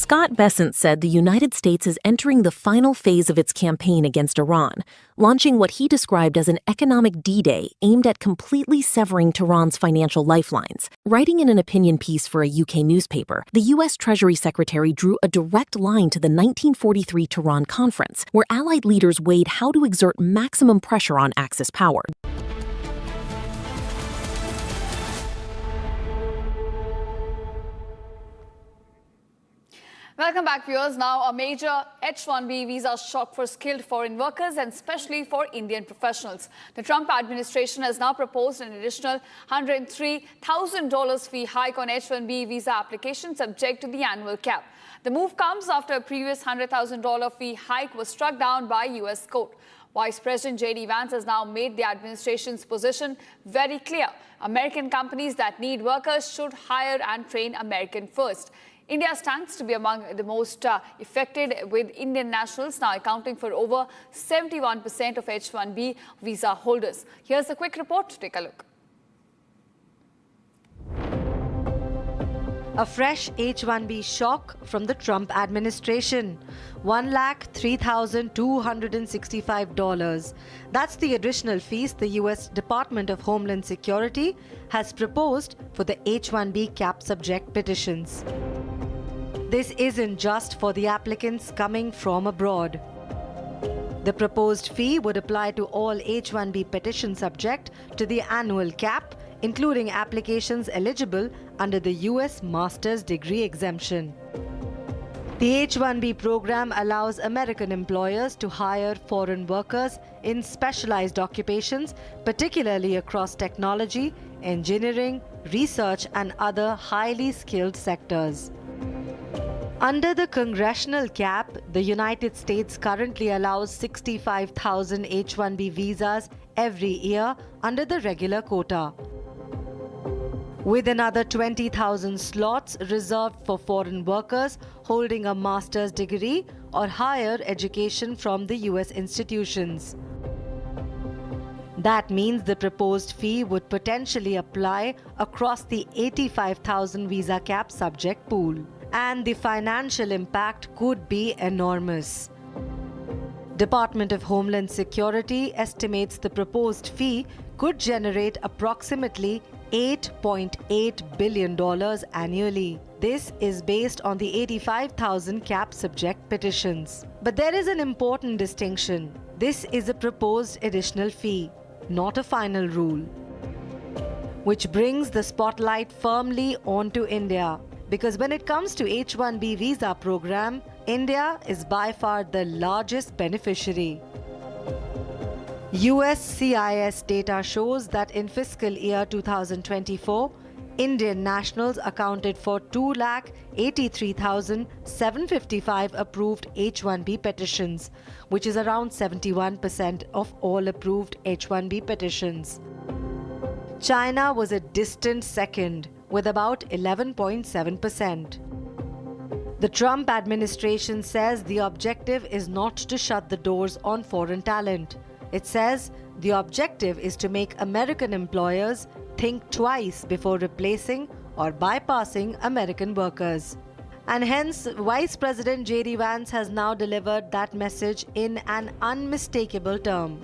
Scott Bessent said the United States is entering the final phase of its campaign against Iran, launching what he described as an economic D-Day aimed at completely severing Tehran's financial lifelines. Writing in an opinion piece for a UK newspaper, the US Treasury Secretary drew a direct line to the 1943 Tehran Conference, where Allied leaders weighed how to exert maximum pressure on Axis power. Welcome back, viewers. Now, a major H-1B visa shock for skilled foreign workers and especially for Indian professionals. The Trump administration has now proposed an additional $103,000 fee hike on H-1B visa applications subject to the annual cap. The move comes after a previous $100,000 fee hike was struck down by U.S. court. Vice President J.D. Vance has now made the administration's position very clear. American companies that need workers should hire and train American first. India stands to be among the most affected, with Indian nationals now accounting for over 71% of H-1B visa holders. Here's a quick report to take a look. A fresh H-1B shock from the Trump administration. $103,265. That's the additional fees the U.S. Department of Homeland Security has proposed for the H-1B cap subject petitions. This isn't just for the applicants coming from abroad. The proposed fee would apply to all H-1B petitions subject to the annual cap, including applications eligible under the U.S. master's degree exemption. The H-1B program allows American employers to hire foreign workers in specialized occupations, particularly across technology, engineering, research, and other highly skilled sectors. Under the congressional cap, the United States currently allows 65,000 H-1B visas every year under the regular quota, with another 20,000 slots reserved for foreign workers holding a master's degree or higher education from the U.S. institutions. That means the proposed fee would potentially apply across the 85,000 visa cap subject pool. And the financial impact could be enormous. Department of Homeland Security estimates the proposed fee could generate approximately $8.8 billion annually. This is based on the 85,000 cap subject petitions. But there is an important distinction. This is a proposed additional fee, not a final rule, which brings the spotlight firmly onto India. Because when it comes to H-1B visa program, India is by far the largest beneficiary. US CIS data shows that in fiscal year 2024, Indian nationals accounted for 2,83,755 approved H1B petitions, which is around 71% of all approved H1B petitions. China was a distant second with about 11.7%. The Trump administration says the objective is not to shut the doors on foreign talent. It says the objective is to make American employers think twice before replacing or bypassing American workers. And hence, Vice President J.D. Vance has now delivered that message in an unmistakable term.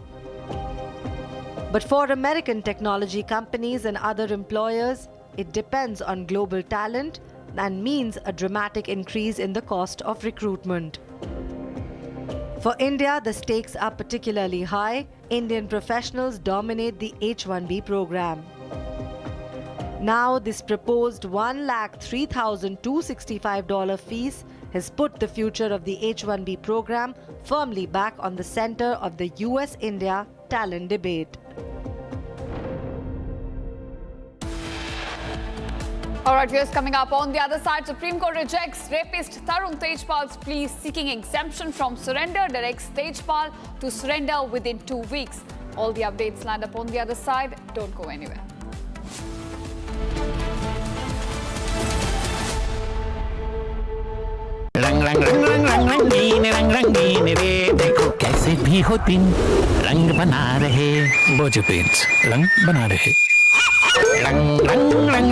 But for American technology companies and other employers, it depends on global talent and means a dramatic increase in the cost of recruitment. For India, the stakes are particularly high. Indian professionals dominate the H1B program. Now, this proposed $1,03,265 fees has put the future of the H1B program firmly back on the center of the US-India talent debate. All right, viewers, coming up on the other side, Supreme Court rejects rapist Tarun Tejpal's plea seeking exemption from surrender, directs Tejpal to surrender within 2 weeks. All the updates land up on the other side. Don't go anywhere. रंग रंग रंग रंग रंग रंगीन रे देखो कैसे भी हो दिन रंग बना रहे वो जो पेंट्स रंग बना रहे रंग रंग रंग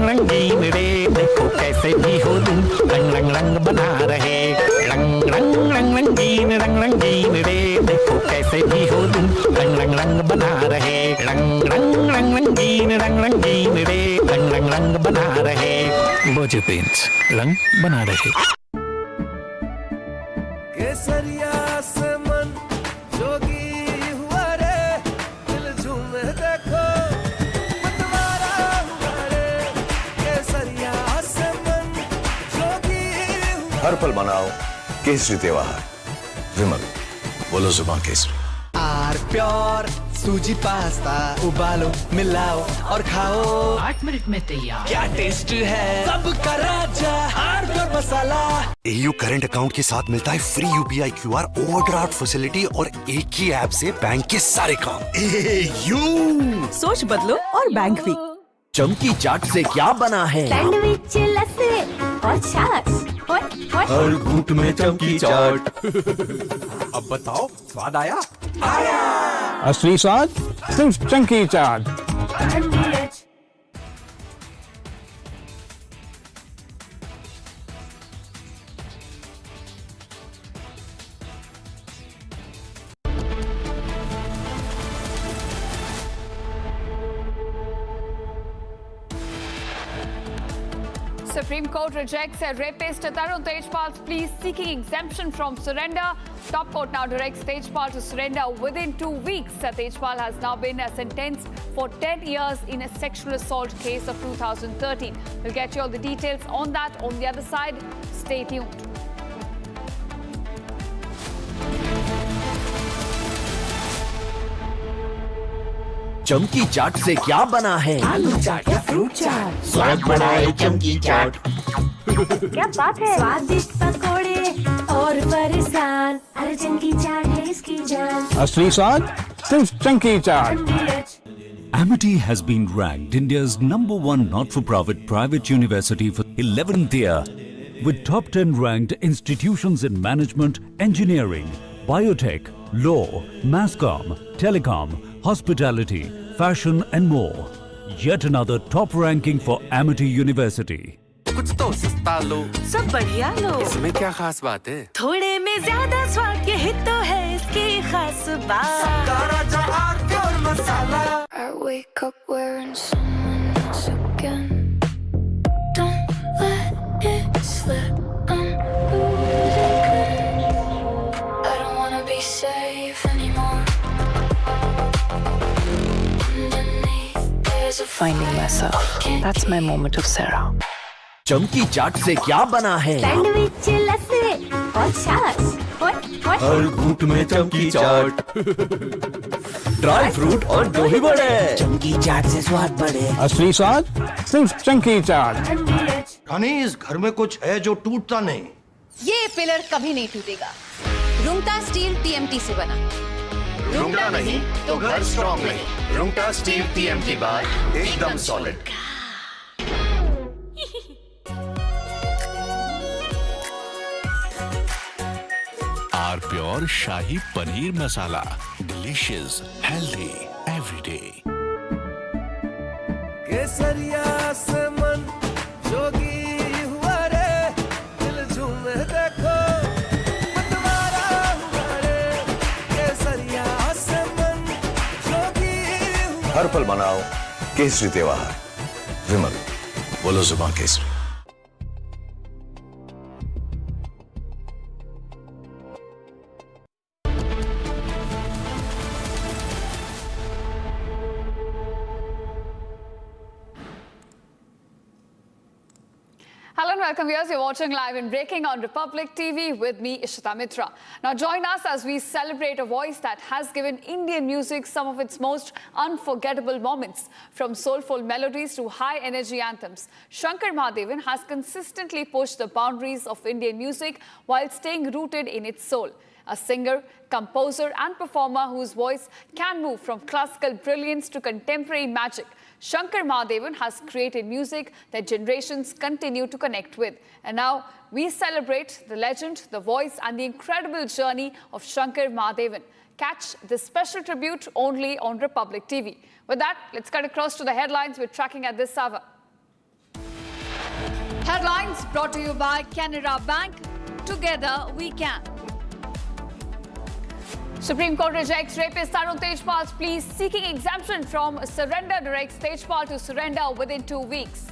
रंगीन रे देखो कैसे भी हो दिन रंग रंग रंग बना रहे रंग रंग रंग रंगीन रे देखो कैसे भी हो दिन रंग रंग रंग बना रहे रंग रंग रंग रंगीन रे रंग रंग रंग बना रहे वो जो पेंट्स रंग बना रहे केसरिया से मन जोगी हुआ रे दिल झूमे देखो मतवारा हुआ रे केसरिया से मन जोगी हुआ हर पल मनाओ केसरी त्योहार विमल बोलो जुबान केसरी आर प्योर सूजी पास्ता उबालो मिलाओ और खाओ 8 मिनट में तैयार। क्या टेस्ट है सबका राजा R pure masala. AU current account के साथ मिलता है free UPI QR overdraft facility और एक ही ऐप से बैंक के सारे काम। AU सोच बदलो और बैंक भी। चमकी चाट से क्या बना है? सैंडविच लस्सी और छाछ हर घूंट में चमकी चाट। अब बताओ स्वाद आया? असली स्वाद सिर्फ चमकी चाट। Supreme Court rejects a rapist Tarun Tejpal's plea seeking exemption from surrender. Top Court now directs Tejpal to surrender within 2 weeks. Tejpal has now been sentenced for 10 years in a sexual assault case of 2013. We'll get you all the details on that on the other side. Stay tuned. चमकी चाट से क्या बना है? आलू चाट या fruit चाट। स्वाद बनाए चमकी चाट। क्या बात है? स्वादिष्ट पकोड़े और फरसान, अरे चमकी चाट है इसकी जान। असली स्वाद सिर्फ चमकी चाट। Amity has been ranked India's #1 not-for-profit private university for 11th year, with top 10 ranked institutions in management, engineering, biotech, law, mass comm, telecom, hospitality, fashion and more. Yet another top ranking for Amity University. कुछ तो सस्ता लो, सब बढ़िया लो। इसमें क्या खास बात है? थोड़े में ज्यादा स्वाद, यही तो है इसकी खास बात। I wake up wearing someone else again. Don't let it slip. I'm losing control. I don't wanna be safe anymore. Underneath there's a Finding myself. That's my moment of Sarah. चमकी चाट से क्या बना है? सैंडविच लस्सी और छाछ हर घूंट में चमकी चाट। ड्राई फ्रूट और दो ही बड़े। चंकी चाट से स्वाद बढ़े। असली स्वाद सिर्फ चंकी चाट। यानी इस घर में कुछ है जो टूटता नहीं। ये पिलर कभी नहीं टूटेगा। रुंगटा स्टील TMT से बना। रुंगटा नहीं तो घर स्ट्रॉन्ग नहीं। रुंगटा स्टील TMT बार एकदम solid. R pure shahi paneer masala, delicious, healthy everyday. केसरिया से मन जोगी हुआ रे, दिल झूमे देखो मतवारा हुआ रे। केसरिया से मन जोगी हुआ। हर पल मनाओ केसरी त्योहार। विमल, बोलो जुबान Kesari. Hello and welcome viewers. You're watching live and breaking on Republic TV with me, Ishita Mitra. Now join us as we celebrate a voice that has given Indian music some of its most unforgettable moments. From soulful melodies to high-energy anthems, Shankar Mahadevan has consistently pushed the boundaries of Indian music while staying rooted in its soul. A singer, composer and performer whose voice can move from classical brilliance to contemporary magic, Shankar Mahadevan has created music that generations continue to connect with. And now we celebrate the legend, the voice and the incredible journey of Shankar Mahadevan. Catch this special tribute only on Republic TV. With that, let's cut across to the headlines we're tracking at this hour. Headlines brought to you by Canara Bank. Together we can. Supreme Court rejects rapist Arun Tejpal's plea seeking exemption from surrender, directs Tejpal to surrender within 2 weeks.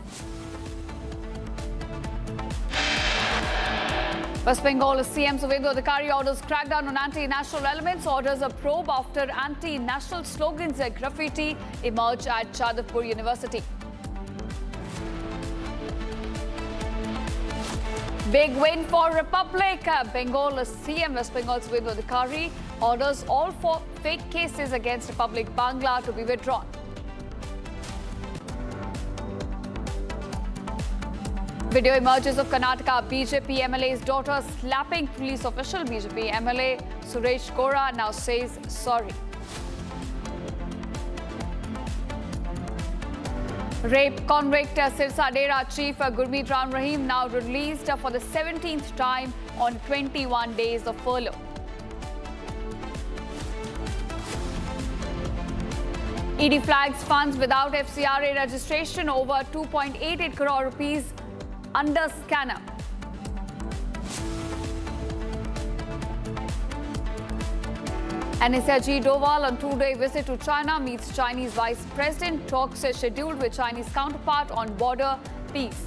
West Bengal CM Suvendu Adhikari orders crackdown on anti-national elements, orders a probe after anti-national slogans and graffiti emerge at Jadavpur University. Big win for Republic. Bengal CM West Bengal Suvendu Adhikari orders all 4 fake cases against Republic Bangla to be withdrawn. Video emerges of Karnataka BJP MLA's daughter slapping police official. BJP MLA Suresh Gora now says sorry. Rape convict Sirsa Dera Chief Gurmeet Ram Rahim now released for the 17th time on 21 days of furlough. ED flags funds without FCRA registration over 2.88 crore rupees under scanner. NSA Ajit Doval on 2-day visit to China meets Chinese Vice President. Talks are scheduled with Chinese counterpart on border peace.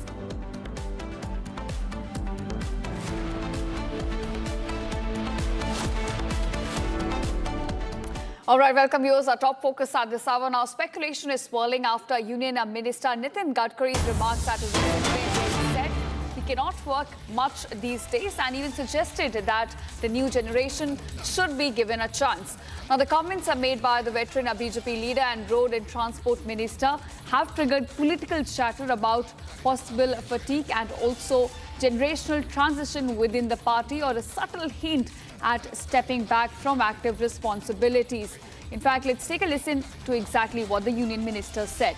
All right, welcome viewers. Our top focus at this hour now. Speculation is swirling after Union Minister Nitin Gadkari's remarks at his he said he cannot work much these days and even suggested that the new generation should be given a chance. Now, the comments are made by the veteran BJP leader and road and transport minister have triggered political chatter about possible fatigue and also generational transition within the party, or a subtle hint at stepping back from active responsibilities. In fact, let's take a listen to exactly what the union minister said.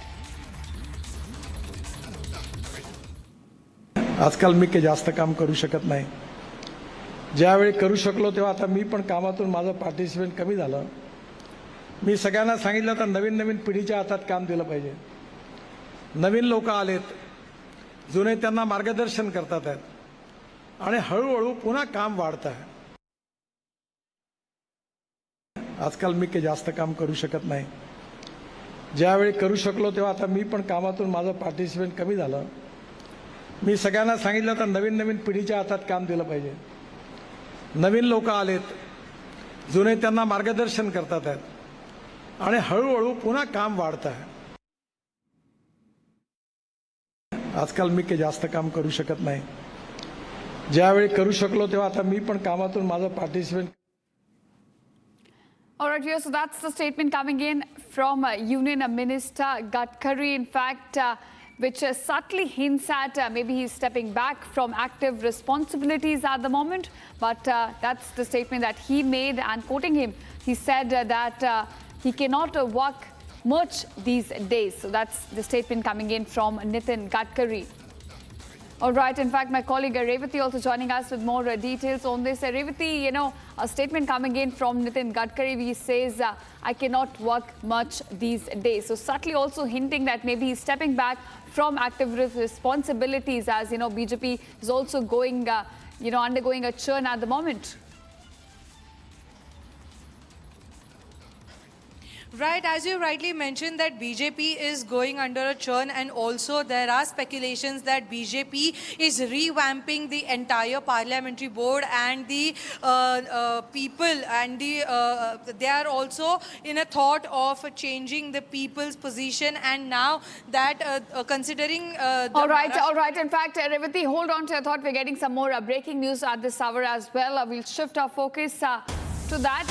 आजकाल मी काही जास्त काम करू शकत नाही. ज्यावेळी करू शकलो तेव्हा आता मी पण कामातून माझं पार्टिसिपेट कमी झालं. मी सगळ्यांना सांगितलं तर नवीन नवीन पिढीच्या हातात काम दिलं पाहिजे. नवीन लोक आलेत, जुने त्यांना मार्गदर्शन करतात आहेत आणि हळूहळू पुन्हा काम वाढतं आहे. आजकाल मी काही जास्त काम करू शकत नाही. ज्यावेळी करू शकलो तेव्हा आता मी पण कामातून माझं पार्टिसिपेट कमी झालं. मी सगळ्यांना सांगितलं तर नवीन नवीन पिढीच्या हातात काम दिलं पाहिजे. नवीन लोक आलेत, जुने त्यांना मार्गदर्शन करतात आहेत आणि हळूहळू पुन्हा काम वाढतं आहे. आजकाल मी काही जास्त काम करू शकत नाही. ज्यावेळी करू शकलो तेव्हा आता मी पण कामातून माझं participate. All right, yeah, so that's the statement coming in from Union Minister Gadkari, in fact, which subtly hints at maybe he's stepping back from active responsibilities at the moment. But that's the statement that he made, and quoting him, he said that he cannot work much these days. So that's the statement coming in from Nitin Gadkari. All right. In fact, my colleague Revati also joining us with more details on this. Revati, a statement coming in from Nitin Gadkari. He says, I cannot work much these days. So subtly also hinting that maybe he's stepping back from active responsibilities, as BJP is also going, undergoing a churn at the moment. Right, as you rightly mentioned that BJP is going under a churn, and also there are speculations that BJP is revamping the entire parliamentary board and the people, and they are also in a thought of changing the people's position, and now that considering all right. In fact, Revati, hold on to your thought. We're getting some more breaking news at this hour as well. We'll shift our focus to that.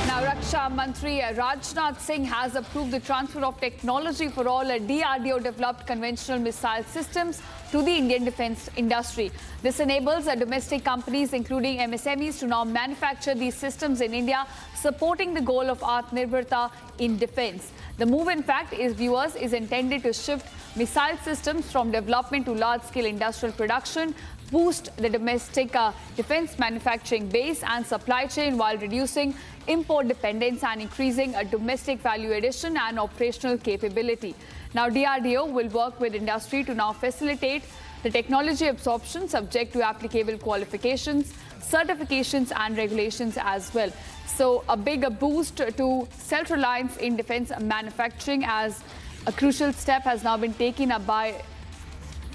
Now, Raksha Mantri Rajnath Singh has approved the transfer of technology for all DRDO-developed conventional missile systems to the Indian defence industry. This enables domestic companies, including MSMEs, to now manufacture these systems in India, supporting the goal of Atmanirbharta in defence. The move, in fact, is intended to shift missile systems from development to large-scale industrial production, boost the domestic defence manufacturing base and supply chain while reducing import dependence and increasing domestic value addition and operational capability. Now, DRDO will work with industry to now facilitate the technology absorption subject to applicable qualifications, certifications and regulations as well. So a big boost to self-reliance in defence manufacturing, as a crucial step has now been taken up by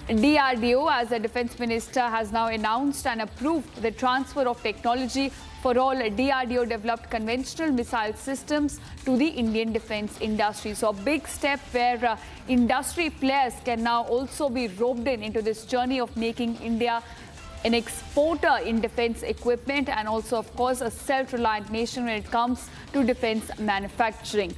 DRDO, as the Defence Minister has now announced and approved the transfer of technology for all DRDO-developed conventional missile systems to the Indian defence industry. So a big step where industry players can now also be roped into this journey of making India an exporter in defence equipment, and also, of course, a self-reliant nation when it comes to defence manufacturing.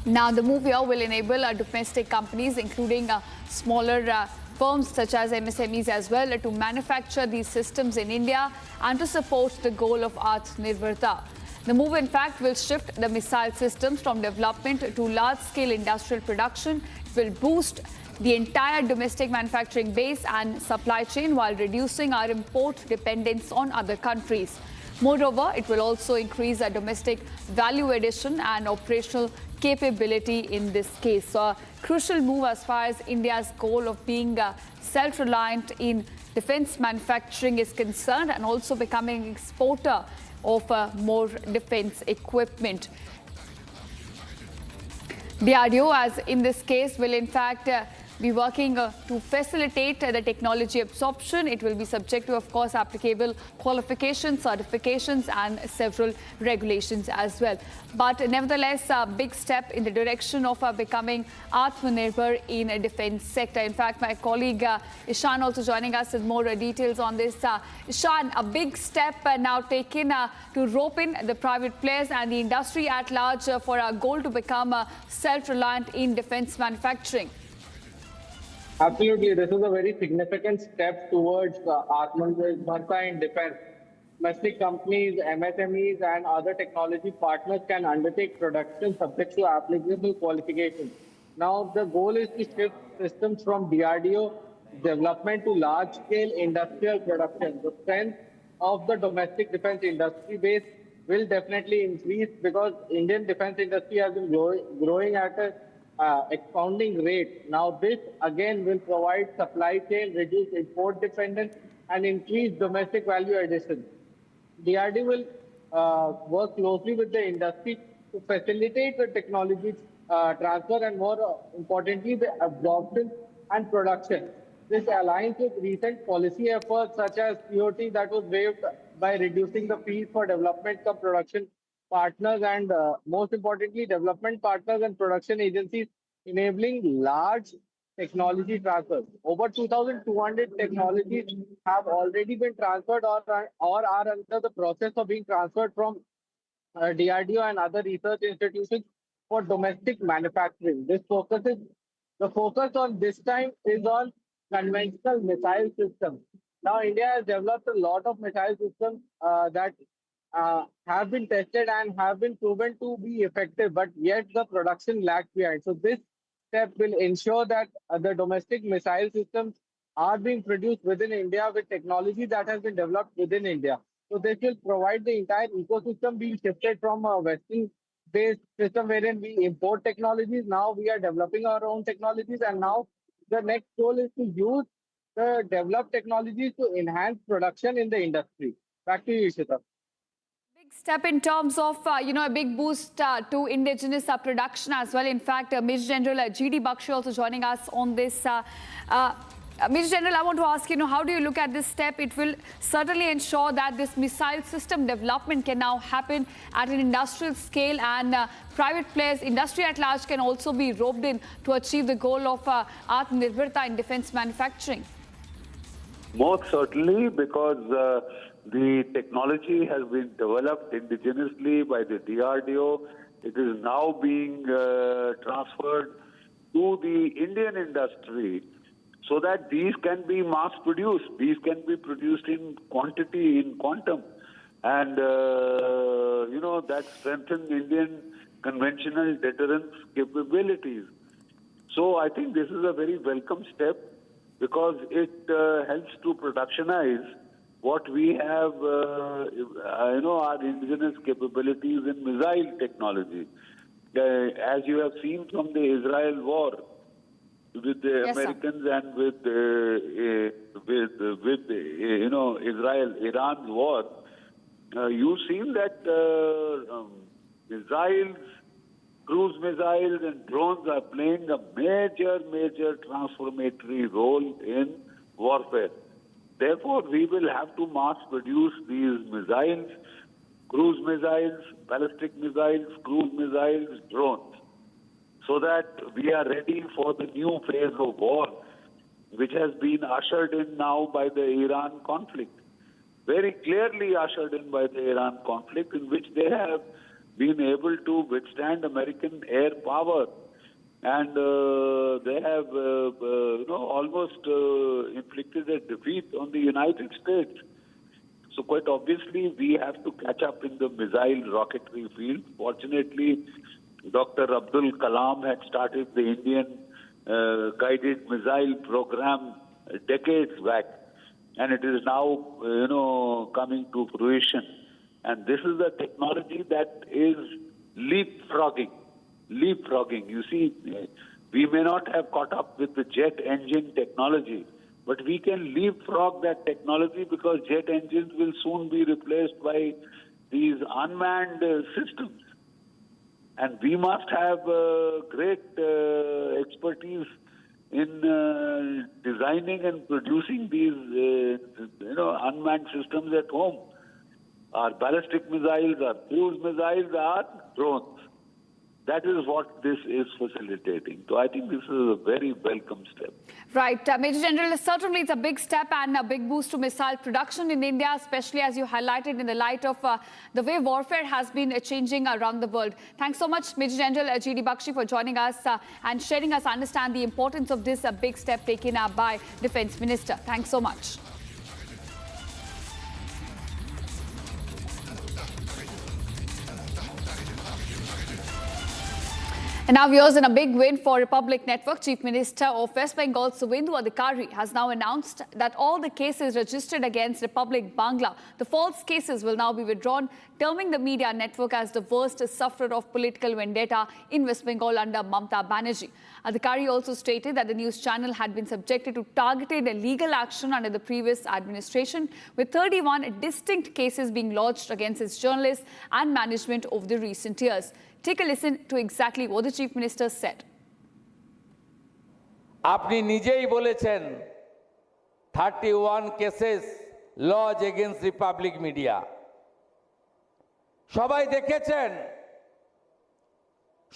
Now, the move here will enable domestic companies, including smaller firms such as MSMEs as well, to manufacture these systems in India and to support the goal of Atmanirbharta. The move, in fact, will shift the missile systems from development to large-scale industrial production. It will boost the entire domestic manufacturing base and supply chain while reducing our import dependence on other countries. Moreover, it will also increase our domestic value addition and operational capability in this case. So a crucial move as far as India's goal of being self-reliant in defence manufacturing is concerned, and also becoming an exporter of more defence equipment. DRDO, as in this case, will in fact be working to facilitate the technology absorption. It will be subject to, of course, applicable qualifications, certifications and several regulations as well. But nevertheless, a big step in the direction of becoming Atmanirbhar in a defence sector. In fact, my colleague Ishan also joining us with more details on this. Ishan, a big step now taken to rope in the private players and the industry at large for our goal to become self-reliant in defence manufacturing. Absolutely, this is a very significant step towards Atmanirbharta in defense. Domestic companies, MSMEs and other technology partners can undertake production subject to applicable qualifications. Now, the goal is to shift systems from DRDO development to large-scale industrial production. The strength of the domestic defense industry base will definitely increase, because Indian defense industry has been growing at a expounding rate. Now, this again will provide supply chain, reduce import dependence, and increase domestic value addition. DRD will work closely with the industry to facilitate the technology transfer and, more importantly, the absorption and production. This aligns with recent policy efforts such as COT that was waived by reducing the fees for development and production partners, and most importantly, development partners and production agencies, enabling large technology transfers. Over 2,200 technologies have already been transferred or are under the process of being transferred from DRDO and other research institutions for domestic manufacturing. The focus on this time is on conventional missile systems. Now, India has developed a lot of missile systems that have been tested and have been proven to be effective, but yet the production lags behind. So this step will ensure that the domestic missile systems are being produced within India with technology that has been developed within India. So this will provide the entire ecosystem being shifted from a Western-based system wherein we import technologies. Now we are developing our own technologies, and now the next goal is to use the developed technologies to enhance production in the industry. Back to you, Ishita. Big step in terms of, a big boost to indigenous production as well. In fact, Major General G.D. Bakshi also joining us on this. Major General, I want to ask, how do you look at this step? It will certainly ensure that this missile system development can now happen at an industrial scale, and private players, industry at large, can also be roped in to achieve the goal of Atmanirbharta in defense manufacturing. Most certainly, because the technology has been developed indigenously by the DRDO. It is now being transferred to the Indian industry, so that these can be mass produced. These can be produced in quantity, in quantum. And, that strengthens Indian conventional deterrence capabilities. So I think this is a very welcome step, because it helps to productionize what we have, our indigenous capabilities in missile technology. As you have seen from the Israel war, with the Americans and with Israel-Iran war, you've seen that missiles, cruise missiles and drones are playing a major transformatory role in warfare. Therefore, we will have to mass produce these missiles, cruise missiles, ballistic missiles, cruise missiles, drones, so that we are ready for the new phase of war, which has been ushered in now by the Iran conflict. Very clearly ushered in by the Iran conflict, in which they have been able to withstand American air power. And they have, almost inflicted a defeat on the United States. So quite obviously, we have to catch up in the missile rocketry field. Fortunately, Dr. Abdul Kalam had started the Indian guided missile program decades back, and it is now, coming to fruition. And this is a technology that is leapfrogging. You see, we may not have caught up with the jet engine technology, but we can leapfrog that technology, because jet engines will soon be replaced by these unmanned systems. And we must have great expertise in designing and producing these, unmanned systems at home. Our ballistic missiles, our cruise missiles, our drones. That is what this is facilitating. So I think this is a very welcome step. Right. Major General, certainly it's a big step and a big boost to missile production in India, especially as you highlighted in the light of the way warfare has been changing around the world. Thanks so much, Major General G.D. Bakshi, for joining us and sharing us understand the importance of this big step taken by Defence Minister. Thanks so much. And now, viewers, in a big win for Republic Network, Chief Minister of West Bengal, Suvendu Adhikari, has now announced that all the cases registered against Republic Bangla, the false cases, will now be withdrawn, terming the media network as the worst sufferer of political vendetta in West Bengal under Mamata Banerjee. Adhikari also stated that the news channel had been subjected to targeted legal action under the previous administration, with 31 distinct cases being lodged against its journalists and management over the recent years. Take a listen to exactly what the Chief Minister said. আপনি নিজেই বলেছেন 31 cases lodged against Republic Media. সবাই দেখেছেন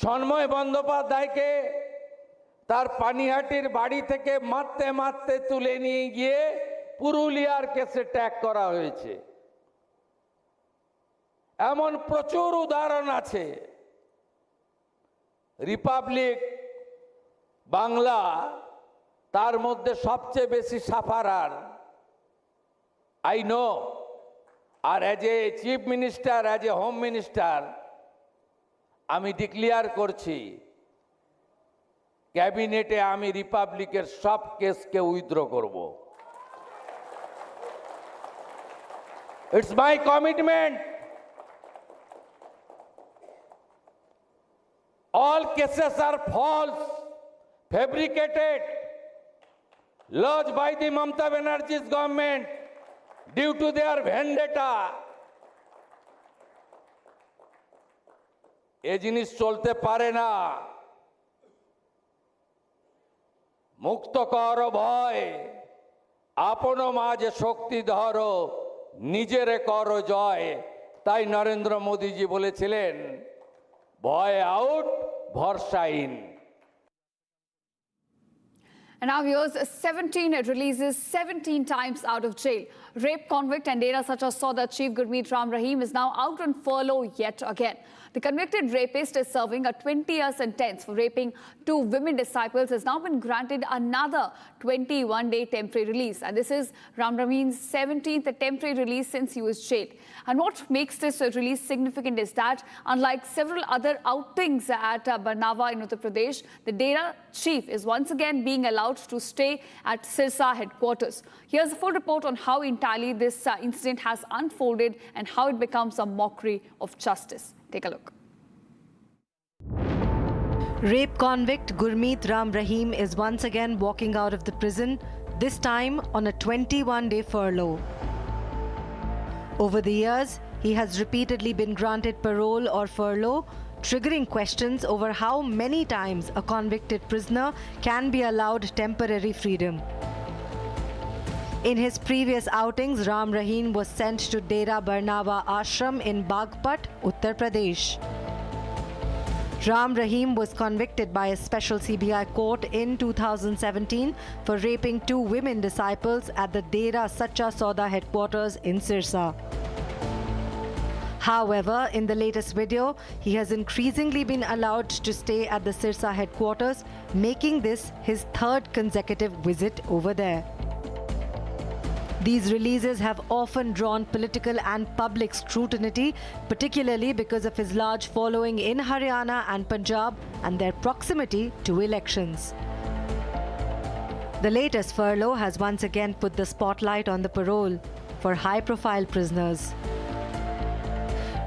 সন্ময় বন্দ্যোপাধ্যায়কে তার পানিহাটির বাড়ি থেকে মারতে মারতে তুলে নিয়ে গিয়ে পুরুলিয়ার কেসে ট্যাগ করা হয়েছে। এমন প্রচুর উদাহরণ আছে। রিপাবলিক বাংলা তার মধ্যে সবচেয়ে বেশি সাফারার আই নো। আর as a chief minister, as a home minister, আমি ডিক্লেয়ার করছি ক্যাবিনেটে আমি রিপাবলিকের সব কেসকে উইথড্র করব। It's my commitment. All cases are false, fabricated, lodged by the Mamata Banerjee's government due to their vendetta. এ জিনিস চলতে পারে না। মুক্ত কর ভয়, আপন মাঝে শক্তি ধরো, নিজেরে করো জয়। তাই নরেন্দ্র মোদীজি বলেছিলেন, ভয় আউট, ভরসা in. And now here's 17 releases 17 times out of jail. Rape convict and data such as Sauda chief Gurmeet Ram Rahim is now out on furlough yet again. The convicted rapist is serving a 20-year sentence for raping 2 women disciples, has now been granted another 21-day temporary release. And this is Ram Rahim's 17th temporary release since he was jailed. And what makes this release significant is that, unlike several other outings at Barnawa in Uttar Pradesh, the data chief is once again being allowed to stay at Sirsa headquarters. Here's a full report on how entirely this incident has unfolded and how it becomes a mockery of justice. Take a look. Rape convict Gurmeet Ram Rahim is once again walking out of the prison, this time on a 21-day furlough. Over the years, he has repeatedly been granted parole or furlough, triggering questions over how many times a convicted prisoner can be allowed temporary freedom. In his previous outings, Ram Rahim was sent to Dera Barnawa Ashram in Bagpat, Uttar Pradesh. Ram Rahim was convicted by a special CBI court in 2017 for raping 2 women disciples at the Dera Sacha Sauda headquarters in Sirsa. However, in the latest video, he has increasingly been allowed to stay at the Sirsa headquarters, making this his 3rd consecutive visit over there. These releases have often drawn political and public scrutiny, particularly because of his large following in Haryana and Punjab and their proximity to elections. The latest furlough has once again put the spotlight on the parole for high-profile prisoners.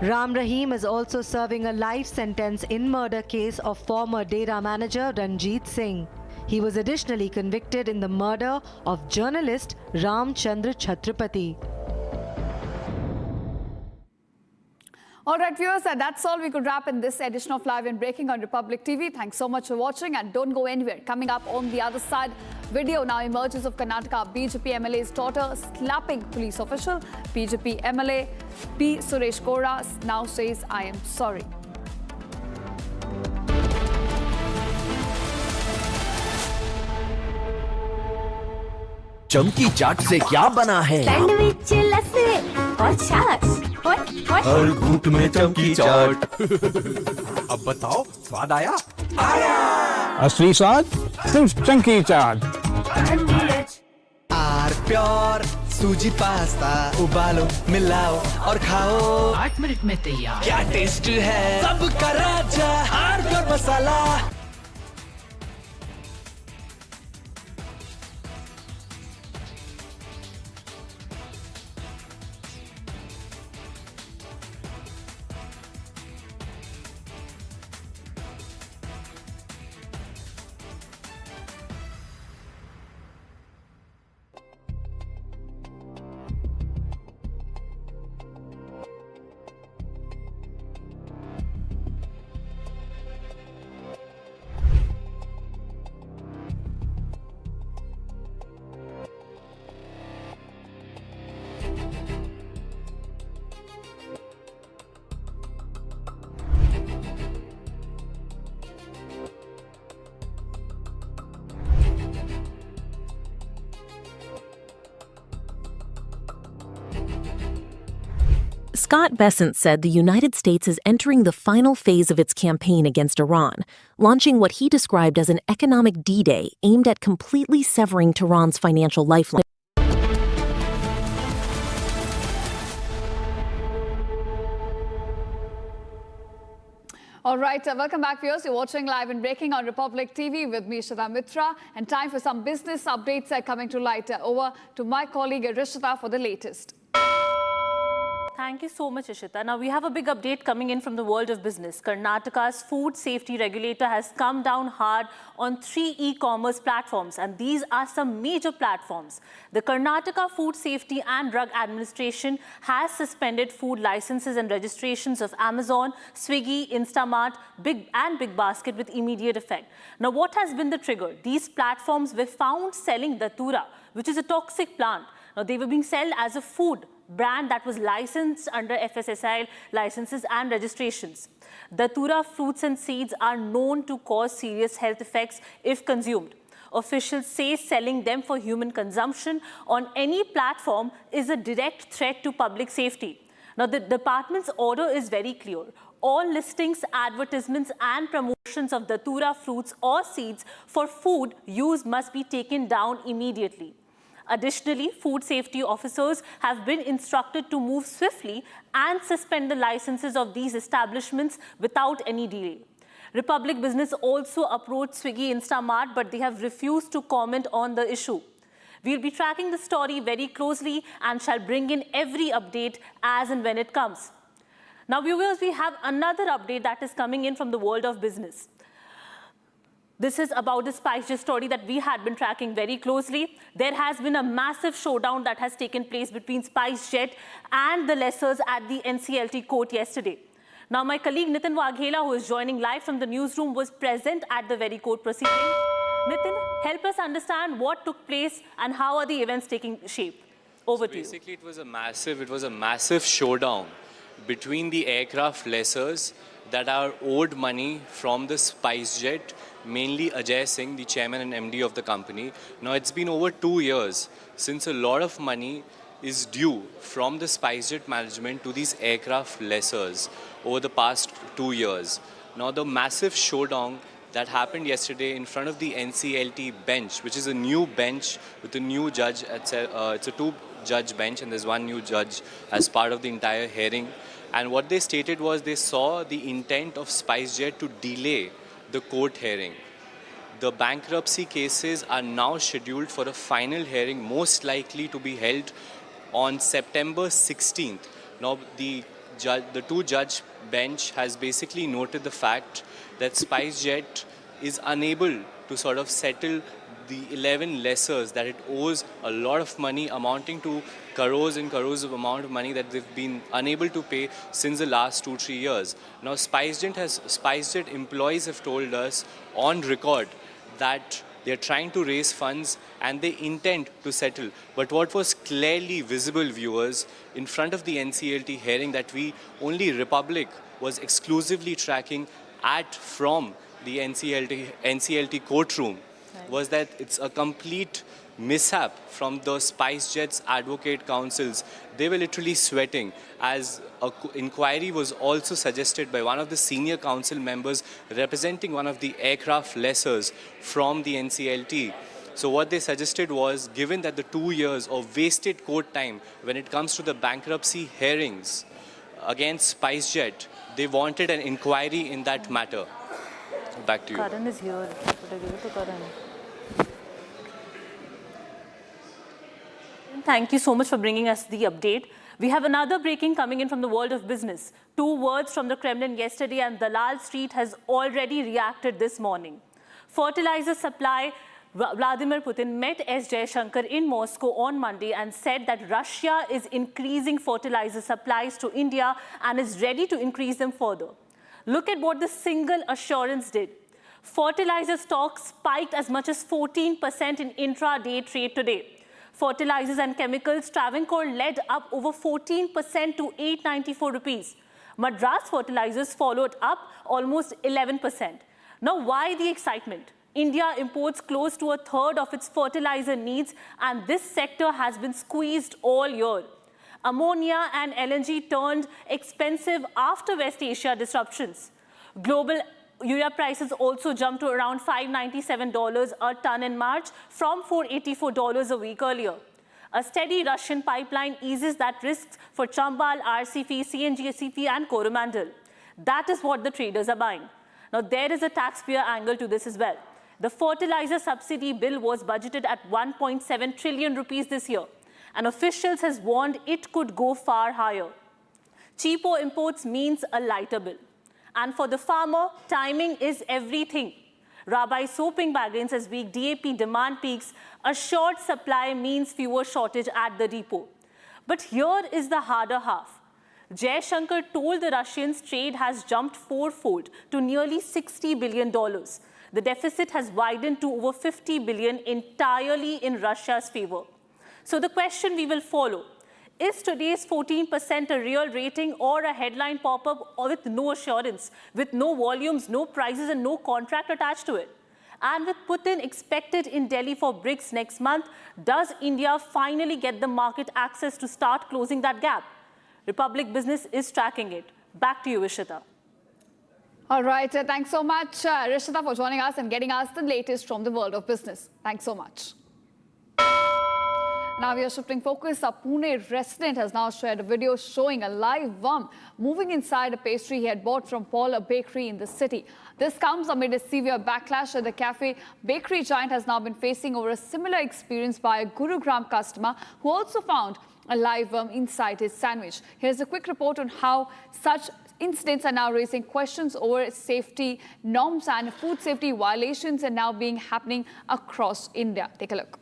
Ram Rahim is also serving a life sentence in murder case of former Dera manager Ranjit Singh. He was additionally convicted in the murder of journalist Ram Chandra Chhatrapati. All right, viewers, that's all we could wrap in this edition of Live and Breaking on Republic TV. Thanks so much for watching and don't go anywhere. Coming up on the other side, video now emerges of Karnataka BJP MLA's daughter slapping police official. BJP MLA P. Suresh Gowda now says, I am sorry. चमकी चाट से क्या बना है? Sandwich लस्सी और छाछ। हर घूंट में चमकी चाट। अब बताओ स्वाद आया? असली स्वाद सिर्फ चंकी चाट। आर प्योर सूजी पास्ता उबालो मिलाओ और खाओ 8 मिनट में तैयार। क्या टेस्ट है सबका राजा R pure masala. Scott Bessent said the United States is entering the final phase of its campaign against Iran, launching what he described as an economic D-Day aimed at completely severing Tehran's financial lifeline. All right, welcome back, viewers. You're watching live and breaking on Republic TV with me, Ishita Mitra. And time for some business updates coming to light. Over to my colleague, Rishita, for the latest. Thank you so much, Ishita. Now, we have a big update coming in from the world of business. Karnataka's food safety regulator has come down hard on 3 e-commerce platforms, and these are some major platforms. The Karnataka Food Safety and Drug Administration has suspended food licenses and registrations of Amazon, Swiggy, Instamart, Big Basket with immediate effect. Now, what has been the trigger? These platforms were found selling Datura, which is a toxic plant. Now, they were being sold as a food brand that was licensed under FSSAI licenses and registrations. Datura fruits and seeds are known to cause serious health effects if consumed. Officials say selling them for human consumption on any platform is a direct threat to public safety. Now, the department's order is very clear. All listings, advertisements and promotions of Datura fruits or seeds for food use must be taken down immediately. Additionally, food safety officers have been instructed to move swiftly and suspend the licenses of these establishments without any delay. Republic Business also approached Swiggy Instamart, but they have refused to comment on the issue. We'll be tracking the story very closely and shall bring in every update as and when it comes. Now, viewers, we have another update that is coming in from the world of business. This is about the SpiceJet story that we had been tracking very closely. There has been a massive showdown that has taken place between SpiceJet and the lessors at the NCLT court yesterday. Now, my colleague Nitin Waghela, who is joining live from the newsroom, was present at the very court proceeding. Nitin, help us understand what took place and how are the events taking shape. Over to you. Basically, it was a massive showdown between the aircraft lessors that are owed money from the SpiceJet, mainly Ajay Singh, the chairman and MD of the company. Now, it's been over 2 years since a lot of money is due from the SpiceJet management to these aircraft lessors over the past 2 years. Now, the massive showdown that happened yesterday in front of the NCLT bench, which is a new bench with a new judge. It's a 2-judge bench, and there's 1 new judge as part of the entire hearing. And what they stated was they saw the intent of SpiceJet to delay the court hearing. The bankruptcy cases are now scheduled for a final hearing, most likely to be held on September 16th. Now, the 2-judge bench has basically noted the fact that SpiceJet is unable to sort of settle the 11 lessors, that it owes a lot of money amounting to crores and crores of amount of money that they've been unable to pay since the last 2-3 years. Now, SpiceJet employees have told us on record that they're trying to raise funds and they intend to settle. But what was clearly visible, viewers, in front of the NCLT hearing that we only Republic was exclusively tracking from the NCLT courtroom, was that it's a complete mishap from the SpiceJet's advocate counsels. They were literally sweating, as an inquiry was also suggested by one of the senior council members representing one of the aircraft lessors from the NCLT. So what they suggested was, given that the 2 years of wasted court time when it comes to the bankruptcy hearings against SpiceJet, they wanted an inquiry in that matter. Back to you. Karan is here. Karan. Thank you so much for bringing us the update. We have another breaking coming in from the world of business. 2 words from the Kremlin yesterday, and Dalal Street has already reacted this morning. Fertilizer supply. Vladimir Putin met S. Jaishankar in Moscow on Monday and said that Russia is increasing fertilizer supplies to India and is ready to increase them further. Look at what the single assurance did. Fertilizer stocks spiked as much as 14% in intraday trade today. Fertilizers and chemicals, Travancore led up over 14% to 894 rupees. Madras fertilizers followed up almost 11%. Now, why the excitement? India imports close to 1/3 of its fertilizer needs, and this sector has been squeezed all year. Ammonia and LNG turned expensive after West Asia disruptions. Global urea prices also jumped to around $597 a ton in March from $484 a week earlier. A steady Russian pipeline eases that risks for Chambal, RCP, CNGCP and Coromandel. That is what the traders are buying. Now, there is a taxpayer angle to this as well. The fertilizer subsidy bill was budgeted at 1.7 trillion rupees this year, and officials has warned it could go far higher. Cheaper imports means a lighter bill. And for the farmer, timing is everything. Rabi's hoping bargains as weak DAP demand peaks. A short supply means fewer shortage at the depot. But here is the harder half. Jaishankar told the Russians trade has jumped fourfold to nearly $60 billion. The deficit has widened to over $50 billion entirely in Russia's favor. So the question we will follow, is today's 14% a real rating or a headline pop-up or with no assurance, with no volumes, no prices and no contract attached to it? And with Putin expected in Delhi for BRICS next month, does India finally get the market access to start closing that gap? Republic Business is tracking it. Back to you, Ishita. All right, thanks so much, Rishita, for joining us and getting us the latest from the world of business. Thanks so much. Now we are shifting focus. A Pune resident has now shared a video showing a live worm moving inside a pastry he had bought from Paul, a bakery in the city. This comes amid a severe backlash at the cafe. Bakery giant has now been facing over a similar experience by a Gurugram customer who also found a live worm inside his sandwich. Here's a quick report on how such incidents are now raising questions over safety norms, and food safety violations are now happening across India. Take a look.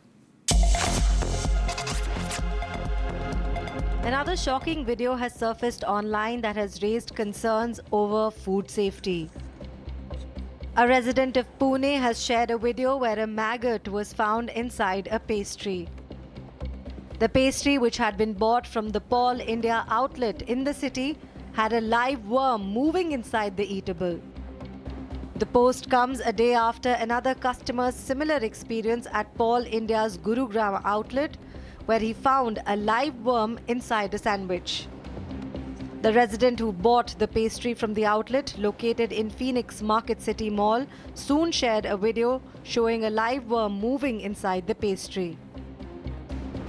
Another shocking video has surfaced online that has raised concerns over food safety. A resident of Pune has shared a video where a maggot was found inside a pastry. The pastry, which had been bought from the Paul India outlet in the city, had a live worm moving inside the eatable. The post comes a day after another customer's similar experience at Paul India's Gurugram outlet, where he found a live worm inside a sandwich. The resident who bought the pastry from the outlet located in Phoenix Market City Mall soon shared a video showing a live worm moving inside the pastry.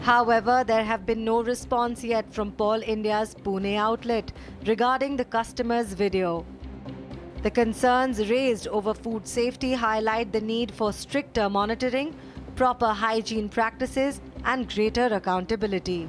However, there have been no response yet from Paul India's Pune outlet regarding the customer's video. The concerns raised over food safety highlight the need for stricter monitoring, proper hygiene practices, and greater accountability.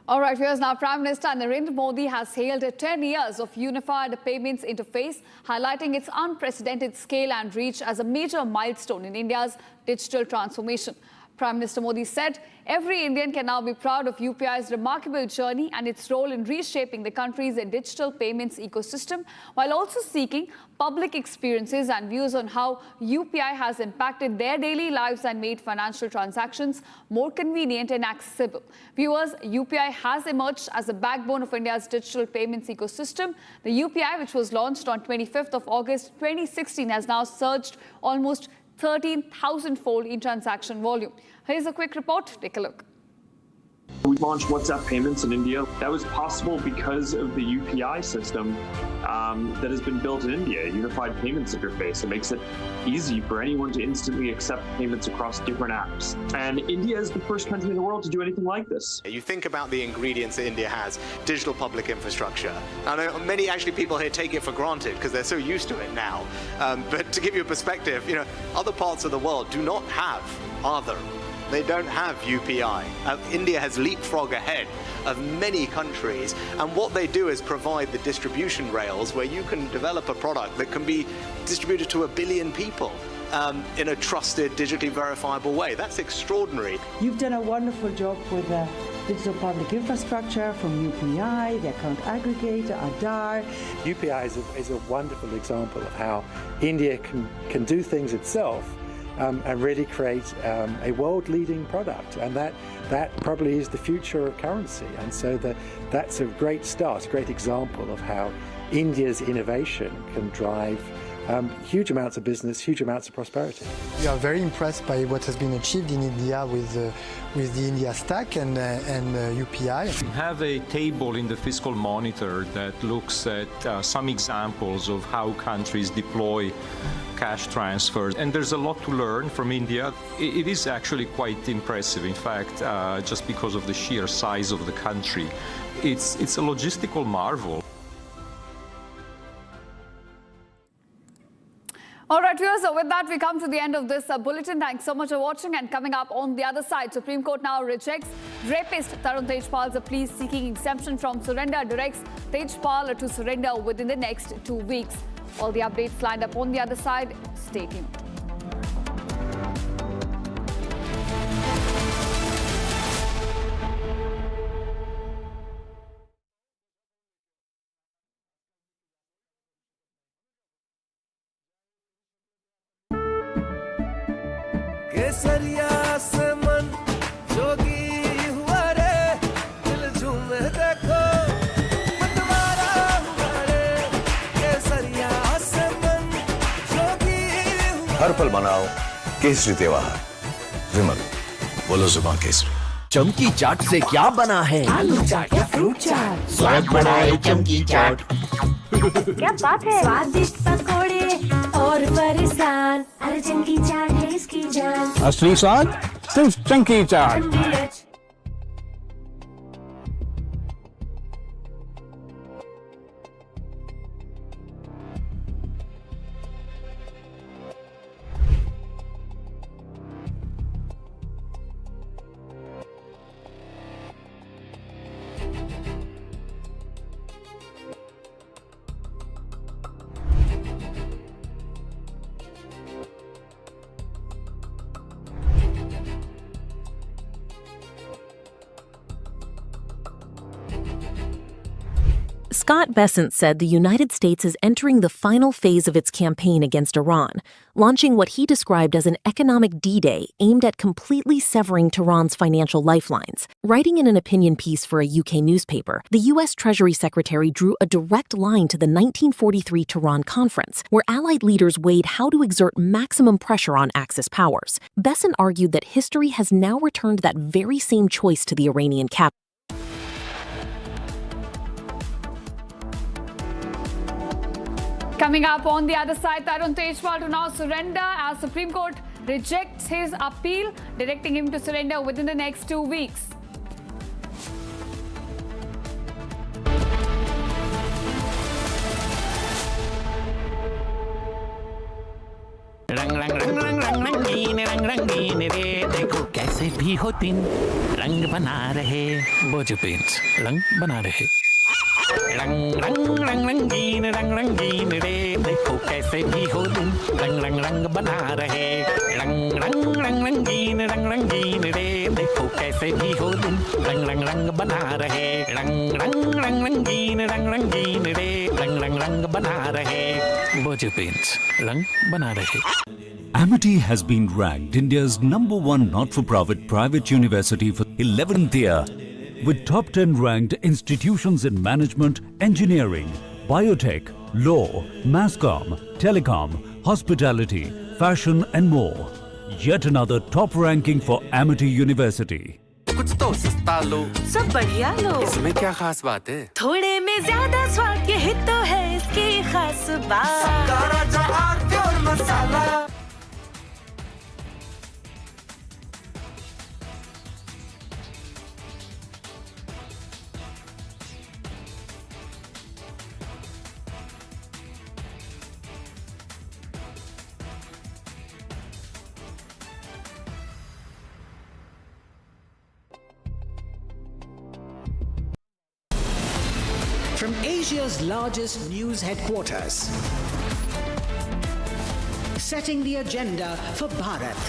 All right, here's now Prime Minister Narendra Modi has hailed 10 years of unified payments interface, highlighting its unprecedented scale and reach as a major milestone in India's digital transformation. Prime Minister Modi said, every Indian can now be proud of UPI's remarkable journey and its role in reshaping the country's digital payments ecosystem, while also seeking public experiences and views on how UPI has impacted their daily lives and made financial transactions more convenient and accessible. Viewers, UPI has emerged as the backbone of India's digital payments ecosystem. The UPI, which was launched on 25th of August 2016, has now surged almost 13,000-fold in transaction volume. Here's a quick report. Take a look. We launched WhatsApp payments in India. That was possible because of the UPI system that has been built in India, a unified payments interface. It makes it easy for anyone to instantly accept payments across different apps. And India is the first country in the world to do anything like this. You think about the ingredients that India has: digital public infrastructure. I know many people here take it for granted because they're so used to it now. But to give you a perspective, other parts of the world do not have either. They don't have UPI. India has leapfrog ahead of many countries, and what they do is provide the distribution rails where you can develop a product that can be distributed to 1 billion people in a trusted, digitally verifiable way. That's extraordinary. You've done a wonderful job with digital public infrastructure, from UPI, the account aggregator, Aadhaar. UPI is a wonderful example of how India can do things itself and really create a world-leading product, and that probably is the future of currency. And so that's a great start, a great example of how India's innovation can drive huge amounts of business, huge amounts of prosperity. We are very impressed by what has been achieved in India with the India Stack and UPI. We have a table in the Fiscal Monitor that looks at some examples of how countries deploy cash transfers, and there's a lot to learn from India. It is actually quite impressive, in fact, just because of the sheer size of the country. It's a logistical marvel. All right, viewers, so with that, we come to the end of this bulletin. Thanks so much for watching. And coming up on the other side, Supreme Court now rejects rapist Tarun Tejpal's plea seeking exemption from surrender, directs Tejpal to surrender within the next 2 weeks. All the updates lined up on the other side. Stay tuned. केसरिया से मन जोगी हुआ रे दिल झूमे देखो मतवारा हुआ रे केसरिया से मन जोगी हुआ हर पल मनाओ केसरी त्योहार विमल बोलो जुबान केसरी। चमकी चाट से क्या बना है? आलू चाट या फ्रूट चाट, स्वाद बनाए चमकी चाट। क्या बात है? स्वादिष्ट पकोड़े और फरसान, अरे चमकी चाट है इसकी जान। असली स्वाद सिर्फ चमकी चाट। Scott Bessent said the United States is entering the final phase of its campaign against Iran, launching what he described as an economic D-Day aimed at completely severing Tehran's financial lifelines. Writing in an opinion piece for a UK newspaper, the U.S. Treasury Secretary drew a direct line to the 1943 Tehran Conference, where Allied leaders weighed how to exert maximum pressure on Axis powers. Bessent argued that history has now returned that very same choice to the Iranian capital. Coming up on the other side, Tarun Tejpal to now surrender as Supreme Court rejects his appeal, directing him to surrender within the next 2 weeks. रंग रंग रंग रंग रंग रंगीन रे देखो कैसे भी हो दिन रंग बना रहे वो जो पेंट्स रंग बना रहे रंग रंग रंग रंगीन रे देखो कैसे भी हो दिन रंग रंग रंग बना रहे रंग रंग रंग रंगीन रे देखो कैसे भी हो दिन रंग रंग रंग बना रहे रंग रंग रंग रंगीन रे रंग रंग रंग बना रहे वो जो पेंट्स रंग बना रहे। Amity has been ranked India's #1 not-for-profit private university for 11th year, with top 10 ranked institutions in management, engineering, biotech, law, masscom, telecom, hospitality, fashion and more. Yet another top ranking for Amity University. कुछ तो सस्ता लो, सब बढ़िया लो, इसमें क्या खास बात है? थोड़े में ज्यादा स्वाद, यही तो है इसकी खास बात। राजा और pure masala. From Asia's largest news headquarters, setting the agenda for Bharat.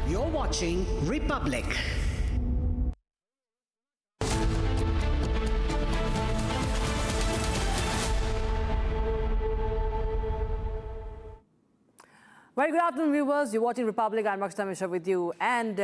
You're watching Republic. Very good afternoon, viewers. You're watching Republic. I'm Akshita Mishra with you. And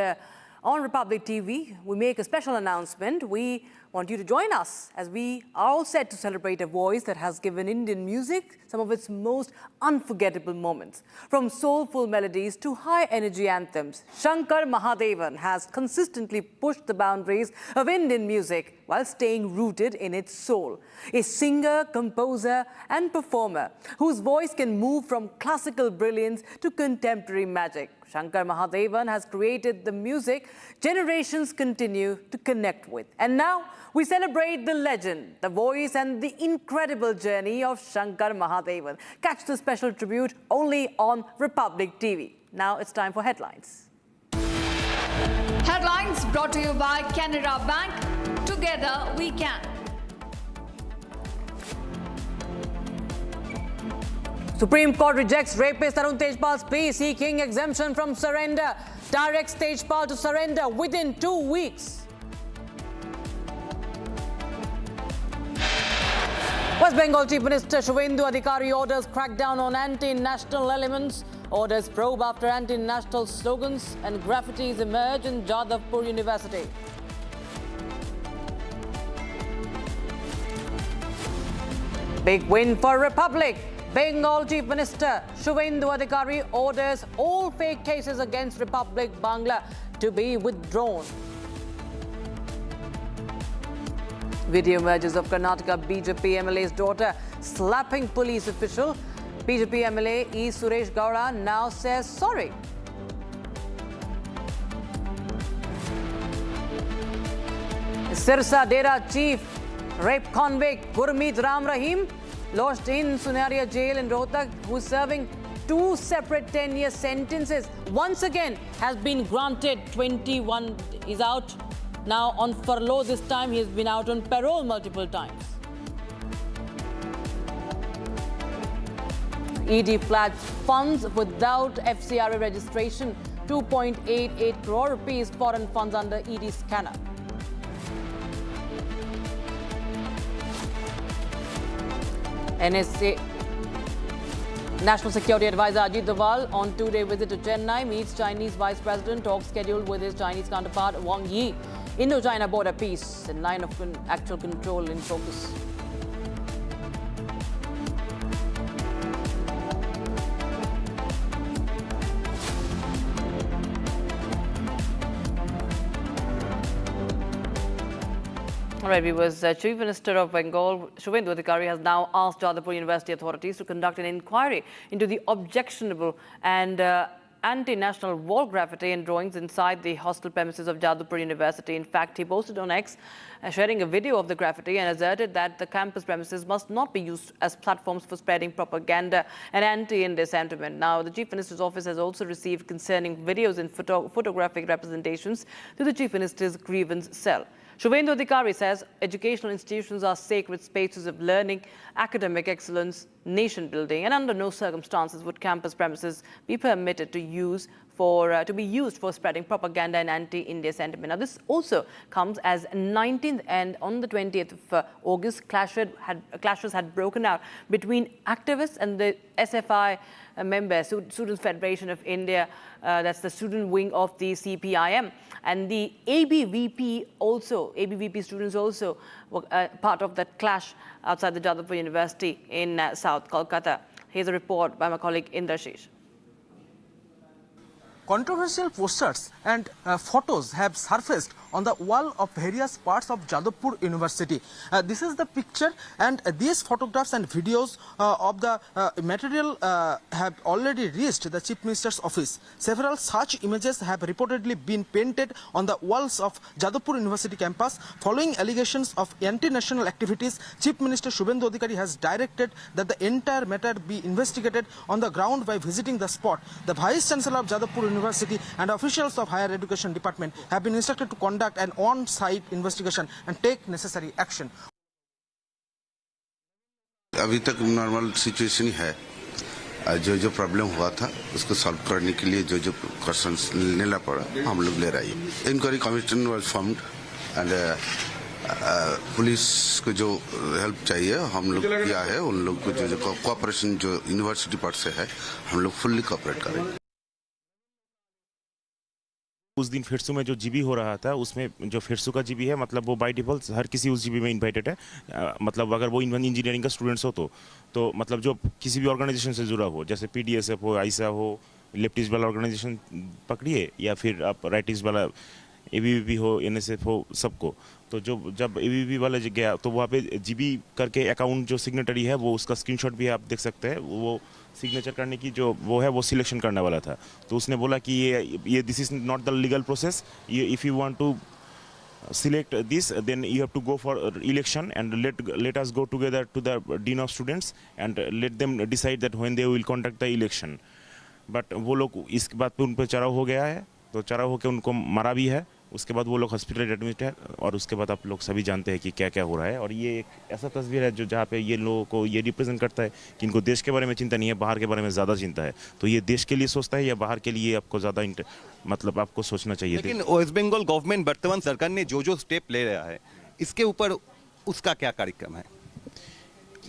On Republic TV, we make a special announcement. We want you to join us as we are all set to celebrate a voice that has given Indian music some of its most unforgettable moments. From soulful melodies to high-energy anthems, Shankar Mahadevan has consistently pushed the boundaries of Indian music while staying rooted in its soul. A singer, composer and performer whose voice can move from classical brilliance to contemporary magic. Shankar Mahadevan has created the music generations continue to connect with. And now we celebrate the legend, the voice and the incredible journey of Shankar Mahadevan. Catch the special tribute only on Republic TV. Now it's time for headlines. Headlines brought to you by Canara Bank. Together we can. Supreme Court rejects rapist Arun Tejpal's plea seeking exemption from surrender. Directs Tejpal to surrender within 2 weeks. West Bengal Chief Minister Shubhendu Adhikari orders crackdown on anti-national elements. Orders probe after anti-national slogans and graffitis emerge in Jadavpur University. Big win for Republic. Bengal Chief Minister Shubhendu Adhikari orders all fake cases against Republic Bangla to be withdrawn. Video emerges of Karnataka BJP MLA's daughter slapping police official. BJP MLA E. Suresh Gowda now says sorry. Sirsa Dera Chief rape convict Gurmeet Ram Rahim lodged in Sunaria jail in Rohtak, who is serving 2 separate 10-year sentences, once again has been granted 21. He's out now on furlough. This time he has been out on parole multiple times. ED flagged funds without FCRA registration, 2.88 crore rupees foreign funds under ED scanner. NSA National Security Advisor Ajit Doval on 2-day visit to Chennai meets Chinese Vice President. Talks scheduled with his Chinese counterpart Wang Yi. Indo-China border peace and line of actual control in focus. All right, viewers, Chief Minister of Bengal, Shubhendu Adhikari, has now asked Jadavpur University authorities to conduct an inquiry into the objectionable and anti-national wall graffiti and drawings inside the hostel premises of Jadavpur University. In fact, he posted on X sharing a video of the graffiti and asserted that the campus premises must not be used as platforms for spreading propaganda and anti-India sentiment. Now, the Chief Minister's office has also received concerning videos and photographic representations to the Chief Minister's grievance cell. Shubhendu Adhikari says educational institutions are sacred spaces of learning, academic excellence, nation building, and under no circumstances would campus premises be permitted to be used for spreading propaganda and anti-India sentiment. Now, this also comes as 19th and on the 20th of August, clashes had broken out between activists and the SFI members, Students Federation of India, that's the student wing of the CPIM, and the ABVP students also were part of that clash outside the Jadavpur University in South Kolkata. Here's a report by my colleague Indrashish. Controversial posters and photos have surfaced on the wall of various parts of Jadavpur University. This is the picture, and these photographs and videos of the material have already reached the Chief Minister's office. Several such images have reportedly been painted on the walls of Jadavpur University campus. Following allegations of anti-national activities, Chief Minister Shubhendu Adhikari has directed that the entire matter be investigated on the ground by visiting the spot. The Vice Chancellor of Jadavpur University and officials of Higher Education Department have been instructed to conduct an on-site investigation and take necessary action. अभी तक normal situation ही है। जो problem हुआ था उसको solve करने के लिए जो क्वेश्चंस लेना पड़ा हम लोग ले रहे हैं। Inquiry commission was formed and police को जो हेल्प चाहिए हम लोग किया है। उन लोग को जो कोऑपरेशन जो यूनिवर्सिटी पार्ट से है हम लोग फुल्ली कोऑपरेट करेंगे। उस दिन फिरसू में जो जीबी हो रहा था उसमें जो फिरसू का जीबी है मतलब वो बाय डिफॉल्ट हर किसी उस जीबी में इन्वाइटेड है। मतलब अगर वो इंजीनियरिंग का स्टूडेंट्स हो तो मतलब जो किसी भी ऑर्गेनाइजेशन से जुड़ा हो, जैसे पीडीएसएफ हो, आईसा हो, लेफ्टिस्ट वाला ऑर्गेनाइजेशन पकड़िए या फिर आप राइटिस्ट वाला एबीवीपी हो, एनएसएफ हो, सबको। तो जब एबीवीपी वाला गया तो वहाँ पे जीबी करके अकाउंट जो सिग्नेटरी है वो उसका स्क्रीनशॉट भी आप देख सकते हैं। वो सिग्नेचर करने की जो वो है वो सिलेक्शन करने वाला था। तो उसने बोला कि ये this is not the legal process, if you want to select this then you have to go for election and let us go together to the dean of students and let them decide that when they will conduct the election। but वो लोग इस बात पे उन पर चढ़ाव हो गया है, तो चढ़ाव होकर उनको मारा भी है। उसके बाद वो लोग हॉस्पिटल एडमिट है और उसके बाद आप लोग सभी जानते हैं कि क्या क्या हो रहा है। और ये एक ऐसा तस्वीर है जो जहाँ पे ये लोगों को ये रिप्रेजेंट करता है कि इनको देश के बारे में चिंता नहीं है, बाहर के बारे में ज़्यादा चिंता है। तो ये देश के लिए सोचता है या बाहर के लिए आपको ज़्यादा मतलब आपको सोचना चाहिए। लेकिन वेस्ट बंगाल गवर्नमेंट वर्तमान सरकार ने जो स्टेप ले रहा है इसके ऊपर उसका क्या कार्यक्रम है?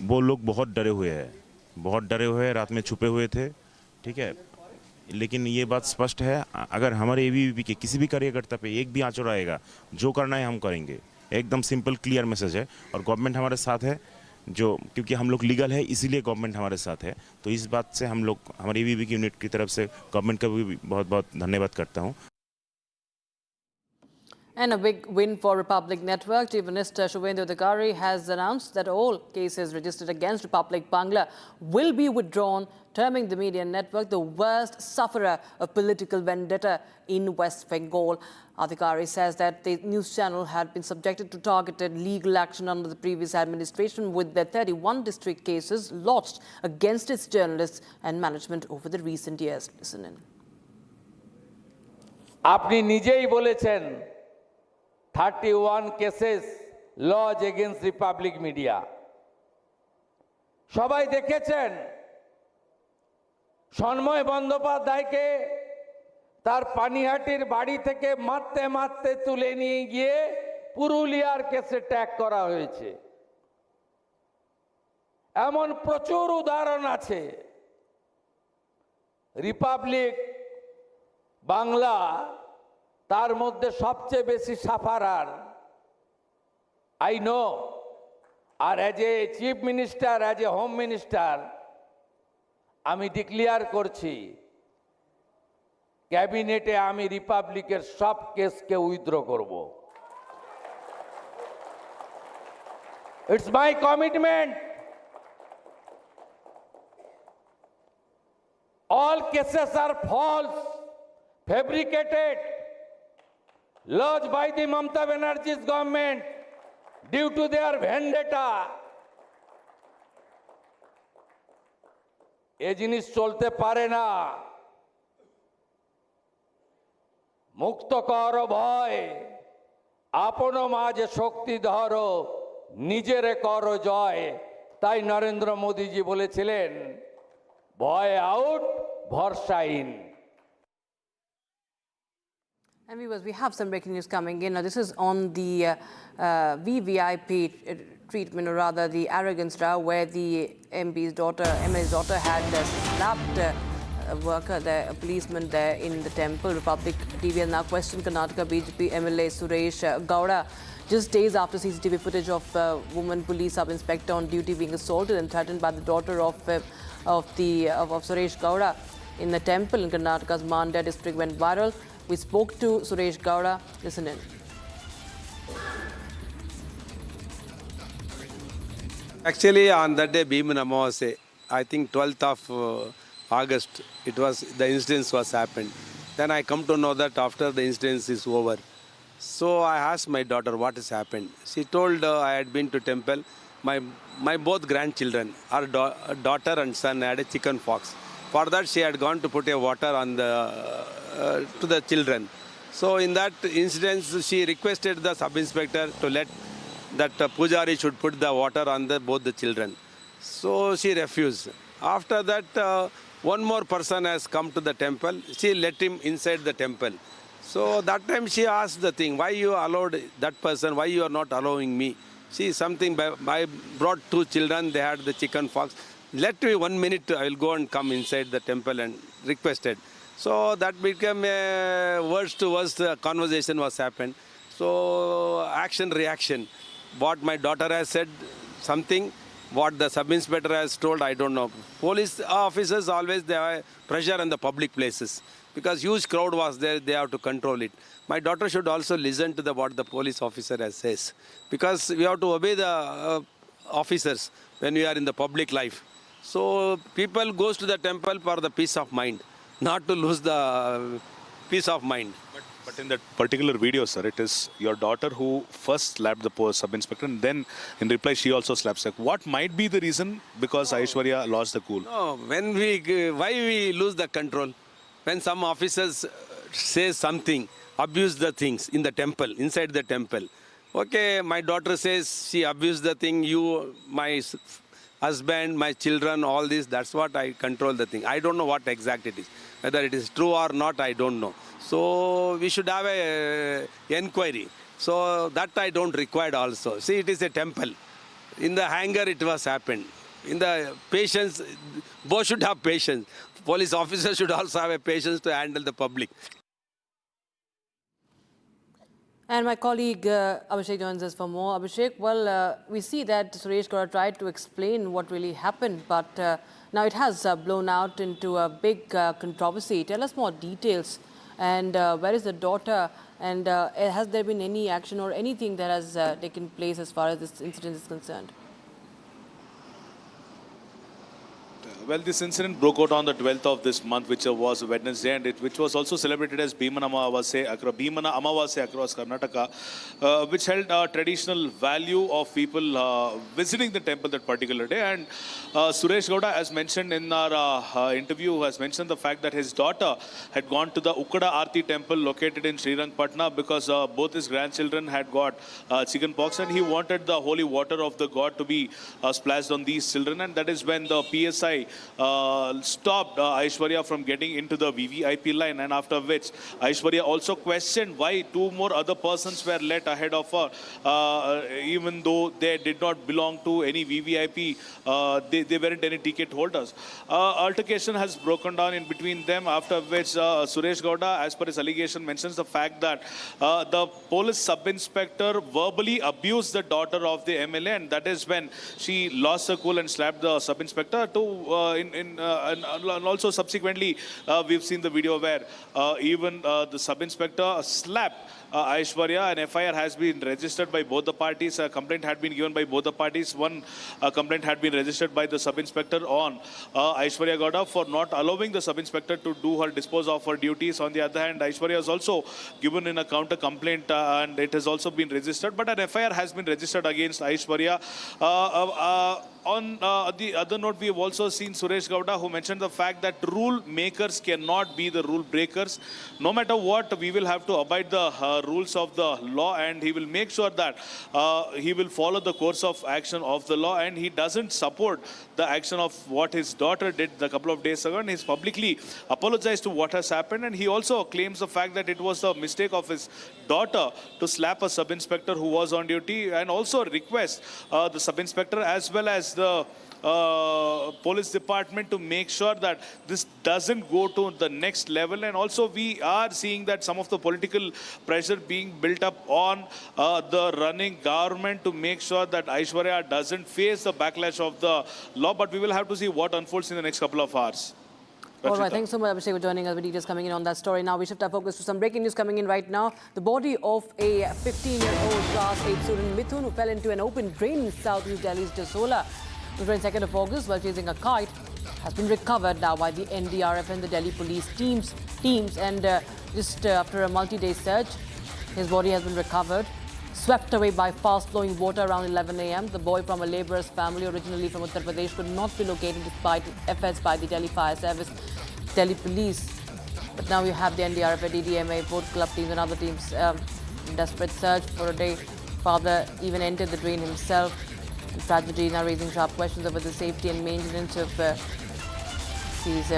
वो लोग बहुत डरे हुए हैं, रात में छुपे हुए थे, ठीक है। लेकिन ये बात स्पष्ट है, अगर हमारे एबीवीपी के किसी भी कार्यकर्ता पे एक भी आंचड़ आएगा, जो करना है हम करेंगे। एकदम सिंपल क्लियर मैसेज है। और गवर्नमेंट हमारे साथ है, जो क्योंकि हम लोग लीगल है इसीलिए गवर्नमेंट हमारे साथ है। तो इस बात से हम लोग हमारे एबीवीपी की यूनिट की तरफ से गवर्नमेंट का भी बहुत बहुत धन्यवाद करता हूँ। And a big win for Republic Network. Chief Minister Shubhendu Adhikari has announced that all cases registered against Republic Bangla will be withdrawn, terming the media network the worst sufferer of political vendetta in West Bengal. Adhikari says that the news channel had been subjected to targeted legal action under the previous administration with the 31 district cases lodged against its journalists and management over the recent years. Listen in. আপনি নিজেই বলেছেন 31 cases lodge against Republic Media. সবাই দেখেছেন সন্ময় বন্দ্যোপাধ্যায়কে তার পানিহাটির বাড়ি থেকে মারতে মারতে তুলে নিয়ে গিয়ে পুরুলিয়ার কেসে ট্যাগ করা হয়েছে। এমন প্রচুর উদাহরণ আছে। রিপাবলিক বাংলা তার মধ্যে সবচেয়ে বেশি সাফারার আই নো। আর as a chief minister, as a home minister আমি ডিক্লেয়ার করছি ক্যাবিনেটে আমি রিপাবলিকের সব কেসকে উইথড্র করব। It's my commitment. All cases are false, fabricated, lodged by the Mamata Banerjee's government due to their vendetta. এ জিনিস চলতে পারে না। মুক্ত কর ভয়, আপন মাঝে শক্তি ধরো, নিজেরে কর জয়। তাই নরেন্দ্র মোদীজি বলেছিলেন ভয় আউট, ভরসা in. And viewers, we have some breaking news coming in. Now, this is on the VVIP treatment, or rather the arrogance row, where the MLA's daughter had slapped a worker there, a policeman there in the temple. Republic TV has now questioned Karnataka BJP MLA Suresh Gowda just days after CCTV footage of a woman police sub-inspector on duty being assaulted and threatened by the daughter of Suresh Gowda in the temple in Karnataka's Mandya district went viral. We spoke to Suresh Gowda. Listen in. Actually, on that day, Bhima Amavasya, I think 12th of August, the incident was happened. Then I come to know that after the incident is over. So I asked my daughter what has happened. She told I had been to temple. My both grandchildren, our daughter and son, had a chicken pox. For that, she had gone to put a water on to the children. So in that incident, she requested the sub-inspector to let that Pujari should put the water on both the children. So she refused. After that, one more person has come to the temple. She let him inside the temple. So that time she asked the thing, why you allowed that person, why you are not allowing me? See, something, I brought 2 children, they had the chicken pox. Let me 1 minute, I will go and come inside the temple and requested. So that became a worse to worse conversation was happened. So action reaction. What my daughter has said, something. What the sub-inspector has told, I don't know. Police officers always they have pressure in the public places because huge crowd was there. They have to control it. My daughter should also listen to what the police officer has says because we have to obey the officers when we are in the public life. So people goes to the temple for the peace of mind, not to lose the peace of mind. But in that particular video, sir, it is your daughter who first slapped the sub-inspector and then in reply she also slaps her. What might be the reason because Aishwarya lost the cool? No, why we lose the control? When some officers say something, abuse the things in the temple, inside the temple. Okay, my daughter says she abused the thing, my husband, my children, all this, that's what I control the thing. I don't know what exact it is. Whether it is true or not, I don't know. So we should have a inquiry. So that I don't require also. See, it is a temple. In the anger it was happened. In the patience, both should have patience. Police officers should also have a patience to handle the public. And my colleague Abhishek joins us for more. Abhishek, well, we see that Suresh Gowda tried to explain what really happened, but now it has blown out into a big controversy. Tell us more details. And where is the daughter? And has there been any action or anything that has taken place as far as this incident is concerned? Well, this incident broke out on the 12th of this month, which was Wednesday, and which was also celebrated as Bhimana Amavasya across Karnataka, which held a traditional value of people visiting the temple that particular day. And Suresh Gowda, as mentioned in our interview, has mentioned the fact that his daughter had gone to the Ukkada Aarti temple located in Srirangpatna because both his grandchildren had got chicken pox, and he wanted the holy water of the god to be splashed on these children. And that is when the PSI stopped Aishwarya from getting into the VVIP line, and after which Aishwarya also questioned why two more other persons were let ahead of her, even though they did not belong to any VVIP, they weren't any ticket holders. Altercation has broken down in between them, after which Suresh Gowda, as per his allegation, mentions the fact that the police sub-inspector verbally abused the daughter of the MLA, and that is when she lost her cool and slapped the sub-inspector and also subsequently we've seen the video where even the sub-inspector slapped Aishwarya. An FIR has been registered by both the parties. A complaint had been given by both the parties. One complaint had been registered by the sub-inspector on Aishwarya Gowda for not allowing the sub-inspector to do her dispose of her duties. On the other hand, Aishwarya has also given in a counter complaint and it has also been registered. But an FIR has been registered against Aishwarya. On the other note, we have also seen Suresh Gowda, who mentioned the fact that rule makers cannot be the rule breakers. No matter what, we will have to abide the rules of the law, and he will make sure that he will follow the course of action of the law, and he doesn't support the action of what his daughter did a couple of days ago, and he's publicly apologized to what has happened. And he also claims the fact that it was a mistake of his daughter to slap a sub-inspector who was on duty, and also request the sub-inspector as well as the police department to make sure that this doesn't go to the next level. And also we are seeing that some of the political pressure being built up on the running government to make sure that Aishwarya doesn't face the backlash of the law. But we will have to see what unfolds in the next couple of hours. All right, thanks so much, Abhishek, for joining us with details coming in on that story. Now we shift our focus to some breaking news coming in right now. The body of a 15-year-old class 8 student, Mithun, who fell into an open drain in southeast Delhi's Jasola on the 22nd of August while chasing a kite, has been recovered now by the NDRF and the Delhi police teams. And just after a multi-day search, his body has been recovered, swept away by fast-flowing water around 11 a.m. The boy from a labourer's family, originally from Uttar Pradesh, could not be located despite efforts by the Delhi Fire Service, Delhi Police. But now you have the NDRF, DDMA, both club teams and other teams in desperate search for a day. Father even entered the drain himself. The tragedy now raising sharp questions over the safety and maintenance of these.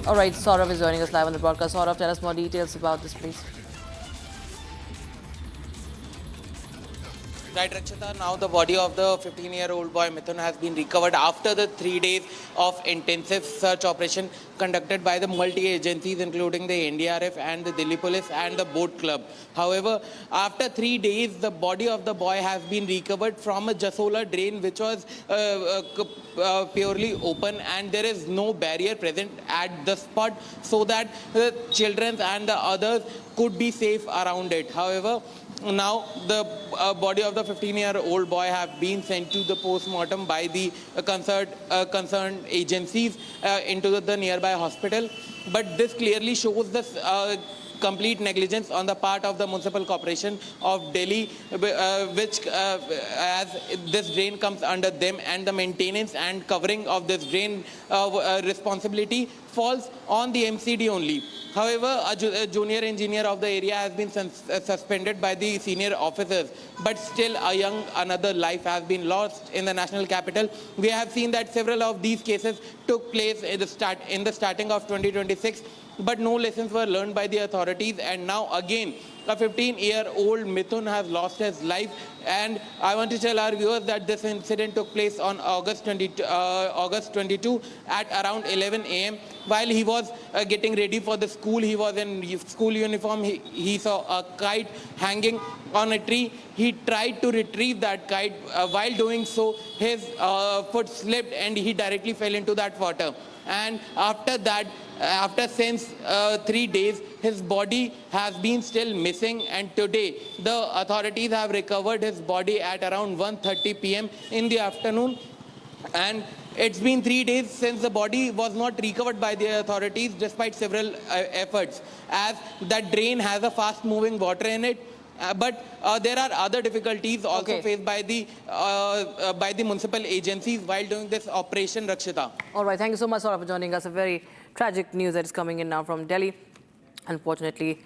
All right, Saurav is joining us live on the broadcast. Saurav, tell us more details about this, please. Right, Rakshita, now the body of the 15-year-old boy Mithun has been recovered after the 3 days of intensive search operation conducted by the multi-agencies including the NDRF and the Delhi Police and the Boat Club. However, after 3 days, the body of the boy has been recovered from a Jasola drain which was purely open, and there is no barrier present at the spot so that the children and the others could be safe around it. However, now the body of the 15-year-old boy have been sent to the post-mortem by the concerned agencies into the nearby hospital. But this clearly shows the complete negligence on the part of the Municipal Corporation of Delhi, which as this drain comes under them, and the maintenance and covering of this drain responsibility falls on the MCD only. However, a junior engineer of the area has been suspended by the senior officers, but still another life has been lost in the national capital. We have seen that several of these cases took place in the starting of 2026, but no lessons were learned by the authorities, and now again a 15-year-old Mithun has lost his life. And I want to tell our viewers that this incident took place on August 22 at around 11 a.m. While he was getting ready for the school, he was in school uniform. He saw a kite hanging on a tree. He tried to retrieve that kite. While doing so, his foot slipped and he directly fell into that water. And after that, since 3 days, his body has been still missing, and today the authorities have recovered his body at around 1:30 p.m. in the afternoon. And it's been 3 days since the body was not recovered by the authorities despite several efforts, as that drain has a fast moving water in it. But there are other difficulties also faced by the municipal agencies while doing this operation, Rakshita. All right, thank you so much, Saurabh, for joining us. A very tragic news that is coming in now from Delhi. Unfortunately,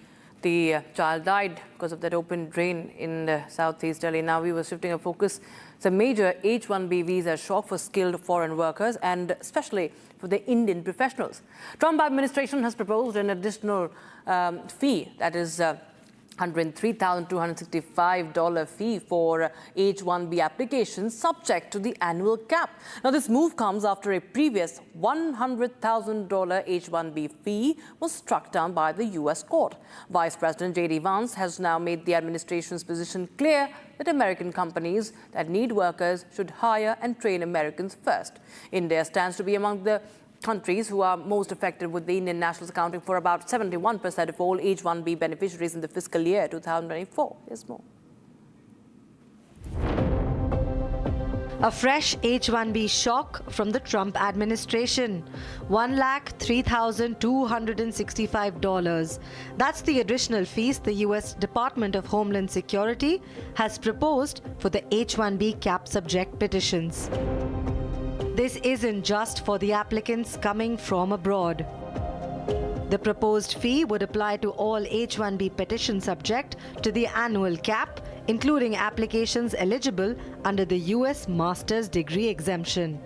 the child died because of that open drain in southeast Delhi. Now we were shifting our focus. It's a major H-1B visa shock for skilled foreign workers, and especially for the Indian professionals. Trump administration has proposed an additional fee, that is $103,265 fee for H-1B applications subject to the annual cap. Now, this move comes after a previous $100,000 H-1B fee was struck down by the U.S. court. Vice President J.D. Vance has now made the administration's position clear that American companies that need workers should hire and train Americans first. India stands to be among the countries who are most affected, with the Indian nationals accounting for about 71% of all H-1B beneficiaries in the fiscal year 2024. Here's more. A fresh H-1B shock from the Trump administration. $103,265. That's the additional fees the U.S. Department of Homeland Security has proposed for the H-1B cap subject petitions. This isn't just for the applicants coming from abroad. The proposed fee would apply to all H-1B petitions subject to the annual cap, including applications eligible under the U.S. master's degree exemption.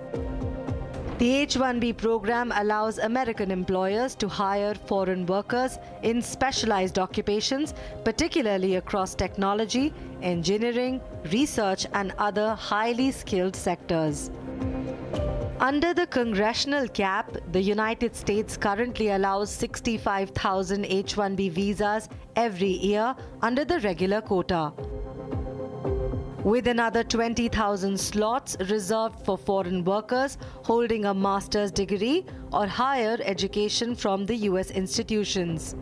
The H-1B program allows American employers to hire foreign workers in specialized occupations, particularly across technology, engineering, research, and other highly skilled sectors. Under the congressional cap, the United States currently allows 65,000 H-1B visas every year under the regular quota, with another 20,000 slots reserved for foreign workers holding a master's degree or higher education from the U.S. institutions.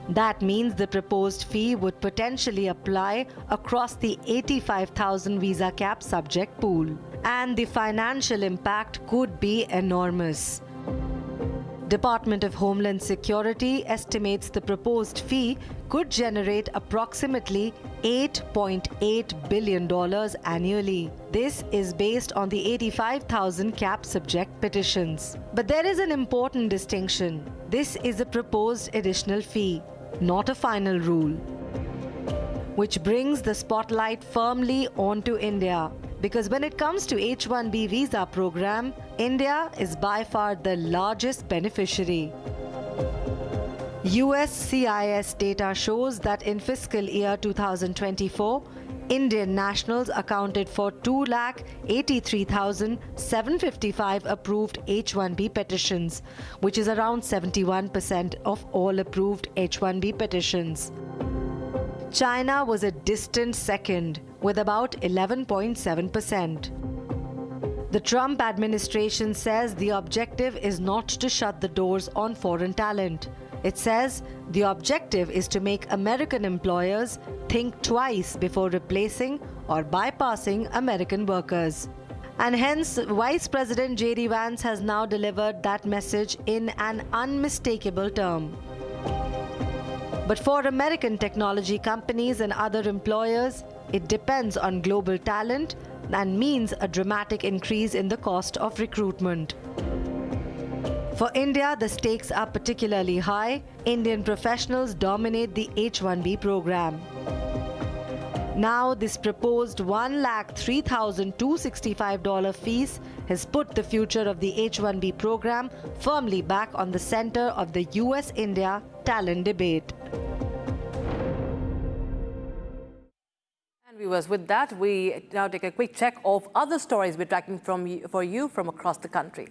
That means the proposed fee would potentially apply across the 85,000 visa cap subject pool. And the financial impact could be enormous. Department of Homeland Security estimates the proposed fee could generate approximately $8.8 billion annually. This is based on the 85,000 cap subject petitions. But there is an important distinction. This is a proposed additional fee, not a final rule, which brings the spotlight firmly onto India. Because when it comes to H-1B visa program, India is by far the largest beneficiary. US CIS data shows that in fiscal year 2024, Indian nationals accounted for 2,83,755 approved H1B petitions, which is around 71% of all approved H1B petitions. China was a distant second with about 11.7%. The Trump administration says the objective is not to shut the doors on foreign talent. It says the objective is to make American employers think twice before replacing or bypassing American workers. And hence, Vice President J.D. Vance has now delivered that message in an unmistakable term. But for American technology companies and other employers, it depends on global talent and means a dramatic increase in the cost of recruitment. For India, the stakes are particularly high. Indian professionals dominate the H1B program. Now, this proposed $1,03,265 fees has put the future of the H1B program firmly back on the center of the US-India talent debate. And viewers, with that, we now take a quick check of other stories we're tracking for you from across the country.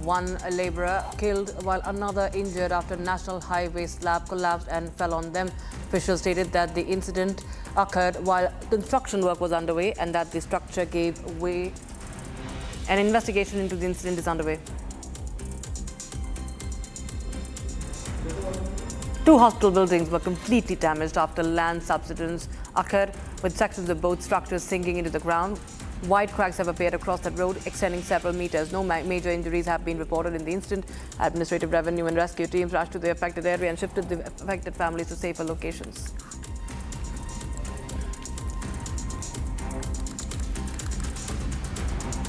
One labourer killed while another injured after National Highway slab collapsed and fell on them. Officials stated that the incident occurred while construction work was underway and that the structure gave way. An investigation into the incident is underway. Two hospital buildings were completely damaged after land subsidence occurred, with sections of both structures sinking into the ground. Wide cracks have appeared across the road, extending several meters. No major injuries have been reported in the incident. Administrative, revenue and rescue teams rushed to the affected area and shifted the affected families to safer locations.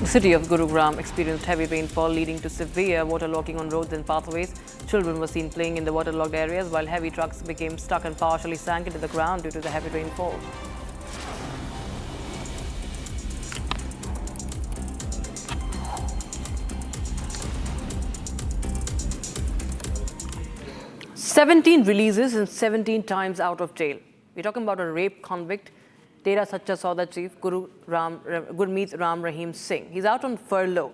The city of Gurugram experienced heavy rainfall, leading to severe waterlogging on roads and pathways. Children were seen playing in the waterlogged areas, while heavy trucks became stuck and partially sank into the ground due to the heavy rainfall. "17 releases and 17 times out of jail." We're talking about a rape convict, Dera Sacha Sauda chief Gurmeet Ram Rahim Singh. He's out on furlough.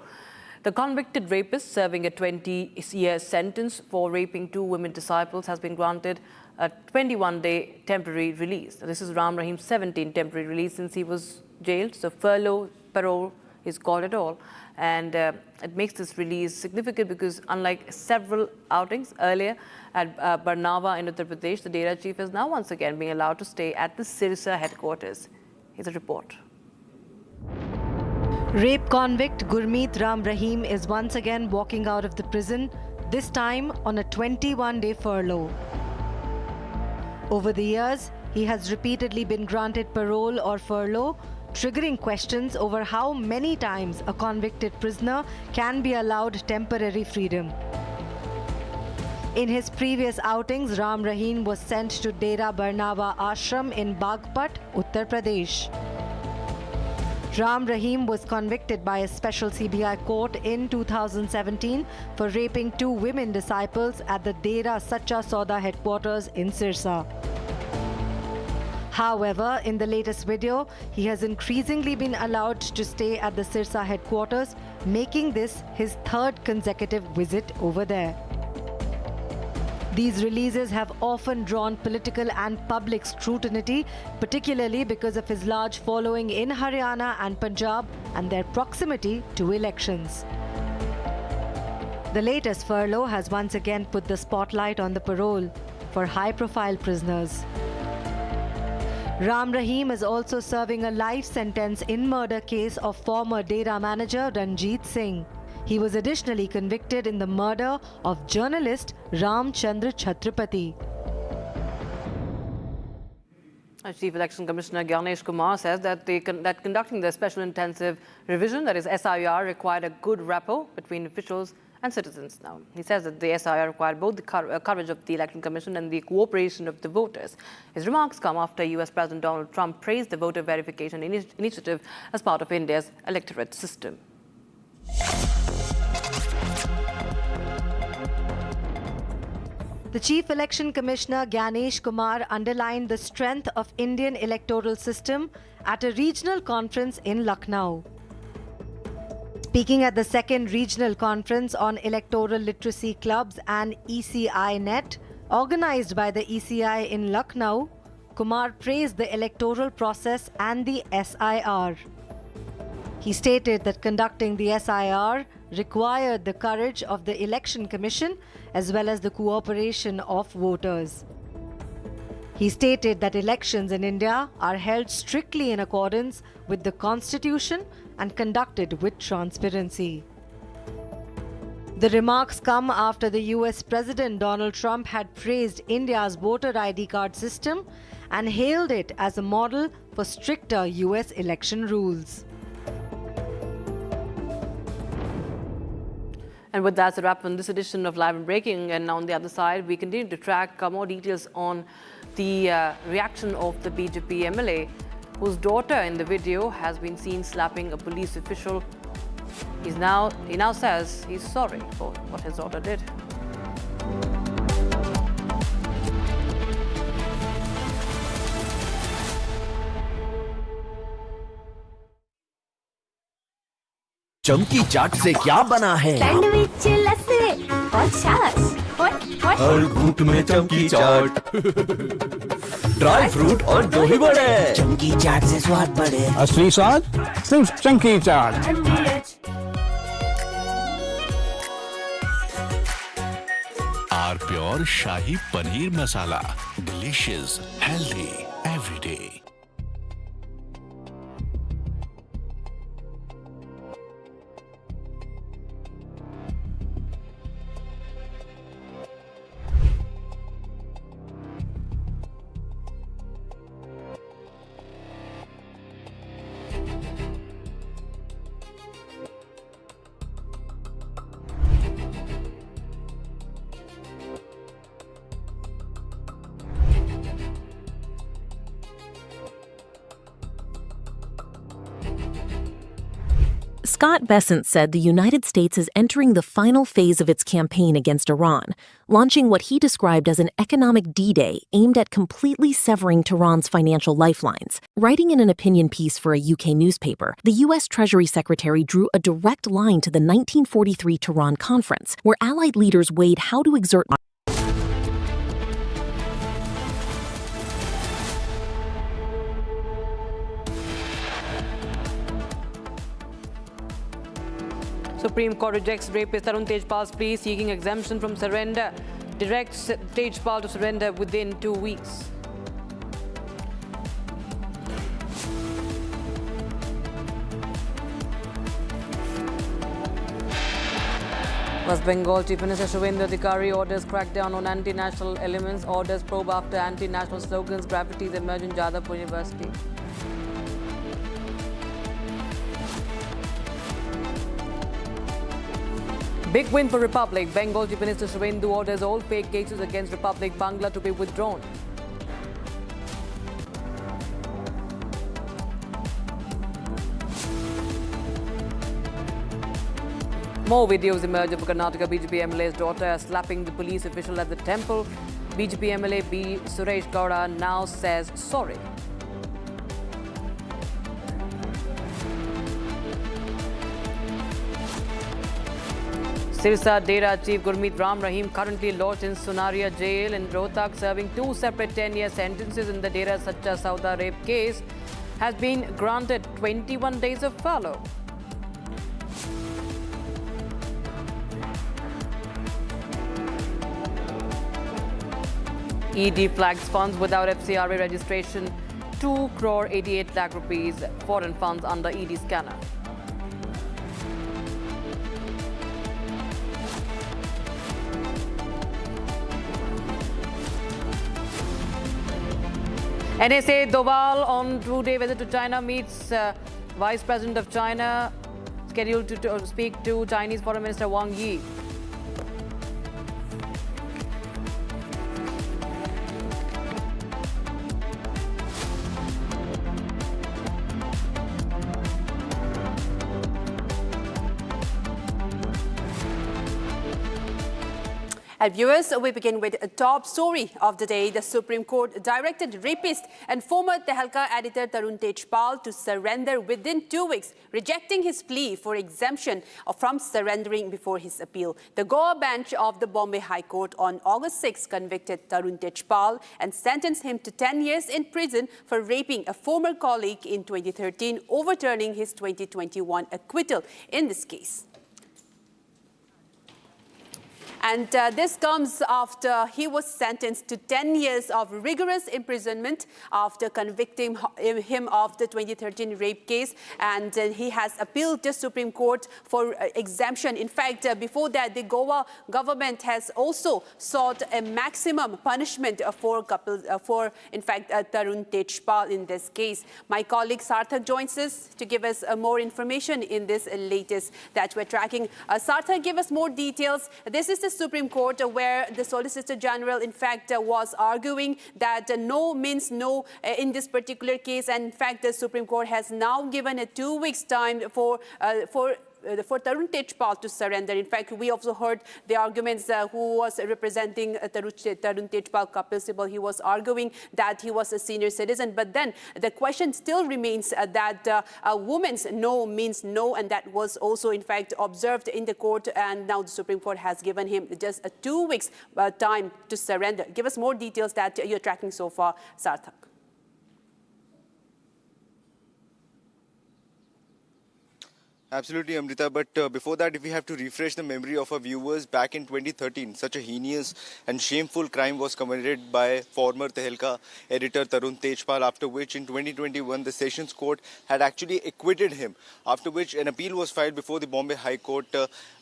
The convicted rapist, serving a 20-year sentence for raping two women disciples, has been granted a 21-day temporary release. This is Ram Rahim's 17th temporary release since he was jailed. So furlough, parole, he's got it all. And it makes this release significant because unlike several outings earlier at Barnava in Uttar Pradesh, the Dera chief is now once again being allowed to stay at the Sirsa headquarters. Here's a report. Rape convict Gurmeet Ram Rahim is once again walking out of the prison, this time on a 21-day furlough. Over the years, he has repeatedly been granted parole or furlough, triggering questions over how many times a convicted prisoner can be allowed temporary freedom. In his previous outings, Ram Rahim was sent to Dera Barnava Ashram in Bagpat, Uttar Pradesh. Ram Rahim was convicted by a special CBI court in 2017 for raping two women disciples at the Dera Sacha Sauda headquarters in Sirsa. However, in the latest video, he has increasingly been allowed to stay at the Sirsa headquarters, making this his third consecutive visit over there. These releases have often drawn political and public scrutiny, particularly because of his large following in Haryana and Punjab and their proximity to elections. The latest furlough has once again put the spotlight on the parole for high-profile prisoners. Ram Rahim is also serving a life sentence in murder case of former Dera manager Ranjit Singh. He was additionally convicted in the murder of journalist Ram Chandra Chhatrapati. Chief Election Commissioner Ganesh Kumar says that conducting the special intensive revision, that is SIR, required a good rapport between officials and citizens. Now, he says that the SIR required both the coverage of the Election Commission and the cooperation of the voters. His remarks come after US President Donald Trump praised the voter verification initiative as part of India's electorate system. The Chief Election Commissioner Gyanesh Kumar underlined the strength of Indian electoral system at a regional conference in Lucknow. Speaking at the second regional conference on electoral literacy clubs and ECI Net, organized by the ECI in Lucknow, Kumar praised the electoral process and the SIR. He stated that conducting the SIR required the courage of the Election Commission as well as the cooperation of voters. He stated that elections in India are held strictly in accordance with the Constitution and conducted with transparency. The remarks come after the US President Donald Trump had praised India's voter ID card system and hailed it as a model for stricter US election rules. And with that, a wrap on this edition of Live and Breaking. And on the other side, we continue to track more details on the reaction of the BJP MLA, whose daughter in the video has been seen slapping a police official. He now says he's sorry for what his daughter did. चमकी चाट से क्या बना है? Sandwich लस्सी और छाछ हर घूंट में चमकी चाट ड्राई फ्रूट और दही बड़े चमकी चाट से स्वाद बढ़े असली स्वाद सिर्फ चमकी चाट R pure shahi paneer masala delicious healthy everyday Scott Bessent said the United States is entering the final phase of its campaign against Iran, launching what he described as an economic D-Day aimed at completely severing Tehran's financial lifelines. Writing in an opinion piece for a UK newspaper, the US Treasury Secretary drew a direct line to the 1943 Tehran Conference, where Allied leaders weighed how to exert Supreme Court rejects rapist Arun Tejpal's plea, seeking exemption from surrender. Directs Tejpal to surrender within 2 weeks. West Bengal Chief Minister Shubhendu Adhikari orders crackdown on anti-national elements. Orders probe after anti-national slogans graffiti's emerge in Jadavpur University. Big win for Republic. Bengal Chief Minister Shubhendu orders all fake cases against Republic Bangla to be withdrawn. More videos emerge of Karnataka BJP MLA's daughter slapping the police official at the temple. BJP MLA B. Suresh Gowda now says sorry. Sirsa Dera Chief Gurmeet Ram Rahim currently lodged in Sunaria jail in Rohtak, serving 2 separate 10-year sentences in the Dera Sacha Sauda rape case, has been granted 21 days of furlough. ED flags funds without FCRA registration, 2 crore 88 lakh rupees foreign funds under ED scanner. NSA Doval on 2-day visit to China meets Vice President of China, scheduled to speak to Chinese Foreign Minister Wang Yi. And viewers, we begin with a top story of the day. The Supreme Court directed rapist and former Tehelka editor Tarun Tejpal to surrender within 2 weeks, rejecting his plea for exemption from surrendering before his appeal. The Goa bench of the Bombay High Court on August 6 convicted Tarun Tejpal and sentenced him to 10 years in prison for raping a former colleague in 2013, overturning his 2021 acquittal in this case. And this comes after he was sentenced to 10 years of rigorous imprisonment after convicting him of the 2013 rape case. And he has appealed to Supreme Court for exemption. In fact, before that, the Goa government has also sought a maximum punishment for Tarun Tejpal in this case. My colleague Sarthak joins us to give us more information in this latest that we're tracking. Sarthak, give us more details. This is the Supreme Court where the Solicitor General, in fact, was arguing that no means no in this particular case. And in fact, the Supreme Court has now given a 2 weeks time for Tarun Tejpal to surrender. In fact, we also heard the arguments who was representing Tarun Tejpal, Kapil Sibal. He was arguing that he was a senior citizen. But then the question still remains that a woman's no means no, and that was also, in fact, observed in the court. And now the Supreme Court has given him just a 2 weeks time to surrender. Give us more details that you're tracking so far, Sarthak. Absolutely, Amrita. But before that, if we have to refresh the memory of our viewers, back in 2013, such a heinous and shameful crime was committed by former Tehelka editor Tarun Tejpal, after which in 2021, the Sessions Court had actually acquitted him, after which an appeal was filed before the Bombay High Court,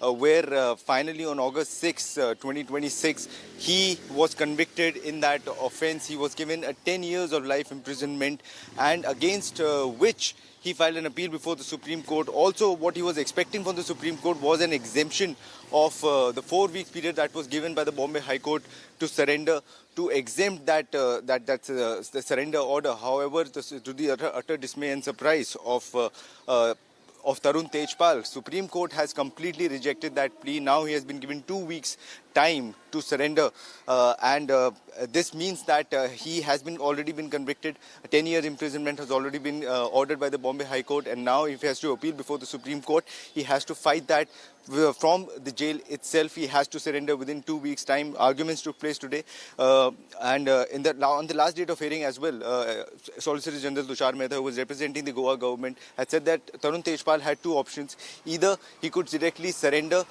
where finally on August 6, 2026, he was convicted in that offence. He was given a 10 years of life imprisonment, and against which he filed an appeal before the Supreme Court. Also, what he was expecting from the Supreme Court was an exemption of the 4 week period that was given by the Bombay High Court to surrender, to exempt the surrender order. However, to the utter dismay and surprise of Tarun Tejpal, Supreme Court has completely rejected that plea. Now he has been given 2 weeks time to surrender, and this means that he has already been convicted. 10 years imprisonment has already been ordered by the Bombay High Court, and now if he has to appeal before the Supreme Court, he has to fight that from the jail itself. He has to surrender within 2 weeks time. Arguments took place today, and on the last date of hearing as well, Solicitor General Tushar Mehta, who was representing the Goa government, had said that Tarun Tejpal had two options. Either he could directly surrender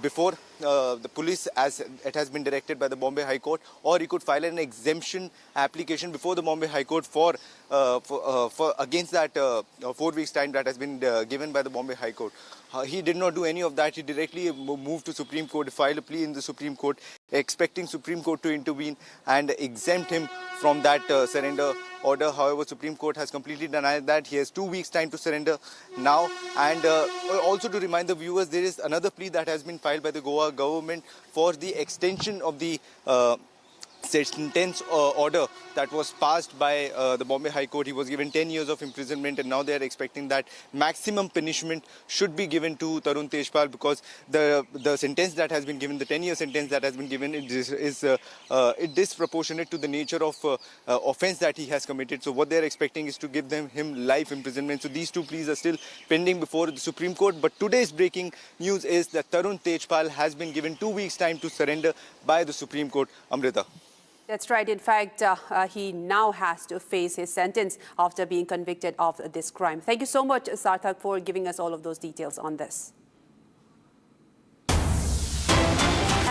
before the police, as it has been directed by the Bombay High Court, or he could file an exemption application before the Bombay High Court for against that 4 weeks time that has been given by the Bombay High Court. He did not do any of that. He directly moved to Supreme Court, filed a plea in the Supreme Court, expecting Supreme Court to intervene and exempt him from that surrender order. However, Supreme Court has completely denied that. He has 2 weeks time to surrender now. And also to remind the viewers, there is another plea that has been filed by the Goa government for the extension of the sentence order that was passed by the Bombay High Court. He was given 10 years of imprisonment, and now they are expecting that maximum punishment should be given to Tarun Tejpal, because the sentence that has been given, the 10-year sentence that has been given, is disproportionate to the nature of offence that he has committed. So what they are expecting is to give him life imprisonment. So these two pleas are still pending before the Supreme Court. But today's breaking news is that Tarun Tejpal has been given 2 weeks time to surrender by the Supreme Court. Amrita. That's right. In fact, he now has to face his sentence after being convicted of this crime. Thank you so much, Sarthak, for giving us all of those details on this.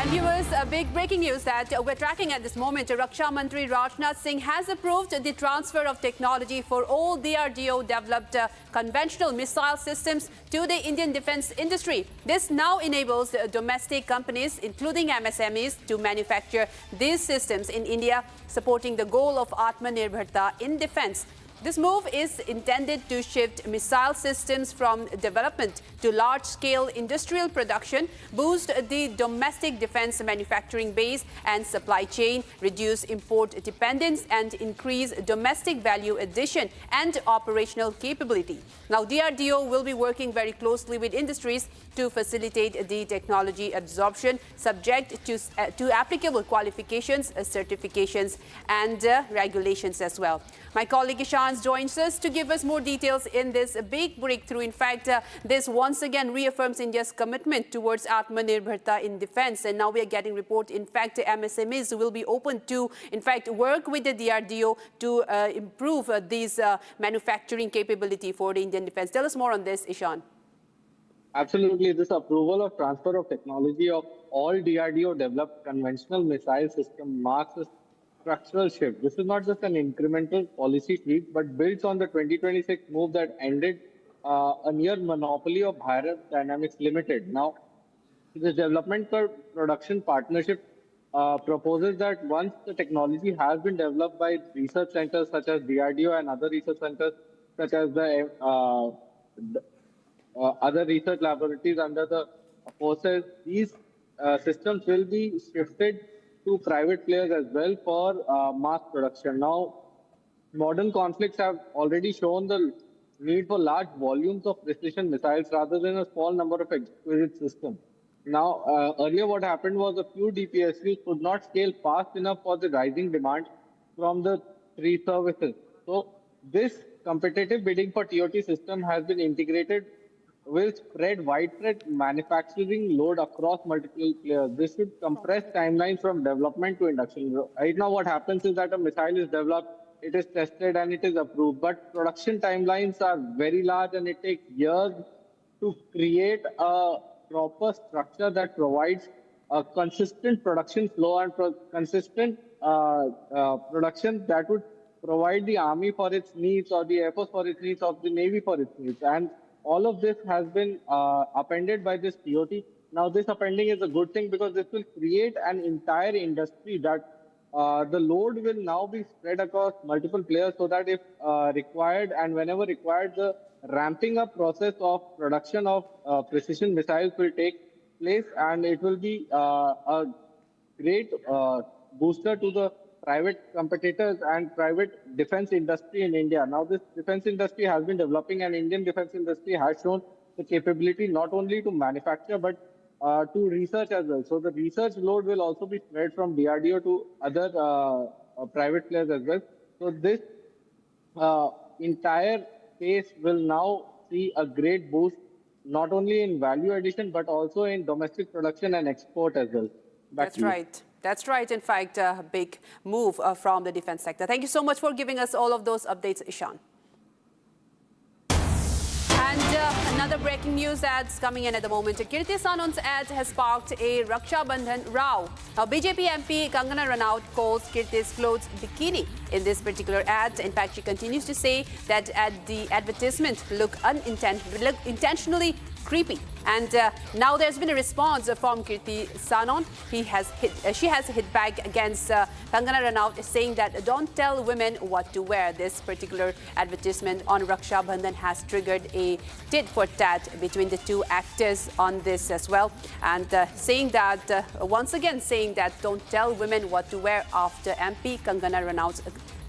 And viewers, big breaking news that we're tracking at this moment. Raksha Mantri Rajnath Singh has approved the transfer of technology for all DRDO-developed conventional missile systems to the Indian defense industry. This now enables domestic companies, including MSMEs, to manufacture these systems in India, supporting the goal of Atmanirbharta in defense. This move is intended to shift missile systems from development to large-scale industrial production, boost the domestic defense manufacturing base and supply chain, reduce import dependence, and increase domestic value addition and operational capability. Now, DRDO will be working very closely with industries to facilitate the technology absorption, subject to applicable qualifications, certifications, and regulations as well. My colleague Ishan joins us to give us more details in this big breakthrough. In fact, this once again reaffirms India's commitment towards Atmanirbharta in defense. And now we are getting report. In fact, MSMEs will be open to, in fact, work with the DRDO to improve these manufacturing capability for the Indian defense. Tell us more on this, Ishan. Absolutely. This approval of transfer of technology of all DRDO developed conventional missile system marks a structural shift. This is not just an incremental policy tweak, but builds on the 2026 move that ended a near monopoly of Bharat Dynamics Limited. Now, this development production partnership proposes that once the technology has been developed by research centers such as DRDO and other research centers such as the other research laboratories under the forces, these systems will be shifted to private players as well for mass production. Now, modern conflicts have already shown the need for large volumes of precision missiles rather than a small number of exquisite systems. Now, earlier what happened was a few DPSUs could not scale fast enough for the rising demand from the three services. So, this competitive bidding for TOT system has been integrated, will spread widespread manufacturing load across multiple players. This should compress timelines from development to induction. Right now, what happens is that a missile is developed, it is tested, and it is approved. But production timelines are very large, and it takes years to create a proper structure that provides a consistent production flow and consistent production that would provide the army for its needs, or the air force for its needs, or the navy for its needs. And all of this has been appended by this TOT. Now, this appending is a good thing because this will create an entire industry that the load will now be spread across multiple players, so that if required and whenever required, the ramping up process of production of precision missiles will take place, and it will be a great booster to the private competitors and private defense industry in India. Now, this defense industry has been developing, and Indian defense industry has shown the capability not only to manufacture but to research as well. So the research load will also be spread from DRDO to other private players as well. So this entire space will now see a great boost, not only in value addition but also in domestic production and export as well. That's right. That's right. In fact, a big move from the defense sector. Thank you so much for giving us all of those updates, Ishan. And another breaking news that's coming in at the moment. Kirti Sanon's ad has sparked a Raksha Bandhan row. Now, BJP MP Kangana Ranaut calls Kirti's clothes bikini in this particular ad. In fact, she continues to say that the advertisement look intentionally creepy. And now there's been a response from Kirti Sanon. She has hit back against Kangana Ranaut, saying that don't tell women what to wear. This particular advertisement on Raksha Bandhan has triggered a tit for tat between the two actors on this as well. And saying that, once again saying that don't tell women what to wear after MP Kangana Ranaut's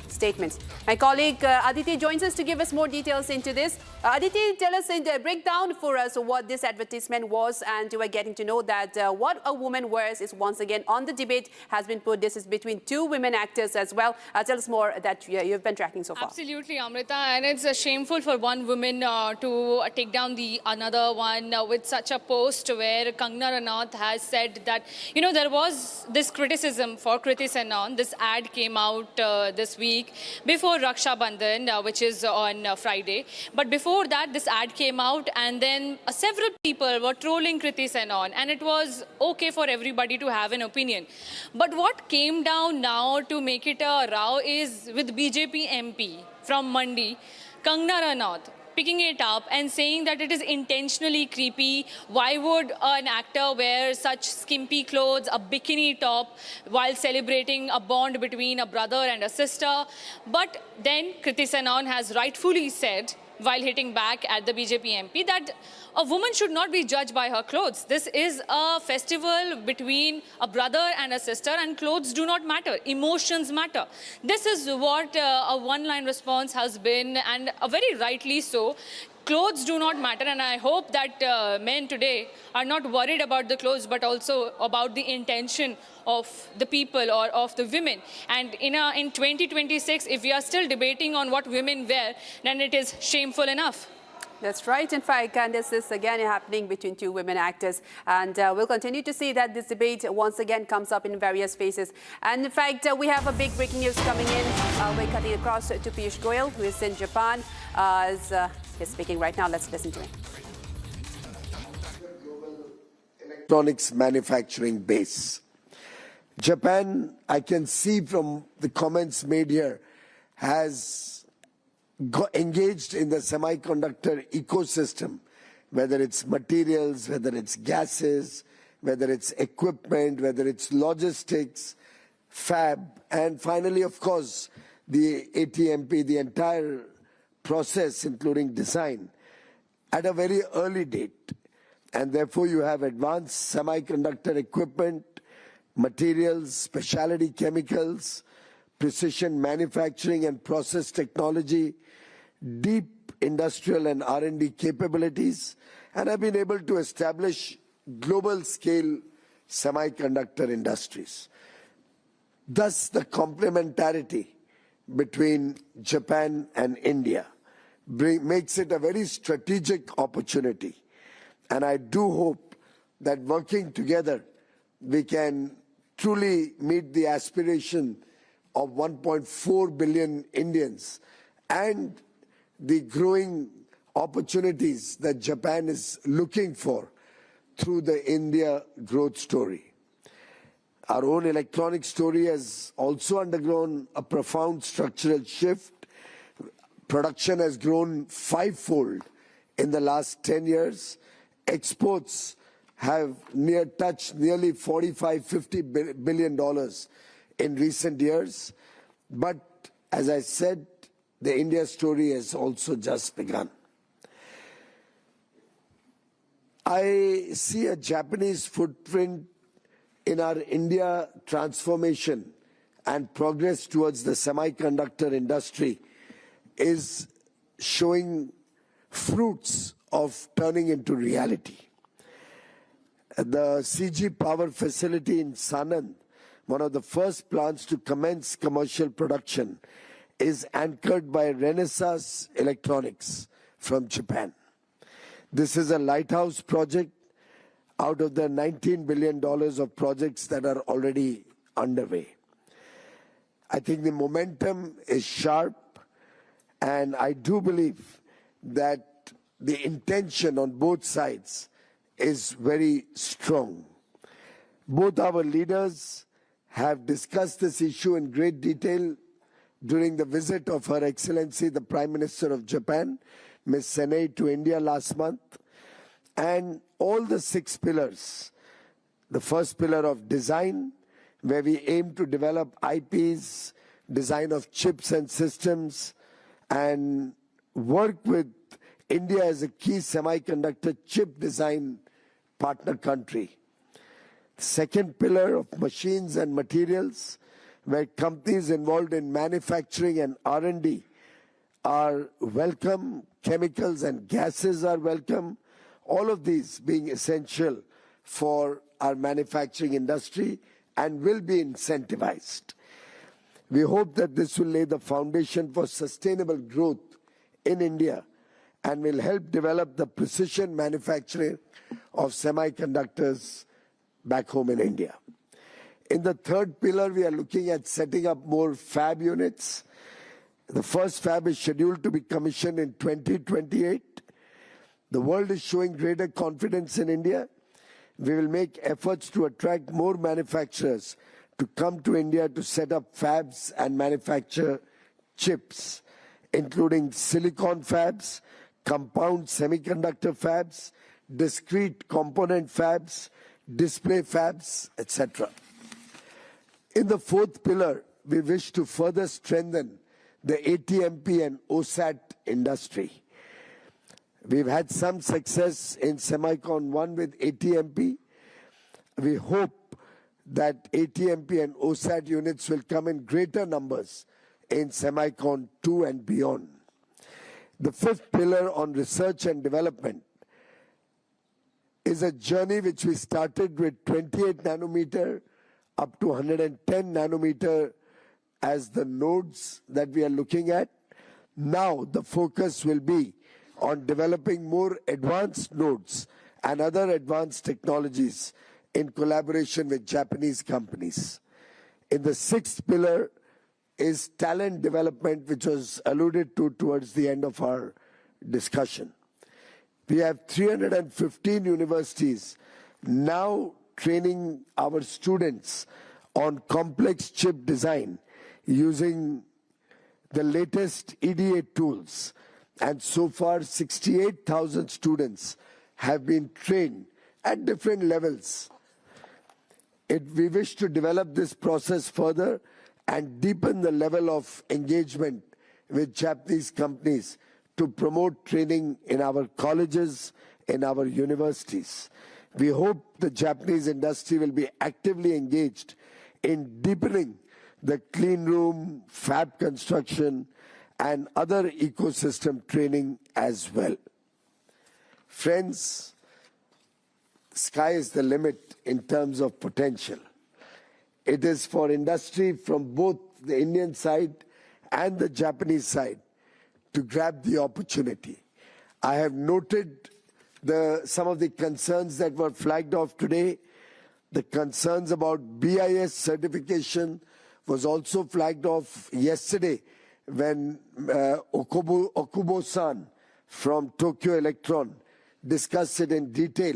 statements. My colleague Aditi joins us to give us more details into this. Aditi, tell us in the breakdown for us what this advertisement was, and we're getting to know that what a woman wears is once again on the debate has been put. This is between two women actors as well. Tell us more that you've been tracking so far. Absolutely, Amrita, and it's shameful for one woman to take down the another one with such a post where Kangana Ranaut has said that, you know, there was this criticism for Kriti Sanon. This ad came out this week before Raksha Bandhan, which is on Friday. But before that, this ad came out, and then several people were trolling Kriti Sanon, and it was okay for everybody to have an opinion. But what came down now to make it a row is with BJP MP from Mandi, Kangana Ranaut. picking it up and saying that it is intentionally creepy. Why would an actor wear such skimpy clothes, a bikini top, while celebrating a bond between a brother and a sister? But then Kriti Sanon has rightfully said, while hitting back at the BJP MP, that a woman should not be judged by her clothes. This is a festival between a brother and a sister, and clothes do not matter. Emotions matter. This is what a one-line response has been, and very rightly so. Clothes do not matter, and I hope that men today are not worried about the clothes, but also about the intention of the people or of the women. And in 2026, if we are still debating on what women wear, then it is shameful enough. That's right. In fact, and this is again happening between two women actors. And we'll continue to see that this debate once again comes up in various phases. And in fact, we have a big breaking news coming in. We're cutting across to Piyush Goyal, who is in Japan. He's speaking right now. Let's listen to him. Electronics manufacturing base. Japan, I can see from the comments made here, has engaged in the semiconductor ecosystem, whether it's materials, whether it's gases, whether it's equipment, whether it's logistics, fab, and finally, of course, the ATMP, the entire process, including design, at a very early date. And therefore, you have advanced semiconductor equipment, materials, specialty chemicals, precision manufacturing and process technology, deep industrial and R&D capabilities, and have been able to establish global-scale semiconductor industries. Thus, the complementarity between Japan and India makes it a very strategic opportunity. And I do hope that working together, we can truly meet the aspiration of 1.4 billion Indians and the growing opportunities that Japan is looking for through the India growth story. Our own electronic story has also undergone a profound structural shift. Production has grown fivefold in the last 10 years. Exports have touched nearly $45–50 billion in recent years. But as I said, the India story has also just begun. I see a Japanese footprint in our India transformation and progress towards the semiconductor industry is showing fruits of turning into reality. The CG Power facility in Sanand, one of the first plants to commence commercial production, is anchored by Renesas Electronics from Japan. This is a lighthouse project out of the $19 billion of projects that are already underway. I think the momentum is sharp, and I do believe that the intention on both sides is very strong. Both our leaders have discussed this issue in great detail during the visit of Her Excellency, the Prime Minister of Japan, Ms. Senei, to India last month. And all the 6 pillars, the first pillar of design, where we aim to develop IPs, design of chips and systems, and work with India as a key semiconductor chip design partner country. Second pillar of machines and materials, where companies involved in manufacturing and R&D are welcome, chemicals and gases are welcome, all of these being essential for our manufacturing industry and will be incentivized. We hope that this will lay the foundation for sustainable growth in India and will help develop the precision manufacturing of semiconductors back home in India. In the third pillar, we are looking at setting up more fab units. The first fab is scheduled to be commissioned in 2028. The world is showing greater confidence in India. We will make efforts to attract more manufacturers to come to India to set up fabs and manufacture chips, including silicon fabs, compound semiconductor fabs, discrete component fabs, display fabs, etc. In the fourth pillar, we wish to further strengthen the ATMP and OSAT industry. We've had some success in Semicon 1 with ATMP. We hope that ATMP and OSAT units will come in greater numbers in Semicon 2 and beyond. The fifth pillar on research and development is a journey which we started with 28 nanometer up to 110 nanometer as the nodes that we are looking at. Now the focus will be on developing more advanced nodes and other advanced technologies in collaboration with Japanese companies. In the sixth pillar is talent development, which was alluded to towards the end of our discussion. We have 315 universities now training our students on complex chip design using the latest EDA tools. And so far, 68,000 students have been trained at different levels. We wish to develop this process further and deepen the level of engagement with Japanese companies to promote training in our colleges, in our universities. We hope the Japanese industry will be actively engaged in deepening the clean room, fab construction, and other ecosystem training as well. Friends, sky is the limit in terms of potential. It is for industry from both the Indian side and the Japanese side to grab the opportunity. I have noted some of the concerns that were flagged off today. The concerns about BIS certification was also flagged off yesterday when Okubo-san from Tokyo Electron discussed it in detail.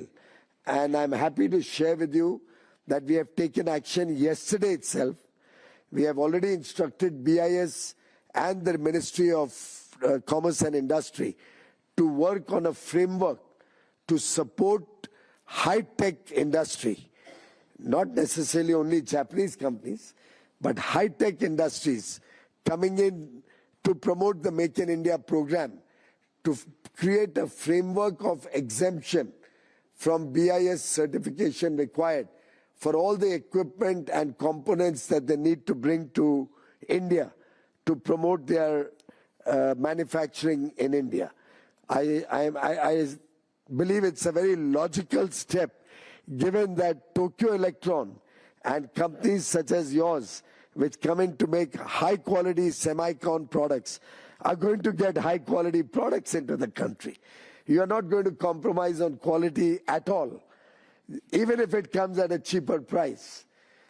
And I'm happy to share with you that we have taken action yesterday itself. We have already instructed BIS and the Ministry of Commerce and Industry to work on a framework to support high-tech industry, not necessarily only Japanese companies, but high-tech industries coming in to promote the Make in India program, to create a framework of exemption from BIS certification required for all the equipment and components that they need to bring to India to promote their manufacturing in India. I believe it's a very logical step, given that Tokyo Electron and companies such as yours, which come in to make high-quality semicon products, are going to get high-quality products into the country. You are not going to compromise on quality at all, even if it comes at a cheaper price.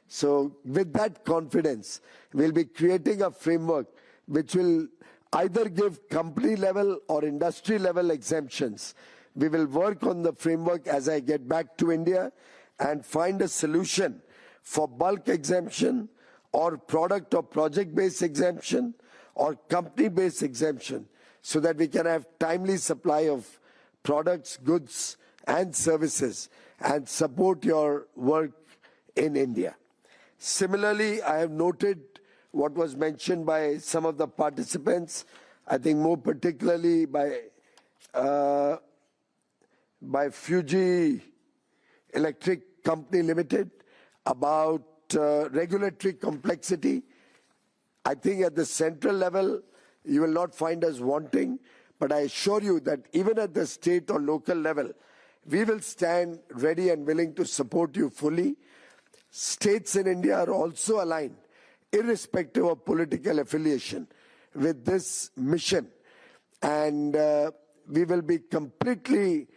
So with that confidence, we'll be creating a framework which will either give company-level or industry-level exemptions. We will work on the framework as I get back to India and find a solution for bulk exemption or product or project-based exemption or company-based exemption so that we can have timely supply of products, goods, and services and support your work in India. Similarly, I have noted what was mentioned by some of the participants, I think more particularly by Fuji Electric Company Limited, about regulatory complexity. I think at the central level, you will not find us wanting, but I assure you that even at the state or local level, we will stand ready and willing to support you fully. States in India are also aligned, irrespective of political affiliation, with this mission. And we will be completely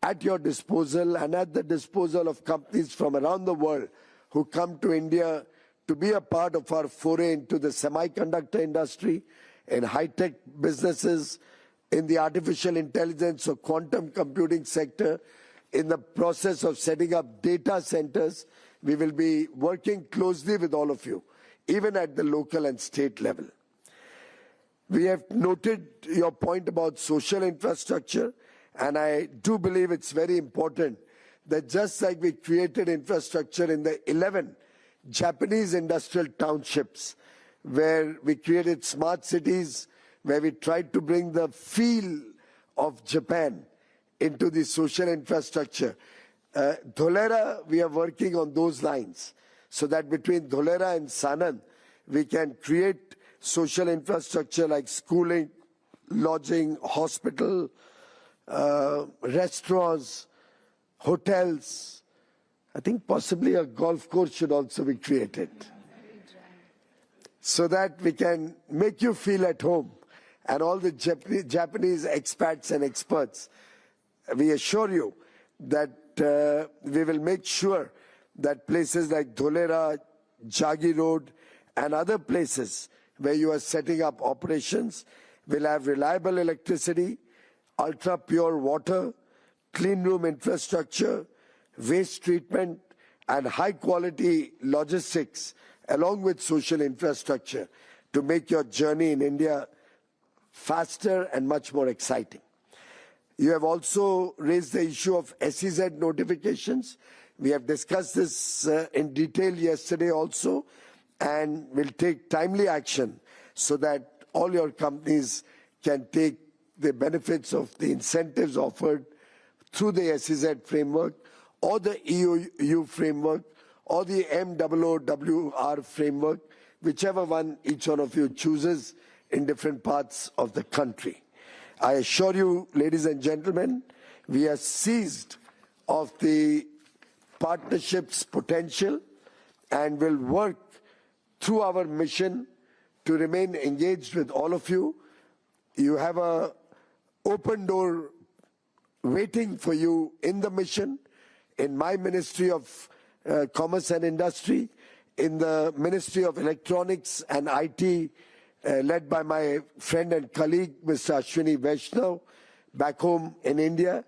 at your disposal and at the disposal of companies from around the world who come to India to be a part of our foray into the semiconductor industry, in high-tech businesses, in the artificial intelligence or quantum computing sector, in the process of setting up data centers. We will be working closely with all of you, even at the local and state level. We have noted your point about social infrastructure, and I do believe it's very important that just like we created infrastructure in the 11 Japanese industrial townships, where we created smart cities, where we tried to bring the feel of Japan into the social infrastructure. Dholera, we are working on those lines, so that between Dholera and Sanand, we can create social infrastructure like schooling, lodging, hospital, restaurants, hotels. I think possibly a golf course should also be created, so that we can make you feel at home. And all the Japanese expats and experts, we assure you that we will make sure that places like Dholera, Jagi Road, and other places where you are setting up operations will have reliable electricity, ultra pure water, clean room infrastructure, waste treatment, and high quality logistics, along with social infrastructure, to make your journey in India faster and much more exciting. You have also raised the issue of SEZ notifications. We have discussed this in detail yesterday also, and will take timely action so that all your companies can take the benefits of the incentives offered through the SEZ framework or the EU framework or the MOOWR framework, whichever one each one of you chooses in different parts of the country. I assure you, ladies and gentlemen, we are seized of the partnership's potential and will work through our mission to remain engaged with all of you. You have an open door waiting for you in the mission, in my Ministry of Commerce and Industry, in the Ministry of Electronics and IT, led by my friend and colleague, Mr. Ashwini Vaishnav, back home in India.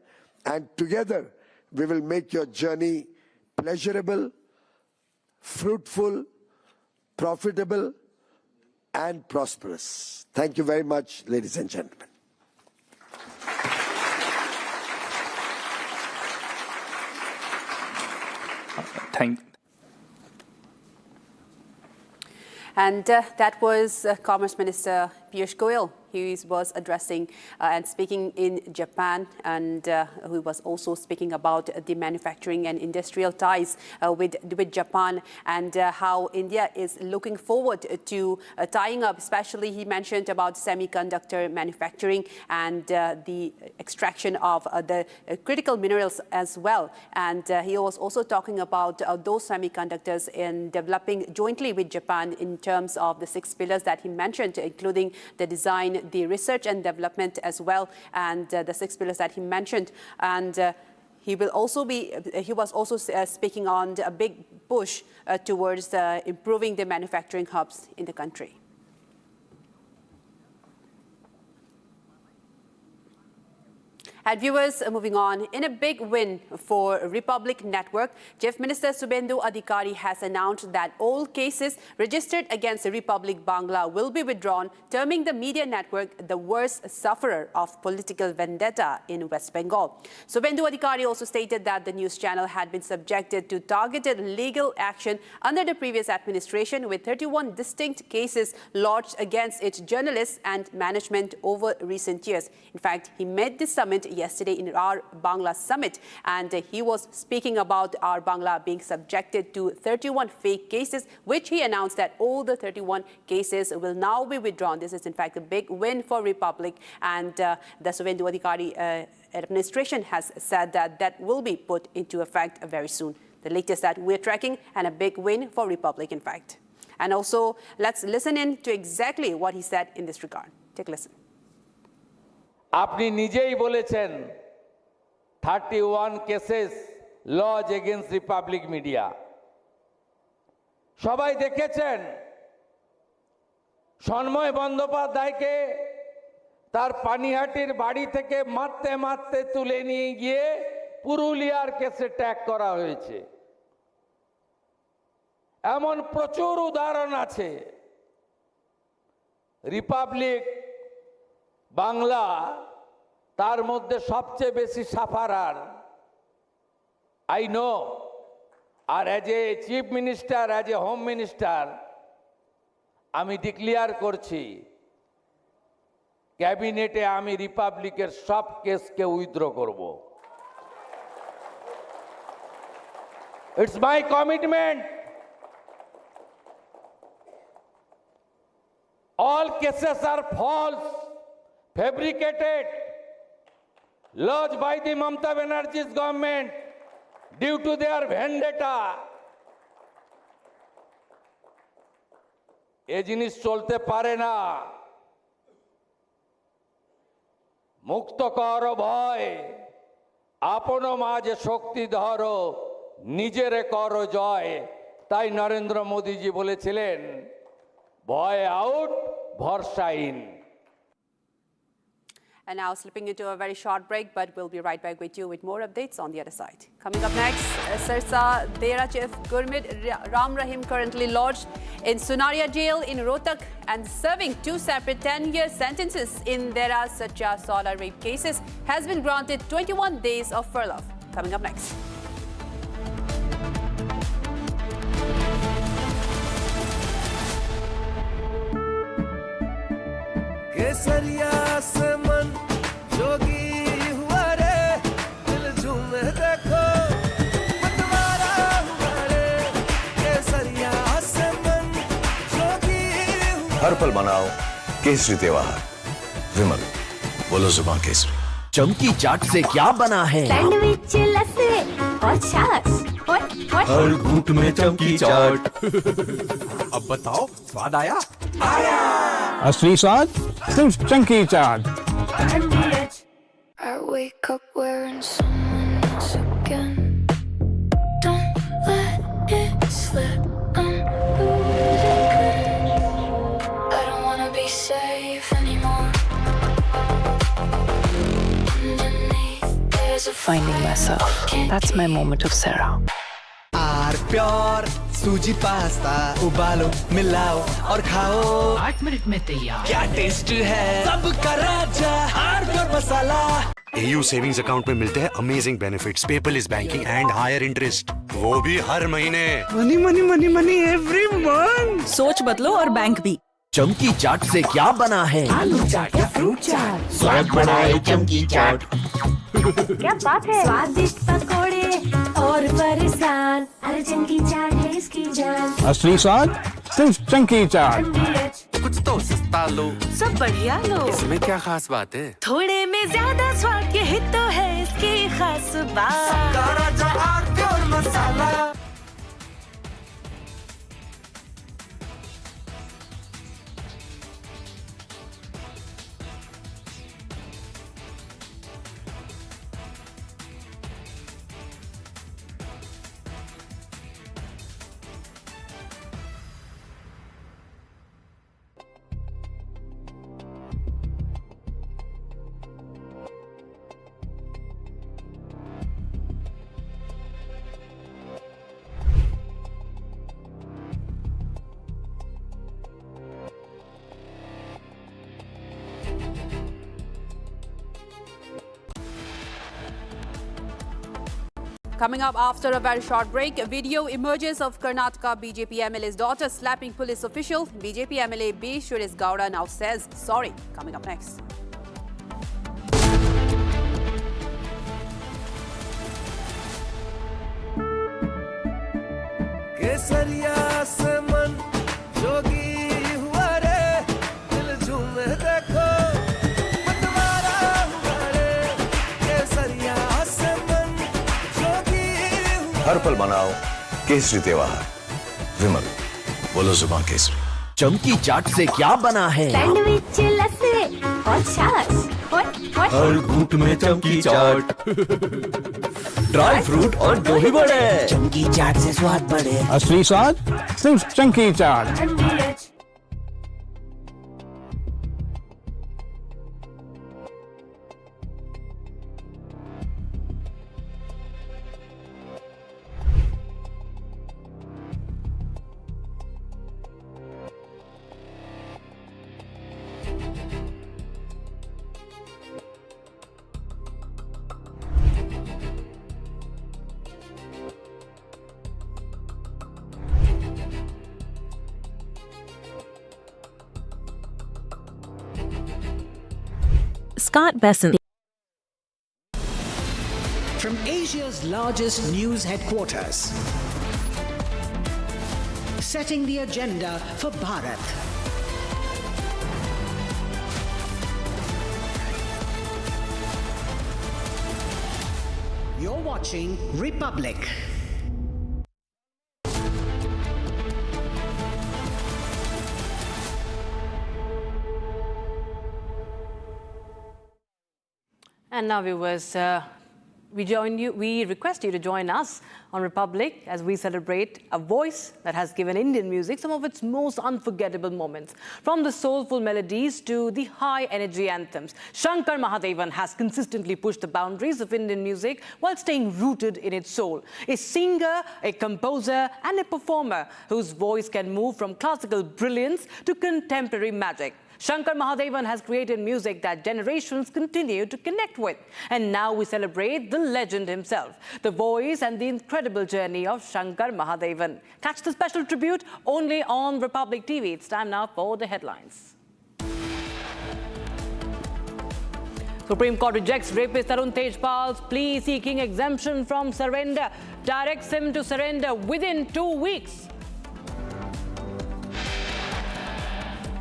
And together, we will make your journey pleasurable, fruitful, profitable, and prosperous. Thank you very much, ladies and gentlemen. And that was Commerce Minister Piyush Goyal. He was addressing and speaking in Japan, and who was also speaking about the manufacturing and industrial ties with Japan, and how India is looking forward to tying up. Especially, he mentioned about semiconductor manufacturing and the extraction of the critical minerals as well. And he was also talking about those semiconductors in developing jointly with Japan in terms of the 6 pillars that he mentioned, including the design, the research and development as well, and the 6 pillars that he mentioned. And he was also speaking on a big push towards improving the manufacturing hubs in the country. And viewers, moving on, in a big win for Republic Network, Chief Minister Subhendu Adhikari has announced that all cases registered against Republic Bangla will be withdrawn, terming the media network the worst sufferer of political vendetta in West Bengal. Subhendu Adhikari also stated that the news channel had been subjected to targeted legal action under the previous administration, with 31 distinct cases lodged against its journalists and management over recent years. In fact, he made this summit yesterday in our Bangla summit, and he was speaking about our Bangla being subjected to 31 fake cases, which he announced that all the 31 cases will now be withdrawn. This is in fact a big win for Republic, and the Subhendu Adhikari administration has said that that will be put into effect very soon. The latest that we're tracking, and a big win for Republic in fact. And also, let's listen in to exactly what he said in this regard. Take a listen. আপনি নিজেই বলেছেন 31 cases lodge against Republic Media সবাই দেখেছেন সন্ময় বন্দ্যোপাধ্যায়কে তার পানিহাটির বাড়ি থেকে মারতে মারতে তুলে নিয়ে গিয়ে পুরুলিয়ার কেসে ট্যাগ করা হয়েছে এমন প্রচুর উদাহরণ আছে রিপাবলিক বাংলা তার মধ্যে সবচেয়ে বেশি সাফারার আই নো আর as a chief minister as a home minister আমি ডিক্লেয়ার করছি ক্যাবিনেটে আমি রিপাবলিকের সব কেসকে উইথড্র করব it's my commitment all cases are false fabricated lodged by the Mamata Banerjee's government due to their vendetta এই জিনিস চলতে পারে না মুক্ত কর ভয় আপন মাঝে শক্তি ধরো নিজেরে কর জয় তাই নরেন্দ্র মোদীজি বলেছিলেন ভয় আউট ভরসা in And now slipping into a very short break, but we'll be right back with you with more updates on the other side. Coming up next, Sirsa Dera Chief Gurmeet Ram Rahim currently lodged in Sunaria jail in Rohtak and serving 2 separate 10-year sentences in Dera Sacha Solar rape cases has been granted 21 days of furlough. Coming up next. केसरिया से मन जोगी हुआ रे दिल झूमे देखो मतवारा हुआ रे केसरिया से मन जोगी हुआ हर पल मनाओ केसरी त्योहार विमल बोलो जुबान केसरी चमकी चाट से क्या बना है सैंडविच लस्सी और छाछ हर घूंट में चमकी चाट अब बताओ स्वाद आया असली स्वाद सिर्फ chunky chaat I wake up wearing someone else again. Don't let it slip. I'm losing. I don't wanna be safe anymore. Underneath, there's a Finding myself. That's my moment of Sarah. Are pure सूजी pasta उबालो मिलाओ और खाओ 8 minute में तैयार क्या taste है सबका राजा R pure masala AU savings account में मिलते हैं amazing benefits paperless banking and higher interest वो भी हर महीने money money money money every month सोच बदलो और बैंक भी चमकी चाट से क्या बना है आलू चाट या फ्रूट चाट स्वाद बढ़ाए चमकी चाट क्या बात है स्वादिष्ट पकोड़े और परेशान अरे चंकी चाट है इसकी जान असली स्वाद सिर्फ चंकी चाट कुछ तो सस्ता लो सब बढ़िया लो इसमें क्या खास बात है थोड़े में ज्यादा स्वाद यही तो है इसकी खास बात राजा R pure masala Coming up after a very short break, a video emerges of Karnataka BJP MLA's daughter slapping police official. BJP MLA B. Suresh Gowda now says sorry. Coming up next. केसरिया से मन जोगी हुआ रे दिल झूमे देखो मतवारा हुआ रे केसरिया से मन जोगी हुआ हर पल मनाओ केसरी त्योहार विमल बोलो जुबान केसरी चमकी चाट से क्या बना है सैंडविच लस्सी और छाछ हर घूंट में चमकी चाट ड्राई फ्रूट और दही बड़े चमकी चाट से स्वाद बढ़े असली स्वाद सिर्फ chunky chaat Scott Bessent. From Asia's largest news headquarters, setting the agenda for Bharat. You're watching Republic. And now, viewers, we request you to join us on Republic as we celebrate a voice that has given Indian music some of its most unforgettable moments. From the soulful melodies to the high-energy anthems, Shankar Mahadevan has consistently pushed the boundaries of Indian music while staying rooted in its soul. A singer, a composer, and a performer whose voice can move from classical brilliance to contemporary magic. Shankar Mahadevan has created music that generations continue to connect with. And now we celebrate the legend himself, the voice and the incredible journey of Shankar Mahadevan. Catch the special tribute only on Republic TV. It's time now for the headlines. Supreme Court rejects rapist Tarun Tejpal's plea seeking exemption from surrender, directs him to surrender within 2 weeks.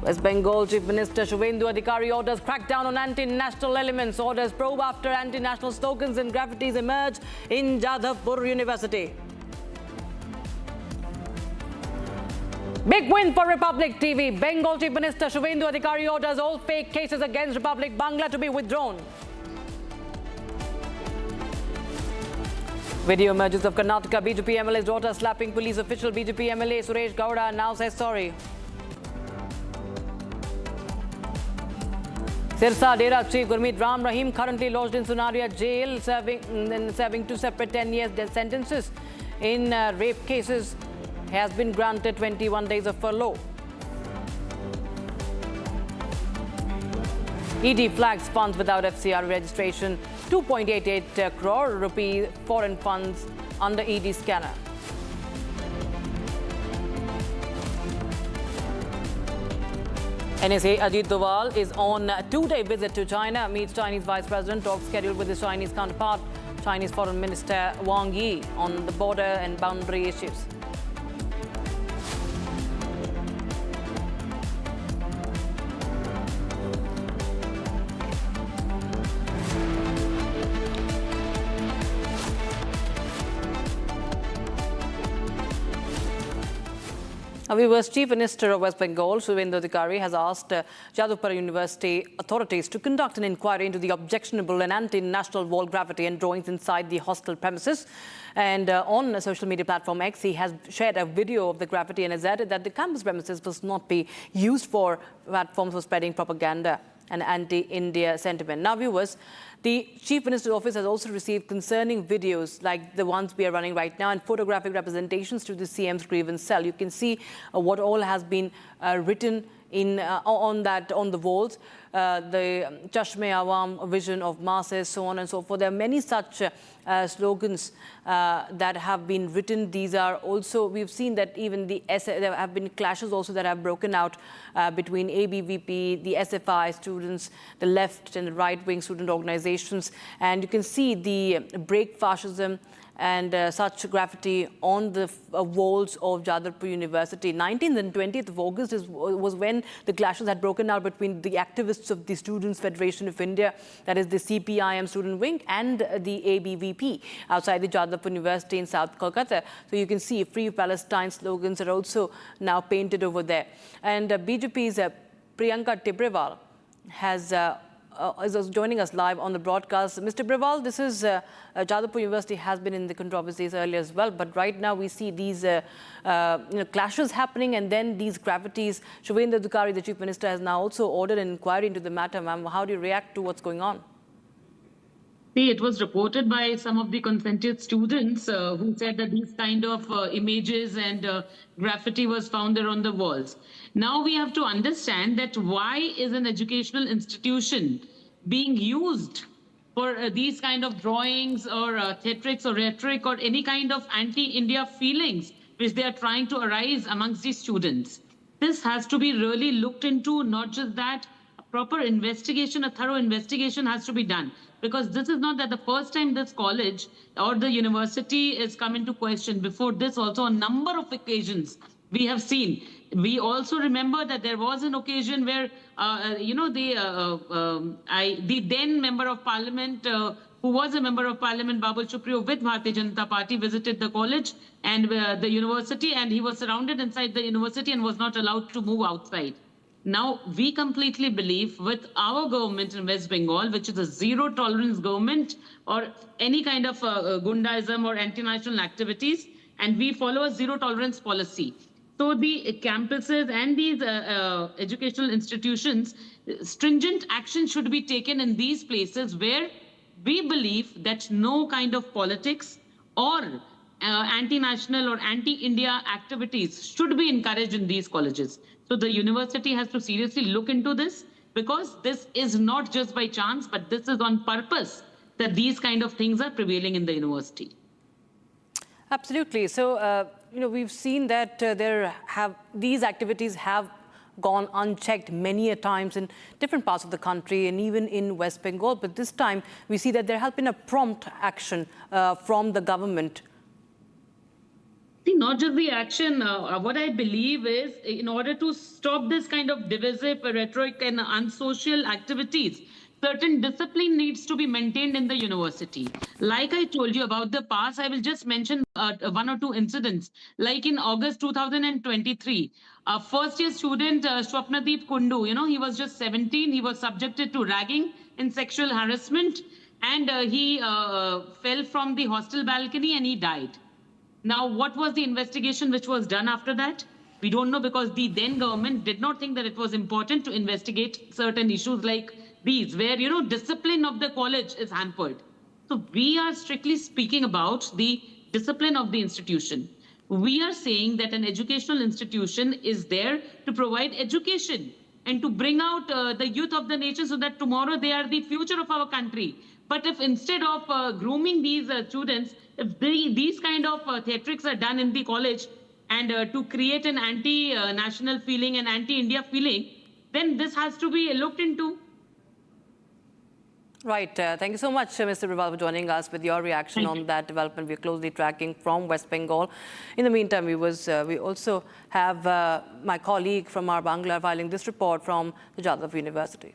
West Bengal Chief Minister Shubhendu Adhikari orders crackdown on anti-national elements. Orders probe after anti-national slogans and graffitis emerge in Jadavpur University. Big win for Republic TV. Bengal Chief Minister Shubhendu Adhikari orders all fake cases against Republic Bangla to be withdrawn. Video emerges of Karnataka BJP MLA's daughter slapping police official. BJP MLA Suresh Gowda now says sorry. Sirsa Dera Chief Gurmeet Ram Rahim, currently lodged in Sunaria jail, serving 2 separate 10-year death sentences in rape cases, has been granted 21 days of furlough. ED flags funds without FCR registration, 2.88 crore rupee foreign funds under ED scanner. NSA Ajit Doval is on a 2-day visit to China, meets Chinese Vice President, talks scheduled with his Chinese counterpart, Chinese Foreign Minister Wang on the border and boundary issues. Viewers, Chief Minister of West Bengal, Shubhendu Adhikari, has asked Jadavpur University authorities to conduct an inquiry into the objectionable and anti-national wall graffiti and drawings inside the hostel premises. And on a social media platform X, he has shared a video of the graffiti and has added that the campus premises must not be used for platforms for spreading propaganda and anti-India sentiment. Now, viewers, the Chief Minister's office has also received concerning videos like the ones we are running right now and photographic representations to the CM's grievance cell. You can see what all has been written on the walls, the Chashme Awam vision of masses, so on and so forth. There are many such slogans that have been written. These are also, we've seen that even there have been clashes also that have broken out between ABVP, the SFI students, the left and the right-wing student organizations. And you can see the break fascism and such graffiti on the walls of Jadavpur University. 19th and 20th of August was when the clashes had broken out between the activists of the Students' Federation of India, that is the CPIM student wing, and the ABVP outside the Jadavpur University in South Kolkata. So you can see Free Palestine slogans are also now painted over there. And BJP's Priyanka Tibrewal is joining us live on the broadcast. Mr. Brewal, this is Jadavpur University has been in the controversies earlier as well, but right now we see these clashes happening and then these graffitis. Shubhendu Adhikari, the Chief Minister, has now also ordered an inquiry into the matter. Ma'am, how do you react to what's going on? See, it was reported by some of the consented students who said that these kind of images and graffiti was found there on the walls. Now we have to understand that why is an educational institution being used for these kind of drawings or theatrics or rhetoric or any kind of anti-India feelings which they are trying to arise amongst the students. This has to be really looked into, not just that. proper investigation, a thorough investigation has to be done. Because this is not that the first time this college or the university is come into question. Before this also a number of occasions we have seen. We also remember that there was an occasion where, the then member of parliament, who was a member of parliament, Babul Supriyo, with Bharatiya Janata Party, visited the college and the university, and he was surrounded inside the university and was not allowed to move outside. Now, we completely believe with our government in West Bengal, which is a zero-tolerance government or any kind of gundaism or anti-national activities, and we follow a zero-tolerance policy. So the campuses and these educational institutions, stringent action should be taken in these places where we believe that no kind of politics or anti-national or anti-India activities should be encouraged in these colleges. So the university has to seriously look into this, because this is not just by chance, but this is on purpose that these kind of things are prevailing in the university. Absolutely. So, we've seen that these activities have gone unchecked many a times in different parts of the country and even in West Bengal. But this time, we see that there has been a prompt action from the government. See, not just the action. What I believe is, in order to stop this kind of divisive rhetoric and unsocial activities, certain discipline needs to be maintained in the university. Like I told you about the past, I will just mention one or two incidents. Like in August 2023, a first-year student, Swapnadeep Kundu, he was just 17. He was subjected to ragging and sexual harassment, and he fell from the hostel balcony and he died. Now, what was the investigation which was done after that? We don't know, because the then government did not think that it was important to investigate certain issues like these, where, discipline of the college is hampered. So we are strictly speaking about the discipline of the institution. We are saying that an educational institution is there to provide education and to bring out the youth of the nation so that tomorrow they are the future of our country. But if instead of grooming these students, if these kind of theatrics are done in the college and to create an anti-national feeling and anti-India feeling, then this has to be looked into. Right. Thank you so much, Mr. Doval, for joining us with your reaction on that development. We're closely tracking from West Bengal. In the meantime, we also have my colleague from our Bangla filing this report from the Jadavpur University.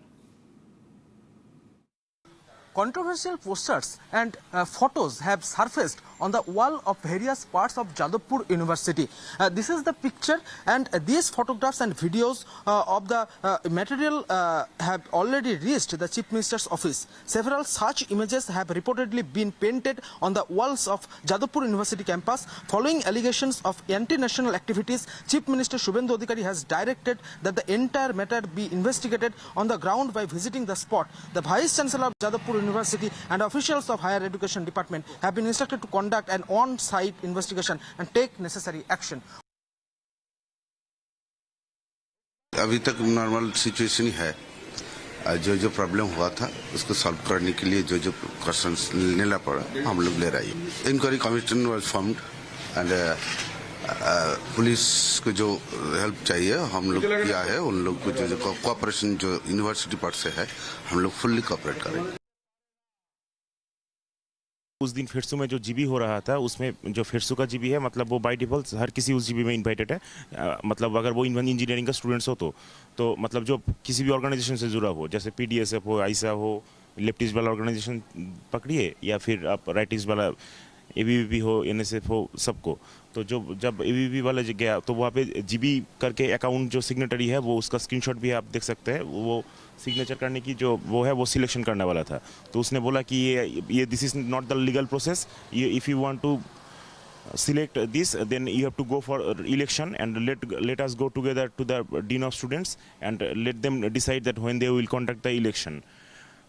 Controversial posters and photos have surfaced on the wall of various parts of Jadavpur University. This is the picture, and these photographs and videos of the material have already reached the Chief Minister's office. Several such images have reportedly been painted on the walls of Jadavpur University campus. Following allegations of anti-national activities, Chief Minister Shubhendu Adhikari has directed that the entire matter be investigated on the ground by visiting the spot. The Vice Chancellor of Jadavpur University and officials of Higher Education Department have been instructed to conduct an on-site investigation and take necessary action. अभी तक normal situation ही है। जो problem हुआ था उसको solve करने के लिए जो क्वेश्चंस लेना पड़ा हम लोग ले रहे हैं। Inquiry commission was formed and police को जो हेल्प चाहिए हम लोग किया है। उन लोग को जो कोऑपरेशन जो यूनिवर्सिटी पार्ट से है हम लोग फुल्ली कोऑपरेट करेंगे। उस दिन फिरसू में जो जीबी हो रहा था उसमें जो फिरसू का जीबी है मतलब वो बाय डिफॉल्ट हर किसी उस जीबी में इनवाइटेड है। मतलब अगर वो इंजीनियरिंग का स्टूडेंट्स हो तो मतलब जो किसी भी ऑर्गेनाइजेशन से जुड़ा हो, जैसे पीडीएसएफ हो, आईसा हो, लेफ्टिस्ट वाला ऑर्गेनाइजेशन पकड़िए या फिर आप राइटिस्ट वाला एबीवीपी हो, एनएसएफ हो, सबको। तो जब एबीवीपी वाला गया तो वहाँ पे जीबी करके अकाउंट जो सिग्नेटरी है वो उसका स्क्रीनशॉट भी आप देख सकते हैं। वो सिग्नेचर करने की जो वो है वो सिलेक्शन करने वाला था। तो उसने बोला कि ये this is not the legal process, if you want to select this then you have to go for election and let us go together to the dean of students and let them decide that when they will conduct the election.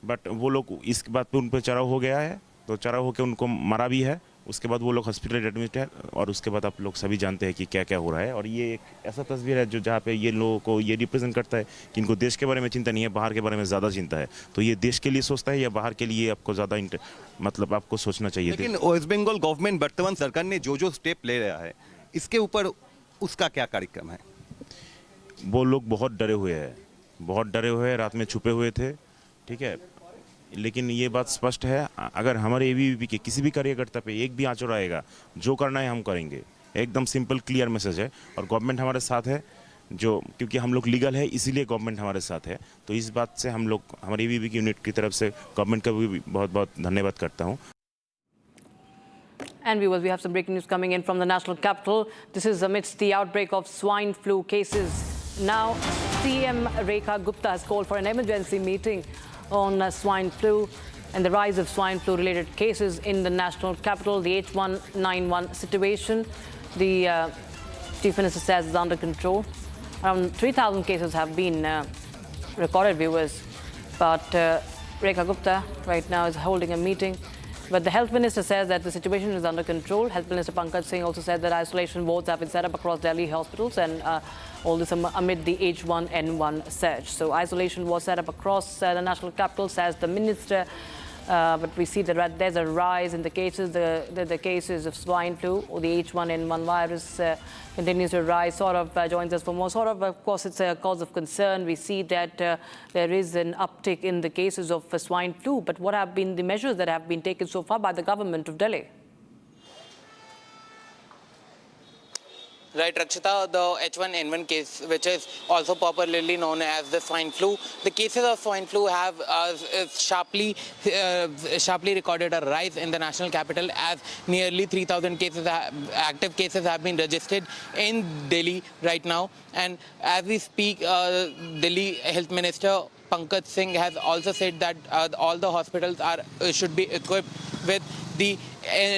But वो लोग इस बात पे उन पर चढ़ाव हो गया है, तो चढ़ाव होकर उनको मारा भी है। उसके बाद वो लोग हॉस्पिटल एडमिट है और उसके बाद आप लोग सभी जानते हैं कि क्या क्या हो रहा है। और ये एक ऐसा तस्वीर है जो जहाँ पे ये लोगों को ये रिप्रेजेंट करता है कि इनको देश के बारे में चिंता नहीं है, बाहर के बारे में ज़्यादा चिंता है। तो ये देश के लिए सोचता है या बाहर के लिए आपको ज़्यादा मतलब आपको सोचना चाहिए। लेकिन वेस्ट बंगाल गवर्नमेंट वर्तमान सरकार ने जो स्टेप ले रहा है इसके ऊपर उसका क्या कार्यक्रम है? वो लोग बहुत डरे हुए हैं बहुत डरे हुए, रात में छुपे हुए थे, ठीक है। लेकिन ये बात स्पष्ट है, अगर हमारे एबीवीपी के किसी भी कार्यकर्ता पे एक भी आंचड़ आएगा, जो करना है हम करेंगे। एकदम सिंपल क्लियर मैसेज है। और गवर्नमेंट हमारे साथ है, जो क्योंकि हम लोग लीगल है इसीलिए गवर्नमेंट हमारे साथ है। तो इस बात से हम लोग हमारे एबीवीपी की यूनिट की तरफ से गवर्नमेंट का भी बहुत बहुत धन्यवाद करता हूँ। And viewers, we have some breaking news coming in from the national capital. This is amidst the outbreak of swine flu cases. Now, CM Rekha Gupta has called for an emergency meeting on swine flu and the rise of swine flu-related cases in the national capital. The H1N1 situation, the Chief Minister says, is under control. Around 3,000 cases have been recorded, viewers. But Rekha Gupta right now is holding a meeting. But the Health Minister says that the situation is under control. Health Minister Pankaj Singh also said that isolation wards have been set up across Delhi hospitals, and all this amid the H1N1 surge. So isolation was set up across the national capital, says the minister. But we see that there's a rise in the cases, the cases of swine flu or the H1N1 virus continues to rise. Saurav joins us for more. Saurav, of course, it's a cause of concern. We see that there is an uptick in the cases of swine flu. But what have been the measures that have been taken so far by the government of Delhi? Right, Rakshita, the H1N1 case, which is also popularly known as the swine flu. The cases of swine flu have sharply recorded a rise in the national capital, as nearly 3,000 cases, active cases have been registered in Delhi right now. And as we speak, Delhi Health Minister Pankaj Singh has also said that all the hospitals should be equipped with the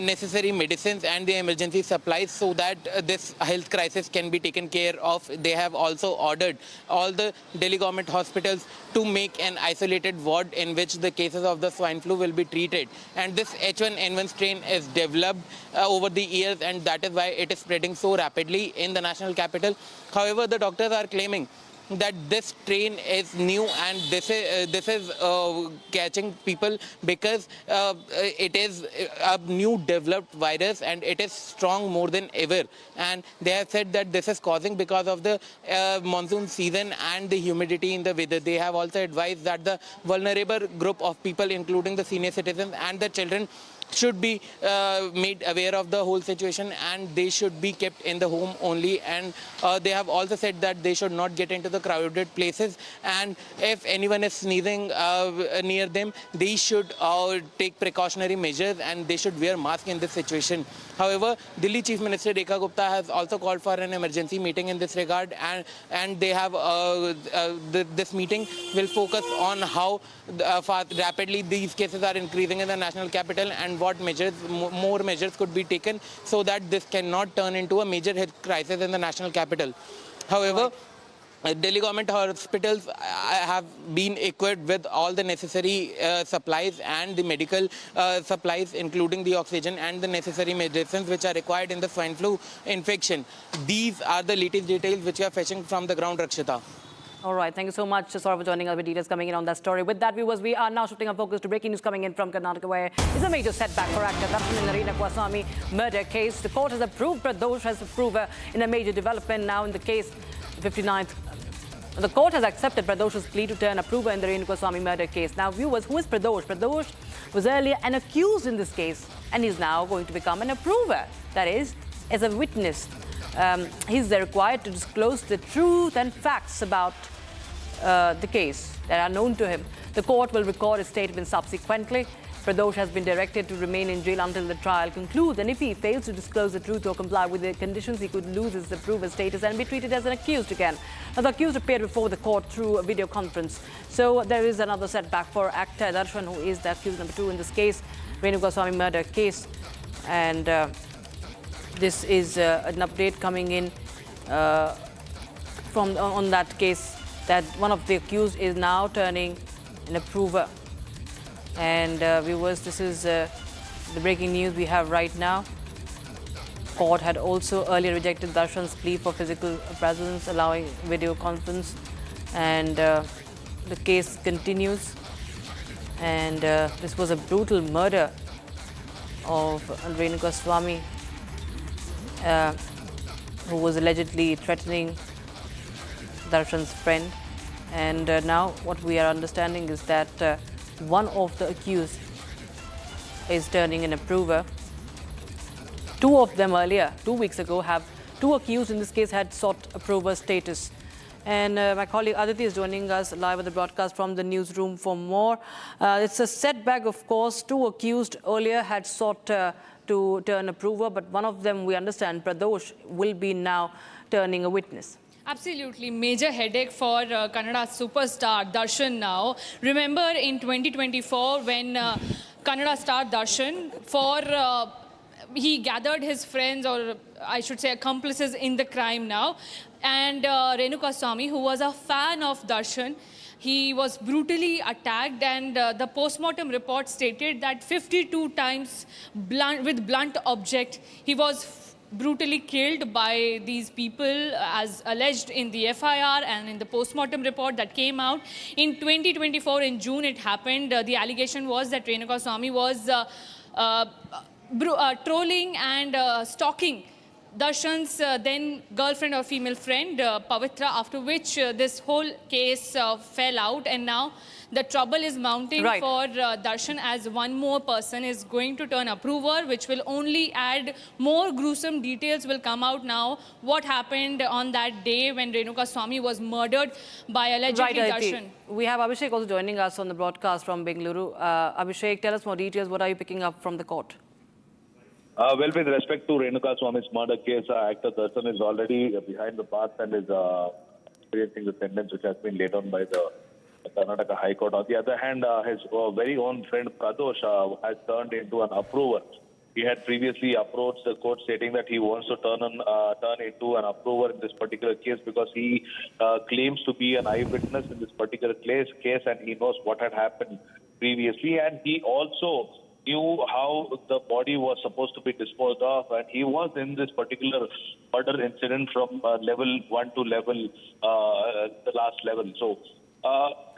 necessary medicines and the emergency supplies so that this health crisis can be taken care of. They have also ordered all the Delhi government hospitals to make an isolated ward in which the cases of the swine flu will be treated. And this H1N1 strain is developed over the years, and that is why it is spreading so rapidly in the national capital. However, the doctors are claiming that this strain is new, and this is catching people because it is a new developed virus and it is strong more than ever. And they have said that this is causing because of the monsoon season and the humidity in the weather. They have also advised that the vulnerable group of people, including the senior citizens and the children, should be made aware of the whole situation, and they should be kept in the home only. And they have also said that they should not get into the crowded places, and if anyone is sneezing near them, they should take precautionary measures and they should wear masks in this situation. However, Delhi Chief Minister Rekha Gupta has also called for an emergency meeting in this regard, and they have this meeting will focus on how rapidly these cases are increasing in the national capital and what measures, more measures could be taken so that this cannot turn into a major health crisis in the national capital. However, Delhi government hospitals have been equipped with all the necessary supplies and the medical supplies, including the oxygen and the necessary medicines which are required in the swine flu infection. These are the latest details which we are fetching from the ground, Rakshita. All right, thank you so much, Saurav, for joining us with details coming in on that story. With that, viewers, we are now shifting our focus to breaking news coming in from Karnataka, where it's a major setback for actor Darshan in the Reena Kwasamy murder case. The court has approved Pradosh as approver in a major development now in the case. The 59th. The court has accepted Pradosh's plea to turn approver in the Reena Kwasamy murder case. Now, viewers, who is Pradosh? Pradosh was earlier an accused in this case, and he's now going to become an approver. That is, as a witness. He's required to disclose the truth and facts about the case that are known to him. The court will record his statement subsequently. Pradosh has been directed to remain in jail until the trial concludes, and if he fails to disclose the truth or comply with the conditions, he could lose his approver status and be treated as an accused again. Now, the accused appeared before the court through a video conference. So there is another setback for actor Darshan, who is the accused number 2 in this case, Reena Kwasamy murder case. And this is an update coming in on that case, that one of the accused is now turning an approver. And viewers, this is the breaking news we have right now. Court had also earlier rejected Darshan's plea for physical presence, allowing video conference. And the case continues. And this was a brutal murder of Reena Kwasamy, who was allegedly threatening Darshan's friend. And now what we are understanding is that one of the accused is turning an approver. Two of them earlier, 2 weeks ago, two accused in this case had sought approver status. And my colleague Aditi is joining us live at the broadcast from the newsroom for more. It's a setback, of course. Two accused earlier had sought to turn approver, but one of them, we understand, Pradosh, will be now turning a witness. Absolutely. Major headache for Kannada superstar Darshan now. Remember in 2024 when Kannada star Darshan, he gathered his friends, or I should say accomplices in the crime now. And Renuka Swami, who was a fan of Darshan, he was brutally attacked, and the post-mortem report stated that 52 times with blunt object he was brutally killed by these people as alleged in the FIR and in the post-mortem report that came out. In 2024, in June it happened. The allegation was that Renuka Swami was trolling and stalking Darshan's then girlfriend or female friend, Pavitra, after which this whole case fell out, and now the trouble is mounting for Darshan as one more person is going to turn approver, which will only add more gruesome details will come out now. What happened on that day when Renuka Swami was murdered by allegedly Darshan. We have Abhishek also joining us on the broadcast from Bengaluru. Abhishek, tell us more details. What are you picking up from the court? Well, with respect to Renuka Swami's murder case, actor Darshan is already behind the bars and is experiencing the sentence which has been laid on by the Karnataka High Court. On the other hand, his very own friend Pradosh has turned into an approver. He had previously approached the court stating that he wants to turn into an approver in this particular case because he claims to be an eyewitness in this particular case and he knows what had happened previously, and he also knew how the body was supposed to be disposed of, and he was in this particular murder incident from level 1 to level the last level. So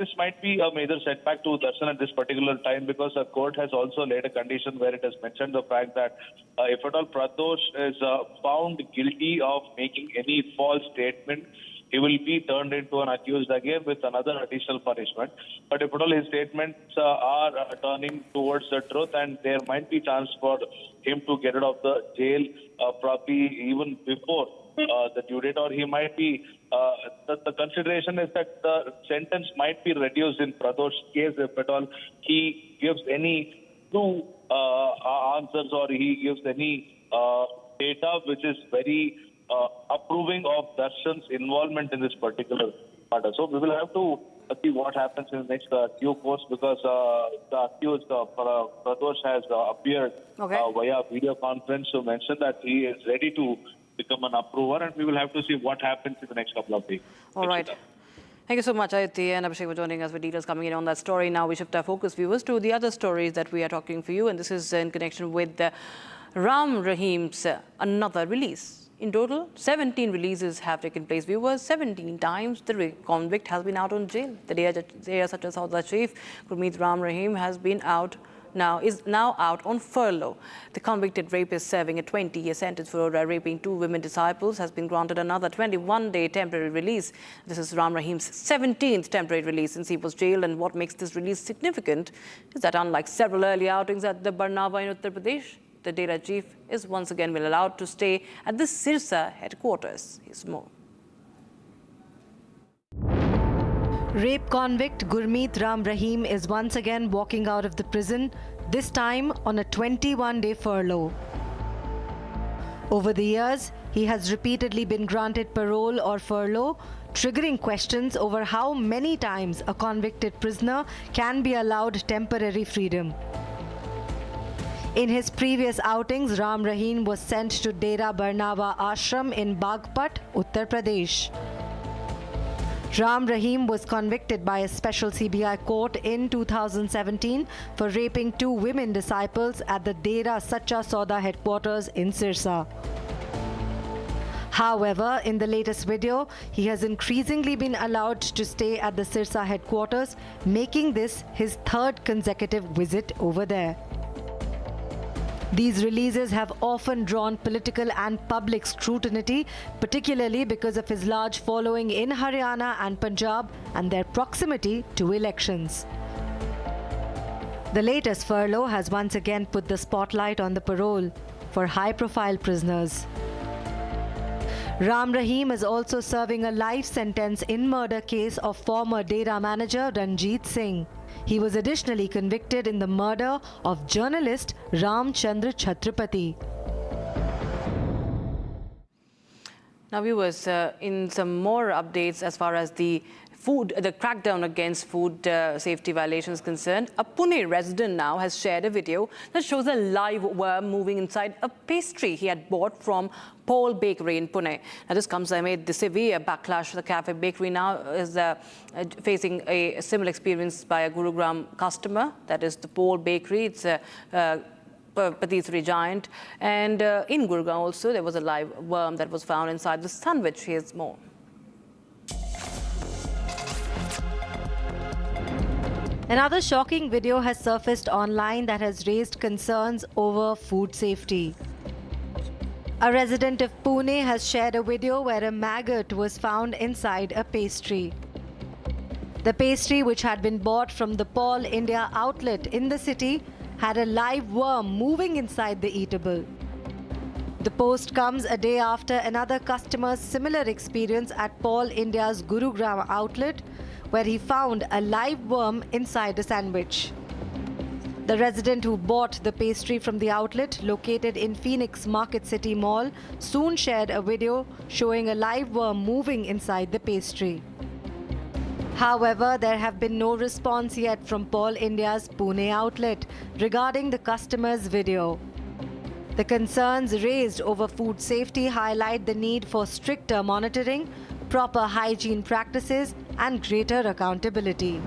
this might be a major setback to Darshan at this particular time because the court has also laid a condition where it has mentioned the fact that if at all Pradosh is found guilty of making any false statement, he will be turned into an accused again with another additional punishment. But if at all his statements are turning towards the truth, and there might be chance for him to get out of the jail probably even before the due date, or he might be, the consideration is that the sentence might be reduced in Pradosh's case if at all he gives any true answers or he gives any data which is very approving of Darshan's involvement in this particular matter. So we will have to see what happens in the next due course because the accused Pradosh has appeared via video conference to mention that he is ready to become an approver, and we will have to see what happens in the next couple of days. All right. Thank you so much, Aditi and Abhishek, for joining us with details coming in on that story. Now we shift our focus, viewers, to the other stories that we are talking for you, and this is in connection with Ram Rahim's another release. In total, 17 releases have taken place, viewers. 17 times the convict has been out on jail. The area such as Sauda Chief, Gurmeet Ram Rahim is now out on furlough. The convicted rapist serving a 20-year sentence for raping 2 women disciples has been granted another 21-day temporary release. This is Ram Rahim's 17th temporary release since he was jailed, and what makes this release significant is that unlike several early outings at the Barnava in Uttar Pradesh, the data chief is once again allowed to stay at the Sirsa headquarters. Here's more. Rape convict Gurmeet Ram Rahim is once again walking out of the prison, this time on a 21-day furlough. Over the years, he has repeatedly been granted parole or furlough, triggering questions over how many times a convicted prisoner can be allowed temporary freedom. In his previous outings, Ram Rahim was sent to Dera Barnava Ashram in Bagpat, Uttar Pradesh. Ram Rahim was convicted by a special CBI court in 2017 for raping 2 women disciples at the Dera Sacha Sauda headquarters in Sirsa. However, in the latest video, he has increasingly been allowed to stay at the Sirsa headquarters, making this his 3rd consecutive visit over there. These releases have often drawn political and public scrutiny, particularly because of his large following in Haryana and Punjab and their proximity to elections. The latest furlough has once again put the spotlight on the parole for high-profile prisoners. Ram Rahim is also serving a life sentence in murder case of former Dera manager Ranjit Singh. He was additionally convicted in the murder of journalist Ram Chandra Chhatrapati. Now, viewers, in some more updates as far as the crackdown against food safety violations concerned, a Pune resident now has shared a video that shows a live worm moving inside a pastry he had bought from Paul Bakery in Pune. Now, this comes amid the severe backlash. The cafe bakery now is facing a similar experience by a Gurugram customer, that is the Paul Bakery. It's a patisserie giant. And in Gurugram also, there was a live worm that was found inside the sandwich. Here's more. Another shocking video has surfaced online that has raised concerns over food safety. A resident of Pune has shared a video where a maggot was found inside a pastry. The pastry, which had been bought from the Paul India outlet in the city, had a live worm moving inside the eatable. The post comes a day after another customer's similar experience at Paul India's Gurugram outlet, where he found a live worm inside a sandwich. The resident who bought the pastry from the outlet located in Phoenix Market City Mall soon shared a video showing a live worm moving inside the pastry. However, there have been no response yet from Paul India's Pune outlet regarding the customer's video. The concerns raised over food safety highlight the need for stricter monitoring, proper hygiene practices, and greater accountability.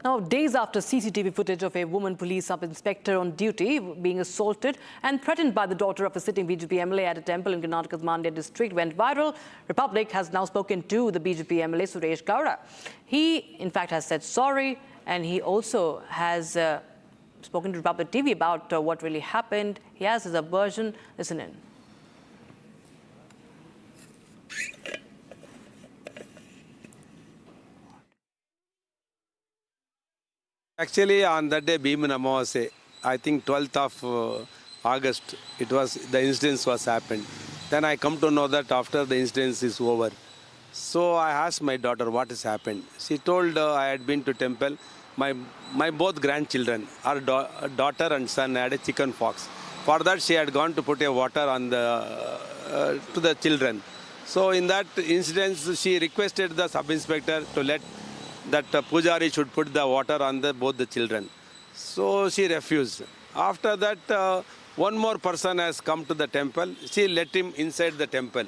Now, days after CCTV footage of a woman police sub-inspector on duty being assaulted and threatened by the daughter of a sitting BJP MLA at a temple in Karnataka's Mandya district went viral, Republic has now spoken to the BJP MLA Suresh Gowda. He, in fact, has said sorry, and he also has spoken to Republic TV about what really happened. He has his version. Listen in. Actually, on that day, Bhima Amavasya, I think 12th of August, the incident was happened. Then I come to know that after the incident is over. So I asked my daughter what has happened. She told I had been to temple. My both grandchildren, our daughter and son, had a chicken pox. For that, she had gone to put a water on to the children. So in that incident, she requested the sub-inspector to let that Pujari should put the water on both the children. So she refused. After that, one more person has come to the temple. She let him inside the temple.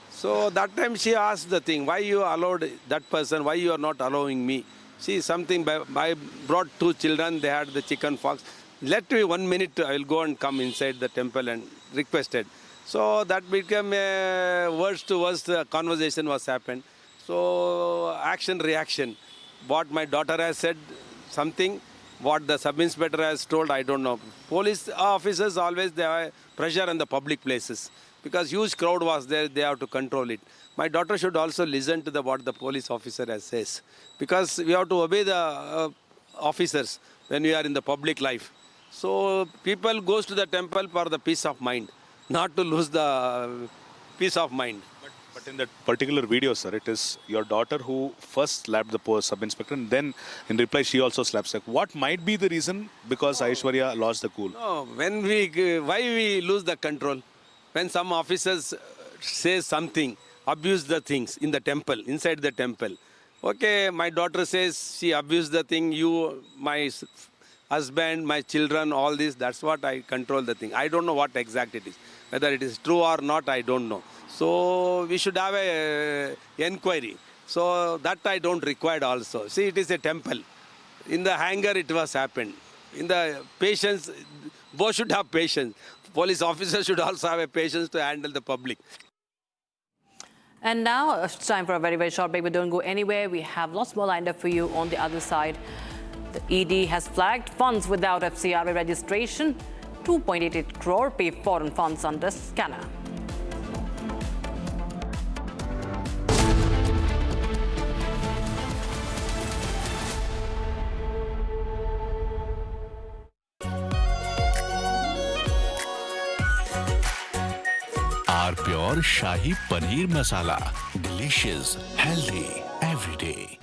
So that time she asked the thing, why you allowed that person, why you are not allowing me? See, something, I brought two children, they had the chicken pox. Let me 1 minute, I will go and come inside the temple and requested. So that became a worst to worst conversation was happened. So action, reaction. What my daughter has said, something, what the sub-inspector has told, I don't know. Police officers always, they have pressure in the public places. Because huge crowd was there, they have to control it. My daughter should also listen to what the police officer has says. Because we have to obey the officers when we are in the public life. So people goes to the temple for the peace of mind, not to lose the peace of mind. But in that particular video, sir, it is your daughter who first slapped the poor sub-inspector, and then in reply she also slaps her. What might be the reason? Because Aishwarya lost the cool. No, why we lose the control? When some officers say something, abuse the things in the temple, inside the temple. Okay, my daughter says she abused the thing, my husband, my children, all this, that's what I control the thing. I don't know what exact it is. Whether it is true or not, I don't know. So we should have a inquiry. So that I don't require also. See, it is a temple. In the hangar it was happened. In the patience, both should have patience. Police officers should also have a patience to handle the public. And now it's time for a very, very short break, but don't go anywhere. We have lots more lined up for you on the other side. The ED has flagged funds without FCRA registration. 2.88 crore pay foreign funds under scanner. R Pure Shahi Paneer Masala. Delicious, healthy, every day.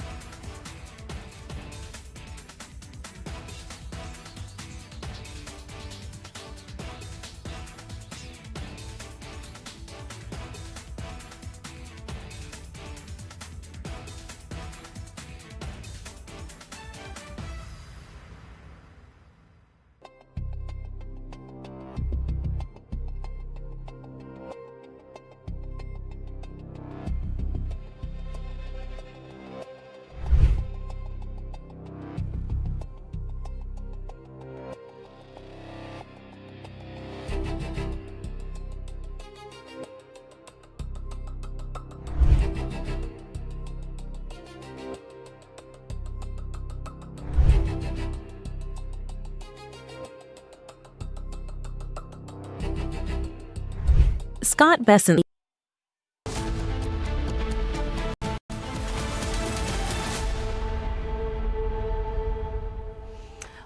Scott Besson.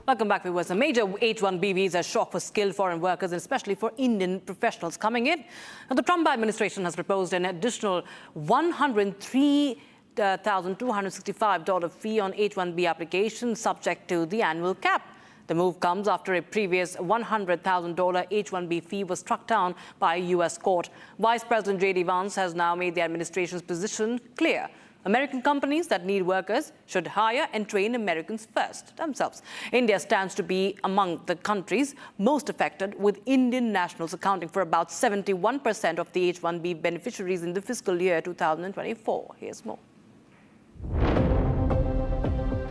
Welcome back, viewers. A major H-1B visa shock for skilled foreign workers, and especially for Indian professionals coming in. Now, the Trump administration has proposed an additional $103,265 fee on H-1B applications subject to the annual cap. The move comes after a previous $100,000 H-1B fee was struck down by a U.S. court. Vice President J.D. Vance has now made the administration's position clear. American companies that need workers should hire and train Americans first themselves. India stands to be among the countries most affected, with Indian nationals accounting for about 71% of the H-1B beneficiaries in the fiscal year 2024. Here's more.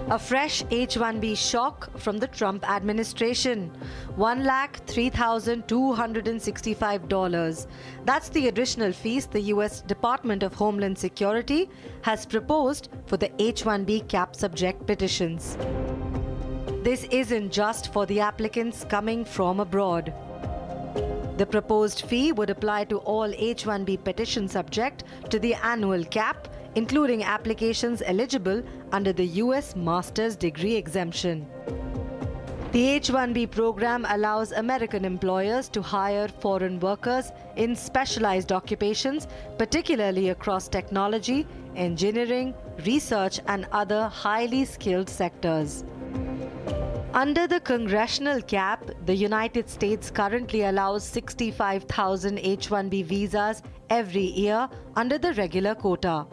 A fresh H-1B shock from the Trump administration. $103,265. That's the additional fees the U.S. Department of Homeland Security has proposed for the H-1B cap subject petitions. This isn't just for the applicants coming from abroad. The proposed fee would apply to all H-1B petitions subject to the annual cap, including applications eligible under the U.S. Master's Degree exemption. The H-1B program allows American employers to hire foreign workers in specialized occupations, particularly across technology, engineering, research, and other highly skilled sectors. Under the congressional cap, the United States currently allows 65,000 H-1B visas every year under the regular quota,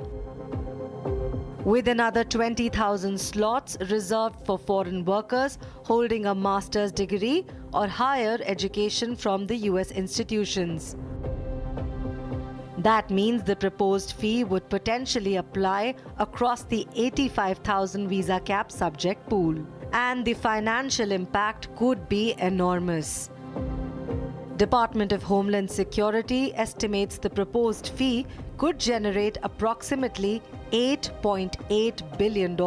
with another 20,000 slots reserved for foreign workers holding a master's degree or higher education from the U.S. institutions. That means the proposed fee would potentially apply across the 85,000 visa cap subject pool, and the financial impact could be enormous. Department of Homeland Security estimates the proposed fee could generate approximately $8.8 billion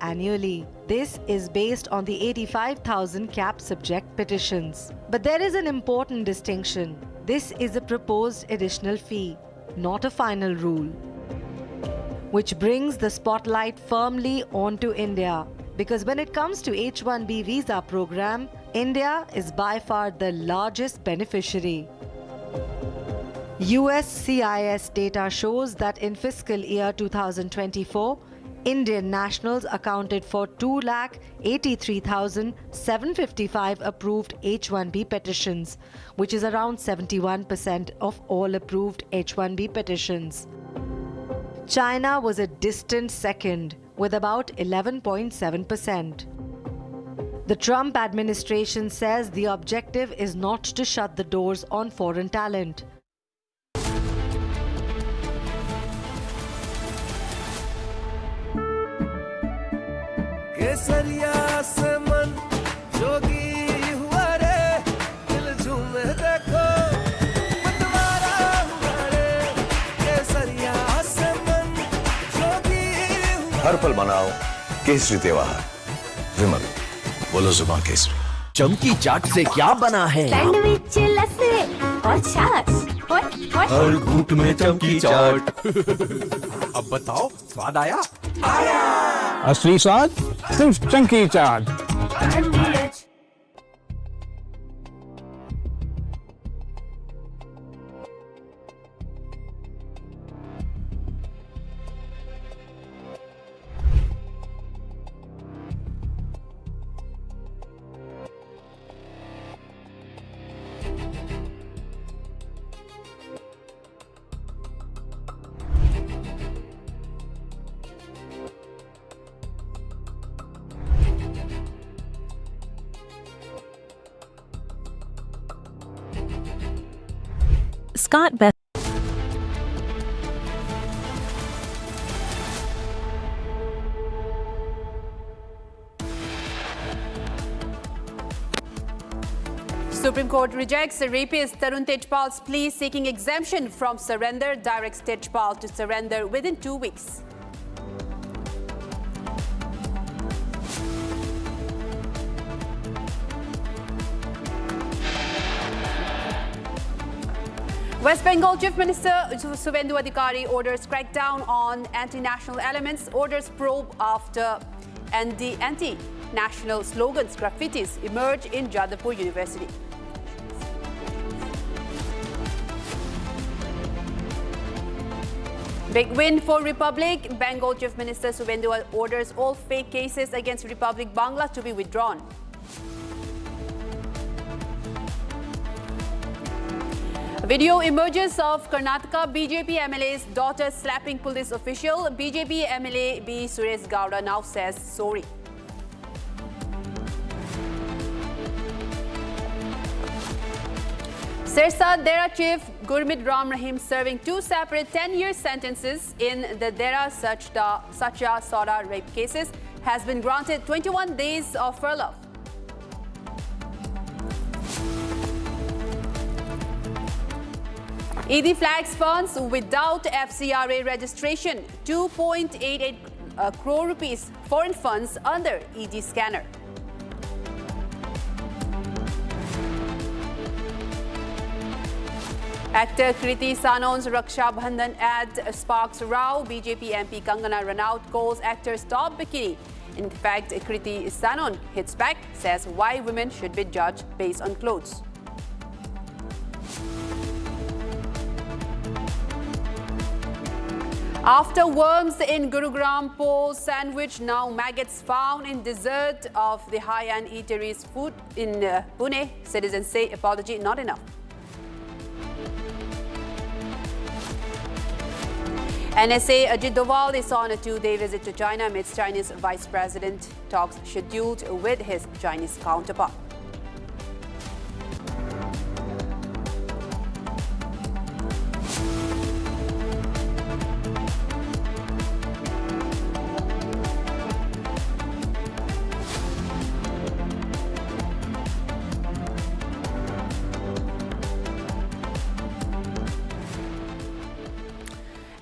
annually. This is based on the 85,000 cap subject petitions. But there is an important distinction. This is a proposed additional fee, not a final rule, which brings the spotlight firmly onto India. Because when it comes to H-1B visa program, India is by far the largest beneficiary. USCIS data shows that in fiscal year 2024, Indian nationals accounted for 283,755 approved H-1B petitions, which is around 71% of all approved H-1B petitions. China was a distant second, with about 11.7%. The Trump administration says the objective is not to shut the doors on foreign talent. हर पल मनाओ केसरी त्योहार विमल। बोलो जुबान केसरी। चमकी चाट से क्या बना है? सैंडविच लस्सी और छाछ हर घूंट में चमकी चाट। अब बताओ स्वाद आया? असली स्वाद सिर्फ chunky chaat. Scott Beth. Supreme Court rejects rapist Tarun Tejpal's plea seeking exemption from surrender, directs Tejpal to surrender within 2 weeks. West Bengal Chief Minister Suvendu Adhikari orders crackdown on anti-national elements, orders probe after anti-national slogans, graffitis emerge in Jadavpur University. Big win for Republic. Bengal Chief Minister Suvendu orders all fake cases against Republic Bangla to be withdrawn. Video emerges of Karnataka BJP MLA's daughter slapping police official. BJP MLA B. Suresh Gowda now says sorry. Sirsa Dera Chief Gurmeet Ram Rahim serving 2 separate 10-year sentences in the Dera Sacha Soda rape cases has been granted 21 days of furlough. ED flags funds without FCRA registration, 2.88 crore rupees foreign funds under ED scanner. Actor Kriti Sanon's Raksha Bandhan ad sparks row. BJP MP Kangana Ranaut calls actor stop bikini. In fact, Kriti Sanon hits back, says why women should be judged based on clothes. After worms in Gurugram pole sandwich, now maggots found in dessert of the high-end eateries food in Pune. Citizens say apology not enough. NSA Ajit Doval is on a 2-day visit to China amidst Chinese Vice President talks scheduled with his Chinese counterpart.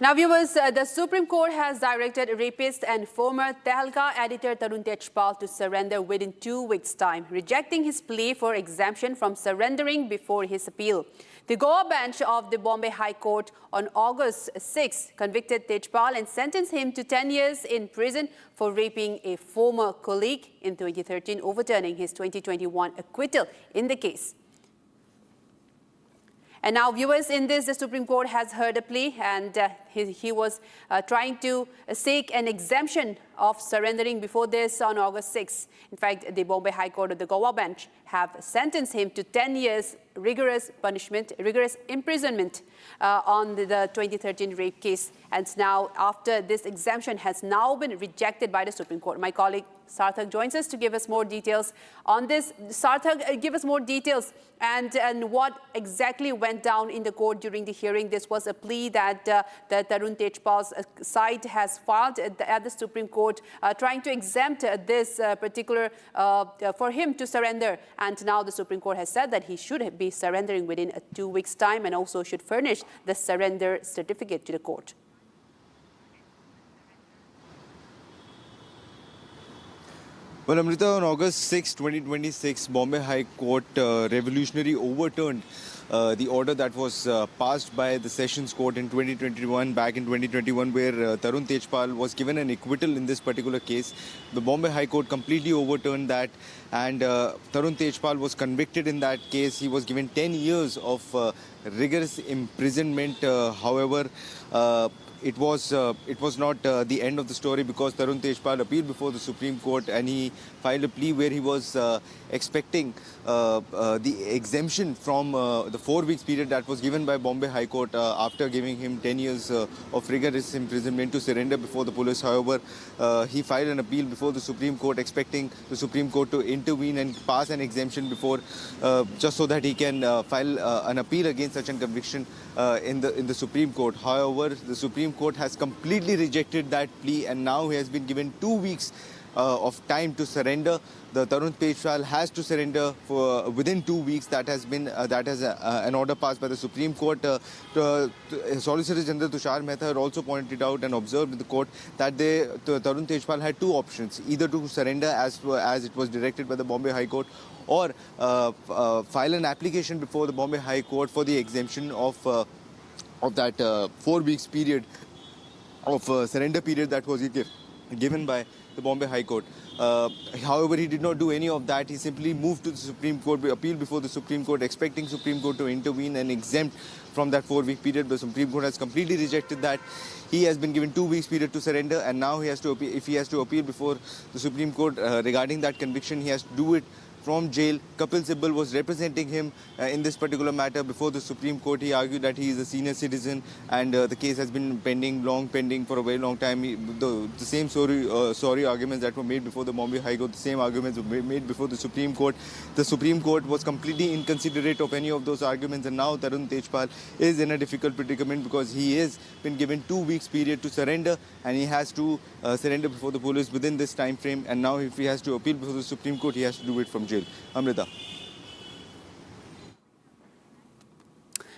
Now, viewers, the Supreme Court has directed rapist and former Tehalka editor Tarun Tejpal to surrender within 2 weeks' time, rejecting his plea for exemption from surrendering before his appeal. The Goa bench of the Bombay High Court on August 6 convicted Tejpal and sentenced him to 10 years in prison for raping a former colleague in 2013, overturning his 2021 acquittal in the case. And now, viewers, in this, the Supreme Court has heard a plea, and he was trying to seek an exemption of surrendering before this on August 6. In fact, the Bombay High Court of the Goa bench have sentenced him to 10 years rigorous punishment, rigorous imprisonment on the 2013 rape case. And now, after this exemption has now been rejected by the Supreme Court. My colleague Sarthak joins us to give us more details on this. Sarthak, give us more details and what exactly went down in the court during the hearing. This was a plea that Tarun Tejpal's side has filed at the Supreme Court, trying to exempt this particular, for him to surrender. And now the Supreme Court has said that he should be surrendering within 2 weeks' time and also should furnish the surrender certificate to the court. Well, Amrita, on August 6, 2026, Bombay High Court revolutionary overturned the order that was passed by the Sessions Court in 2021, back in 2021, where Tarun Tejpal was given an acquittal in this particular case. The Bombay High Court completely overturned that, and Tarun Tejpal was convicted in that case. He was given 10 years of rigorous imprisonment. However, it was not the end of the story, because Tarun Tejpal appealed before the Supreme Court and he filed a plea where he was expecting the exemption from the 4 weeks period that was given by Bombay High Court after giving him 10 years of rigorous imprisonment to surrender before the police. However, he filed an appeal before the Supreme Court, expecting the Supreme Court to intervene and pass an exemption before, just so that he can file an appeal against such a conviction in the Supreme Court. However, the Supreme Court has completely rejected that plea, and now he has been given 2 weeks of time to surrender. The Tarun Tejpal has to surrender for within 2 weeks. That has been an order passed by the Supreme Court. Solicitor General Tushar Mehta had also pointed out and observed in the court that Tarun Tejpal had two options: either to surrender as it was directed by the Bombay High Court, or file an application before the Bombay High Court for the exemption of that 4 weeks period of surrender period that was given by the Bombay High Court. However, he did not do any of that. He simply moved to the Supreme Court, appealed before the Supreme Court, expecting Supreme Court to intervene and exempt from that 4-week period. The Supreme Court has completely rejected that. He has been given 2 weeks period to surrender, and now he has to appeal. If he has to appeal before the Supreme Court regarding that conviction, he has to do it from jail. Kapil Sibal was representing him in this particular matter before the Supreme Court. He argued that he is a senior citizen, and the case has been pending for a very long time. The same sorry arguments that were made before the Bombay High Court, the same arguments were made before the Supreme Court. The Supreme Court was completely inconsiderate of any of those arguments, and now Tarun Tejpal is in a difficult predicament, because he has been given 2 weeks period to surrender, and he has to surrender before the police within this time frame. And now if he has to appeal before the Supreme Court, he has to do it from jail. Amrita.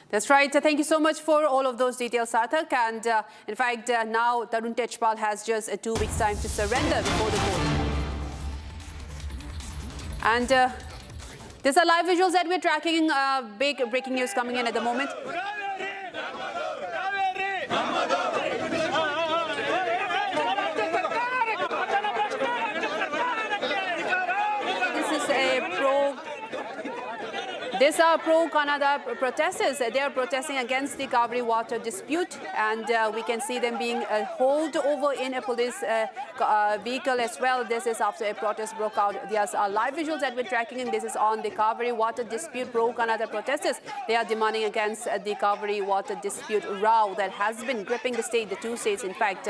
That's right. Thank you so much for all of those details, Sarthak. And in fact, now Tarun Tejpal has just 2 weeks time to surrender before the court. And these are live visuals that we're tracking. Big breaking news coming in at the moment. These are pro-Canada protesters. They are protesting against the Kaveri water dispute, and we can see them being hauled over in a police vehicle as well. This is after a protest broke out. There's live visuals that we're tracking, and this is on the Kaveri water dispute. Pro-Canada protesters, they are demanding against the Kaveri water dispute row that has been gripping the state, the two states in fact.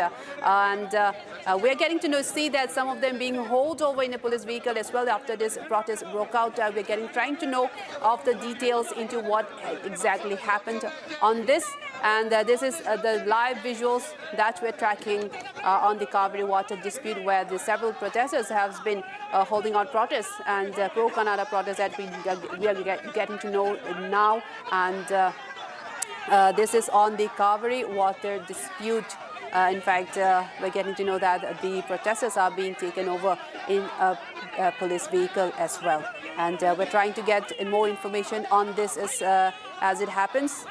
We're getting to see that some of them being hauled over in a police vehicle as well after this protest broke out. We're trying to know of the details into what exactly happened on this, and this is the live visuals that we're tracking on the Kaveri water dispute, where the several protesters have been holding out protests, and pro-Canada protests that we are getting to know now. And this is on the Kaveri water dispute. In fact, we're getting to know that the protesters are being taken over in a police vehicle as well. And we're trying to get more information on this as it happens.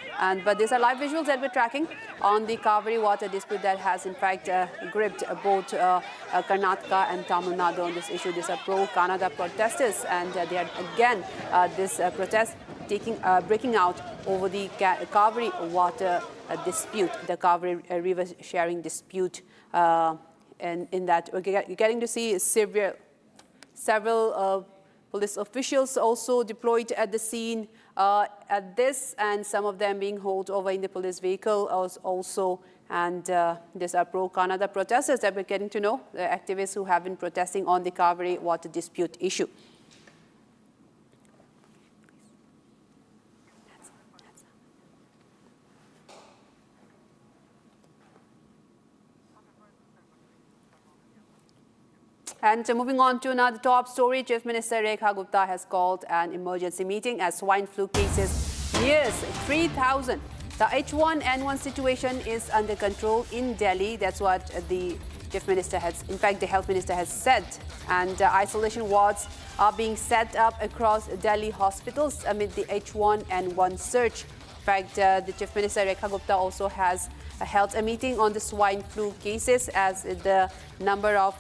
But these are live visuals that we're tracking on the Kaveri water dispute that has in fact gripped both Karnataka and Tamil Nadu on this issue. These are pro-Canada protesters, and they are again this protest breaking out over the Kaveri water dispute, the Kaveri river sharing dispute, and in that we're getting to see several police officials also deployed at the scene at this, and some of them being hauled over in the police vehicle also. And these are pro-Canada protesters that we're getting to know, the activists who have been protesting on the Kaveri water dispute issue. And moving on to another top story, Chief Minister Rekha Gupta has called an emergency meeting as swine flu cases nears 3,000. The H1N1 situation is under control in Delhi. That's what the Chief Minister has, in fact, the Health Minister has said, and isolation wards are being set up across Delhi hospitals amid the H1N1 surge. In fact, the Chief Minister Rekha Gupta also has held a meeting on the swine flu cases as the number of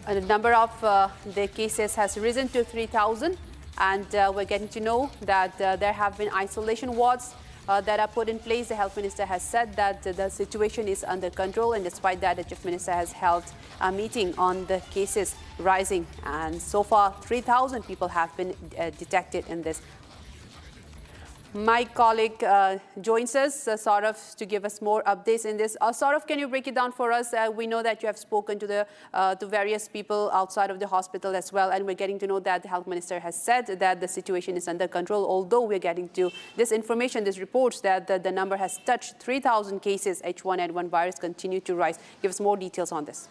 the cases has risen to 3,000, and we're getting to know that there have been isolation wards that are put in place. The Health Minister has said that the situation is under control, and despite that, the Chief Minister has held a meeting on the cases rising, and so far 3,000 people have been detected in this. My colleague joins us, Saurav, to give us more updates in this. Saurav, can you break it down for us? We know that you have spoken to various people outside of the hospital as well, and we're getting to know that the Health Minister has said that the situation is under control, although we're getting to this information, this reports that the number has touched 3,000 cases. H1N1 virus continue to rise. Give us more details on this.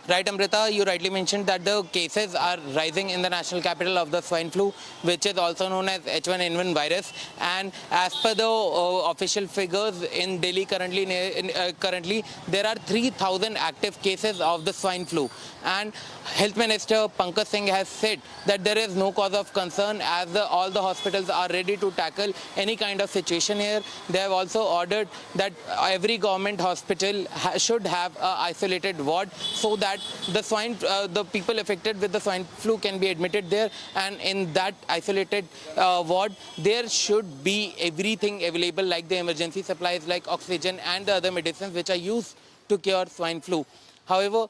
Right, Amrita, you rightly mentioned that the cases are rising in the national capital of the swine flu, which is also known as H1N1 virus. And as per the official figures in Delhi currently, there are 3,000 active cases of the swine flu. And Health Minister Pankaj Singh has said that there is no cause of concern as all the hospitals are ready to tackle any kind of situation here. They have also ordered that every government hospital should have an isolated ward so that the people affected with the swine flu can be admitted there, and in that isolated ward there should be everything available like the emergency supplies like oxygen and the other medicines which are used to cure swine flu. However,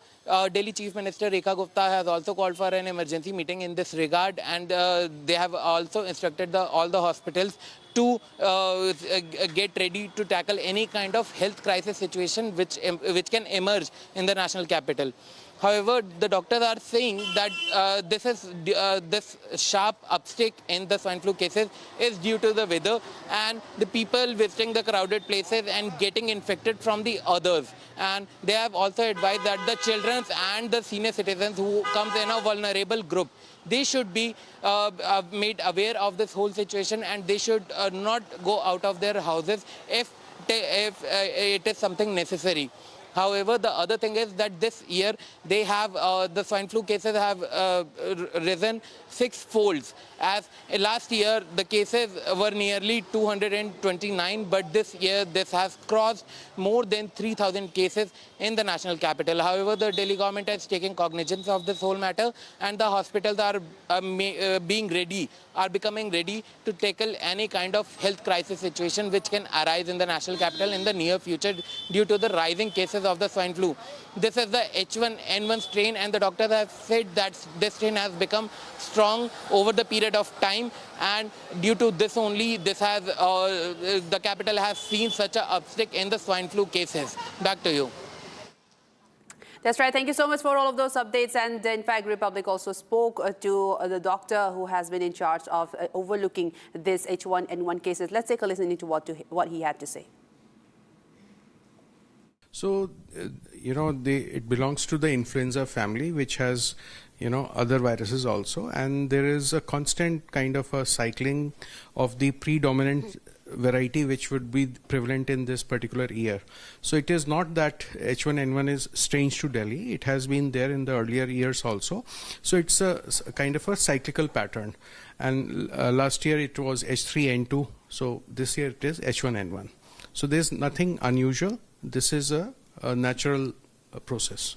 Delhi Chief Minister Rekha Gupta has also called for an emergency meeting in this regard, and they have also instructed all the hospitals to get ready to tackle any kind of health crisis situation which can emerge in the national capital. However, the doctors are saying that this sharp uptick in the swine flu cases is due to the weather and the people visiting the crowded places and getting infected from the others. And they have also advised that the children and the senior citizens who comes in a vulnerable group, they should be made aware of this whole situation, and they should not go out of their houses if it is something necessary. However, the other thing is that this year they have the swine flu cases have risen 6-fold. As last year the cases were nearly 229, but this year this has crossed more than 3,000 cases in the national capital. However, the Delhi government has taken cognizance of this whole matter, and the hospitals are becoming ready to tackle any kind of health crisis situation which can arise in the national capital in the near future due to the rising cases of the swine flu. This is the H1N1 strain, and the doctors have said that this strain has become strong over the period of time, and due to this only, this has the capital has seen such a uptick in the swine flu cases. Back to you. That's right. Thank you so much for all of those updates. And in fact, Republic also spoke to the doctor who has been in charge of overlooking this H1N1 cases. Let's take a listen into what he had to say. So, it belongs to the influenza family, which has, other viruses also. And there is a constant kind of a cycling of the predominant variety which would be prevalent in this particular year. So it is not that H1N1 is strange to Delhi. It has been there in the earlier years also. So it's a kind of a cyclical pattern. And last year it was H3N2. So this year it is H1N1. So there's nothing unusual. This is a natural process.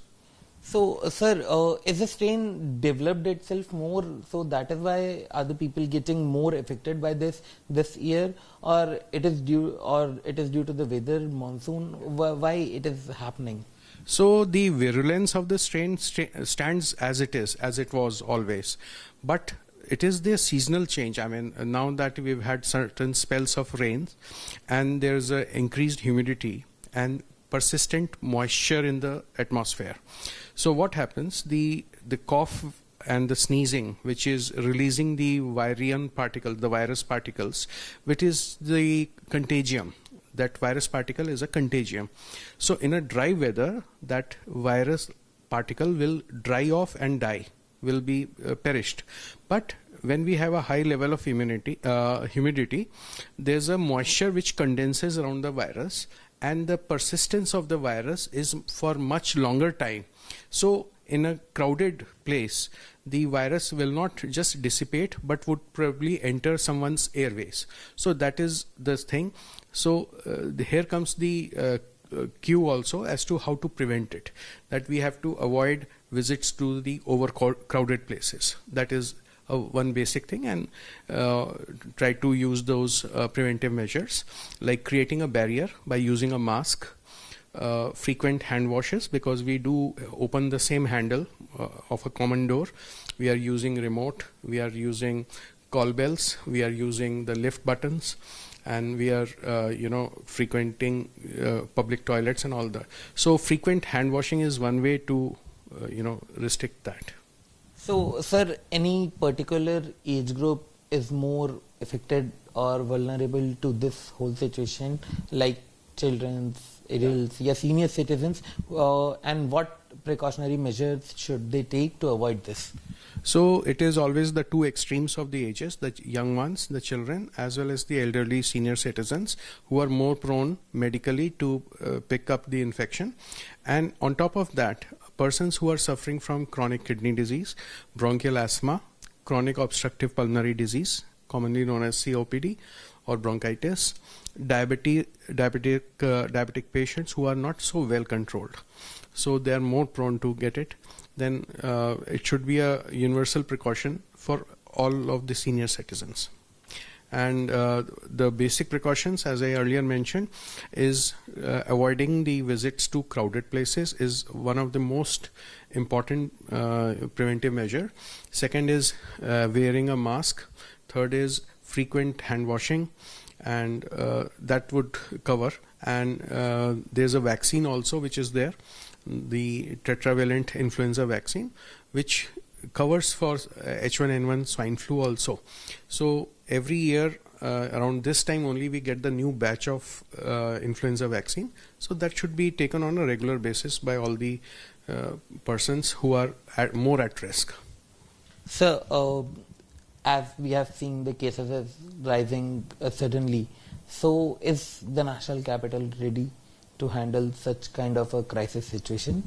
So, sir, is the strain developed itself more? So that is why are the people getting more affected by this year, or it is due to the weather, monsoon? Why it is happening? So the virulence of the strain stands as it was always, but it is the seasonal change. I mean, now that we've had certain spells of rain, and there's a increased humidity and persistent moisture in the atmosphere. So what happens? The cough and the sneezing, which is releasing the virion particle, the virus particles, which is the contagium. That virus particle is a contagium. So in a dry weather, that virus particle will dry off and die. will be perished. But when we have a high level of humidity, there's a moisture which condenses around the virus, and the persistence of the virus is for much longer time. So in a crowded place, the virus will not just dissipate, but would probably enter someone's airways. So that is the thing. So here comes the cue also as to how to prevent it, that we have to avoid visits to the overcrowded places. That is one basic thing, and try to use those preventive measures like creating a barrier by using a mask, frequent hand washes, because we do open the same handle of a common door. We are using remote, we are using call bells, we are using the lift buttons, and we are frequenting public toilets and all that. So frequent hand washing is one way to restrict that. So, sir, any particular age group is more affected or vulnerable to this whole situation, like children, adults, senior citizens, and what precautionary measures should they take to avoid this? So it is always the two extremes of the ages, the young ones, the children, as well as the elderly senior citizens, who are more prone medically to pick up the infection. And on top of that, persons who are suffering from chronic kidney disease, bronchial asthma, chronic obstructive pulmonary disease, commonly known as COPD, or bronchitis, diabetic patients who are not so well controlled, so they are more prone to get it. Then it should be a universal precaution for all of the senior citizens. And the basic precautions, as I earlier mentioned, is avoiding the visits to crowded places is one of the most important preventive measure. Second is wearing a mask. Third is frequent hand washing, and that would cover. And there's a vaccine also which is there, the tetravalent influenza vaccine, which covers for H1N1 swine flu also. So every year around this time only we get the new batch of influenza vaccine. So that should be taken on a regular basis by all the persons who are more at risk. So as we have seen, the cases is rising suddenly. So is the national capital ready to handle such kind of a crisis situation?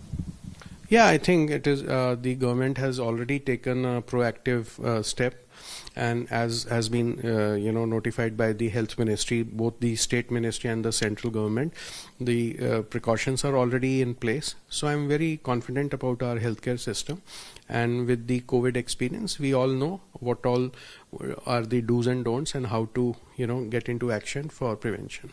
Yeah, I think it is. The government has already taken a proactive step, and as has been notified by the health ministry, both the state ministry and the central government, the precautions are already in place. So I'm very confident about our healthcare system, and with the COVID experience, we all know what all are the do's and don'ts and how to get into action for prevention.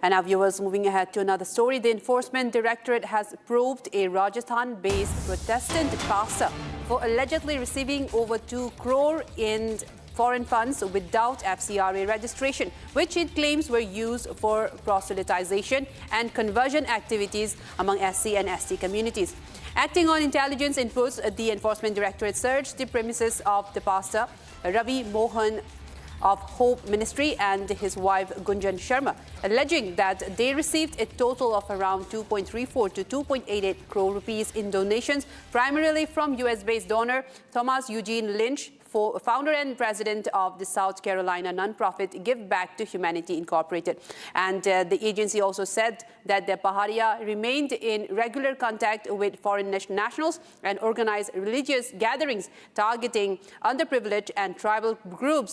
And now, viewers, moving ahead to another story. The Enforcement Directorate has probed a Rajasthan-based Protestant pastor for allegedly receiving over 2 crore in foreign funds without FCRA registration, which it claims were used for proselytization and conversion activities among SC and ST communities. Acting on intelligence inputs, the Enforcement Directorate searched the premises of the pastor, Ravi Mohan of Hope Ministry, and his wife Gunjan Sharma, alleging that they received a total of around 2.34 to 2.88 crore rupees in donations, primarily from US-based donor Thomas Eugene Lynch, founder and president of the South Carolina nonprofit Give Back to Humanity Incorporated. And the agency also said that the Paharia remained in regular contact with foreign nationals and organized religious gatherings targeting underprivileged and tribal groups